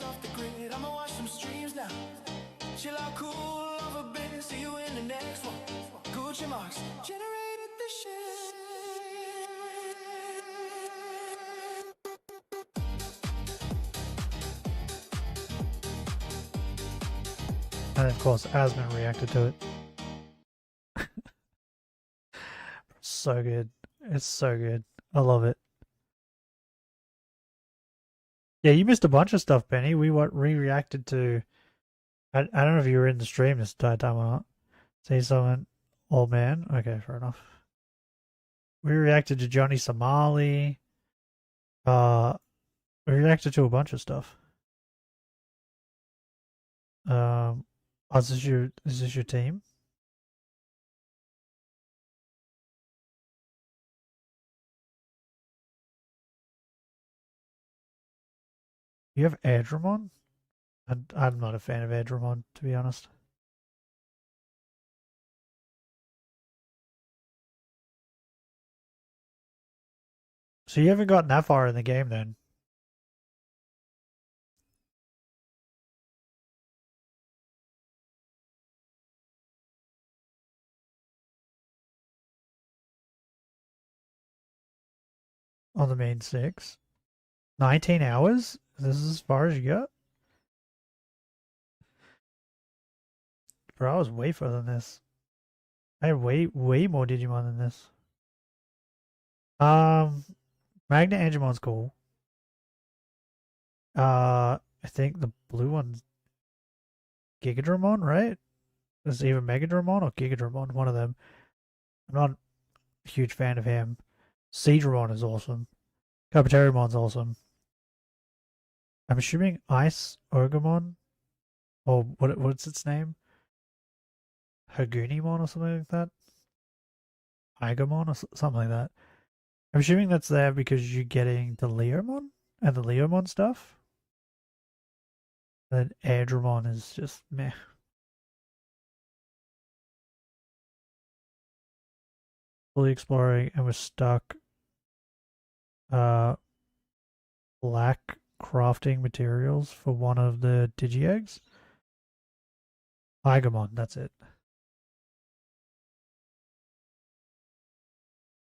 And of course, Asman reacted to it. So good. It's so good. I love it. Yeah, you missed a bunch of stuff, Benny. We reacted to... I don't know if you were in the stream this entire time or not. Say something, old man. Okay, fair enough. We reacted to Johnny Somali. We reacted to a bunch of stuff. Oh, is this your team? You have Adramon? I'm not a fan of Adramon, to be honest. So you haven't gotten that far in the game then? On the main 6? 19 hours? This is as far as you got? Bro, I was way further than this. I had way more Digimon than this. Magna Angemon's cool. I think the blue one's Gigadramon, right? Is it either Megadramon or Gigadramon? One of them. I'm not a huge fan of him. Seadramon is awesome. Carpetariumon's awesome. I'm assuming Ice Orgamon, or what's its name? Hagunimon or something like that? Igamon or something like that. I'm assuming that's there because you're getting the Leomon and the Leomon stuff. Then Airdramon is just meh. Fully exploring and we're stuck. Lack crafting materials for one of the Digi-Eggs. Igamon, that's it.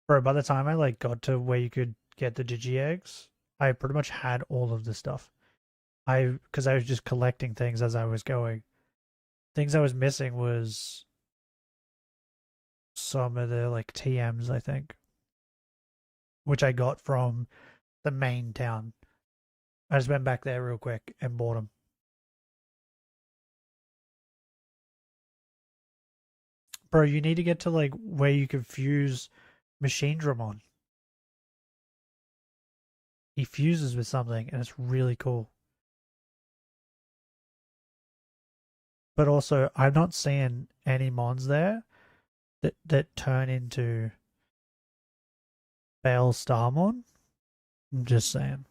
Bro, by the time I like got to where you could get the Digi-Eggs, I pretty much had all of the stuff. Because I was just collecting things as I was going. Things I was missing was some of the like TMs, I think, which I got from the main town. I just went back there real quick and bought them. Bro, you need to get to like where you can fuse Machine Dramon. He fuses with something and it's really cool. But also, I'm not seeing any mons there that turn into Bale Starmon. I'm just saying.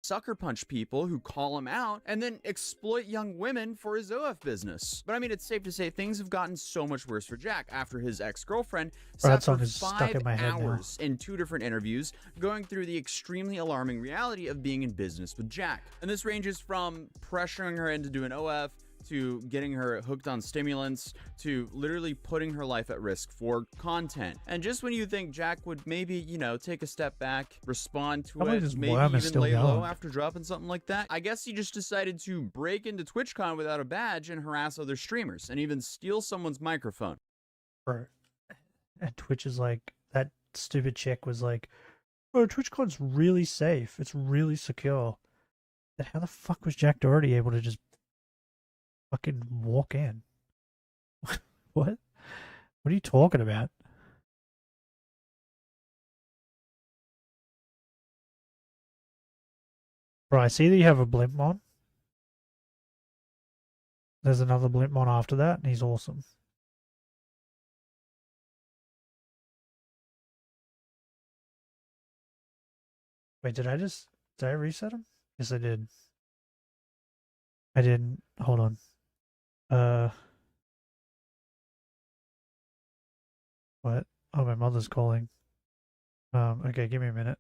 Sucker punch people who call him out and then exploit young women for his OF business. But I mean, it's safe to say things have gotten so much worse for Jack after his ex-girlfriend sat for 5 hours in 2 different interviews going through the extremely alarming reality of being in business with Jack. And this ranges from pressuring her into doing OF to getting her hooked on stimulants, to literally putting her life at risk for content. And just when you think Jack would maybe, you know, take a step back, respond to it, maybe even lay low after dropping something like that, I guess he just decided to break into TwitchCon without a badge and harass other streamers, and even steal someone's microphone. Bro, and Twitch is like, that stupid chick was like, oh, TwitchCon's really safe. It's really secure. Then how the fuck was Jack Doherty able to just fucking walk in? What? What are you talking about? Bro, I see that you have a Blimpmon. There's another Blimpmon after that, and he's awesome. Wait, did I reset him? Yes, I did. I didn't. Hold on. What? Oh, my mother's calling. Okay, give me a minute.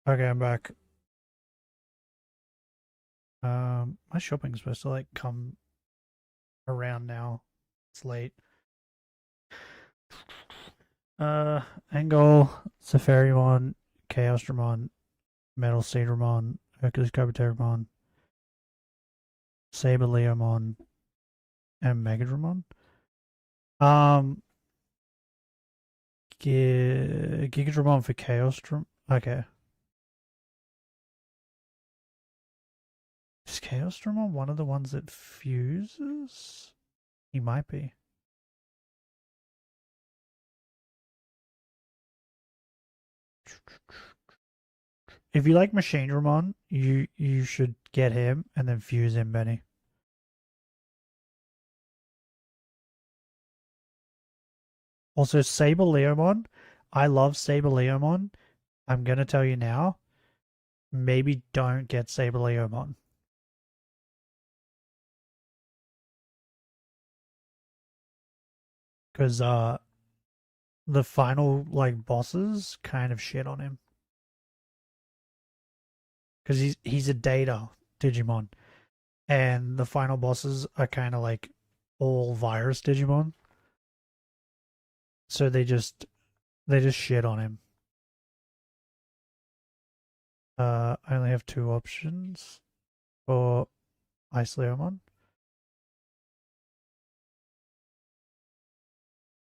Okay, I'm back. My shopping's supposed to like come around now. It's late. Engel, Safarimon, Chaos Dramon, Metal Cedramon, Hercules Carboteramon, Saber Leomon, and Megadramon. Gigadramon for Chaos Dram. Okay. Chaosdramon one of the ones that fuses? He might be. If you like Machine Dramon, you should get him and then fuse him, Benny. Also, Saber Leomon. I love Saber Leomon. I'm gonna tell you now. Maybe don't get Saber Leomon. Because the final like bosses kind of shit on him. Because he's a data Digimon. And the final bosses are kind of like all virus Digimon. So they just shit on him. I only have 2 options for Ice Leomon.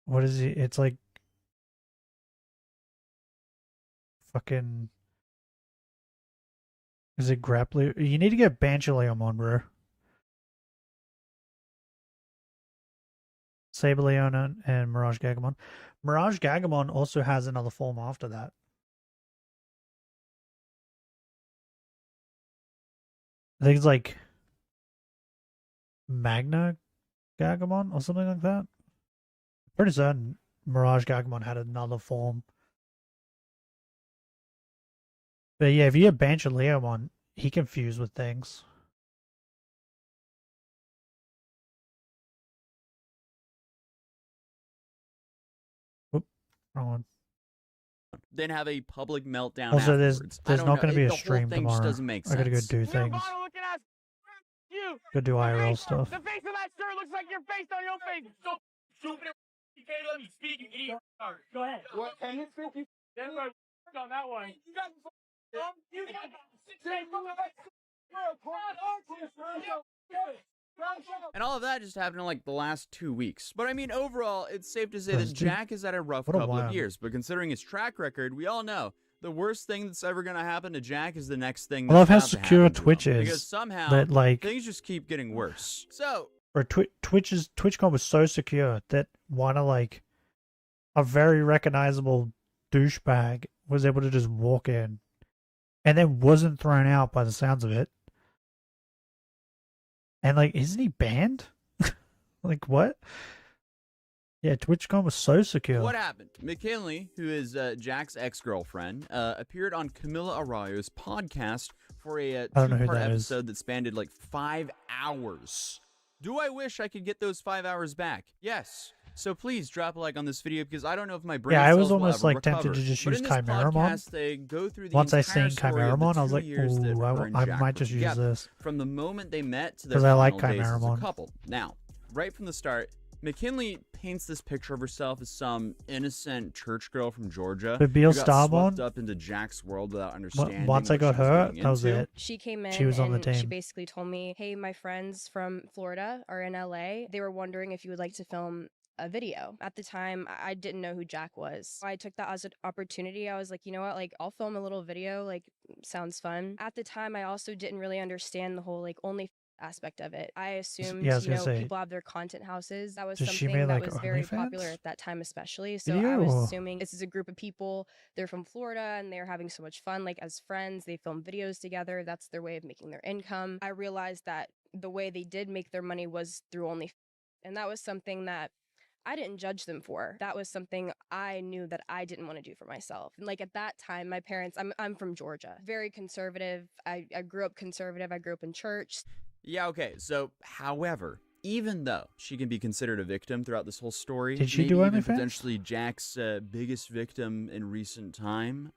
What is he? It's like fucking. Is it Grappler? You need to get Banchaleomon, bro. Saberleon and Mirage Gagamon. Mirage Gagamon also has another form after that. I think it's like Magna Gagamon or something like that. Pretty certain Mirage Gagamon had another form. But yeah, if you have Banchaleomon, he can fuse with things. Whoop, wrong one. Then have a public meltdown Also, afterwards. there's not going to be a stream thing tomorrow. Just doesn't make sense. I gotta go do things. Go do IRL stuff. The face of that shirt looks like your face on your face. So stupid. You can't let me speak, you idiot. Go ahead. What? Can you speak? Then on that one. You got you got 6 And all of that just happened in like the last 2 weeks. But I mean, overall, it's safe to say Those that two- Jack has had a rough What a couple of while. years. But considering his track record, we all know the worst thing that's ever going to happen to Jack is the next thing I love how that's about to secure happen to him. Twitch is. Because somehow That, like- things just keep getting worse. So Or TwitchCon was so secure that one of like a very recognizable douchebag was able to just walk in and then wasn't thrown out by the sounds of it. And like, isn't he banned? Like what? Yeah, TwitchCon was so secure. what happened? McKinley, who is Jack's ex-girlfriend, appeared on Camila Arroyo's podcast for a I don't know who two-part that is. episode that spanned like 5 hours. Do I wish I could get those 5 hours back? Yes. So please drop a like on this video because I don't know if my brain Yeah, I was cells will almost ever like tempted recover. to just But use in this Chimeramon. podcast, they go through the Once I entire seen story of the Chimeramon, I was 2 like, years that ooh, her and I Jack might were just use together, this. from the moment they met to their 'Cause I like final days as a Chimeramon. couple. Now, right from the start, McKinley paints this picture of herself as some innocent church girl from Georgia But Beal who got swept Starbone, up into Jack's world without understanding. once I what got she was her, getting that was into. it. She came in She was on the and she team. basically told me, hey, my friends from Florida are in LA. They were wondering if you would like to film a video. At the time, I didn't know who Jack was. I took that as an opportunity. I was like, you know what, like I'll film a little video, like sounds fun. At the time, I also didn't really understand the whole like only aspect of it. I assumed, Yeah, I was you gonna know, say, people have their content houses. That was does she something make, that like, was very popular OnlyFans at that time, especially. So I video, was or- assuming this is a group of people. They're from Florida and they're having so much fun, like as friends. They film videos together. That's their way of making their income. I realized that the way they did make their money was through OnlyFans, and that was something that I didn't judge them for. That was something I knew that I didn't want to do for myself. And like at that time, my parents, I'm from Georgia, very conservative. I grew up conservative. I grew up in church. Yeah, okay. So, however, even though she can be considered a victim throughout this whole story, Did she maybe do even OnlyFans? potentially Jack's biggest victim in recent time,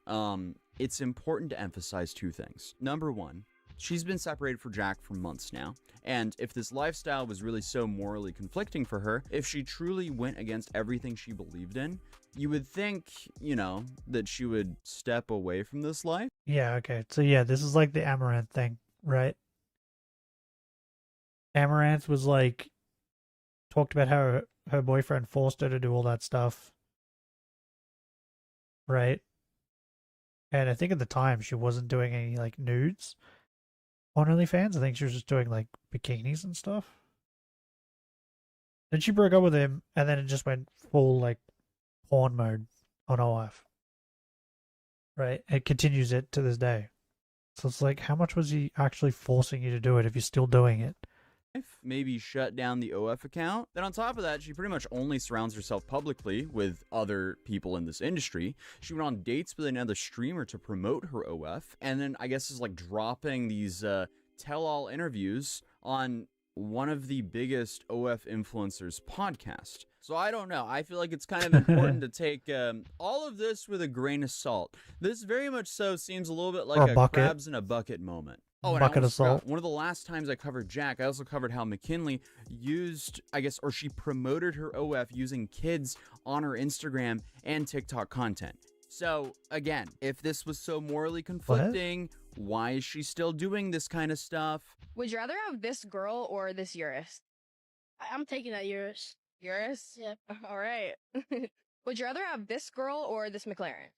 it's important to emphasize 2 things. Number 1, she's been separated from Jack for months now, and if this lifestyle was really so morally conflicting for her, if she truly went against everything she believed in, you would think, you know, that she would step away from this life. Yeah, okay. So yeah, this is like the Amaranth thing, right? Amaranth was like talked about how her boyfriend forced her to do all that stuff. Right? And I think at the time she wasn't doing any like nudes. on OnlyFans. I think she was just doing like bikinis and stuff. Then she broke up with him, and then it just went full like porn mode on OF. Right? It continues it to this day. So it's like, how much was he actually forcing you to do it if you're still doing it? Maybe shut down the OF account. Then on top of that, she pretty much only surrounds herself publicly with other people in this industry. She went on dates with another streamer to promote her OF, and then I guess is like dropping these tell-all interviews on one of the biggest OF influencers podcast. So I don't know. I feel like it's kind of important to take all of this with a grain of salt. This very much so seems a little bit like a crabs in a bucket moment. Oh, and Bucket of salt. One of the last times I covered Jack, I also covered how McKinley used, I guess, or she promoted her OF using kids on her Instagram and TikTok content. So, again, if this was so morally conflicting, why is she still doing this kind of stuff? Would you rather have this girl or this Urus? I'm taking that Urus. Urus? Yep. All right. Would you rather have this girl or this McLaren?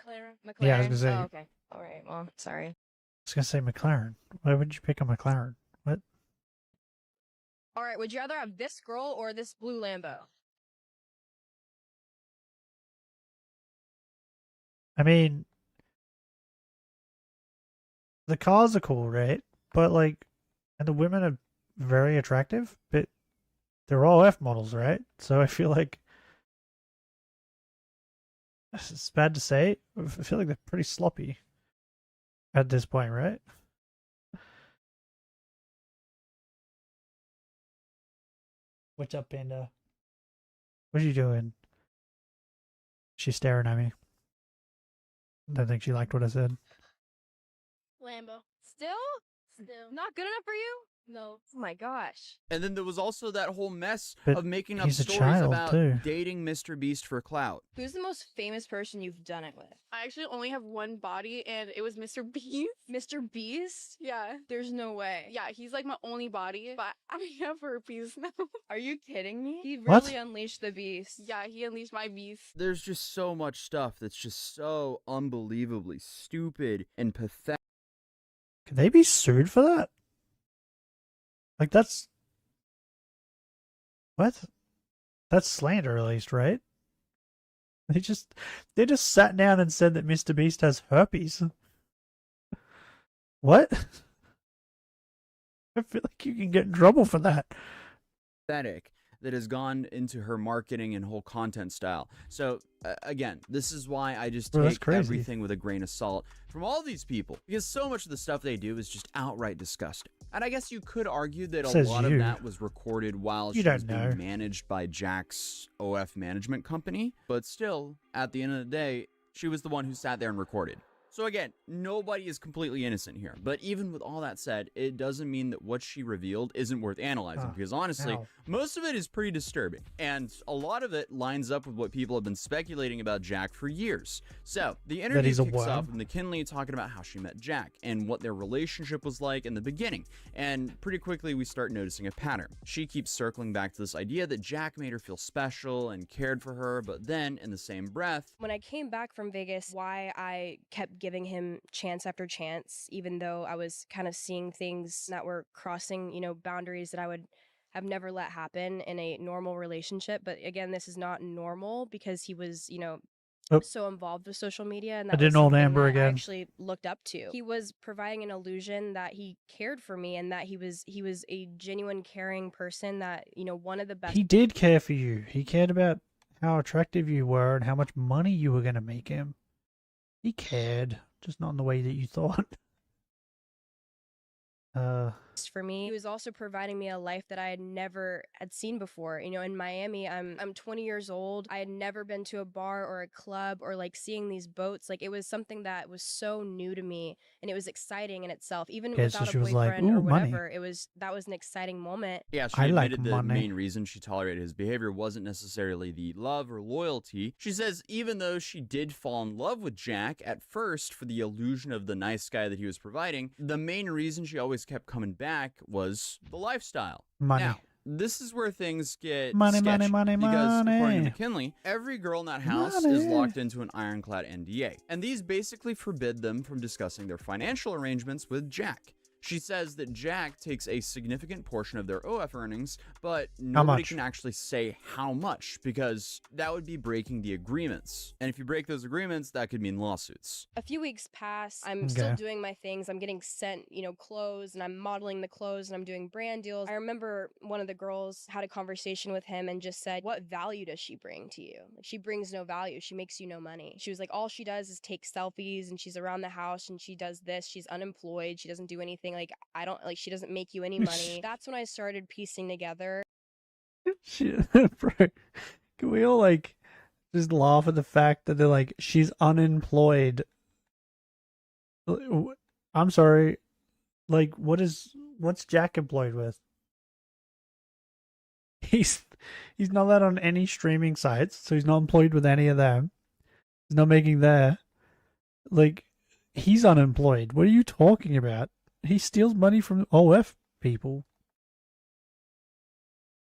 McLaren. Yeah, I was gonna say. Oh, okay. All right. Well, sorry. I was gonna say McLaren. Why would you pick a McLaren? What? All right. Would you rather have this girl or this blue Lambo? I mean, the cars are cool, right? But like, and the women are very attractive, but they're all F models, right? So I feel like it's bad to say. I feel like they're pretty sloppy at this point, right? What's up, Panda? What are you doing? She's staring at me. I don't think she liked what I said. Lambo. Still? Still. Not good enough for you? No. Oh my gosh. And then there was also that whole mess But of making up he's a stories child, about too. dating Mr. Beast for clout. Who's the most famous person you've done it with? I actually only have one body, and it was Mr. Beast. Mr. Beast? Yeah. There's no way. Yeah, he's like my only body, but I have herpes now. Are you kidding me? He What? really unleashed the beast. Yeah, he unleashed my beast. There's just so much stuff that's just so unbelievably stupid and pathetic. Could they be sued for that? Like, that's... What? That's slander, at least, right? They just sat down and said that Mr. Beast has herpes. What? I feel like you can get in trouble for that. Pathetic that has gone into her marketing and whole content style. So again, this is why I just Bro, that's take crazy. everything with a grain of salt from all these people, because so much of the stuff they do is just outright disgusting. And I guess you could argue that a Says lot of you. that was recorded while You she was don't know. being managed by Jack's OF management company, but still, at the end of the day, she was the one who sat there and recorded. So again, nobody is completely innocent here. But even with all that said, it doesn't mean that what she revealed isn't worth analyzing, because honestly, ow. most of it is pretty disturbing. And a lot of it lines up with what people have been speculating about Jack for years. So, the interview he's a kicks off worm? with McKinley talking about how she met Jack and what their relationship was like in the beginning. And pretty quickly, we start noticing a pattern. She keeps circling back to this idea that Jack made her feel special and cared for her, but then, in the same breath, When I came back from Vegas, why I kept giving him chance after chance, even though I was kind of seeing things that were crossing, boundaries that I would have never let happen in a normal relationship. But again, this is not normal because he was, so involved with social media, and I that did was an old something Amber that I again. actually looked up to. He was providing an illusion that he cared for me and that he was a genuine, caring person. That one of the best. He did care for you. He cared about how attractive you were and how much money you were going to make him. He cared, just not in the way that you thought. For me, he was also providing me a life that I had never had seen before. In Miami, I'm 20 years old. I had never been to a bar or a club or like seeing these boats. Like, it was something that was so new to me, and it was exciting in itself. Even Okay, so without she a was like, boyfriend or "Ooh, money." whatever, that was an exciting moment. yeah, she I like admitted the money. main reason she tolerated his behavior wasn't necessarily the love or loyalty. She says even though she did fall in love with Jack at first for the illusion of the nice guy that he was providing, the main reason she always kept coming back was the lifestyle. Money. Now, this is where things get Money, sketchy, money, because according to money. McKinley, every girl in that house is Money. locked into an ironclad NDA, and these basically forbid them from discussing their financial arrangements with Jack. She says that Jack takes a significant portion of their OF earnings, but How nobody much? can actually say how much, because that would be breaking the agreements. And if you break those agreements, that could mean lawsuits. A few weeks pass. I'm still Okay. doing my things. I'm getting sent, clothes, and I'm modeling the clothes, and I'm doing brand deals. I remember one of the girls had a conversation with him and just said, "What value does she bring to you? Like, she brings no value. She makes you no money." She was like, "All she does is take selfies, and she's around the house, and she does this. She's unemployed. She doesn't do anything. Like, she doesn't make you any money." That's when I started piecing together. Shit, bro. Can we all like just laugh at the fact that they're like, she's unemployed? I'm sorry. Like, what's Jack employed with? He's not that on any streaming sites, so he's not employed with any of them. He's not making there. Like, he's unemployed. What are you talking about? He steals money from OF people.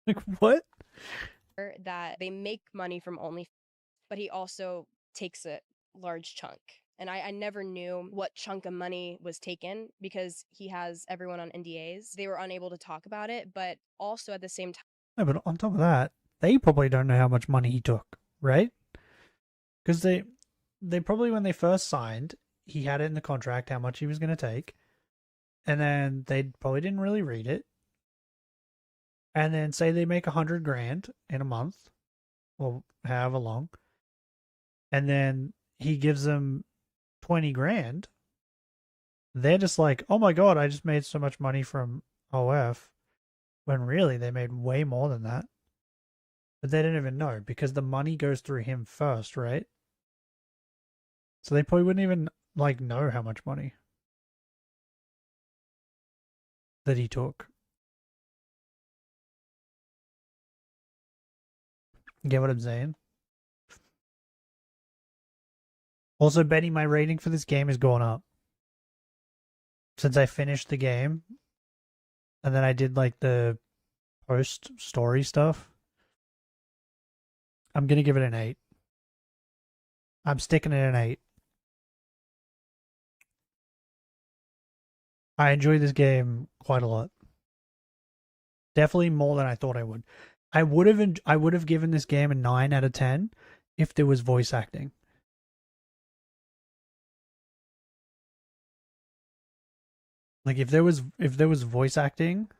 Like, what? That they make money from only, but he also takes a large chunk. And I never knew what chunk of money was taken because he has everyone on NDAs. They were unable to talk about it, but also at the same time. No, but on top of that, they probably don't know how much money he took, right? Because they probably, when they first signed, he had it in the contract how much he was going to take, and then they probably didn't really read it. And then say they make 100 grand in a month, or however long, and then he gives them 20 grand. They're just like, oh my god, I just made so much money from OF, when really they made way more than that. But they didn't even know because the money goes through him first, right? So they probably wouldn't even like know how much money that he took. Get what I'm saying? Also, Benny, my rating for this game has gone up since I finished the game, and then I did like the post story stuff. I'm gonna give it an 8. I'm sticking it an 8. I enjoy this game quite a lot. Definitely more than I thought I would. I would have given this game a 9 out of 10 if there was voice acting. Like if there was voice acting,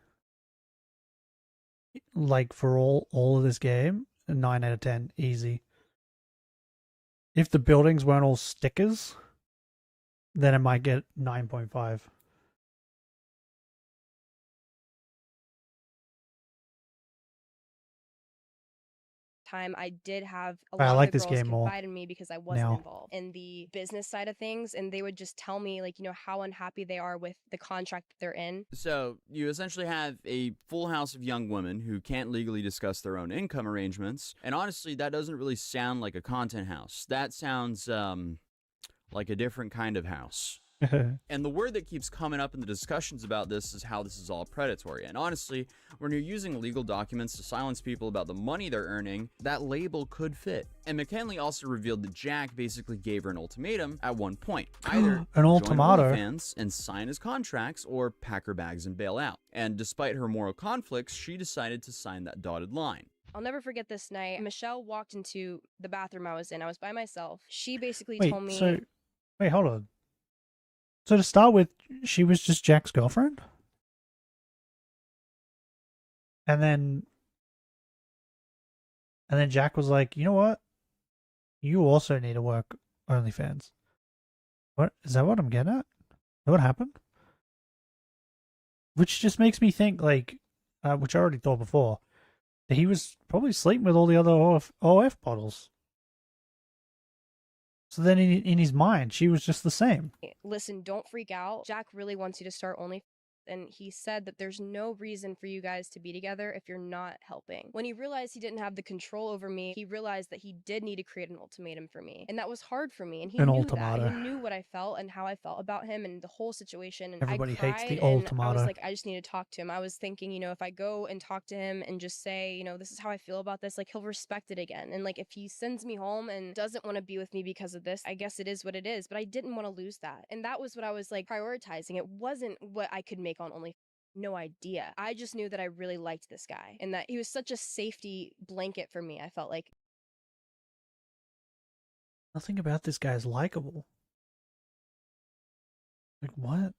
like for all of this game, a 9 out of 10 easy. If the buildings weren't all stickers, then I might get 9.5. Time I did have a I lot like of the this girls game more confide in me because I wasn't now. involved in the business side of things, and they would just tell me how unhappy they are with the contract that they're in. So you essentially have a full house of young women who can't legally discuss their own income arrangements, and honestly, that doesn't really sound like a content house. That sounds like a different kind of house. And the word that keeps coming up in the discussions about this is how this is all predatory. And honestly, when you're using legal documents to silence people about the money they're earning, that label could fit. And McKinley also revealed that Jack basically gave her an ultimatum at one point. Either An join ultimatum? OnlyFans and sign his contracts, or pack her bags and bail out. And despite her moral conflicts, she decided to sign that dotted line. I'll never forget this night. Michelle walked into the bathroom I was in. I was by myself. She basically Wait, told me. hold on. So to start with, she was just Jack's girlfriend? And then Jack was like, you know what? You also need to work OnlyFans. What is that what I'm getting at? Is that what happened? Which just makes me think which I already thought before, that he was probably sleeping with all the other OF bottles. So then in his mind, she was just the same. Listen, don't freak out. Jack really wants you to start OnlyFans. and he said that there's no reason for you guys to be together if you're not helping. When he realized he didn't have the control over me, he realized that he did need to create an ultimatum for me. And that was hard for me. And he An knew that. He ultimatum. knew what I felt and how I felt about him and the whole situation. And Everybody I hates cried the and I was ultimatum. like, I just need to talk to him. I was thinking, you know, if I go and talk to him and just say, you know, this is how I feel about this, like he'll respect it again. And like if he sends me home and doesn't want to be with me because of this, I guess it is what it is. But I didn't want to lose that. And that was what I was like prioritizing. It wasn't what I could make on OnlyFans. No idea. I just knew that I really liked this guy and that he was such a safety blanket for me. I felt like Nothing about this guy is likable. Like, what?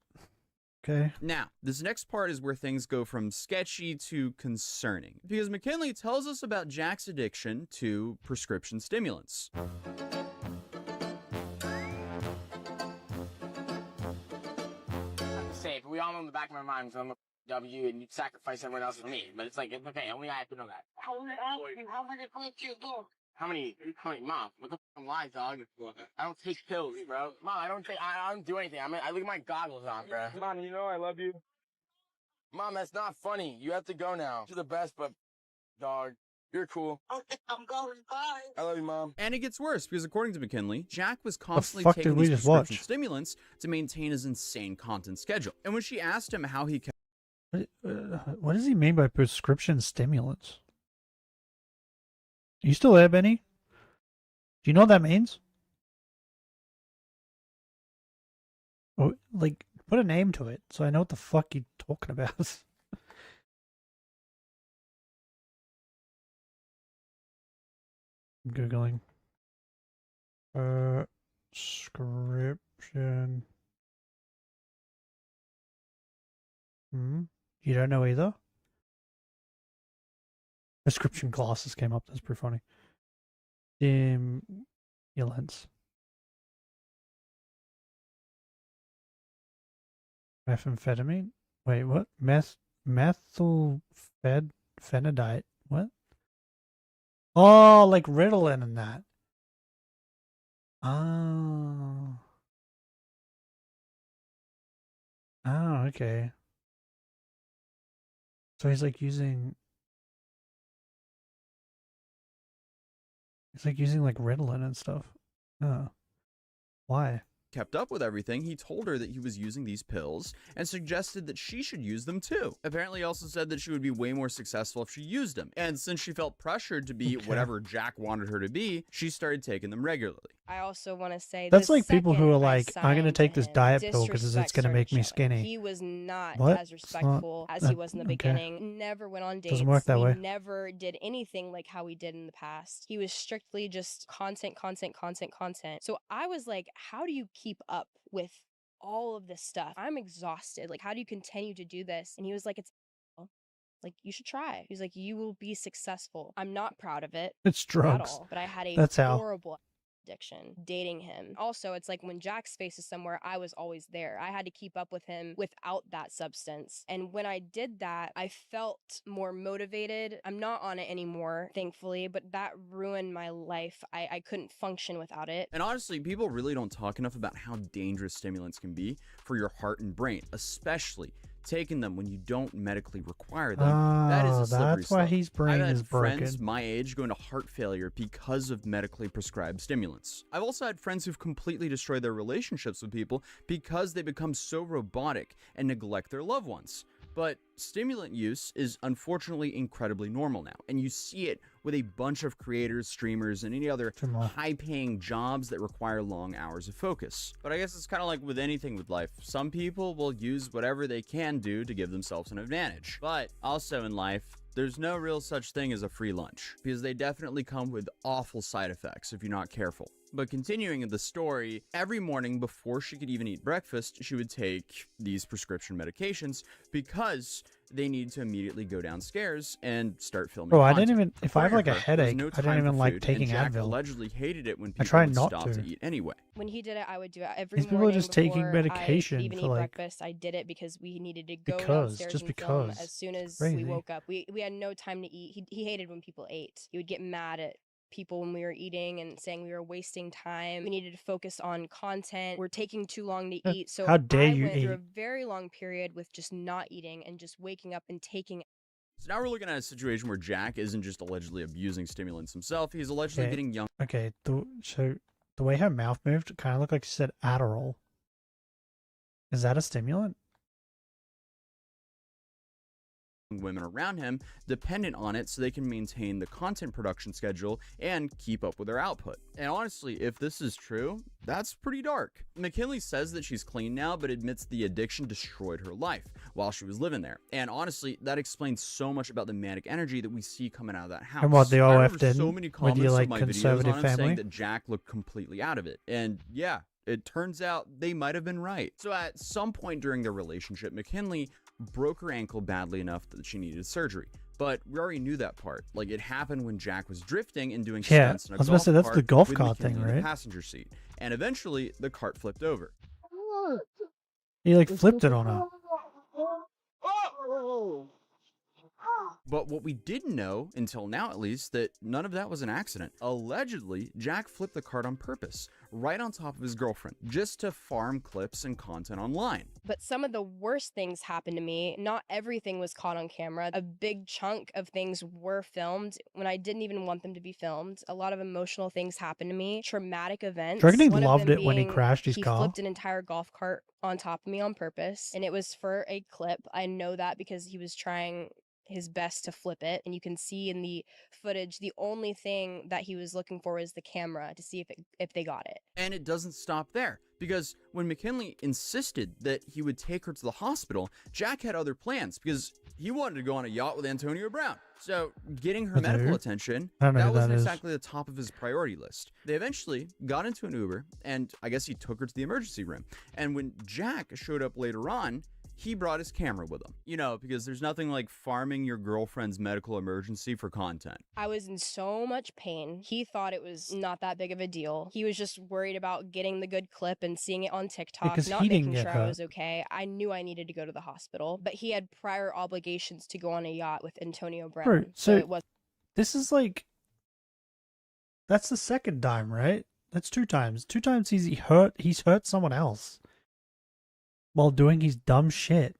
Okay. Now, this next part is where things go from sketchy to concerning, because McKinley tells us about Jack's addiction to prescription stimulants. Safe. We all know in the back of my mind, so I'm a W and you sacrifice everyone else for me. But it's like, it's okay. Only I have to know that. How many points you do? How many, Mom, what the fucking lies, dog? I don't take pills, bro. Mom, I don't do anything. I leave my goggles on, bro. Mom, you know I love you. Mom, that's not funny. You have to go now. You're the best, but, dog, you're cool. Okay, I'm going. Bye. I love you, Mom. And it gets worse, because according to McKinley, Jack was constantly fuck taking did we these just prescription watch? stimulants to maintain his insane content schedule. And when she asked him how he kept What does he mean by prescription stimulants? You still there, Benny? Do you know what that means? Oh, like, put a name to it so I know what the fuck you're talking about. Googling. Prescription. You don't know either? Prescription glasses came up. That's pretty funny. Stimulants. Methamphetamine? Wait, what? Methylphenidate. What? Oh, like Ritalin and that. Oh. Oh, okay. So he's like using... He's like using like Ritalin and stuff. Oh. Why? kept up with everything, he told her that he was using these pills and suggested that she should use them too. Apparently he also said that she would be way more successful if she used them. And since she felt pressured to be whatever Jack wanted her to be, she started taking them regularly. I also want to say that's like people who are like, I'm going to take this diet pill because it's going to make me skinny. He was not What? as respectful as he was in the beginning. Never went on dates. Doesn't work that he way. never did anything like how he did in the past. He was strictly just content. So I was like, how do you keep up with all of this stuff? I'm exhausted. Like, how do you continue to do this? And he was like, it's like, you should try. He's like, you will be successful. I'm not proud of it. It's drugs. At all, but I had a That's how. horrible addiction dating him. Also, it's like when Jack's face is somewhere, I was always there. I had to keep up with him without that substance. And when I did that, I felt more motivated. I'm not on it anymore, thankfully, but that ruined my life. I couldn't function without it. And honestly, people really don't talk enough about how dangerous stimulants can be for your heart and brain, especially taking them when you don't medically require them. That is a slippery that's why slope. his brain I've had is broken. friends my age go into heart failure because of medically prescribed stimulants. I've also had friends who've completely destroyed their relationships with people because they become so robotic and neglect their loved ones. But stimulant use is unfortunately incredibly normal now, and you see it with a bunch of creators, streamers, and any other high-paying jobs that require long hours of focus. But I guess it's kind of like with anything with life. Some people will use whatever they can do to give themselves an advantage. But also in life, there's no real such thing as a free lunch, because they definitely come with awful side effects if you're not careful. But continuing in the story, every morning before she could even eat breakfast, she would take these prescription medications because they need to immediately go downstairs and start filming Bro, I content. didn't even, if I have like a According to her, there was headache, no I time don't even for like food, taking and Jack Advil. allegedly hated it when I people try would not stop to to. eat anyway. When he did it, I would do it every These people are morning just taking before medication I even for, eat like- breakfast. I did it because we needed to go Because, downstairs just and film because. as soon as Crazy. we woke up. We had no time to eat. He hated when people ate. He would get mad at people when we were eating and saying we were wasting time. We needed to focus on content. We're taking too long to eat. So How dare I you went through a eat? very long period with just not eating and just waking up and taking. So now we're looking at a situation where Jack isn't just allegedly abusing stimulants himself, he's allegedly Okay. getting young Okay, so the way her mouth moved, it kind of looked like she said Adderall. Is that a stimulant? women around him dependent on it so they can maintain the content production schedule and keep up with their output. And honestly, if this is true, that's pretty dark. McKinley says that she's clean now, but admits the addiction destroyed her life while she was living there. And honestly, that explains so much about the manic energy that we see coming out of that house. And what, they all I remember effed in so many with comments your, of like, my videos on conservative him family? saying that Jack looked completely out of it. And yeah, it turns out they might have been right. So at some point during their relationship, McKinley broke her ankle badly enough that she needed surgery. But we already knew that part. Like, it happened when Jack was drifting and doing Yeah, stunts in a I was about to say, that's the golf with cart McKinley thing, in right? the passenger seat. And eventually, the cart flipped over. He like flipped it on her. But what we didn't know, until now at least, that none of that was an accident. Allegedly, Jack flipped the cart on purpose, right on top of his girlfriend, just to farm clips and content online. But some of the worst things happened to me. Not everything was caught on camera. A big chunk of things were filmed when I didn't even want them to be filmed. A lot of emotional things happened to me. Traumatic events. Do you reckon he One of loved them it when he being crashed his he car? flipped an entire golf cart on top of me on purpose, and it was for a clip. I know that because he was trying his best to flip it, and you can see in the footage the only thing that he was looking for was the camera to see if they got it. And it doesn't stop there, because when McKinley insisted that he would take her to the hospital, Jack had other plans because he wanted to go on a yacht with Antonio Brown. So getting her With medical who? attention, I don't know that who wasn't that is. exactly the top of his priority list. They eventually got into an Uber, and I guess he took her to the emergency room. And when Jack showed up later on, he brought his camera with him. You know, because there's nothing like farming your girlfriend's medical emergency for content. I was in so much pain. He thought it was not that big of a deal. He was just worried about getting the good clip and seeing it on TikTok, Because not he didn't making get sure I hurt. was okay. I knew I needed to go to the hospital, but he had prior obligations to go on a yacht with Antonio Brown. Bro, so so it was this is like, that's the second time, right? That's 2 times. 2 times he's hurt someone else while doing his dumb shit.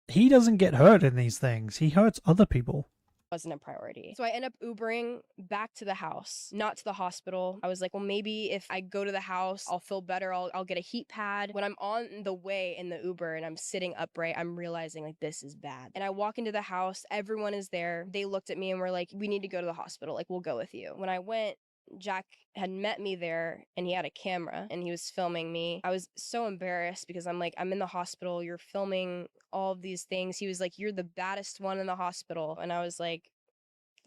He doesn't get hurt in these things. He hurts other people. wasn't a priority. So I end up Ubering back to the house, not to the hospital. I was like, well, maybe if I go to the house, I'll feel better. I'll get a heat pad. When I'm on the way in the Uber and I'm sitting upright, I'm realizing like this is bad. And I walk into the house, everyone is there. They looked at me and were like, we need to go to the hospital. Like, we'll go with you. When I went, Jack had met me there and he had a camera and he was filming me. I was so embarrassed because I'm like, I'm in the hospital. You're filming all of these things. He was like, you're the baddest one in the hospital. And I was like,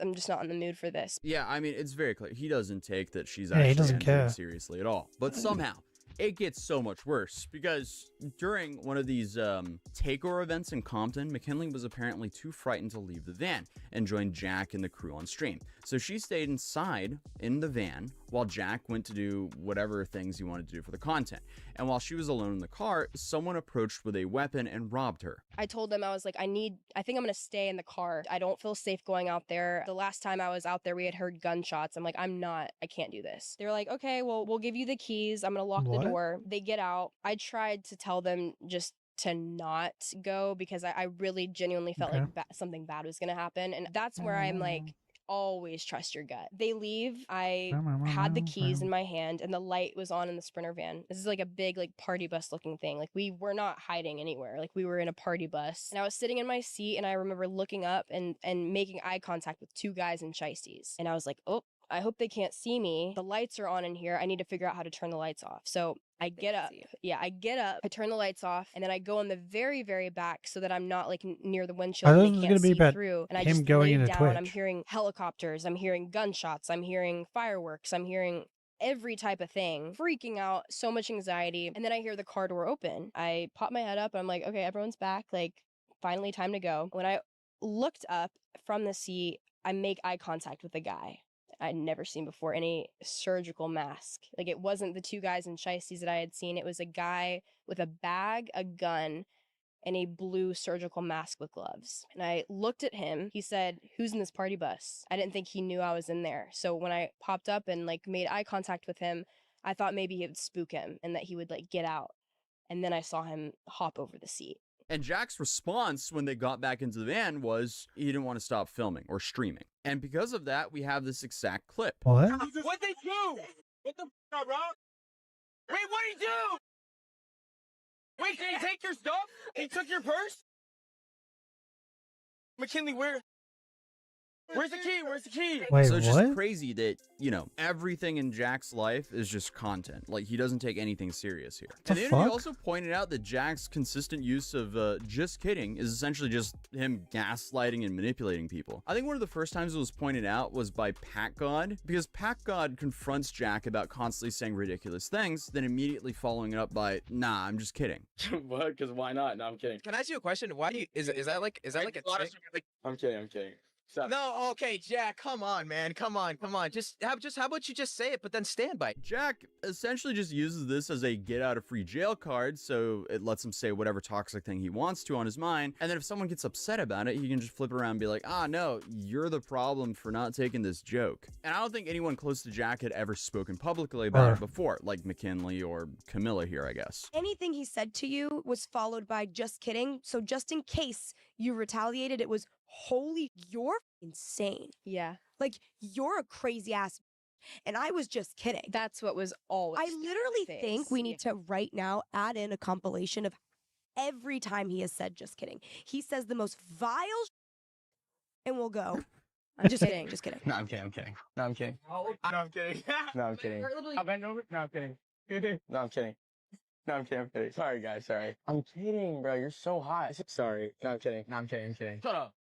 I'm just not in the mood for this. Yeah, I mean, it's very clear. He doesn't take that she's Yeah, he actually doesn't injured care. seriously at all. But somehow, it gets so much worse because during one of these takeover events in Compton, McKinley was apparently too frightened to leave the van and join Jack and the crew on stream. So she stayed inside in the van while Jack went to do whatever things he wanted to do for the content. And while she was alone in the car, someone approached with a weapon and robbed her. I told them, I was like, I think I'm going to stay in the car. I don't feel safe going out there. The last time I was out there, we had heard gunshots. I'm like, I can't do this. They're like, okay, well, we'll give you the keys. I'm going to lock What? the door. They get out. I tried to tell them just to not go because I really genuinely felt Okay. like something bad was going to happen. And that's where I'm like, always trust your gut. They leave. I had the keys in my hand and the light was on in the Sprinter van. This is like a big like party bus looking thing. Like we were not hiding anywhere. Like we were in a party bus. And I was sitting in my seat and I remember looking up and making eye contact with 2 guys in shiesties. And I was like, oh, I hope they can't see me. The lights are on in here. I need to figure out how to turn the lights off. So I get up. Yeah, I get up. I turn the lights off, and then I go in the very, very back so that I'm not like near the windshield. I thought And it they was can't gonna be see about through. And I him just going laid into down. I'm Twitch. hearing helicopters. I'm hearing gunshots. I'm hearing fireworks. I'm hearing every type of thing, freaking out, so much anxiety. And then I hear the car door open. I pop my head up. And I'm like, okay, everyone's back. Like, finally, time to go. When I looked up from the seat, I make eye contact with a guy I'd never seen before in a surgical mask. Like, it wasn't the 2 guys in shiesties that I had seen. It was a guy with a bag, a gun, and a blue surgical mask with gloves. And I looked at him. He said, "Who's in this party bus?" I didn't think he knew I was in there. So when I popped up and like made eye contact with him, I thought maybe it would spook him and that he would like get out. And then I saw him hop over the seat. And Jack's response when they got back into the van was he didn't want to stop filming or streaming. And because of that, we have this exact clip. What? What they do? What the f***, bro? Wait, what'd he do? Wait, did he take your stuff? He took your purse? McKinley, where's the key? Where's the key? Wait, so it's what? just crazy that, you know, everything in Jack's life is just content. Like, he doesn't take anything serious here. And the interview also pointed out that Jack's consistent use of just kidding is essentially just him gaslighting and manipulating people. I think one of the first times it was pointed out was by Pack God, because Pack God confronts Jack about constantly saying ridiculous things, then immediately following it up by, nah, I'm just kidding. What? Because why not? No, I'm kidding. Can I ask you a question? Why do you, is that like a trick? I'm kidding. Stop. No, okay, Jack, come on, man. Come on. Just how about you just say it, but then stand by it? Jack essentially just uses this as a get out of free jail card, so it lets him say whatever toxic thing he wants to on his mind, and then if someone gets upset about it, he can just flip it around and be like, ah, no, you're the problem for not taking this joke. And I don't think anyone close to Jack had ever spoken publicly about it before, like McKinley or Camilla here, I guess. Anything he said to you was followed by just kidding, so just in case you retaliated, it was holy, you're insane. Yeah. Like, you're a crazy ass. And I was just kidding. That's what was always. I literally think we need to right now add in a compilation of every time he has said just kidding. He says the most vile and we'll go. I'm just kidding. Just kidding. No, I'm kidding. No, I'm kidding. No, I'm kidding. No, I'm kidding. I'll bend over. No, I'm kidding. No, I'm kidding. No, I'm kidding. Sorry, guys. Sorry. I'm kidding, bro. You're so hot. Sorry. No, I'm kidding. I'm kidding. Shut up.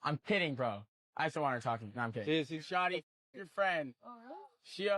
I'm kidding, bro. I just don't want her talking. No, I'm kidding. Shawty, your friend. She.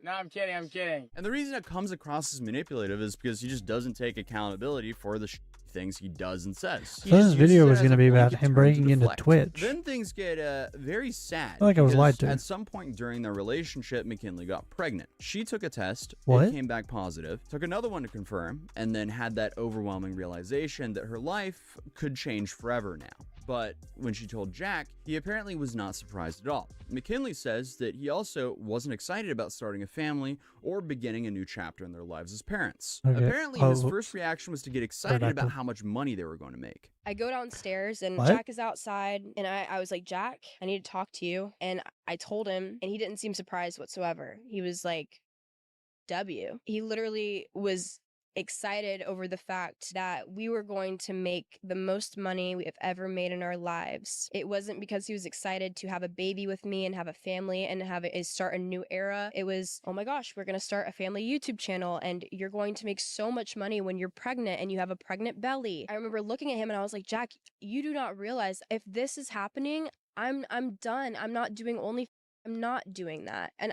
No, I'm kidding. And the reason it comes across as manipulative is because he just doesn't take accountability for the things he does and says. So this video was going to be about him breaking into Twitch. Then things get very sad. I feel like I was lied to. At some point during their relationship, McKinley got pregnant. She took a test. What? It came back positive. Took another one to confirm, and then had that overwhelming realization that her life could change forever now. But when she told Jack, he apparently was not surprised at all. McKinley says that he also wasn't excited about starting a family or beginning a new chapter in their lives as parents. Okay. Apparently, his first reaction was to get excited about how much money they were going to make. I go downstairs and What? Jack is outside and I was like, Jack, I need to talk to you. And I told him and he didn't seem surprised whatsoever. He was like, W. He literally was excited over the fact that we were going to make the most money we have ever made in our lives. It wasn't because he was excited to have a baby with me and have a family and start a new era. It was, oh my gosh, we're going to start a family YouTube channel and you're going to make so much money when you're pregnant and you have a pregnant belly. I remember looking at him and I was like, Jack, you do not realize if this is happening, I'm done. I'm not doing I'm not doing that. And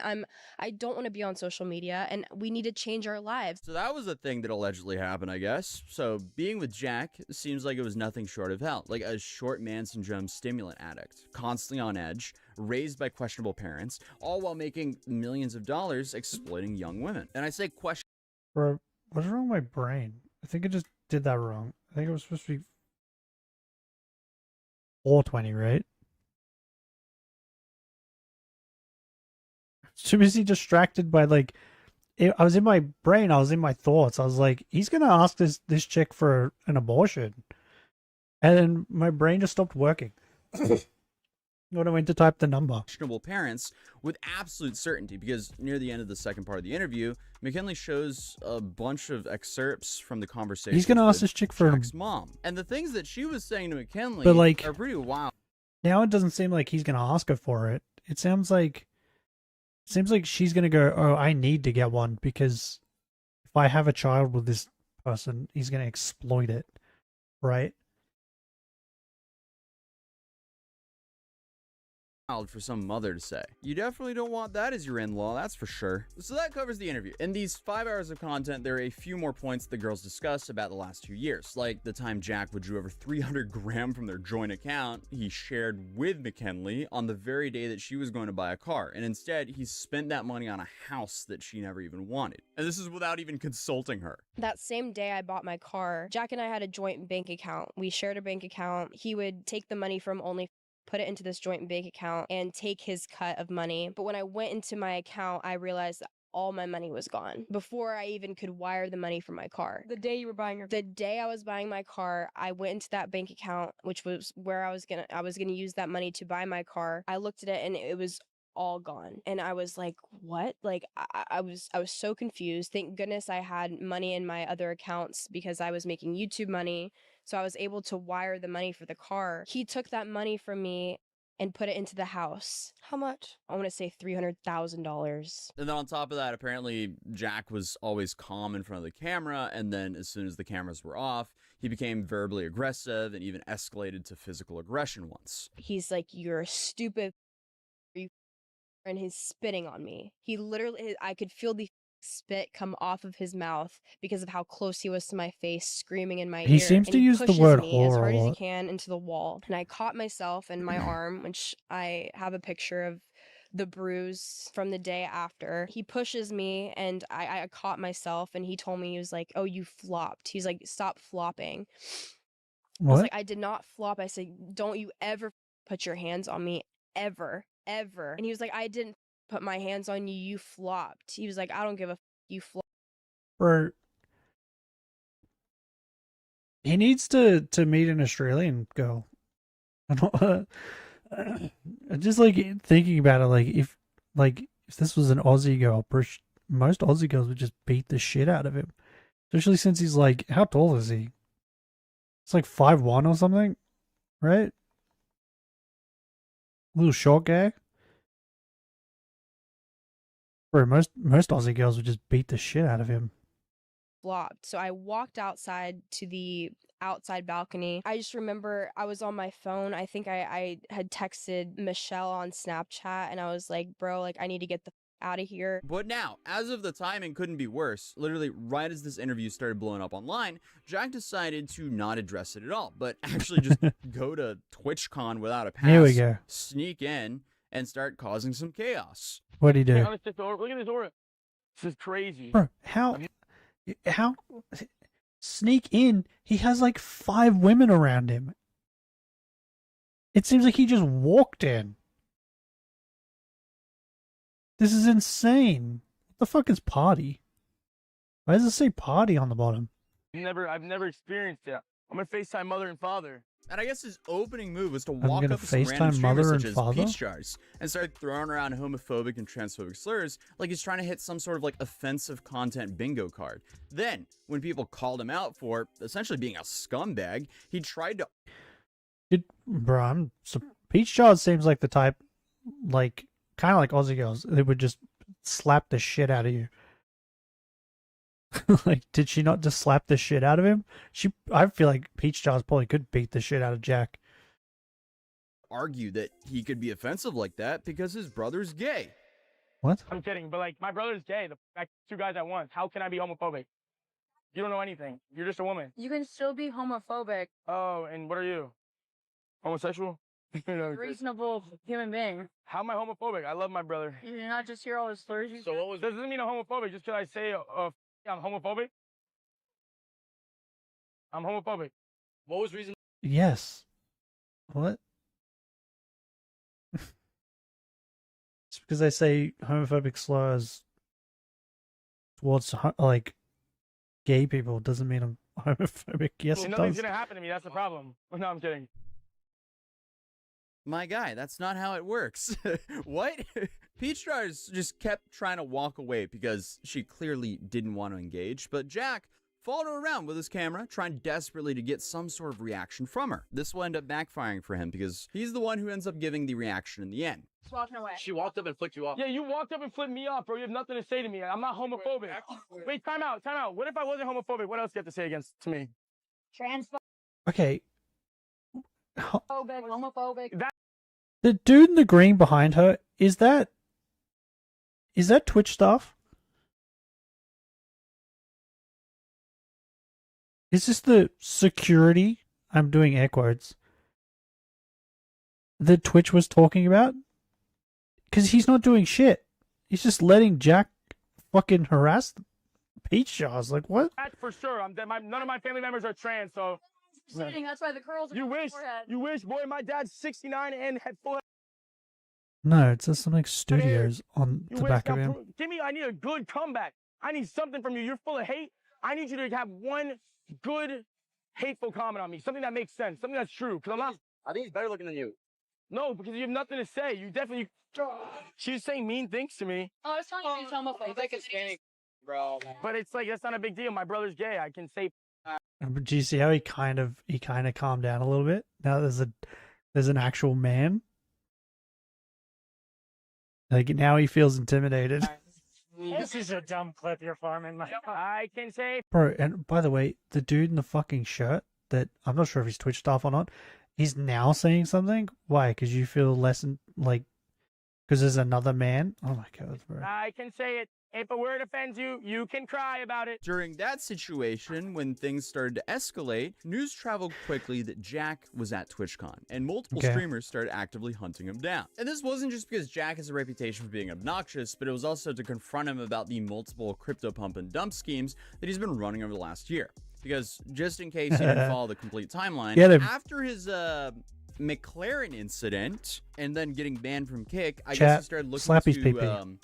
I don't want to be on social media and we need to change our lives. So that was a thing that allegedly happened, I guess. So being with Jack seems like it was nothing short of hell. Like a short man syndrome stimulant addict, constantly on edge, raised by questionable parents, all while making millions of dollars exploiting young women. And I say question. Bro, what's wrong with my brain? I think I just did that wrong. I think it was supposed to be 420, right? Too busy distracted by like, I was in my brain, I was in my thoughts. I was like, he's gonna ask this chick for an abortion, and then my brain just stopped working. When I went to type the number. Questionable parents with absolute certainty, because near the end of the second part of the interview, McKinley shows a bunch of excerpts from the conversation. He's gonna ask this chick for Jack's mom, and the things that she was saying to McKinley But, like, are pretty wild. Now it doesn't seem like he's gonna ask her for it. It seems like she's gonna go, oh, I need to get one because if I have a child with this person, he's gonna exploit it, right? for some mother to say. You definitely don't want that as your in-law, that's for sure. So that covers the interview. In these 5 hours of content, there are a few more points the girls discussed about the last 2 years, like the time Jack withdrew over 300 grand from their joint account he shared with McKinley on the very day that she was going to buy a car, and instead he spent that money on a house that she never even wanted. And this is without even consulting her. That same day I bought my car, Jack and I had a joint bank account. We shared a bank account. He would take the money from only put it into this joint bank account and take his cut of money. But when I went into my account, I realized that all my money was gone before I even could wire the money for my car. The day I was buying my car, I went into that bank account, which was where I was gonna use that money to buy my car. I looked at it and it was all gone, and I was like, what? Like I was so confused. Thank goodness I had money in my other accounts because I was making YouTube money, so I was able to wire the money for the car. He took that money from me and put it into the house. How much? I want to say $300,000. And then on top of that, apparently Jack was always calm in front of the camera, and then as soon as the cameras were off, he became verbally aggressive and even escalated to physical aggression once. He's like, you're stupid, and he's spitting on me. He literally, I could feel the spit come off of his mouth because of how close he was to my face, screaming in my ear. He seems to use the word me as whore hard a as he lot. can into the wall, and I caught myself in my arm, which I have a picture of the bruise from the day after. He pushes me, and I caught myself, and he told me, he was like, oh, you flopped. He's like, stop flopping. I was What? like, I did not flop. I said, don't you ever put your hands on me, ever. And he was like, I didn't put my hands on you, you flopped. He was like, I don't give a you flopped. Bro, he needs to meet an Australian girl. I don't, just like thinking about it, like if this was an Aussie girl, most Aussie girls would just beat the shit out of him. Especially since he's like, how tall is he? It's like 5'1" or something, right? Little short guy. Bro, most Aussie girls would just beat the shit out of him. Flopped. So I walked outside to the outside balcony. I just remember I was on my phone. I think I had texted Michelle on Snapchat, and I was like, bro, like I need to get the out of here. But now, as of the timing couldn't be worse, literally right as this interview started blowing up online, Jack decided to not address it at all, but actually just go to TwitchCon without a pass, Here we go. sneak in, and start causing some chaos. What'd he do? Hey, look at this aura. This is crazy. Bro, how sneak in? He has like 5 women around him. It seems like he just walked in. This is insane. What the fuck is party? Why does it say party on the bottom? I've never experienced that. I'm gonna FaceTime mother and father. And I guess his opening move was to walk gonna up to some random FaceTime streamers mother such and as father? Peach Jars and start throwing around homophobic and transphobic slurs like he's trying to hit some sort of like offensive content bingo card. Then, when people called him out for essentially being a scumbag, he tried to... Peach Jaws seems like the type, like, kind of like Aussie girls. They would just slap the shit out of you. Like, did she not just slap the shit out of him? I feel like Peach Jaws probably could beat the shit out of Jack. argue that he could be offensive like that because his brother's gay. What? I'm kidding, but like my brother's gay. The 2 guys at once. How can I be homophobic? You don't know anything. You're just a woman. You can still be homophobic. Oh, and what are you? Homosexual? Reasonable human being. How am I homophobic? I love my brother. You're not just hear all the slurs you So what was? Doesn't mean I'm homophobic just because I say I'm homophobic. I'm homophobic. What was reason? Yes. What? Just because I say homophobic slurs towards like gay people doesn't mean I'm homophobic. Yes, it Nothing's does. gonna happen to me. That's the problem. No, I'm kidding. My guy, that's not how it works. What? Peach Jars just kept trying to walk away because she clearly didn't want to engage, but Jack followed her around with his camera, trying desperately to get some sort of reaction from her. This will end up backfiring for him because he's the one who ends up giving the reaction in the end. Just walking away. She walked up and flicked you off. Yeah, you walked up and flipped me off, bro. You have nothing to say to me. I'm not homophobic. Wait, time out, time out. What if I wasn't homophobic? What else do you have to say against to me? Transphobic, Okay. homophobic. That The dude in the green behind her, is that Twitch stuff? Is this the security? I'm doing air quotes. That Twitch was talking about? Because he's not doing shit. He's just letting Jack fucking harass Peach Jaws. Like, what? That's for sure. None of my family members are trans, so. That's why the curls are You on his wish. forehead. You wish, boy. My dad's 69 and had full. No, it says something studios on You the wish. back Now, of him. give me. I need a good comeback. I need something from you. You're full of hate. I need you to have one good, hateful comment on me. Something that makes sense. Something that's true. Because I'm not. I think he's better looking than you. No, because you have nothing to say. You definitely. She was saying mean things to me. Oh, it's not even homophobic. Like Hispanic, bro. But it's like that's not a big deal. My brother's gay. I can say. Do you see how he kind of calmed down a little bit? Now there's an actual man. Like now he feels intimidated. This is a dumb clip you're farming. I can say. Bro, and by the way, the dude in the fucking shirt that I'm not sure if he's Twitch staff or not, he's now saying something. Why? Because you feel less because there's another man. Oh my god, bro. I can say it. If a word offends you, you can cry about it. During that situation, when things started to escalate, news traveled quickly that Jack was at TwitchCon, and multiple streamers started actively hunting him down. And this wasn't just because Jack has a reputation for being obnoxious, but it was also to confront him about the multiple crypto pump and dump schemes that he's been running over the last year. Because just in case you didn't follow the complete timeline, after his McLaren incident and then getting banned from Kick, I guess he started looking to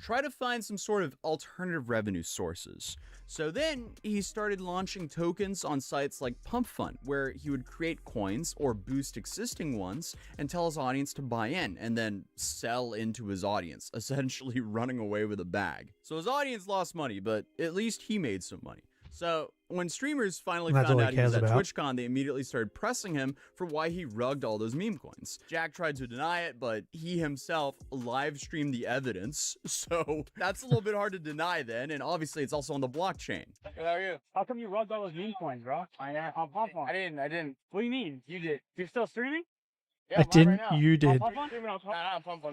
try to find some sort of alternative revenue sources. So then he started launching tokens on sites like Pump Fund, where he would create coins or boost existing ones and tell his audience to buy in and then sell into his audience, essentially running away with a bag. So his audience lost money, but at least he made some money. So when streamers finally found out he was at TwitchCon, they immediately started pressing him for why he rugged all those meme coins. Jack tried to deny it, but he himself live streamed the evidence, so that's a little bit hard to deny then, and obviously it's also on the blockchain. How are you? How come you rugged all those meme coins, bro? I didn't. What do you mean? You did. You're still streaming? I didn't. You did.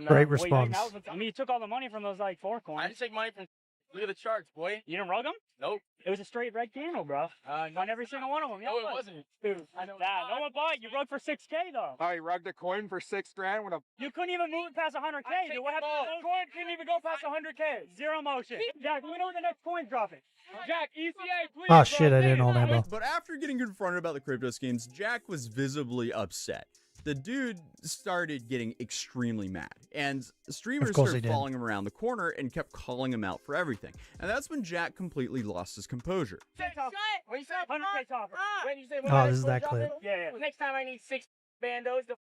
Great response. I mean, you took all the money from those like 4 coins. I didn't take money from. Look at the charts, boy. You didn't rug them? Nope. It was a straight red candle, bro. On every single one of them. Yeah, no, it wasn't. Dude, I know. Nah, no one bought it. You rugged for 6K though. Oh, you rugged a coin for $6 grand with a. You couldn't even move it past 100K. Dude, what happened? The coin couldn't even go past 100K. Zero motion. Jack, let me know when the next coin's dropping. Jack, ECA, please. Oh shit, I didn't remember. But after getting confronted about the crypto schemes, Jack was visibly upset. The dude started getting extremely mad, and streamers started following him around the corner and kept calling him out for everything. And that's when Jack completely lost his composure. What you say? 100K topper. When you say, oh, this is that clip. Yeah. Next time I need 6 bandos.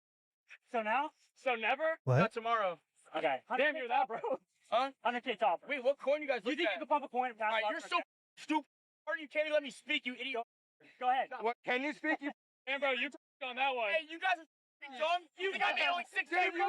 So now? So never? What? Not tomorrow. Okay. Damn, you're that, bro. Huh? 100K topper. Wait, what coin you guys You think you can pump a coin and pass? Alright, you're so stupid. You can't even let me speak, you idiot. Go ahead. What? Can you speak? You damn, bro, you on that one. Hey, you guys are dumb. You think I made only 6 days? Is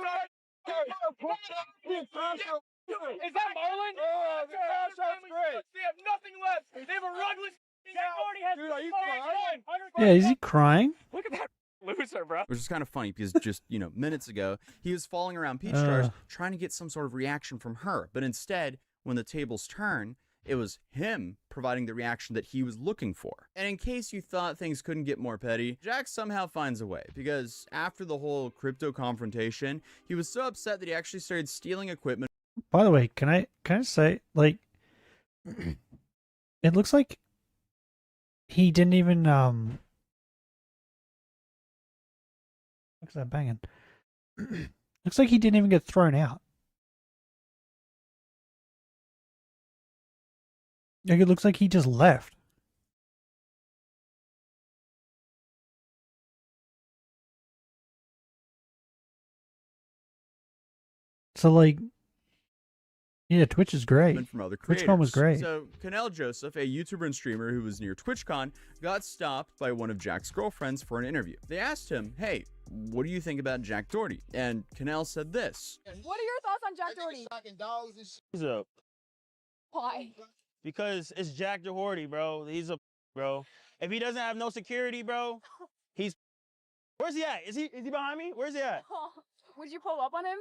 that Marlon? Oh, the cash out's great. They have nothing left. They have a rugless. Dude, are you crying? Yeah, is he crying? Look at that loser, bro. Which is kind of funny because just, minutes ago, he was following around Peach Stars trying to get some sort of reaction from her. But instead, when the tables turn, it was him providing the reaction that he was looking for. And in case you thought things couldn't get more petty, Jack somehow finds a way, because after the whole crypto confrontation, he was so upset that he actually started stealing equipment. By the way, can I say, like, it looks like he didn't even what's that banging? Looks like he didn't even get thrown out. Like, it looks like he just left. So, like, yeah, Twitch is great. From other TwitchCon was great. So, Canel Joseph, a YouTuber and streamer who was near TwitchCon, got stopped by one of Jack's girlfriends for an interview. They asked him, hey, what do you think about Jack Doherty? And Canel said this. What are your thoughts on Jack Doherty? What's up? Why? Because it's Jack Doherty, bro. He's a bro. If he doesn't have no security, bro, he's. Where's he at? Is he behind me? Where's he at? Would you pull up on him?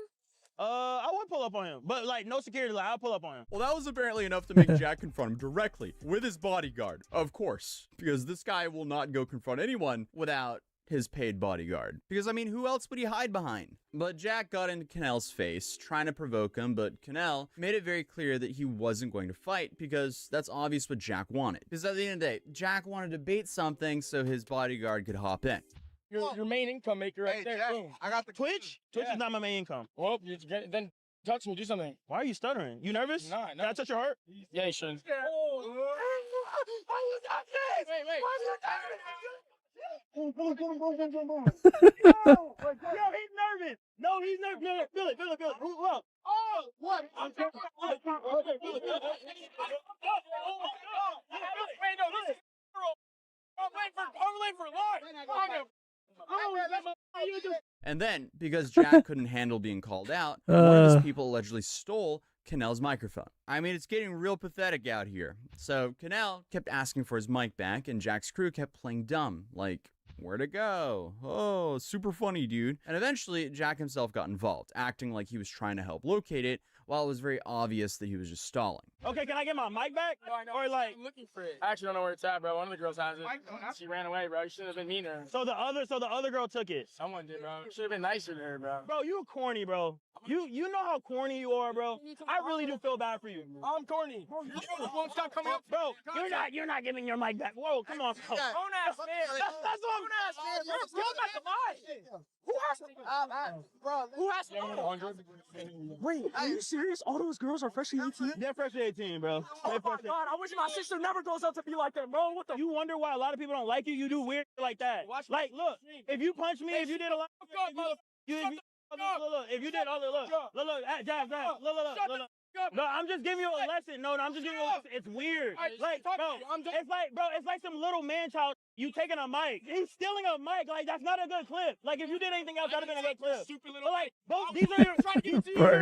I would pull up on him, but like no security, like I'll pull up on him. Well, that was apparently enough to make Jack confront him directly with his bodyguard, of course, because this guy will not go confront anyone without his paid bodyguard. Because, I mean, who else would he hide behind? But Jack got into Cannell's face, trying to provoke him, but Cannell made it very clear that he wasn't going to fight because that's obvious what Jack wanted. Because at the end of the day, Jack wanted to bait something so his bodyguard could hop in. Your main income maker right there. Jack, Boom. I got the Twitch. Twitch is not my main income. Well, then touch me. Do something. Why are you stuttering? You nervous? Nah, Can I touch your heart? Yeah, you should. Wait. Yo, he's nervous. No, he's nervous. No, feel it. Look. Oh, what? I'm wait, no, this is I'm waiting for Lord. And then, because Jack couldn't handle being called out, one of his people allegedly stole Cannell's microphone. I mean, it's getting real pathetic out here. So Cannell kept asking for his mic back, and Jack's crew kept playing dumb, like, where'd it go? Oh, super funny, dude. And eventually, Jack himself got involved, acting like he was trying to help locate it, while it was very obvious that he was just stalling. Okay, can I get my mic back? No, I know. Or like, I'm looking for it. I actually don't know where it's at, bro. One of the girls has it. She ran away, bro. You shouldn't have been mean to her. so the other girl took it. Someone did, bro. You should have been nicer to her, bro. Bro, you corny, bro. You know how corny you are, bro. I really do feel bad for you. I'm corny. You won't stop coming up, bro. You're not giving your mic back. Whoa, come on, bro. Don't ask me. That's what I'm. You're not the lie. Who has to? Bro, who has to? Wait, are you serious? All those girls are freshly 18? They're freshly 18, bro. Oh my God, I wish my sister never grows up to be like that, bro. What the? You wonder why a lot of people don't like you? You do weird shit like that. Like, look, if you punch me, if you did a lot, look, if you did all the look, Jack, look. No, I'm just giving you a lesson. No, I'm just giving you a lesson. It's weird. Like, bro, it's like some little man child. You taking a mic. He's stealing a mic. Like, that's not a good clip. Like, if you did anything else, that'd have been a good clip. But like, both these are your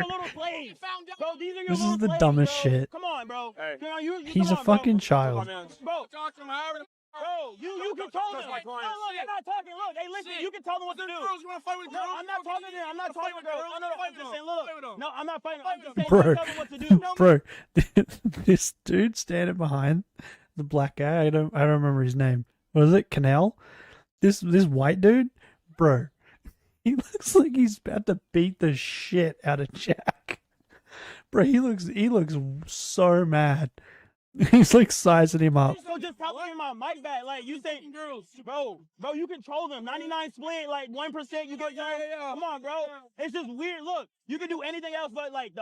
little plays. Bro, these are your This little is the plays, dumbest bro. shit. Come on, bro. Hey. Come on, you He's come a on, bro. fucking child. Bro, you control them. No, look, they're not talking. Look, they listen. You can tell them what to do. Girls, you want to fight with girls? I'm not talking to them. I'm not talking with girls. No, I'm just saying, look. No, I'm not fighting. I'm just saying, Bro, tell them what to do. bro, this dude standing behind the black guy, I don't remember his name. Was it Cannell? This white dude, bro, he looks like he's about to beat the shit out of Jack. Bro, he looks so mad. He's like sizing him up. So just tell me my mic back. Like, you say, girls, bro, you control them. 99 split, like 1%. You go, come on, bro. It's just weird. Look, you can do anything else, but like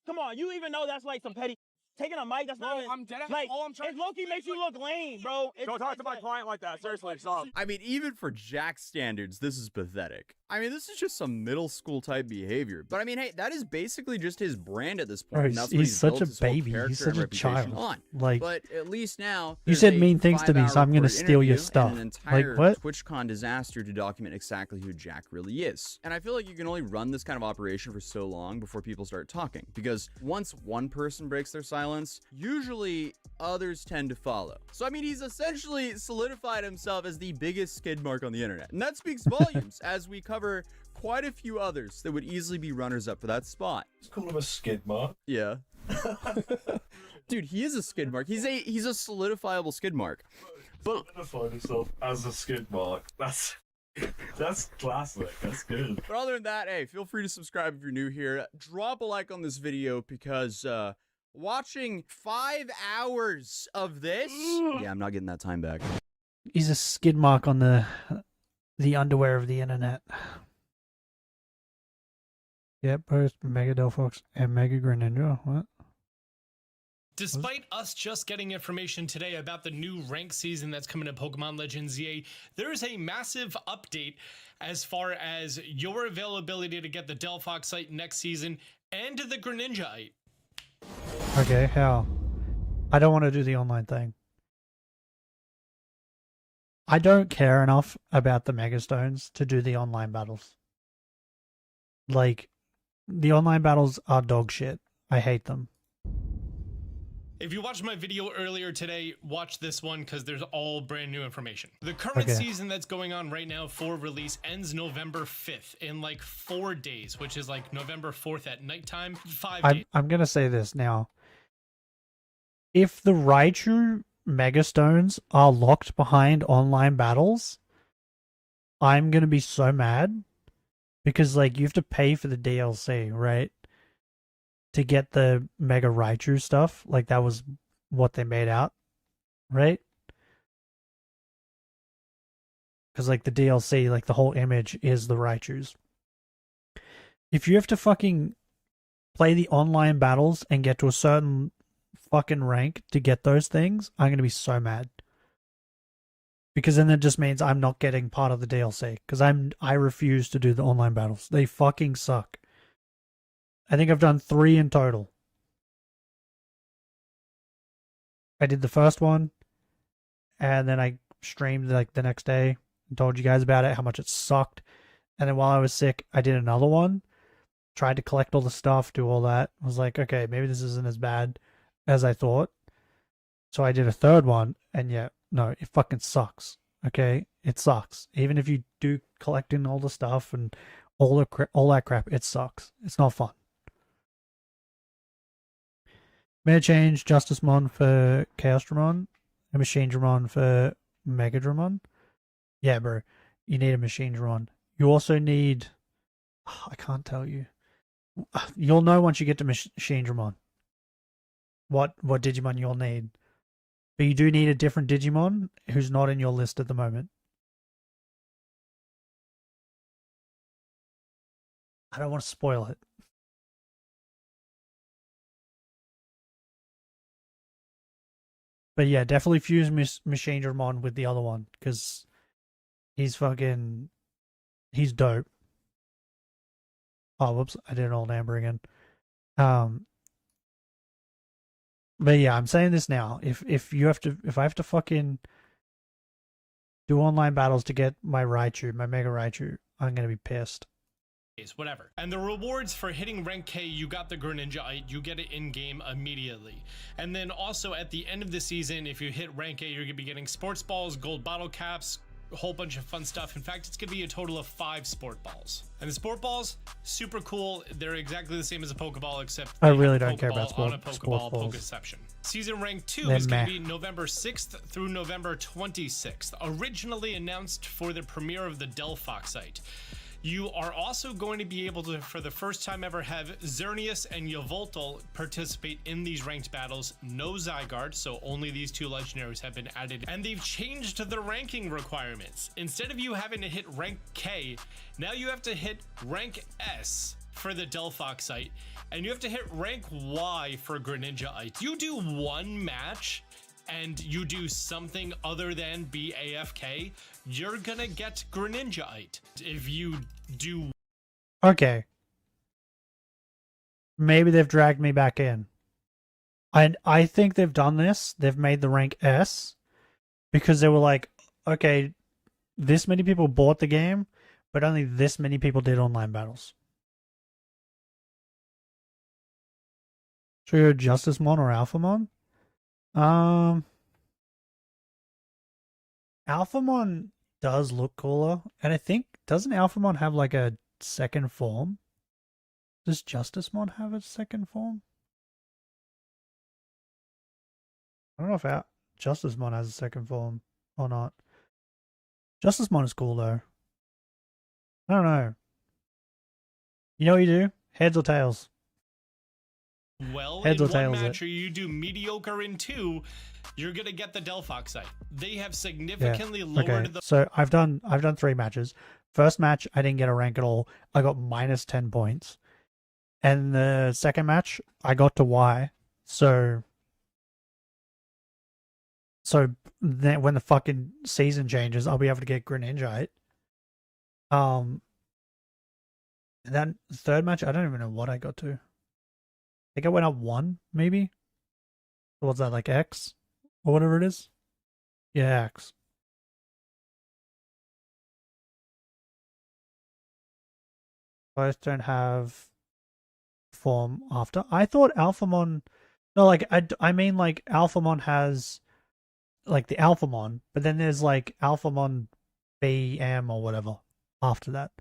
come on. You even know that's like some petty. Taking a mic, that's not I'm dead. like it low-key makes you look lame, bro. Don't talk to my client like that. Seriously, stop. I mean, even for Jack's standards, this is pathetic. I mean, this is just some middle school type behavior. But I mean, hey, that is basically just his brand at this point. Bro, and that's what he's such built a his whole baby. He's character such and a reputation child. on. Like, but at least now you there's said a mean things to me, so I'm gonna recorded steal your interview stuff. and an entire Like, what? TwitchCon disaster to document exactly who Jack really is. And I feel like you can only run this kind of operation for so long before people start talking. Because once one person breaks their silence, usually others tend to follow. So I mean, he's essentially solidified himself as the biggest skid mark on the internet. And that speaks volumes as we cover quite a few others that would easily be runners up for that spot. Let's call him a skid mark. Yeah. Dude, he is a skid mark. He's a solidifiable skid mark. But Solidified himself as a skid mark. That's classic. That's good. But other than that, hey, feel free to subscribe if you're new here. Drop a like on this video because watching 5 hours of this, yeah, I'm not getting that time back. He's a skid mark on the underwear of the internet. Yep, both Mega Delphox and Mega Greninja. What? Despite us just getting information today about the new rank season that's coming to Pokemon Legends EA, there is a massive update as far as your availability to get the Delphox site next season and the Greninja-ite. Okay, how? I don't want to do the online thing. I don't care enough about the Megastones to do the online battles. Like, the online battles are dog shit. I hate them. If you watched my video earlier today, watch this one because there's all brand new information. The current season that's going on right now for release ends November 5th in like 4 days, which is like November 4th at nighttime, 5 days. I'm gonna say this now. If the Raichu Megastones are locked behind online battles, I'm gonna be so mad. Because, like, you have to pay for the DLC, right? To get the Mega Raichu stuff. Like, that was what they made out, right? Because, like, the DLC, like, the whole image is the Raichus. If you have to fucking play the online battles and get to a certain fucking rank to get those things, I'm gonna be so mad. Because then that just means I'm not getting part of the DLC. Because I refuse to do the online battles. They fucking suck. I think I've done 3 in total. I did the first one, and then I streamed like the next day and told you guys about it, how much it sucked. And then while I was sick, I did another one. Tried to collect all the stuff, do all that. I was like, okay, maybe this isn't as bad as I thought. So I did a third one, and yeah, no, it fucking sucks. Okay, it sucks. Even if you do collecting all the stuff and all that crap, it sucks. It's not fun. May I change Justice Mon for Chaos Dramon, a Machine Dramon for Mega Dramon? Yeah, bro, you need a Machine Dramon. You also need. I can't tell you. You'll know once you get to Machine Dramon. What Digimon you'll need. But you do need a different Digimon who's not in your list at the moment. I don't want to spoil it. But yeah, definitely fuse Machine Dramon with the other one, because he's dope. Oh, whoops, I did an old Amber again. But yeah, I'm saying this now. If I have to fucking do online battles to get my Raichu, my Mega Raichu, I'm gonna be pissed. Whatever. And the rewards for hitting rank K, you got the Greninja-ite, you get it in game immediately. And then also at the end of the season, if you hit rank A, you're gonna be getting sports balls, gold bottle caps, a whole bunch of fun stuff. In fact, it's gonna be a total of 5 sport balls. And the sport balls, super cool. They're exactly the same as a Pokeball, except I really don't care about on a sports Pokeball balls. Pokeception. Season rank 2 They're is going to meh. be November 6th through November 26th, originally announced for the premiere of the Delphoxite. You are also going to be able to, for the first time ever, have Xerneas and Yveltal participate in these ranked battles. No Zygarde, so only these 2 legendaries have been added. And they've changed the ranking requirements. Instead of you having to hit rank K, now you have to hit rank S for the Delphoxite, and you have to hit rank Y for Greninja-ite. You do 1 match, and you do something other than be AFK, you're gonna get Greninja-ite. If you do... Okay. Maybe they've dragged me back in. I think they've done this. They've made the rank S because they were like, okay, this many people bought the game, but only this many people did online battles. So you're Justice Mon or Alpha Mon? Alphamon does look cooler, and I think, doesn't Alphamon have like a second form? Does Justicemon have a second form? I don't know if Justicemon has a second form or not. Justicemon is cool though. I don't know. You know what you do? Heads or tails? Well, Heads in or 1 tails match, it. or you do mediocre in 2, you're gonna get the Delphoxite. They have significantly lowered Okay, the... so I've done 3 matches. First match, I didn't get a rank at all. I got minus 10 points. And the second match, I got to Y. So then when the fucking season changes, I'll be able to get Greninja-ite. And then the third match, I don't even know what I got to. I think I went up 1, maybe? What's that, like X? Or whatever it is? Yeah, X. Both don't have form after. I thought Alphamon No, like I mean like Alphamon has like the Alphamon, but then there's like Alphamon BM or whatever after that.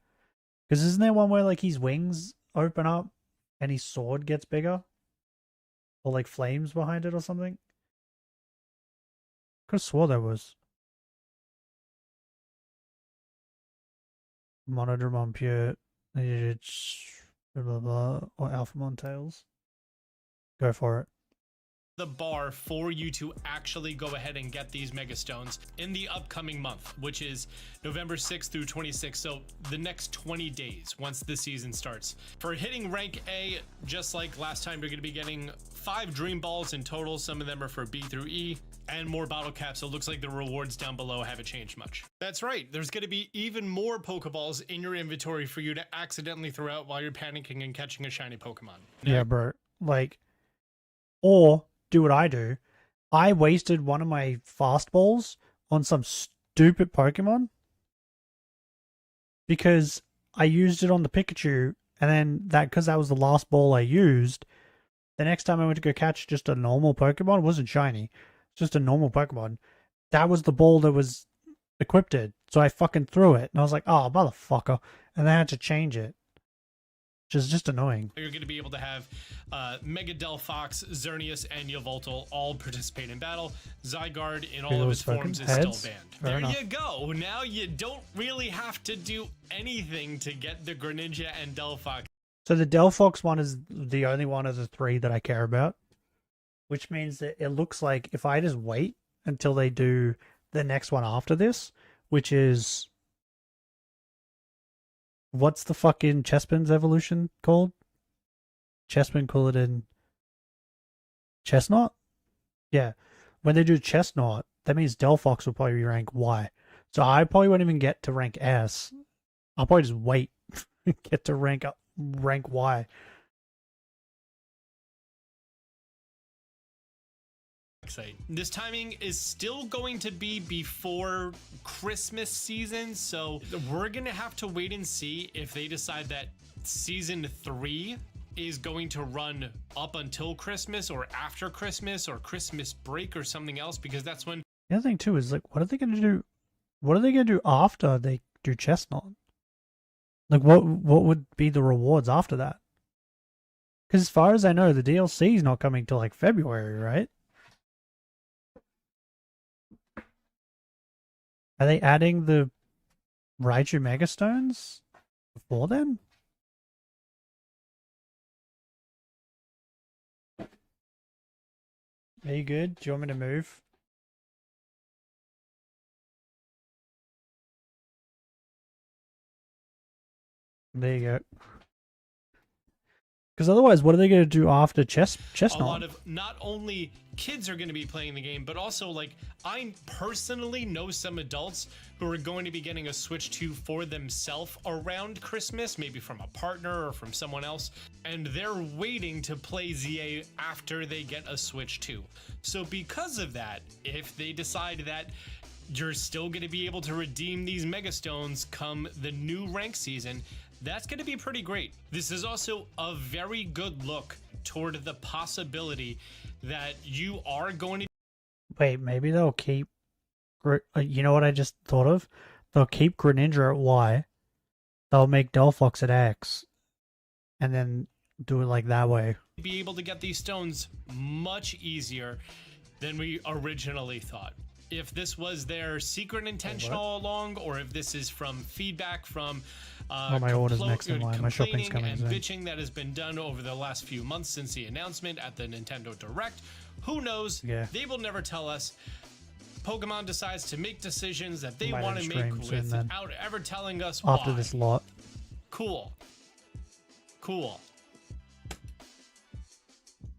Because isn't there one where like his wings open up and his sword gets bigger? Or like flames behind it or something? Could have swore there was. Monodramon Pure, blah blah blah, or Alphamon Tails. Go for it. The bar for you to actually go ahead and get these Mega Stones in the upcoming month, which is November 6th through 26th. So the next 20 days once the season starts. For hitting rank A, just like last time, you're going to be getting 5 Dream Balls in total. Some of them are for B through E and more bottle caps. So it looks like the rewards down below haven't changed much. That's right. There's going to be even more Pokeballs in your inventory for you to accidentally throw out while you're panicking and catching a shiny Pokemon. Yeah, bro. Like, or do what I do. I wasted one of my fastballs on some stupid Pokemon because I used it on the Pikachu, and then because that was the last ball I used, the next time I went to go catch just a normal Pokemon, it wasn't shiny, just a normal Pokemon. That was the ball that was equipped. So I fucking threw it, and I was like, oh, motherfucker. And then I had to change it. Which is just annoying. You're going to be able to have Mega Delphox, Xerneas, and Yveltal all participate in battle. Zygarde in all of its forms is still banned. There you go. Now you don't really have to do anything to get the Greninja and Delphox. So the Delphox one is the only one of the 3 that I care about. Which means that it looks like if I just wait until they do the next one after this, which is... What's the fucking Chespin's evolution called? Chespin, Cullidan, Chestnut? Yeah. When they do Chestnut, that means Delphox will probably be rank Y. So I probably won't even get to rank S. I'll probably just wait and get to rank Y. This timing is still going to be before Christmas season, so we're gonna have to wait and see if they decide that season 3 is going to run up until Christmas or after Christmas or Christmas break or something else, because that's when... The other thing too is like, what are they gonna do? What are they gonna do after they do Chestnut? Like, what would be the rewards after that? Because as far as I know, the DLC is not coming till like February, right? Are they adding the Raichu Megastones before then? Are you good? Do you want me to move? There you go. Because otherwise, what are they going to do after Chestnut? A lot of not only kids are going to be playing the game, but also like I personally know some adults who are going to be getting a Switch 2 for themselves around Christmas, maybe from a partner or from someone else, and they're waiting to play ZA after they get a Switch 2. So because of that, if they decide that you're still going to be able to redeem these Mega Stones come the new rank season, that's going to be pretty great. This is also a very good look toward the possibility that you are going to... Wait, maybe they'll keep... You know what I just thought of? They'll keep Greninja at Y. They'll make Delphox at X. And then do it like that way. Be able to get these stones much easier than we originally thought. If this was their secret intention all along, or if this is from feedback from my order's next in line. My shopping's coming and soon. bitching that has been done over the last few months since the announcement at the Nintendo Direct, who knows? Yeah. They will never tell us. Pokemon decides to make decisions that they Might want have to make streamed soon then. without ever telling us After why. this lot. Cool. Cool.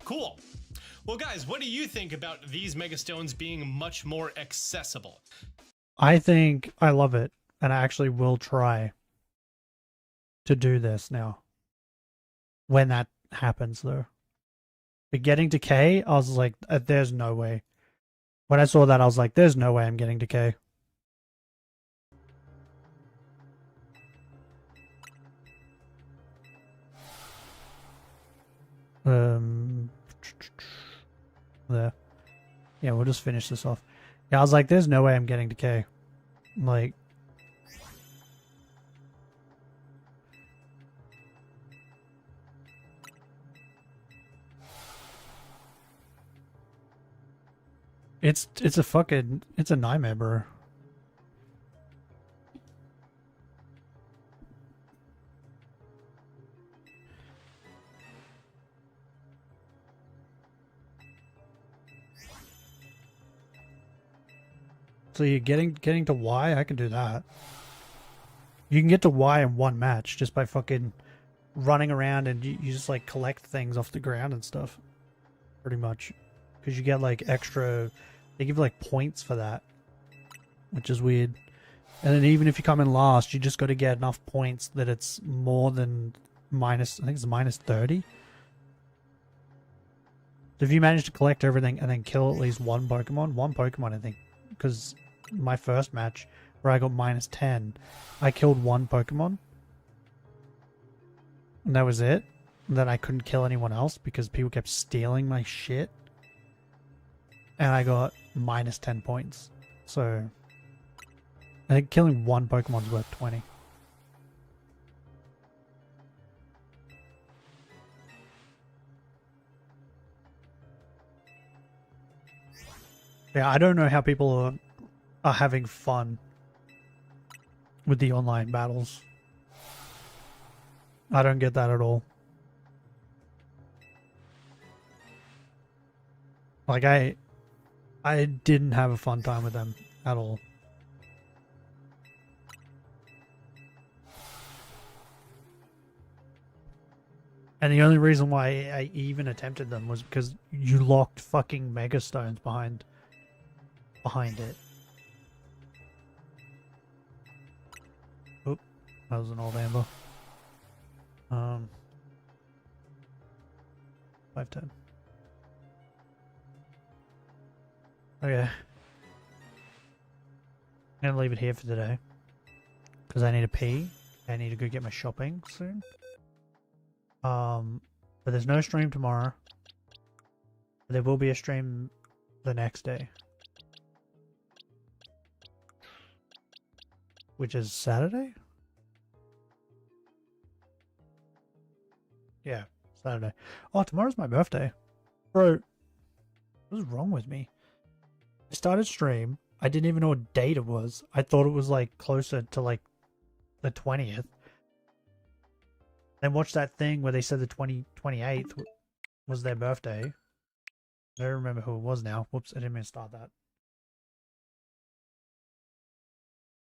Cool. Well, guys, what do you think about these Megastones being much more accessible? I think I love it. And I actually will try to do this now. When that happens, though. But getting to K, I was like, there's no way. When I saw that, I was like, there's no way I'm getting to K. There. Yeah, we'll just finish this off. Yeah, I was like, there's no way I'm getting to K. Like... It's a nightmare, bro. So you're getting to Y? I can do that. You can get to Y in one match just by fucking running around and you just like collect things off the ground and stuff. Pretty much. Because you get like extra... They give like points for that. Which is weird. And then even if you come in last, you just got to get enough points that it's more than minus... I think it's minus 30. So if you manage to collect everything and then kill at least one Pokemon I think. Because my first match, where I got minus 10, I killed one Pokemon. And that was it. And then I couldn't kill anyone else because people kept stealing my shit. And I got minus 10 points. So, I think killing one Pokemon's worth 20. Yeah, I don't know how people are having fun with the online battles. I don't get that at all. Like, I didn't have a fun time with them at all. And the only reason why I even attempted them was because you locked fucking Mega Stones behind it. Oop, that was an old amber. 510. Okay. I'm gonna leave it here for today. Because I need to pee. I need to go get my shopping soon. But there's no stream tomorrow. There will be a stream the next day. Which is Saturday? Yeah, Saturday. Oh, tomorrow's my birthday. Bro, what is wrong with me? I started stream. I didn't even know what date it was. I thought it was like closer to like the 20th. Then watched that thing where they said the 28th was their birthday. I don't remember who it was now. Whoops, I didn't mean to start that.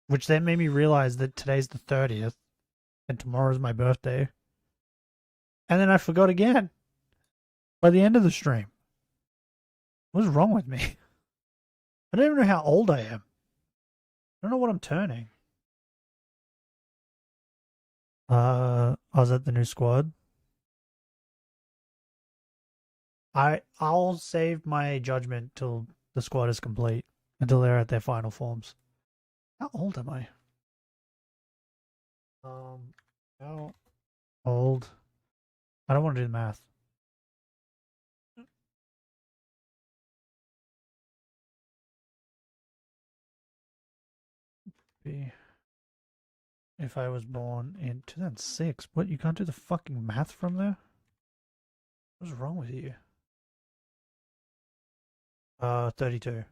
Which then made me realize that today's the 30th and tomorrow's my birthday. And then I forgot again by the end of the stream. What's wrong with me? I don't even know how old I am. I don't know what I'm turning. I was at the new squad. I'll save my judgment till the squad is complete, until they're at their final forms. How old am I? How old? I don't want to do the math. If I was born in 2006, what, you can't do the fucking math from there? What's wrong with you? 32.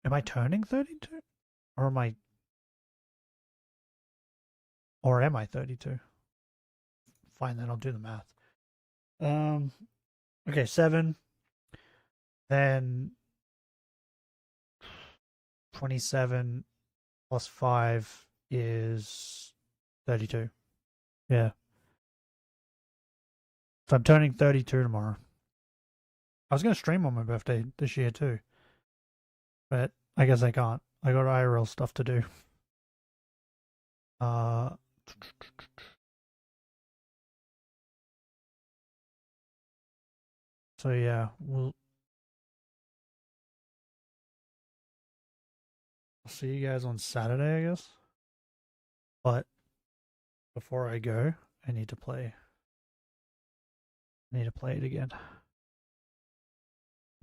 Am I turning 32? Or am I 32? Fine, then I'll do the math. Okay, 7. Then 27 plus 5 is 32. Yeah. So I'm turning 32 tomorrow. I was going to stream on my birthday this year too. But I guess I can't. I got IRL stuff to do. So yeah, I'll see you guys on Saturday, I guess. But before I go, I need to play it again.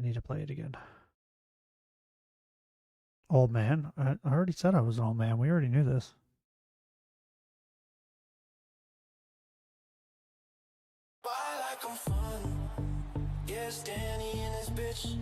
I need to play it again. Old man? I already said I was an old man. We already knew this. Yes, Danny and his bitch.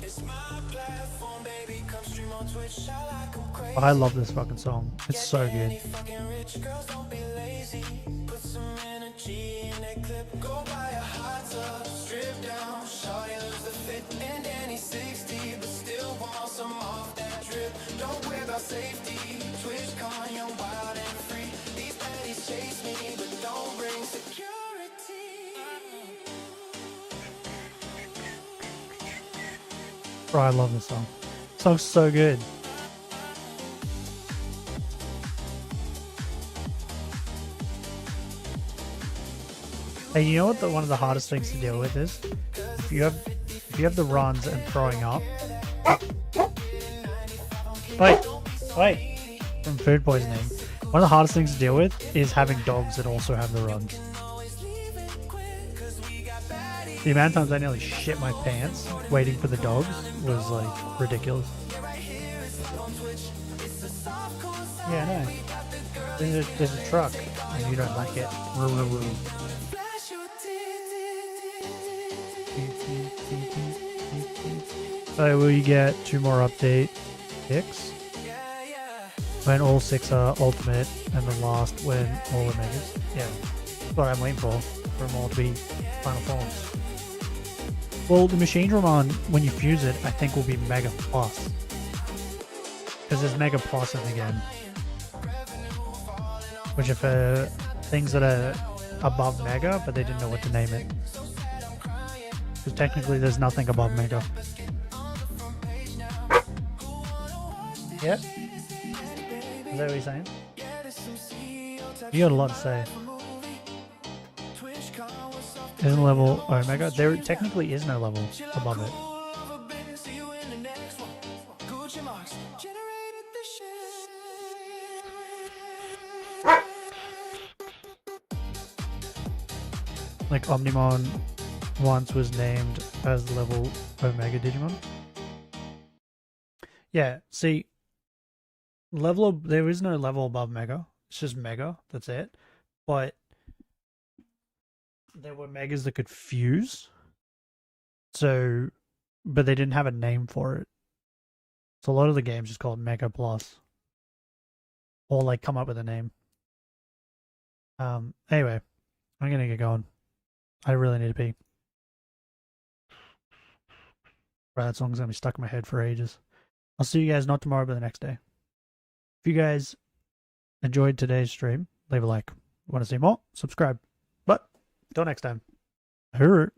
It's my platform, baby. Come stream on Twitch. I like 'em crazy. I love this fucking song. It's so good. Fucking rich girls, don't be lazy. Put some energy in that clip. Go buy a hot tub. Strip down. Shawty lose the fit. And Danny 60, but still want some off that drip. Don't worry about safety. Twitch con, young, wild and free. These baddies chase me, but don't bring security. Bro, I love this song. This song's so good. Hey, you know what one of the hardest things to deal with is? If you have the runs and throwing up. Wait. From food poisoning. One of the hardest things to deal with is having dogs that also have the runs. The amount of times I nearly shit my pants waiting for the dogs was like ridiculous. Yeah, I know. There's a truck and you don't like it. So will you get 2 more update picks? When all 6 are ultimate and the last when all are megas? Yeah. That's what I'm waiting for them all to be final forms. Well, the machine Dramon, when you fuse it, I think will be Mega Plus. Because there's Mega Plus in the game. Which are for things that are above Mega, but they didn't know what to name it. Because technically there's nothing above Mega. Yep. Is that what you're saying? You got a lot to say. Isn't level Omega? There technically is no level above it. Like Omnimon once was named as level Omega Digimon. Yeah, see, there is no level above Mega. It's just Mega. That's it. But there were Megas that could fuse. So, but they didn't have a name for it. So a lot of the games just called Mega Plus. Or like come up with a name. Anyway, I'm gonna get going. I really need to pee. Right, that song's gonna be stuck in my head for ages. I'll see you guys not tomorrow, but the next day. If you guys enjoyed today's stream, leave a like. Want to see more? Subscribe. But, till next time. Hurry.